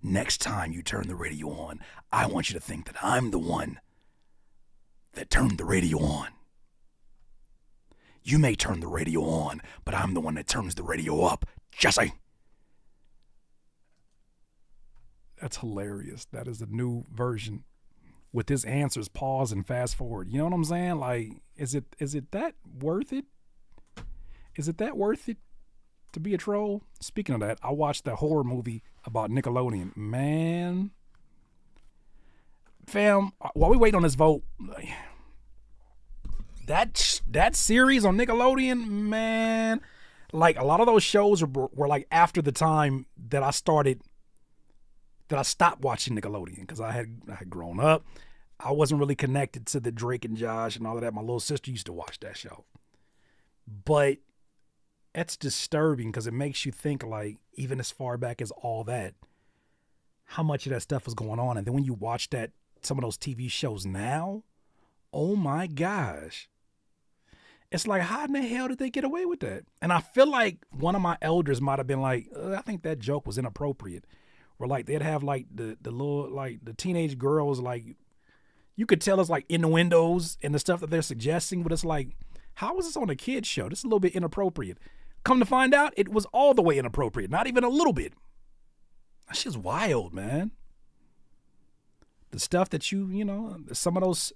S2: Next time you turn the radio on, I want you to think that I'm the one that turned the radio on. You may turn the radio on, but I'm the one that turns the radio up. Jesse. That's hilarious. That is the new version with his answers, pause and fast forward. You know what I'm saying? Like, is it that worth it? Is it that worth it to be a troll? Speaking of that, I watched that horror movie about Nickelodeon. Man, fam, while we wait on this vote, that series on Nickelodeon, man, like a lot of those shows were like after the time that I stopped watching Nickelodeon because I had grown up. I wasn't really connected to the Drake and Josh and all of that. My little sister used to watch that show. But it's disturbing because it makes you think, like, even as far back as all that, how much of that stuff was going on. And then when you watch some of those TV shows now, oh my gosh. It's like, how in the hell did they get away with that? And I feel like one of my elders might have been like, I think that joke was inappropriate. Where like they'd have like the little like the teenage girls, like you could tell it's like innuendos and the stuff that they're suggesting, but it's like, how is this on a kid's show? This is a little bit inappropriate. Come to find out, it was all the way inappropriate, not even a little bit. That shit's wild, man. The stuff that you know, some of those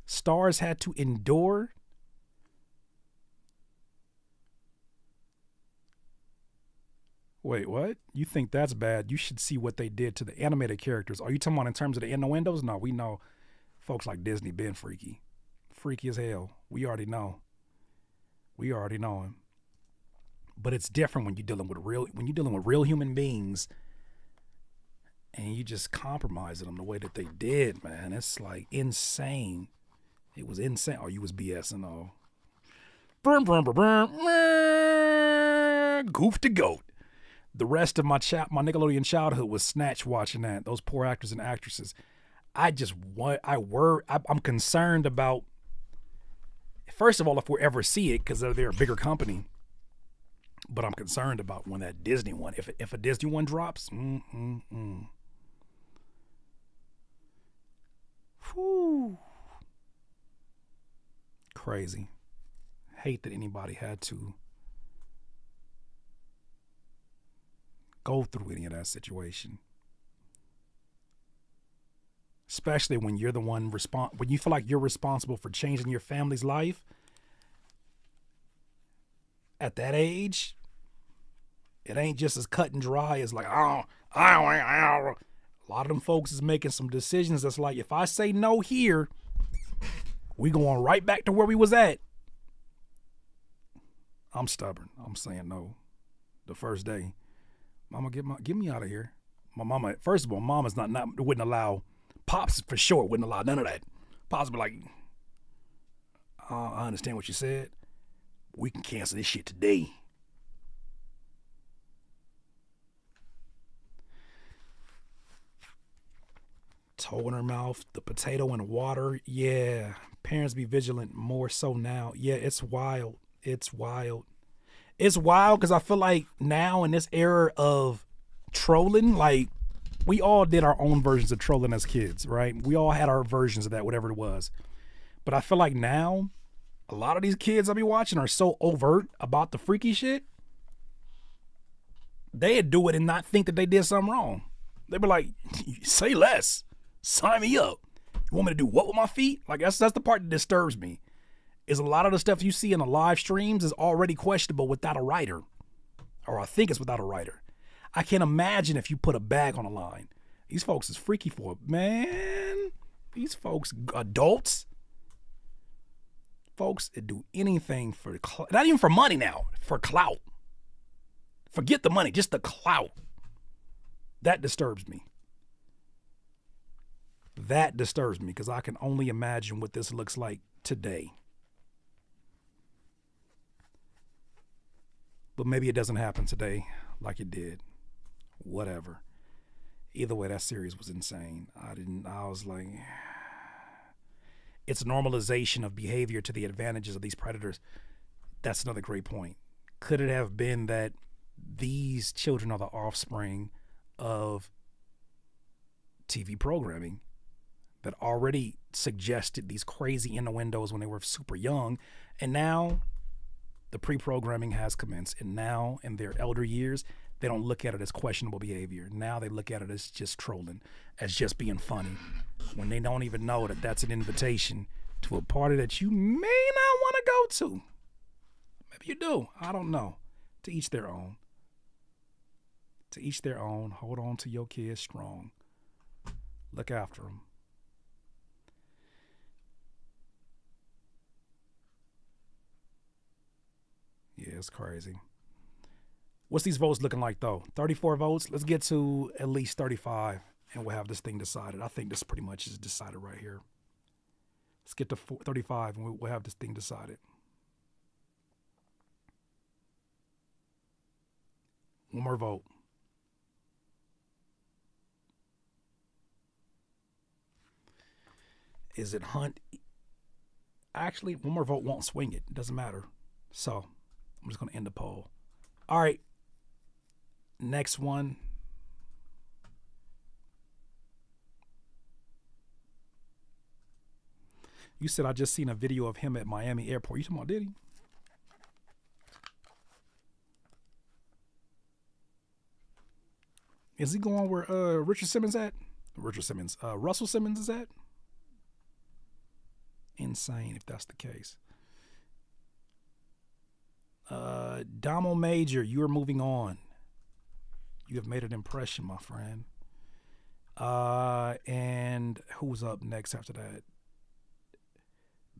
S2: stars had to endure. Wait, what? You think that's bad? You should see what they did to the animated characters. Are you talking about in terms of the innuendos? No, we know folks like Disney been freaky. Freaky as hell. We already know. We already know him. But it's different when you're dealing with real human beings and you just compromising them the way that they did, man. It's like insane. It was insane. Oh, you was BSing, oh. Goof the Goat. The rest of my Nickelodeon childhood was snatched watching that. Those poor actors and actresses. I'm concerned about, first of all, if we ever see it, because they're a bigger company. But I'm concerned about when that Disney one, if a Disney one drops. Whew. Crazy. Hate that anybody had to go through any of that situation. Especially when you're the one when you feel like you're responsible for changing your family's life. At that age, it ain't just as cut and dry as like, a lot of them folks is making some decisions that's like, if I say no here, we going right back to where we was at. I'm stubborn. I'm saying no. The first day, Mama, get me out of here. My mama, first of all, Mama's wouldn't allow, Pops for sure wouldn't allow none of that. Pops would be like, I understand what you said. We can cancel this shit today. Toe in her mouth, the potato in water. Yeah, parents be vigilant more so now. Yeah, it's wild. It's wild. It's wild because I feel like now in this era of trolling, like we all did our own versions of trolling as kids, right? We all had our versions of that, whatever it was. But I feel like now a lot of these kids I be watching are so overt about the freaky shit. They'd do it and not think that they did something wrong. They'd be like, say less. Sign me up. You want me to do what with my feet? Like that's the part that disturbs me. Is a lot of the stuff you see in the live streams is already questionable without a writer. Or I think it's without a writer. I can't imagine if you put a bag on a line. These folks is freaky for it. Man, these folks, adults, folks that do anything for, not even for money now, for clout. Forget the money, just the clout. That disturbs me. That disturbs me because I can only imagine what this looks like today. But maybe it doesn't happen today like it did. Whatever. Either way, that series was insane. I was like, it's normalization of behavior to the advantages of these predators. That's another great point. Could it have been that these children are the offspring of TV programming that already suggested these crazy innuendos when they were super young, and now the pre-programming has commenced, and now in their elder years, they don't look at it as questionable behavior. Now they look at it as just trolling, as just being funny, when they don't even know that that's an invitation to a party that you may not want to go to. Maybe you do. I don't know. To each their own. To each their own. Hold on to your kids strong. Look after them. Yeah, it's crazy. What's these votes looking like, though? 34 votes? Let's get to at least 35, and we'll have this thing decided. I think this pretty much is decided right here. Let's get to 35, and we'll have this thing decided. One more vote. Is it Hunt? Actually, one more vote won't swing it. It doesn't matter. So I'm just going to end the poll. All right. Next one. You said I just seen a video of him at Miami Airport. You talking about Diddy? Is he going where Russell Simmons is at? Insane if that's the case. Domo Major, you are moving on. You have made an impression, my friend. And who's up next after that?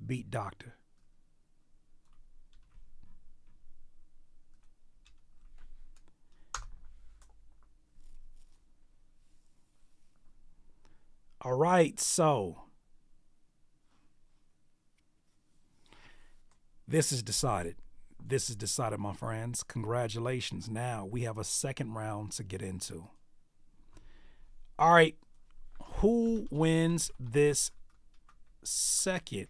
S2: Beat Doctor. All right, so this is decided. this is decided, my friends. Congratulations. Now we have a second round to get into. All right. Who wins this second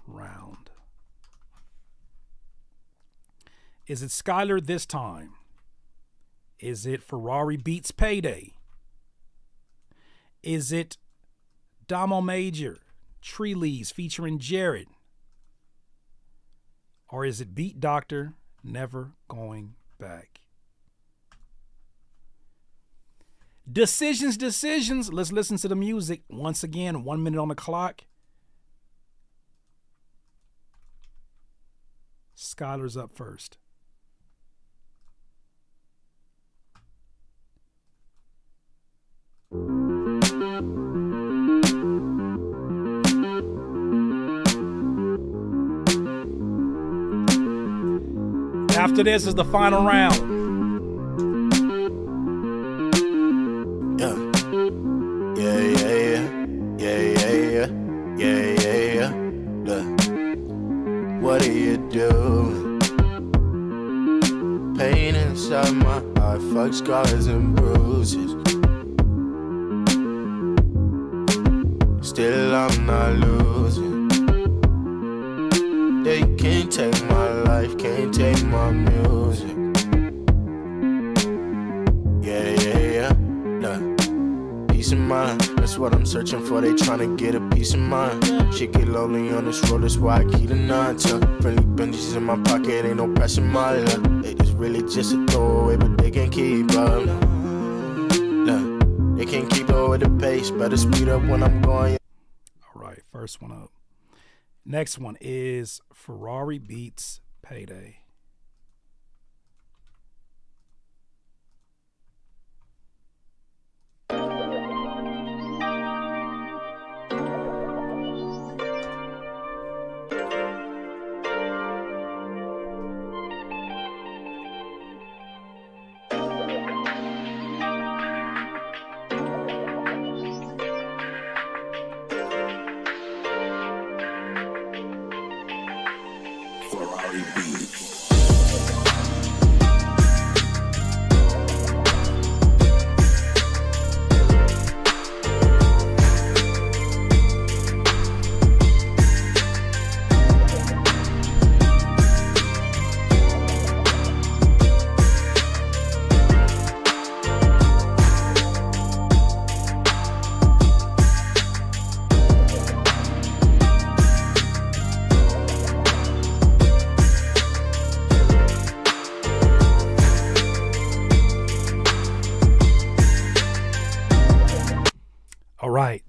S2: round? Is it Skylar this time? Is it Ferrari Beats Payday? Is it Damo Major, Tree Leaves featuring Jared? Or is it Beat Doctor, Never Going Back? Decisions. Let's listen to the music. Once again, 1 minute on the clock. Skylar's up first. After this is the final round.
S20: Yeah. What do you do? Pain inside my heart, fuck scars and bruises. Still I'm not losing. They can't take my life, can't take my music. Yeah. Peace of mind, that's what I'm searching for. They tryna get a piece of mind. Shit get lonely on this road, that's why I keep the 9 tuck. Friendly benches in my pocket, ain't no pressure, my luck. They just really just a throwaway, but they can't keep up. Look, they can't keep up with the pace. Better speed up when I'm going.
S2: All right, first one up. Next one is Ferrari Beats Payday.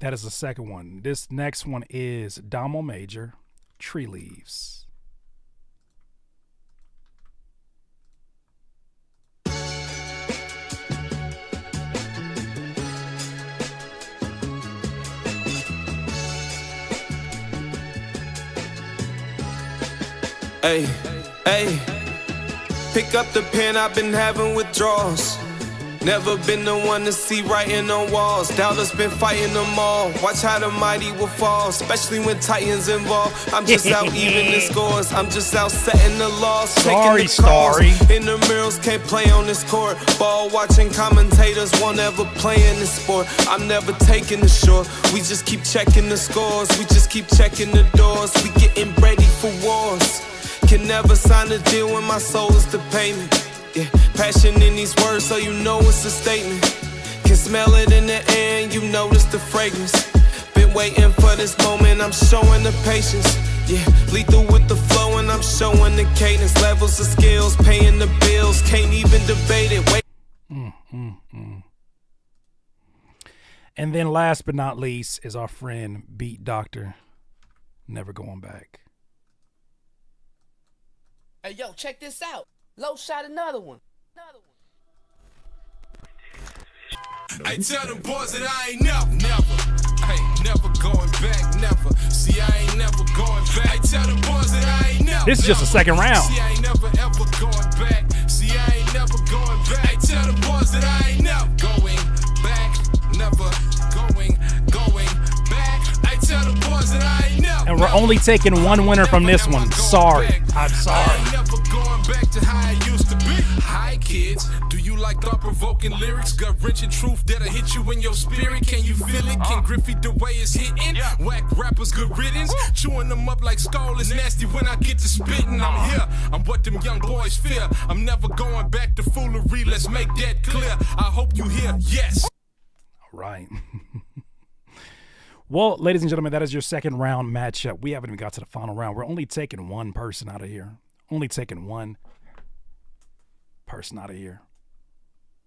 S2: That is the second one. This next one is Damo Major, Tree Leaves.
S3: Hey, pick up the pen, I've been having withdrawals. Never been the one to see writing on walls. Doubters been fighting them all. Watch how the mighty will fall, especially when Titans involved. I'm just out even the scores. I'm just out setting the laws, taking the calls. Intramurals can't play on this court. Ball watching commentators won't ever play in this sport. I'm never taking the short. We just keep checking the scores. We just keep checking the doors. We getting ready for wars. Can never sign a deal when my soul is the payment. Yeah, passion in these words, so you know it's a statement. Can smell it in the air and you notice the fragrance. Been waiting for this moment, I'm showing the patience. Yeah, lethal with the flow and I'm showing the cadence. Levels of skills, paying the bills, can't even debate it. Wait.
S2: And then last but not least is our friend Beat Doctor, Never Going Back.
S18: Hey, yo, check this out. Low shot another one.
S19: I tell them boys that I ain't never going back, never. See, I ain't never going back. I tell them boys that I ain't never.
S2: This is just the second round.
S19: See, I ain't never ever going back. See, I ain't never going back. I tell them boys that I ain't never going back, never going back. I tell them boys that I ain't never.
S2: And we're only taking one winner from this one. Sorry. I'm sorry.
S19: like thought-provoking lyrics, gut-wrenching truth that'll hit you in your spirit. Can you feel it? Can Griffey the way it's hitting? Whack rappers, good riddance. Chewing them up like skull is nasty when I get to spitting. I'm here, I'm what them young boys fear. I'm never going back to foolery, let's make that clear. I hope you hear, yes.
S2: All right. Well, ladies and gentlemen, that is your second round matchup. We haven't even got to the final round. We're only taking one person out of here. Only taking one person out of here.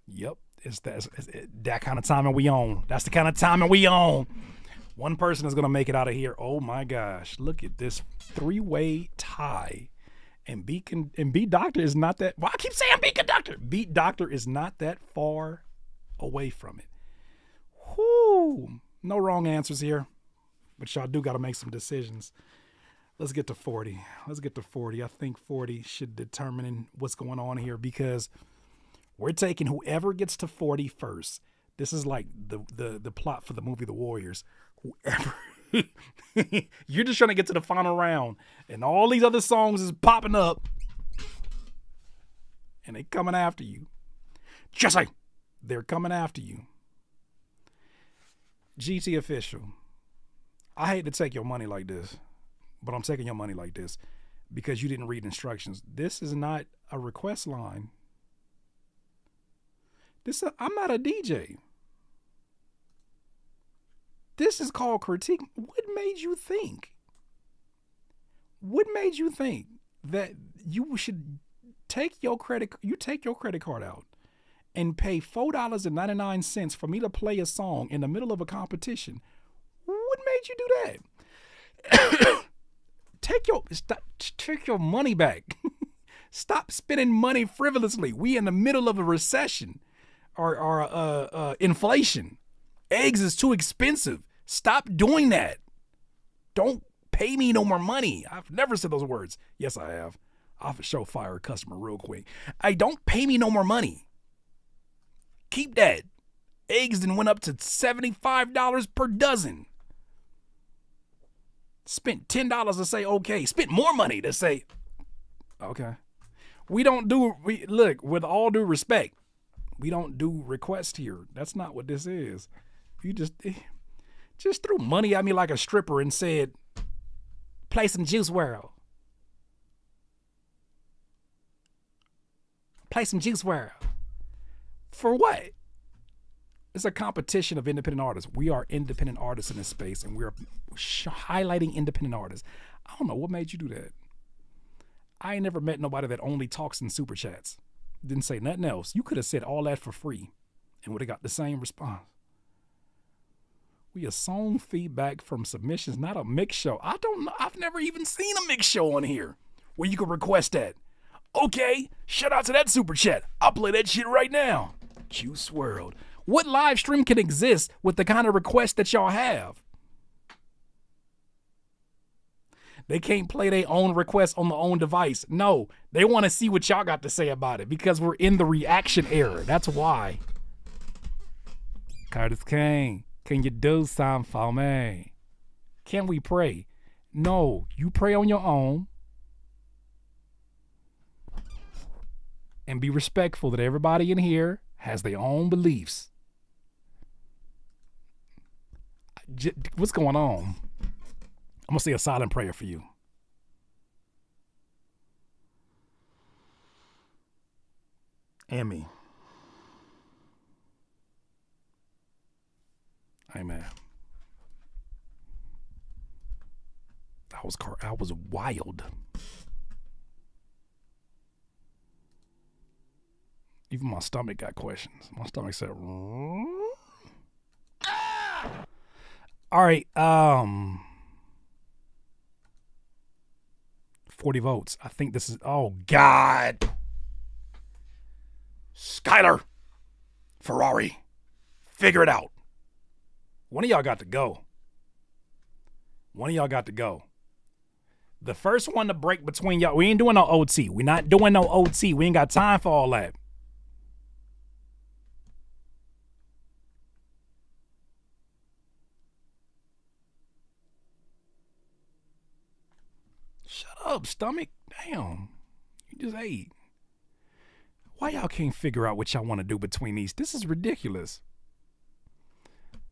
S2: Yep. It's that kind of timing we on. That's the kind of timing we on. One person is going to make it out of here. Oh, my gosh. Look at this three-way tie. And Beat Doctor is not that. Well, I keep saying Beat Conductor. Beat Doctor is not that far away from it. Whoo. No wrong answers here. But y'all do got to make some decisions. Let's get to 40. Let's get to 40. I think 40 should determine what's going on here because we're taking whoever gets to 40 first. This is like the plot for the movie The Warriors. Whoever. You're just trying to get to the final round and all these other songs is popping up and they coming after you. Jesse, they're coming after you. GT Official. I hate to take your money like this, but I'm taking your money like this because you didn't read instructions. This is not a request line. I'm not a DJ. This is called critique. What made you think? What made you think that you should take your credit card out and pay $4.99 for me to play a song in the middle of a competition? What made you do that? Take your money back. Stop spending money frivolously. We in the middle of a recession or inflation. Eggs is too expensive. Stop doing that. Don't pay me no more money. I've never said those words. Yes, I have. I'll for sure fire a customer real quick. Don't pay me no more money. Keep that. Eggs then went up to $75 per dozen. Spent $10 to say okay. Spent more money to say okay. Look, with all due respect, we don't do requests here. That's not what this is. You just threw money at me like a stripper and said, play some Juice WRLD. Play some Juice WRLD. For what? It's a competition of independent artists. We are independent artists in this space, and we're highlighting independent artists. I don't know what made you do that. I ain't never met nobody that only talks in super chats. Didn't say nothing else. You could have said all that for free and would have got the same response. We a song feedback from submissions, not a mix show. I don't know. I've never even seen a mix show on here where you can request that. Okay, shout out to that super chat. I'll play that shit right now. Juice WRLD. What live stream can exist with the kind of requests that y'all have? They can't play their own requests on their own device. No, they want to see what y'all got to say about it because we're in the reaction era. That's why. Curtis Kane, can you do something for me? Can we pray? No, you pray on your own. And be respectful that everybody in here has their own beliefs. What's going on? I'm going to say a silent prayer for you. And me. Amen. I was wild. Even my stomach got questions. My stomach said, ah! All right. 40 votes. I think this is, oh God. Skylar. Ferrari. Figure it out. One of y'all got to go. One of y'all got to go. The first one to break between y'all. We ain't doing no OT. We not doing no OT. We ain't got time for all that. Shut up, stomach. Damn. You just ate. Why y'all can't figure out what y'all want to do between these? This is ridiculous.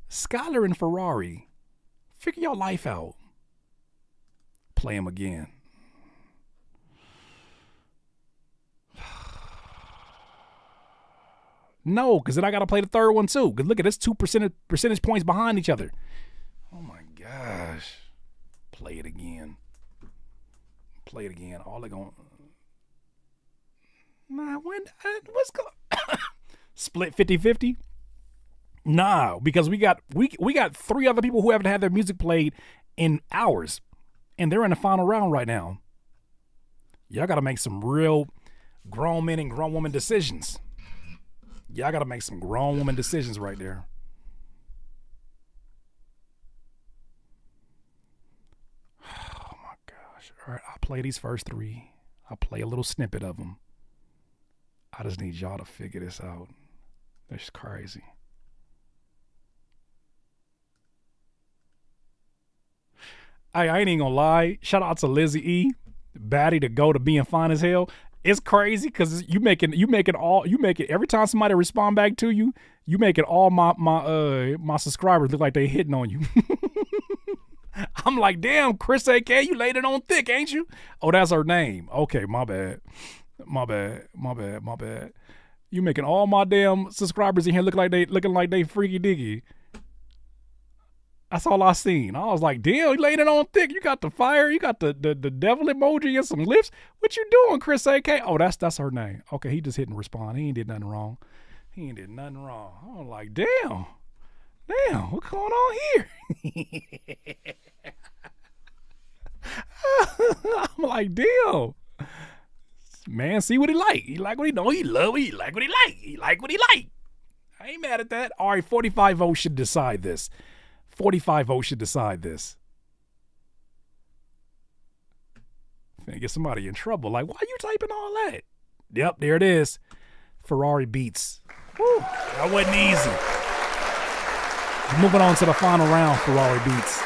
S2: Skylar and Ferrari, figure your life out. Play them again. No, because then I got to play the third one too. Because look at this, 2 percentage points behind each other. Oh my gosh. Play it again. Play it again. All they going. Nah, what's going? Split 50-50? Nah, because we got 3 other people who haven't had their music played in hours, and they're in the final round right now. Y'all got to make some real grown men and grown women decisions. Y'all got to make some grown woman decisions right there. Oh my gosh. All right, I'll play these first 3. I'll play a little snippet of them. I just need y'all to figure this out. That's crazy. I ain't even gonna lie. Shout out to Lizzie E. Baddie to go to being fine as hell. It's crazy because you make it every time somebody respond back to you, you make it all my subscribers look like they hitting on you. I'm like, damn, Chris AK, you laid it on thick, ain't you? Oh, that's her name. Okay, my bad. You making all my damn subscribers in here looking like they freaky diggy. That's all I seen. I was like, damn, you laid it on thick. You got the fire. You got the devil emoji and some lips. What you doing, Chris AK? Oh, that's her name. Okay, he just hit respond. He ain't did nothing wrong. I was like, damn, what's going on here? I'm like, damn. Man, see what he like. He like what he know. He love what he like what he like. He like what he like. I ain't mad at that. All right, 45 votes should decide this. 45 votes should decide this. Finna get somebody in trouble. Like, why you typing all that? Yep, there it is. Ferrari beats. Woo, that wasn't easy. Moving on to the final round, Ferrari beats.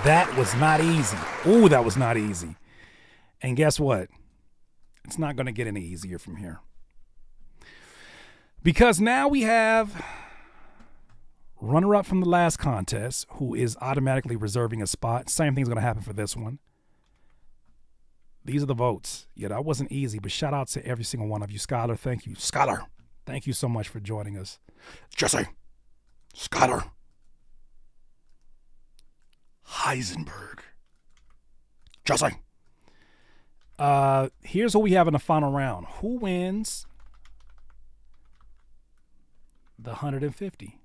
S2: That was not easy. Ooh, that was not easy. And guess what? It's not going to get any easier from here. Because now we have runner-up from the last contest who is automatically reserving a spot. Same thing's going to happen for this one. These are the votes. Yeah, that wasn't easy, but shout out to every single one of you. Skylar, thank you. Skylar, thank you so much for joining us. Jesse, Skylar, Heisenberg, Jesse. Here's what we have in the final round. Who wins the 150?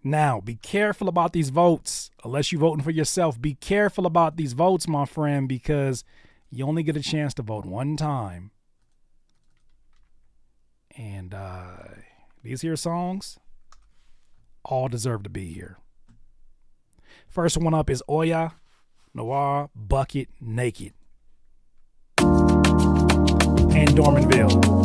S2: Now, be careful about these votes. Unless you're voting for yourself, be careful about these votes, my friend, because you only get a chance to vote one time. And these here songs all deserve to be here. First one up is Oya, Noir, Bucket, Naked. And Dormanville.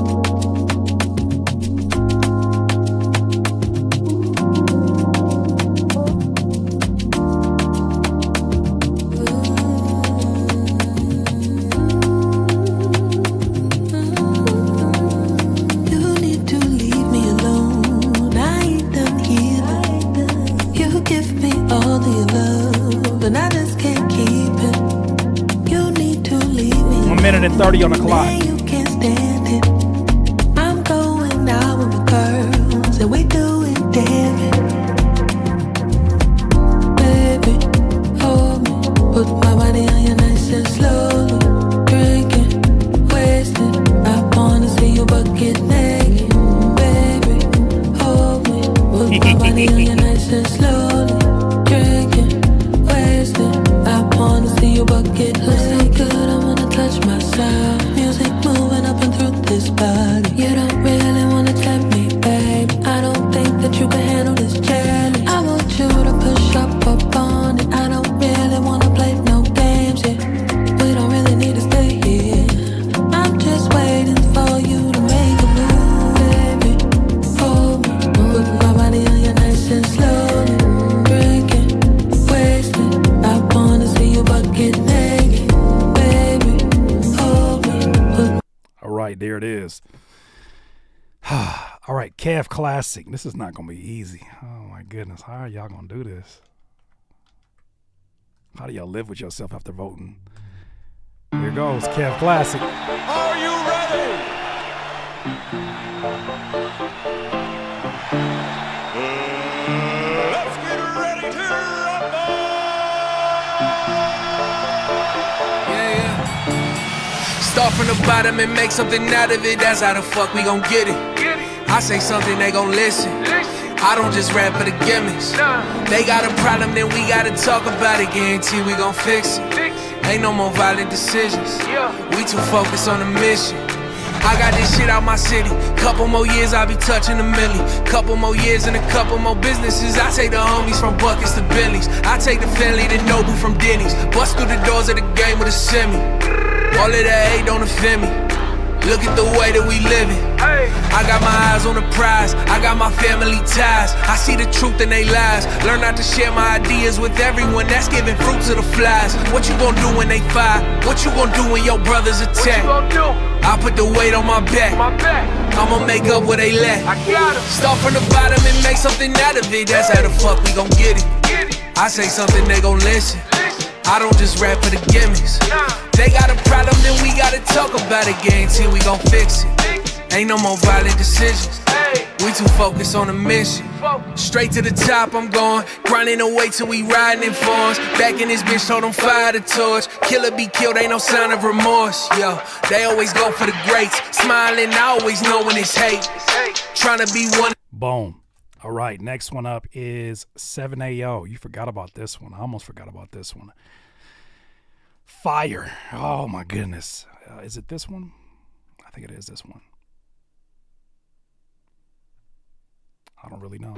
S2: Minute and 30 on the clock.
S4: You can't stand it. I'm going out with my girls and we doing damage. Baby, hold me, put my body on you nice and slowly. Drinking, wasted. I wanna see you bucket naked. Baby, hold me, put my body on you nice and slowly. Drinking, wasted. I wanna see you bucket naked. Good, I wanna touch myself. Music moving up and through this body. You don't really wanna tempt me, babe. I don't think
S2: right, there it is. All right, Kev Classic. This is not going to be easy. Oh, my goodness. How are y'all going to do this? How do y'all live with yourself after voting? Here goes, Kev Classic.
S19: Are you ready? Let's get ready to rumble!
S16: Start from the bottom and make something out of it. That's how the fuck we gon' get it. I say something, they gon' listen. I don't just rap for the gimmicks. They got a problem, then we gotta talk about it. Guarantee we gon' fix it. Ain't no more violent decisions. We too focused on the mission. I got this shit out my city. Couple more years, I'll be touching a milli. Couple more years and a couple more businesses. I take the homies from buckets to Bentleys. I take the family to Noble from Denny's. Bust through the doors of the game with a semi. All of that hate don't offend me. Look at the way that we living. I got my eyes on the prize. I got my family ties. I see the truth in they lies. Learn not to share my ideas with everyone. That's giving fruit to the flies. What you gon' do when they fire? What you gon' do when your brothers attack? I put the weight on my back. I'ma make up where they lack. Start from the bottom and make something out of it. That's how the fuck we gon' get it. I say something, they gon' listen. I don't just rap for the gimmicks. They got a problem, then we gotta talk about it. Guarantee we gon' fix it. Ain't no more violent decisions. We too focused on the mission. Straight to the top, I'm going. Grinding away till we riding in farms. Back in this bitch, told them fire the torch. Killer be killed, ain't no sign of remorse. Yo, they always go for the greats. Smiling, I always know when it's hate. Trying to be one.
S2: Boom. All right, next one up is 7AO. You forgot about this one. I almost forgot about this one. Fire. Oh, my goodness. Is it this one? I think it is this one. I don't really know.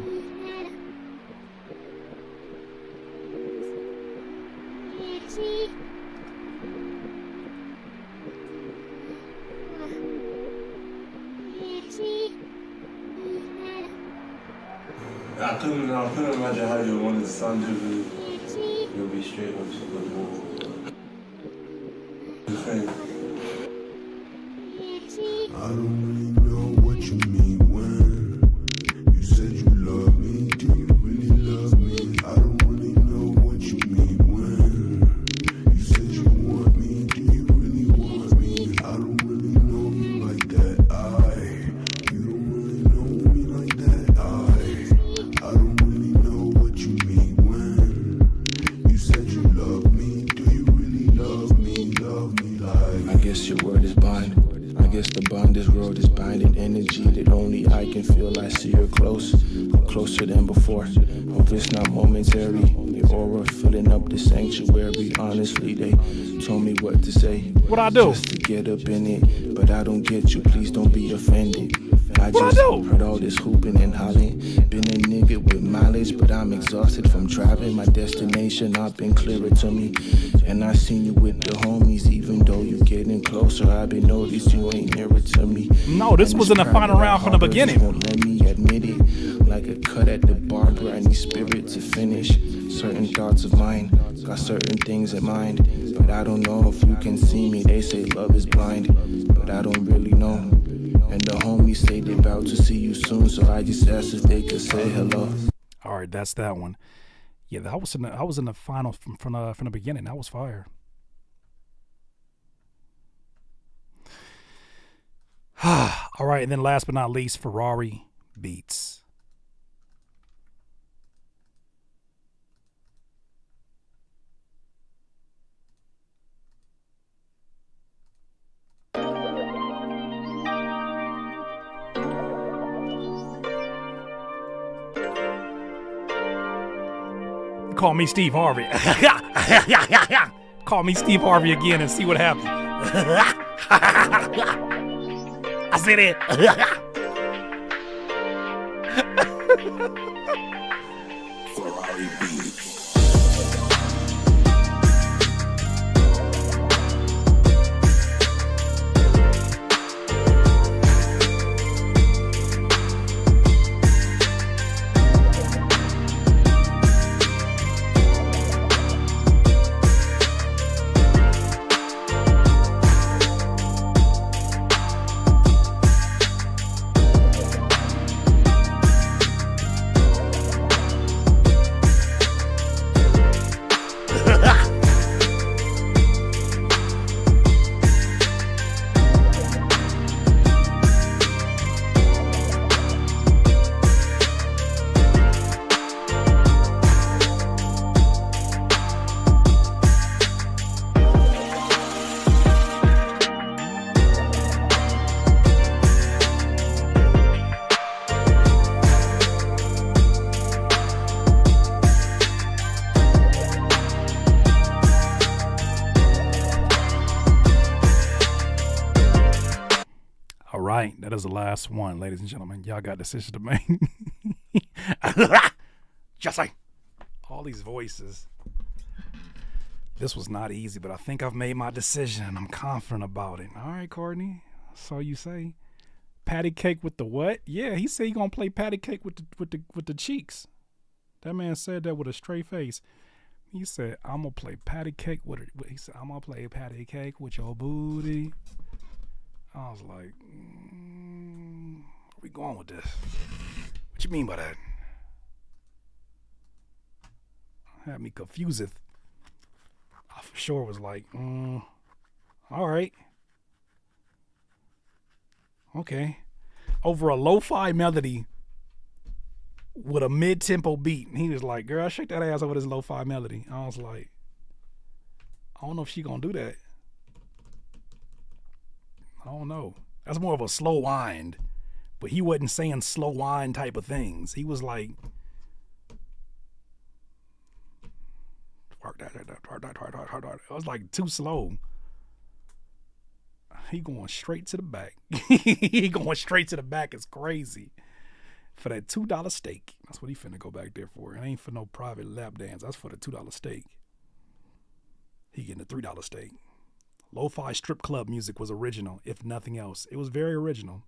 S6: I couldn't imagine how you wanted to sound to you'll be straight up to the wall. I don't really know what you mean when you said you love me. Do you really love me? I don't really know what you mean when you said you want me. Do you really want me? I don't really know you like that. You don't really know me like that. I don't really know what you mean when you said you love me. Do you really love me? Love me like I guess your word is bond. I guess the bond this world is binding energy that only I can feel. I see her closer than before. Hope it's not momentary. Your aura filling up the sanctuary. Honestly, they told me what to say.
S2: What I do?
S6: Just to get up in it, but I don't get you. Please don't be offended. I just heard all this hooping and hollering. Been a nigga with mileage, but I'm exhausted from driving. My destination not been clearer to me. And I seen you with the homies, even though you getting closer. I've been noticed you ain't nearer to me.
S2: No, this was in the final round from the beginning.
S6: Won't let me admit it. Like a cut at the barber, I need spirit to finish. Certain thoughts of mine, got certain things in mind. But I don't know if you can see me. They say love is blind, but I don't really know. And the homies say they about to see you soon, so I just asked if they could say hello.
S2: All right, that's that one. Yeah, I was in the final from the beginning. That was fire. All right, and then last but not least, Ferrari Beats. Call me Steve Harvey. Call me Steve Harvey again and see what happens. I said it.
S19: Ferrari Beats.
S2: right, that is the last one, ladies and gentlemen. Y'all got decisions to make. Just like all these voices. This was not easy, but I think I've made my decision and I'm confident about it. All right, Courtney. So you say patty cake with the what? Yeah, he said he gonna play patty cake with the cheeks. That man said that with a straight face. He said, I'm gonna play patty cake with it. He said, I'm gonna play patty cake with your booty. I was like, where we going with this? What you mean by that? Had me confused. I for sure was like, all right. Okay. Over a lo-fi melody with a mid-tempo beat. And he was like, girl, shake that ass over this lo-fi melody. I was like, I don't know if she gonna do that. I don't know. That's more of a slow wind. But he wasn't saying slow wind type of things. He was like, it was like too slow. He going straight to the back. He going straight to the back is crazy. For that $2 steak. That's what he finna go back there for. It ain't for no private lap dance. That's for the $2 steak. He getting a $3 steak. Lo-fi strip club music was original, if nothing else. It was very original.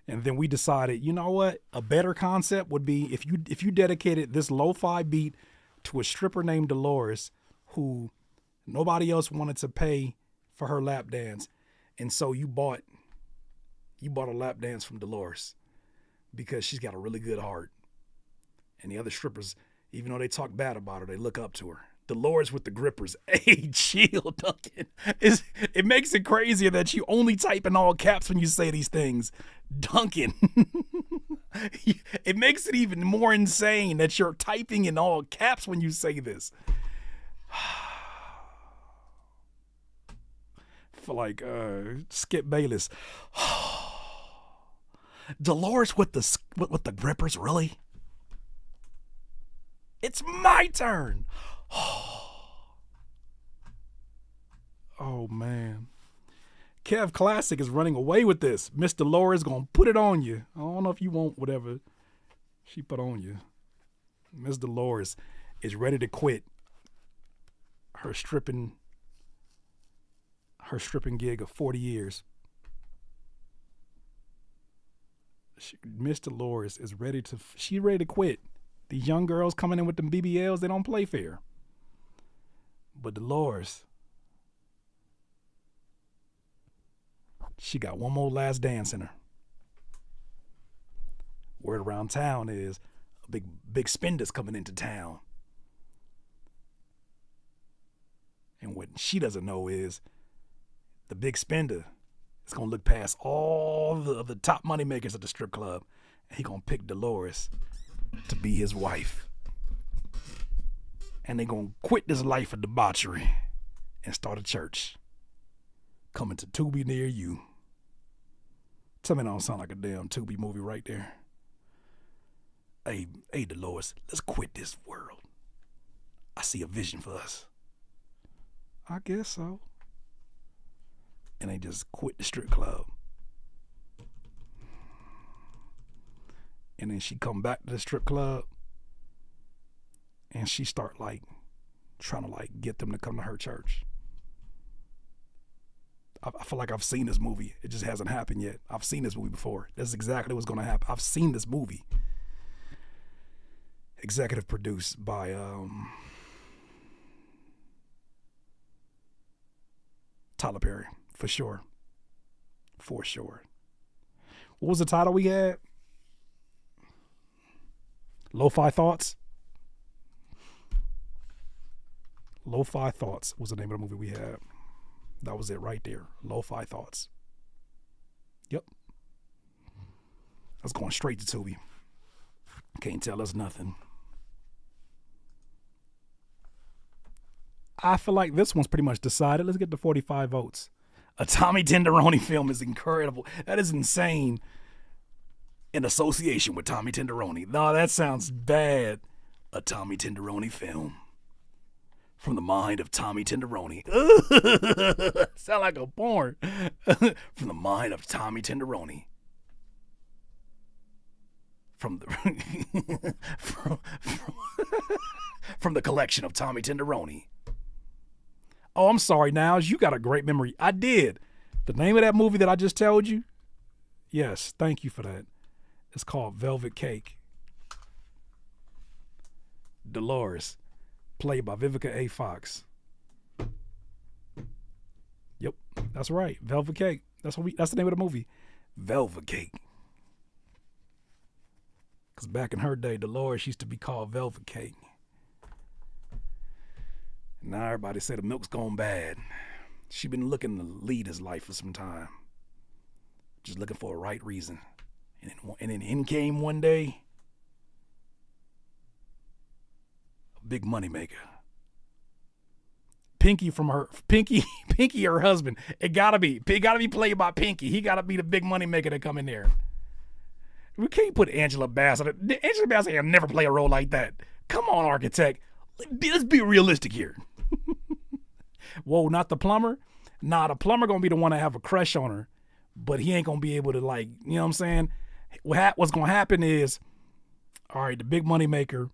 S2: And then we decided, you know what? A better concept would be if you dedicated this lo-fi beat to a stripper named Dolores who nobody else wanted to pay for her lap dance. And so you bought a lap dance from Dolores because she's got a really good heart. And the other strippers, even though they talk bad about her, they look up to her. Dolores with the grippers. Hey, chill, Duncan. It makes it crazier that you only type in all caps when you say these things. Duncan. It makes it even more insane that you're typing in all caps when you say this. For like Skip Bayless. Dolores with the grippers, really? It's my turn. Oh man. Kev Classic is running away with this. Miss Dolores gonna put it on you. I don't know if you want whatever she put on you. Miss Dolores is ready to quit her stripping gig of 40 years. Miss Dolores is ready to quit. These young girls coming in with them BBLs, they don't play fair. But Dolores, she got one more last dance in her. Word around town is a big spender's coming into town. And what she doesn't know is the big spender is going to look past all the top money makers at the strip club. And he going to pick Dolores to be his wife. And they going to quit this life of debauchery and start a church. Coming to Tubi near you. Tell me that don't sound like a damn Tubi movie right there. Hey, Dolores, let's quit this world. I see a vision for us. I guess so. And they just quit the strip club. And then she come back to the strip club and she start like trying to like get them to come to her church. I feel like I've seen this movie. It just hasn't happened yet. I've seen this movie before. That's exactly what's going to happen. I've seen this movie. Executive produced by Tyler Perry, for sure. For sure. What was the title we had? Lo-Fi Thoughts? Lo-Fi Thoughts was the name of the movie we had. That was it right there. Lo-Fi Thoughts. Yep. I was going straight to Tubi. Can't tell us nothing. I feel like this one's pretty much decided. Let's get the 45 votes. A Tommy Tenderoni film is incredible. That is insane. In association with Tommy Tenderoni. No, that sounds bad. A Tommy Tenderoni film. From the mind of Tommy Tenderoni. Sound like a porn. From the mind of Tommy Tenderoni. From the from the collection of Tommy Tenderoni. Oh, I'm sorry, Niles. You got a great memory. I did. The name of that movie that I just told you? Yes, thank you for that. It's called Velvet Cake. Dolores, played by Vivica A. Fox. Yep, that's right. Velvet Cake. That's the name of the movie. Velvet Cake. Because back in her day, Dolores used to be called Velvet Cake. Now everybody say the milk's gone bad. She been looking to lead his life for some time. Just looking for a right reason. And then in came one day, a big money maker. Pinky, her husband. It gotta be played by Pinky. He gotta be the big money maker that come in there. We can't put Angela Bassett. Angela Bassett can never play a role like that. Come on, architect. Let's be realistic here. Whoa, not the plumber? Nah, the plumber gonna be the one to have a crush on her, but he ain't gonna be able to, like, you know what I'm saying? What's gonna happen is, all right, the big money maker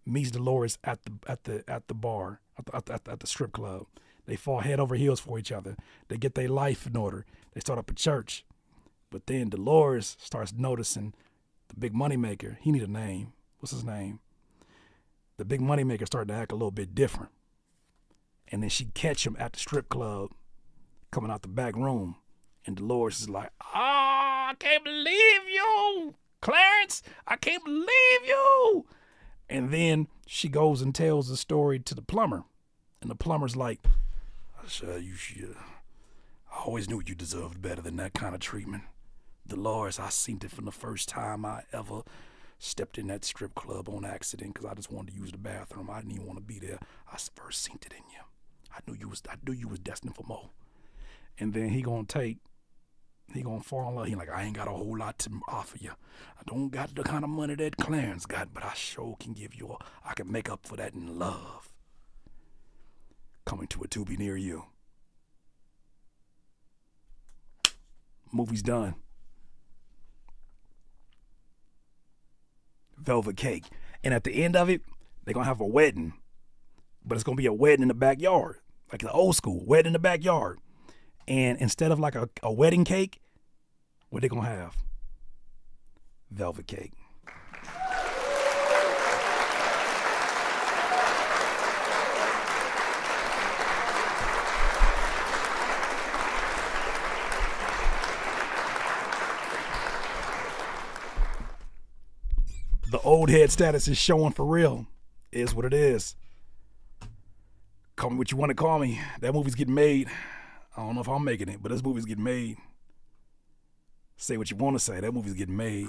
S2: meets Dolores at the bar, at the strip club. They fall head over heels for each other. They get their life in order. They start up a church. But then Dolores starts noticing the big money maker. He need a name. What's his name? The big money maker starting to act a little bit different. And then she catch him at the strip club coming out the back room. And Dolores is like, I can't believe you, Clarence. I can't believe you. And then she goes and tells the story to the plumber. And the plumber's like, you should. I always knew you deserved better than that kind of treatment. Dolores, I seen it from the first time I ever stepped in that strip club on accident because I just wanted to use the bathroom. I didn't even want to be there. I first seen it in you. I knew you was destined for more. And then he gonna fall in love. He like, I ain't got a whole lot to offer you. I don't got the kind of money that Clarence got, but I sure can give you I can make up for that in love. Coming to a Tubi near you. Movie's done. Velvet Cake. And at the end of it, they're going to have a wedding. But it's going to be a wedding in the backyard. Like the old school, wedding in the backyard. And instead of like a wedding cake, what they going to have? Velvet Cake. The old head status is showing for real. Is what it is. Call me what you want to call me. That movie's getting made. I don't know if I'm making it, but this movie's getting made. Say what you want to say. That movie's getting made.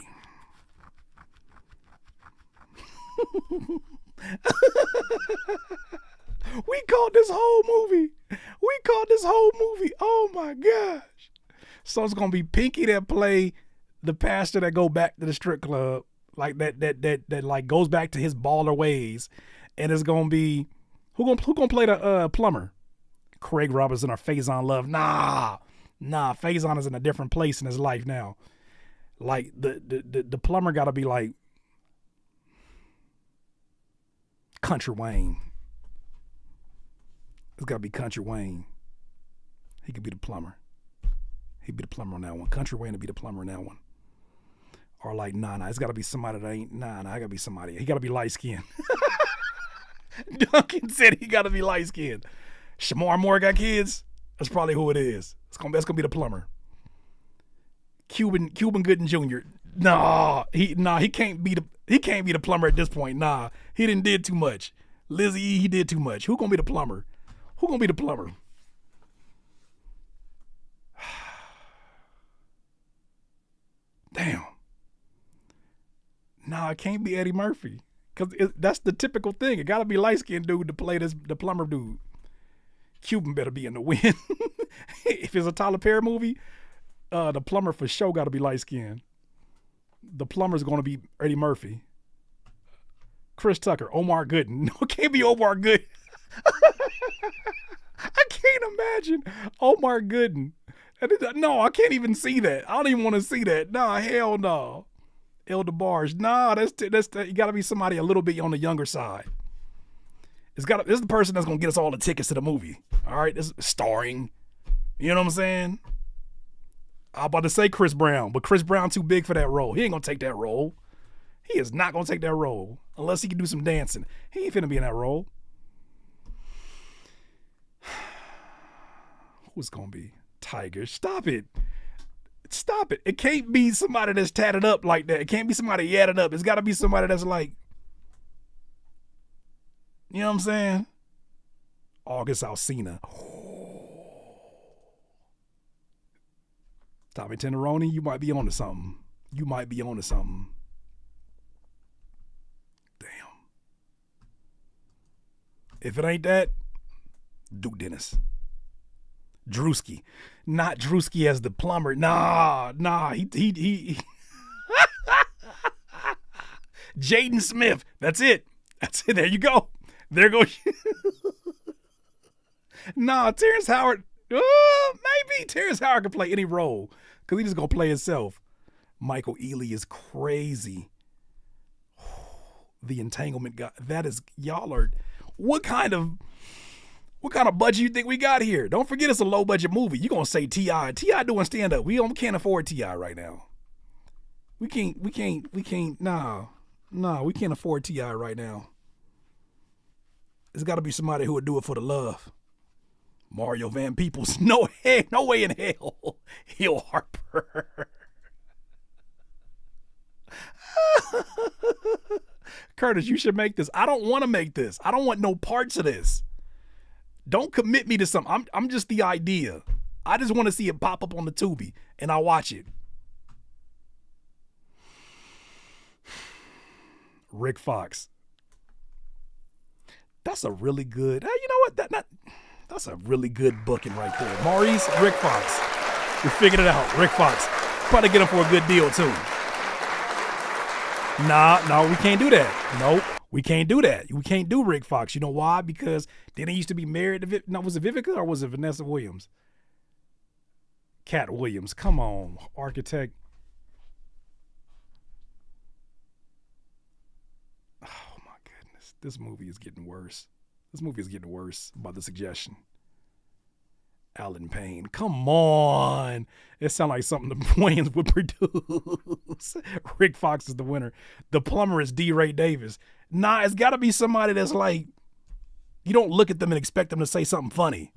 S2: We called this whole movie. Oh my gosh. So it's gonna be Pinky that play the pastor that go back to the strip club. Like that like goes back to his baller ways. And it's gonna be who gonna play the plumber? Craig Robinson or Faison Love? Nah, Faison is in a different place in his life now. Like the plumber gotta be like Country Wayne. It's gotta be Country Wayne. He could be the plumber. He'd be the plumber on that one. Country Wayne would be the plumber on that one. Or like, nah, it's gotta be somebody that ain't, I gotta be somebody. He gotta be light skinned. Duncan said he gotta be light skinned. Shamar Moore got kids? That's probably who it is. That's gonna be the plumber. Cuban Gooden Jr. He can't be the plumber at this point. Nah, he did too much. Lizzie E, he did too much. Who gonna be the plumber? Damn. Nah, it can't be Eddie Murphy. Because that's the typical thing. It got to be light-skinned dude to play the plumber dude. Cuban better be in the win. If it's a Tyler Perry movie, the plumber for sure got to be light-skinned. The plumber's going to be Eddie Murphy. Chris Tucker, Omar Gooden. No, it can't be Omar Gooden. I can't imagine Omar Gooden. No, I can't even see that. I don't even want to see that. Nah, hell no. El DeBarge. Nah, that's you got to be somebody a little bit on the younger side. This is the person that's gonna get us all the tickets to the movie. All right, this is starring. You know what I'm saying? I'm about to say Chris Brown, but Chris Brown too big for that role. He ain't gonna take that role. He is not gonna take that role unless he can do some dancing. He ain't finna be in that role. Who's gonna be? Tiger. Stop it. Stop it. It can't be somebody that's tatted up like that. It can't be somebody yadded up. It's gotta be somebody that's like, you know what I'm saying? August Alsina. Tommy Tenderoni, you might be onto something. You might be onto something. Damn. If it ain't that, Duke Dennis. Drewski. Not Drewski as the plumber. Nah. He Jaden Smith. That's it. There you go. There goes. Nah, Terrence Howard. Maybe Terrence Howard can play any role because he's just gonna play himself. Michael Ealy is crazy. The Entanglement guy. That is, y'all are. What kind of budget you think we got here? Don't forget it's a low budget movie. You gonna say T.I. T.I. doing stand up. We can't afford T.I. right now. We can't. Nah, we can't afford T.I. right now. It's got to be somebody who would do it for the love. Mario Van Peebles. No way in hell. Hill Harper. Curtis, you should make this. I don't want to make this. I don't want no parts of this. Don't commit me to something. I'm just the idea. I just want to see it pop up on the Tubi and I'll watch it. Rick Fox. That's a really good. You know what? That's a really good booking right there. Maurice, Rick Fox. We figured it out. Rick Fox. Probably get him for a good deal too. No, we can't do that. Nope, we can't do that. We can't do Rick Fox. You know why? Because then he used to be married to was it Vivica or was it Vanessa Williams? Cat Williams. Come on, architect. Oh my goodness. This movie is getting worse. By the suggestion. Alan Payne. Come on. It sounds like something the Wayans would produce. Rick Fox is the winner. The plumber is D. Ray Davis. Nah, it's got to be somebody that's like, you don't look at them and expect them to say something funny.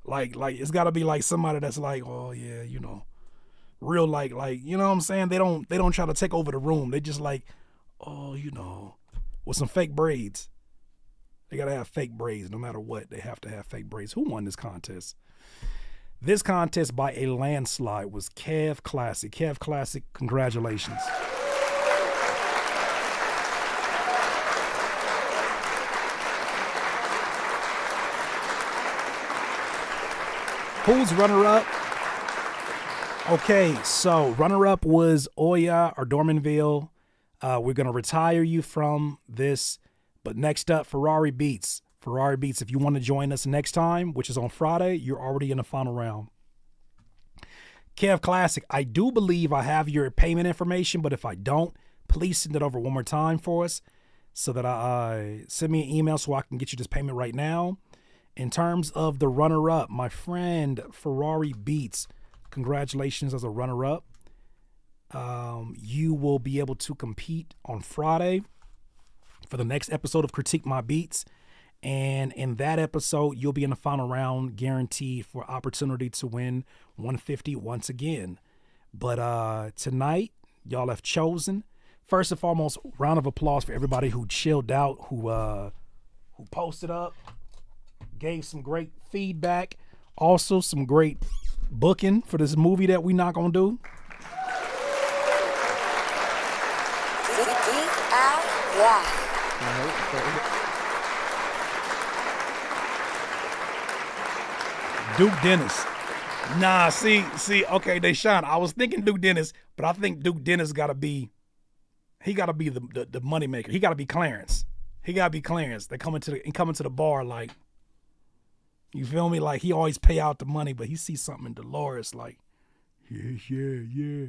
S2: Like it's got to be like somebody that's like, oh yeah, you know, real like, you know what I'm saying? They don't try to take over the room. They just like, oh, you know, with some fake braids. They got to have fake braids no matter what. They have to have fake braids. Who won this contest? This contest by a landslide was Kev Classic. Kev Classic, congratulations. Who's runner-up? Okay, so runner-up was Oya or Dormanville. We're going to retire you from this. But next up, Ferrari Beats. Ferrari Beats, if you want to join us next time, which is on Friday, you're already in the final round. Kev Classic, I do believe I have your payment information, but if I don't, please send it over one more time for us so that I send me an email so I can get you this payment right now. In terms of the runner-up, my friend Ferrari Beats, congratulations as a runner-up. You will be able to compete on Friday for the next episode of Critique My Beats. And in that episode, you'll be in the final round, guaranteed for opportunity to win $150 once again. But tonight, y'all have chosen. First and foremost, round of applause for everybody who chilled out, who posted up, gave some great feedback, also some great booking for this movie that we not gonna do. Duke Dennis. Nah, see, okay, Deshaun, I was thinking Duke Dennis, but I think Duke Dennis gotta be the money maker. He gotta be Clarence. They coming to the bar like, You feel me? Like, he always pay out the money, but he sees something in Dolores like, yeah.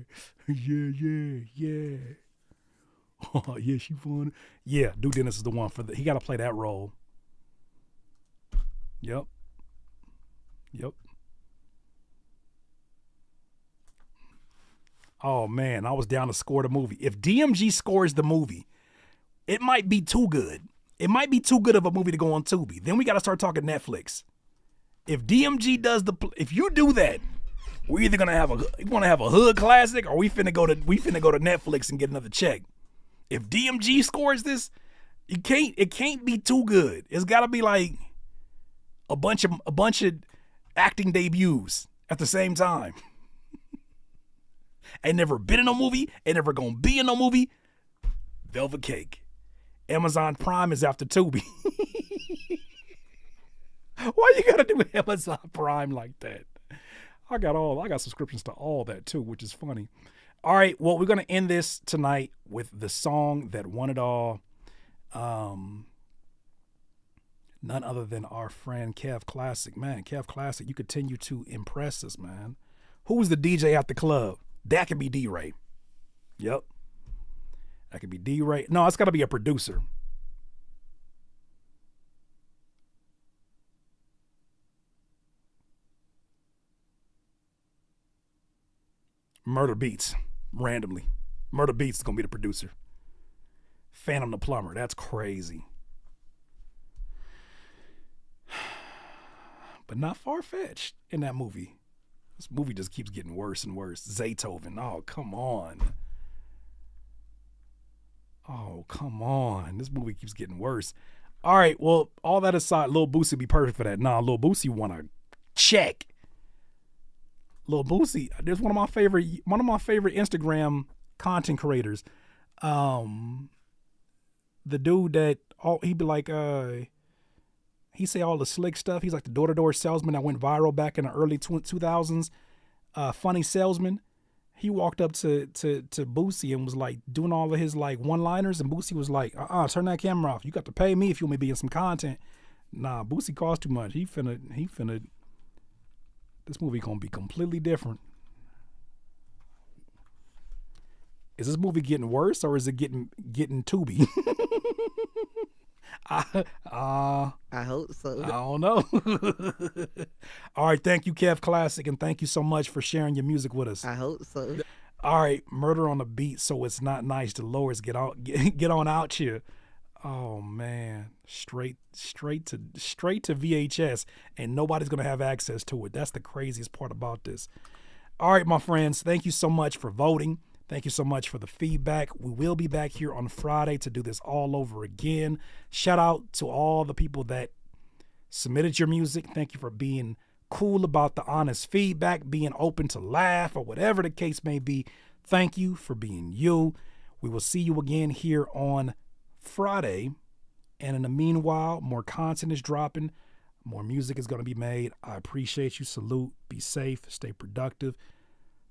S2: Oh, yeah, she fun. Yeah, Duke Dennis is the one for he got to play that role. Yep. Oh, man, I was down to score the movie. If DMG scores the movie, it might be too good. It might be too good of a movie to go on Tubi. Then we got to start talking Netflix. If DMG does if you do that, we're either gonna have a hood classic, or we finna go to Netflix and get another check. If DMG scores this, it can't be too good. It's gotta be like a bunch of acting debuts at the same time. Ain't never been in no movie, ain't never gonna be in no movie. Velvet Cake. Amazon Prime is after Tubi. Why you gotta do Amazon Prime like that? I got subscriptions to all that too, which is funny. All right, well, we're gonna end this tonight with the song that won it all. None other than our friend Kev Classic. Man, Kev Classic, you continue to impress us, man. Who's the DJ at the club? That could be D-Ray. Yep. That could be D-Ray. No, it's gotta be a producer. Murder Beats, randomly. Murder Beats is going to be the producer. Phantom the Plumber, that's crazy. But not far-fetched in that movie. This movie just keeps getting worse and worse. Zaytoven, oh, come on. Oh, come on. This movie keeps getting worse. All right, well, all that aside, Lil Boosie be perfect for that. Nah, Lil Boosie want to check. Lil Boosie, there's one of my favorite Instagram content creators. The dude that he be like he say all the slick stuff. He's like the door-to-door salesman that went viral back in the early 2000s. Funny salesman. He walked up to Boosie and was like doing all of his like one-liners, and Boosie was like, turn that camera off. You got to pay me if you want me to be in some content. Nah, Boosie costs too much. He finna. This movie gonna be completely different. Is this movie getting worse, or is it getting Tubi? I
S21: hope so.
S2: I don't know. All right, thank you, Kev Classic, and thank you so much for sharing your music with us.
S21: I hope so.
S2: All right, Murder on the Beat, So It's Not Nice. Dolores, get on out here. Oh man, straight to VHS, and nobody's gonna have access to it. That's the craziest part about this. All right, my friends, thank you so much for voting. Thank you so much for the feedback. We will be back here on Friday to do this all over again. Shout out to all the people that submitted your music. Thank you for being cool about the honest feedback, being open to laugh, or whatever the case may be. Thank you for being you. We will see you again here on Friday, and in the meanwhile, more content is dropping, more music is going to be made. I appreciate you. Salute. Be safe. Stay productive.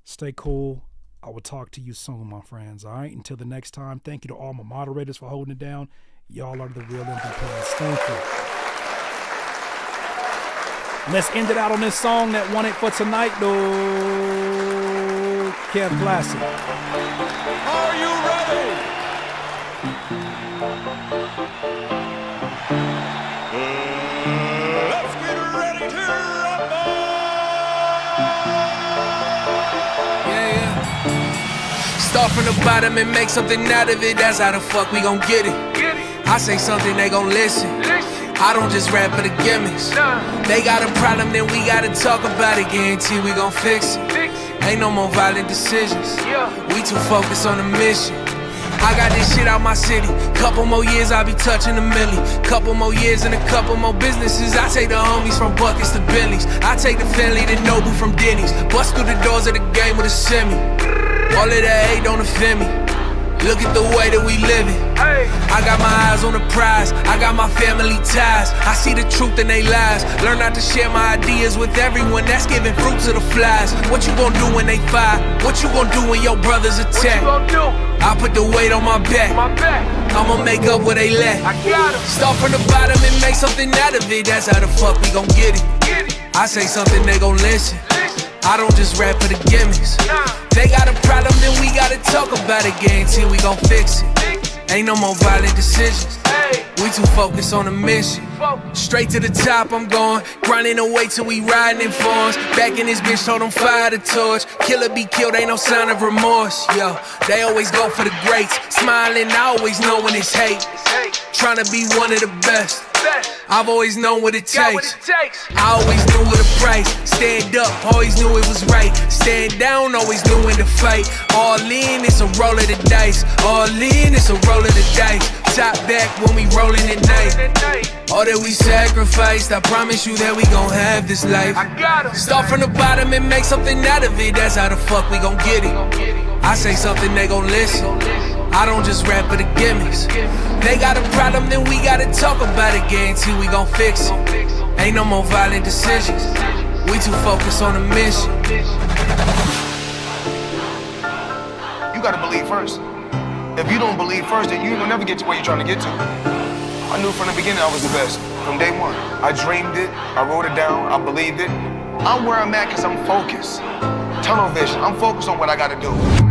S2: Stay cool. I will talk to you soon, my friends. All right, until the next time, thank you to all my moderators for holding it down. Y'all are the real MVPs. Thank you. Let's end it out on this song that won it for tonight, though. Kev Classic.
S19: Are you ready? Let's get ready to rumble!
S16: Yeah. Start from the bottom and make something out of it. That's how the fuck we gon' get it. I say something, they gon' listen. I don't just rap for the gimmicks. They got a problem, then we gotta talk about it. Guarantee we gon' fix it. Ain't no more violent decisions. We too focused on the mission. I got this shit out my city. Couple more years, I'll be touching a milli. Couple more years and a couple more businesses. I take the homies from buckets to Billy's. I take the family to Noble from Denny's. Bust through the doors of the game with a semi. All of that hate don't offend me. Look at the way that we living. I got my eyes on the prize. I got my family ties. I see the truth in they lies. Learn not to share my ideas with everyone. That's giving fruit to the flies. What you gon' do when they fire? What you gon' do when your brothers attack? I put the weight on my back. I'ma make up where they lack. Start from the bottom and make something out of it. That's how the fuck we gon' get it. I say something, they gon' listen. I don't just rap for the gimmicks. They got a problem, then we gotta talk about it. Guarantee we gon' fix it. Ain't no more violent decisions. We too focused on the mission. Straight to the top, I'm going. Grinding away till we riding in fours. Back in this bitch, told them fire the torch. Killer be killed, ain't no sign of remorse. Yo, they always go for the greats. Smiling, I always know when it's hate. Tryna be one of the best. I've always known what it takes. I always knew what to price. Stand up, always knew it was right. Stand down, always knew when to fight. All in, it's a roll of the dice. All in, it's a roll of the dice. Top back when we rollin' at night. All that we sacrificed, I promise you that we gon' have this life. Start from the bottom and make something out of it. That's how the fuck we gon' get it. I say something, they gon' listen. I don't just rap for the gimmicks. They got a problem, then we gotta talk about it. Guarantee we gon' fix it. Ain't no more violent decisions. We too focused on the mission.
S17: You gotta believe first. If you don't believe first, then you ain't gonna never get to where you're trying to get to. I knew from the beginning I was the best, from day one. I dreamed it, I wrote it down, I believed it. I'm where I'm at because I'm focused. Tunnel vision, I'm focused on what I gotta do.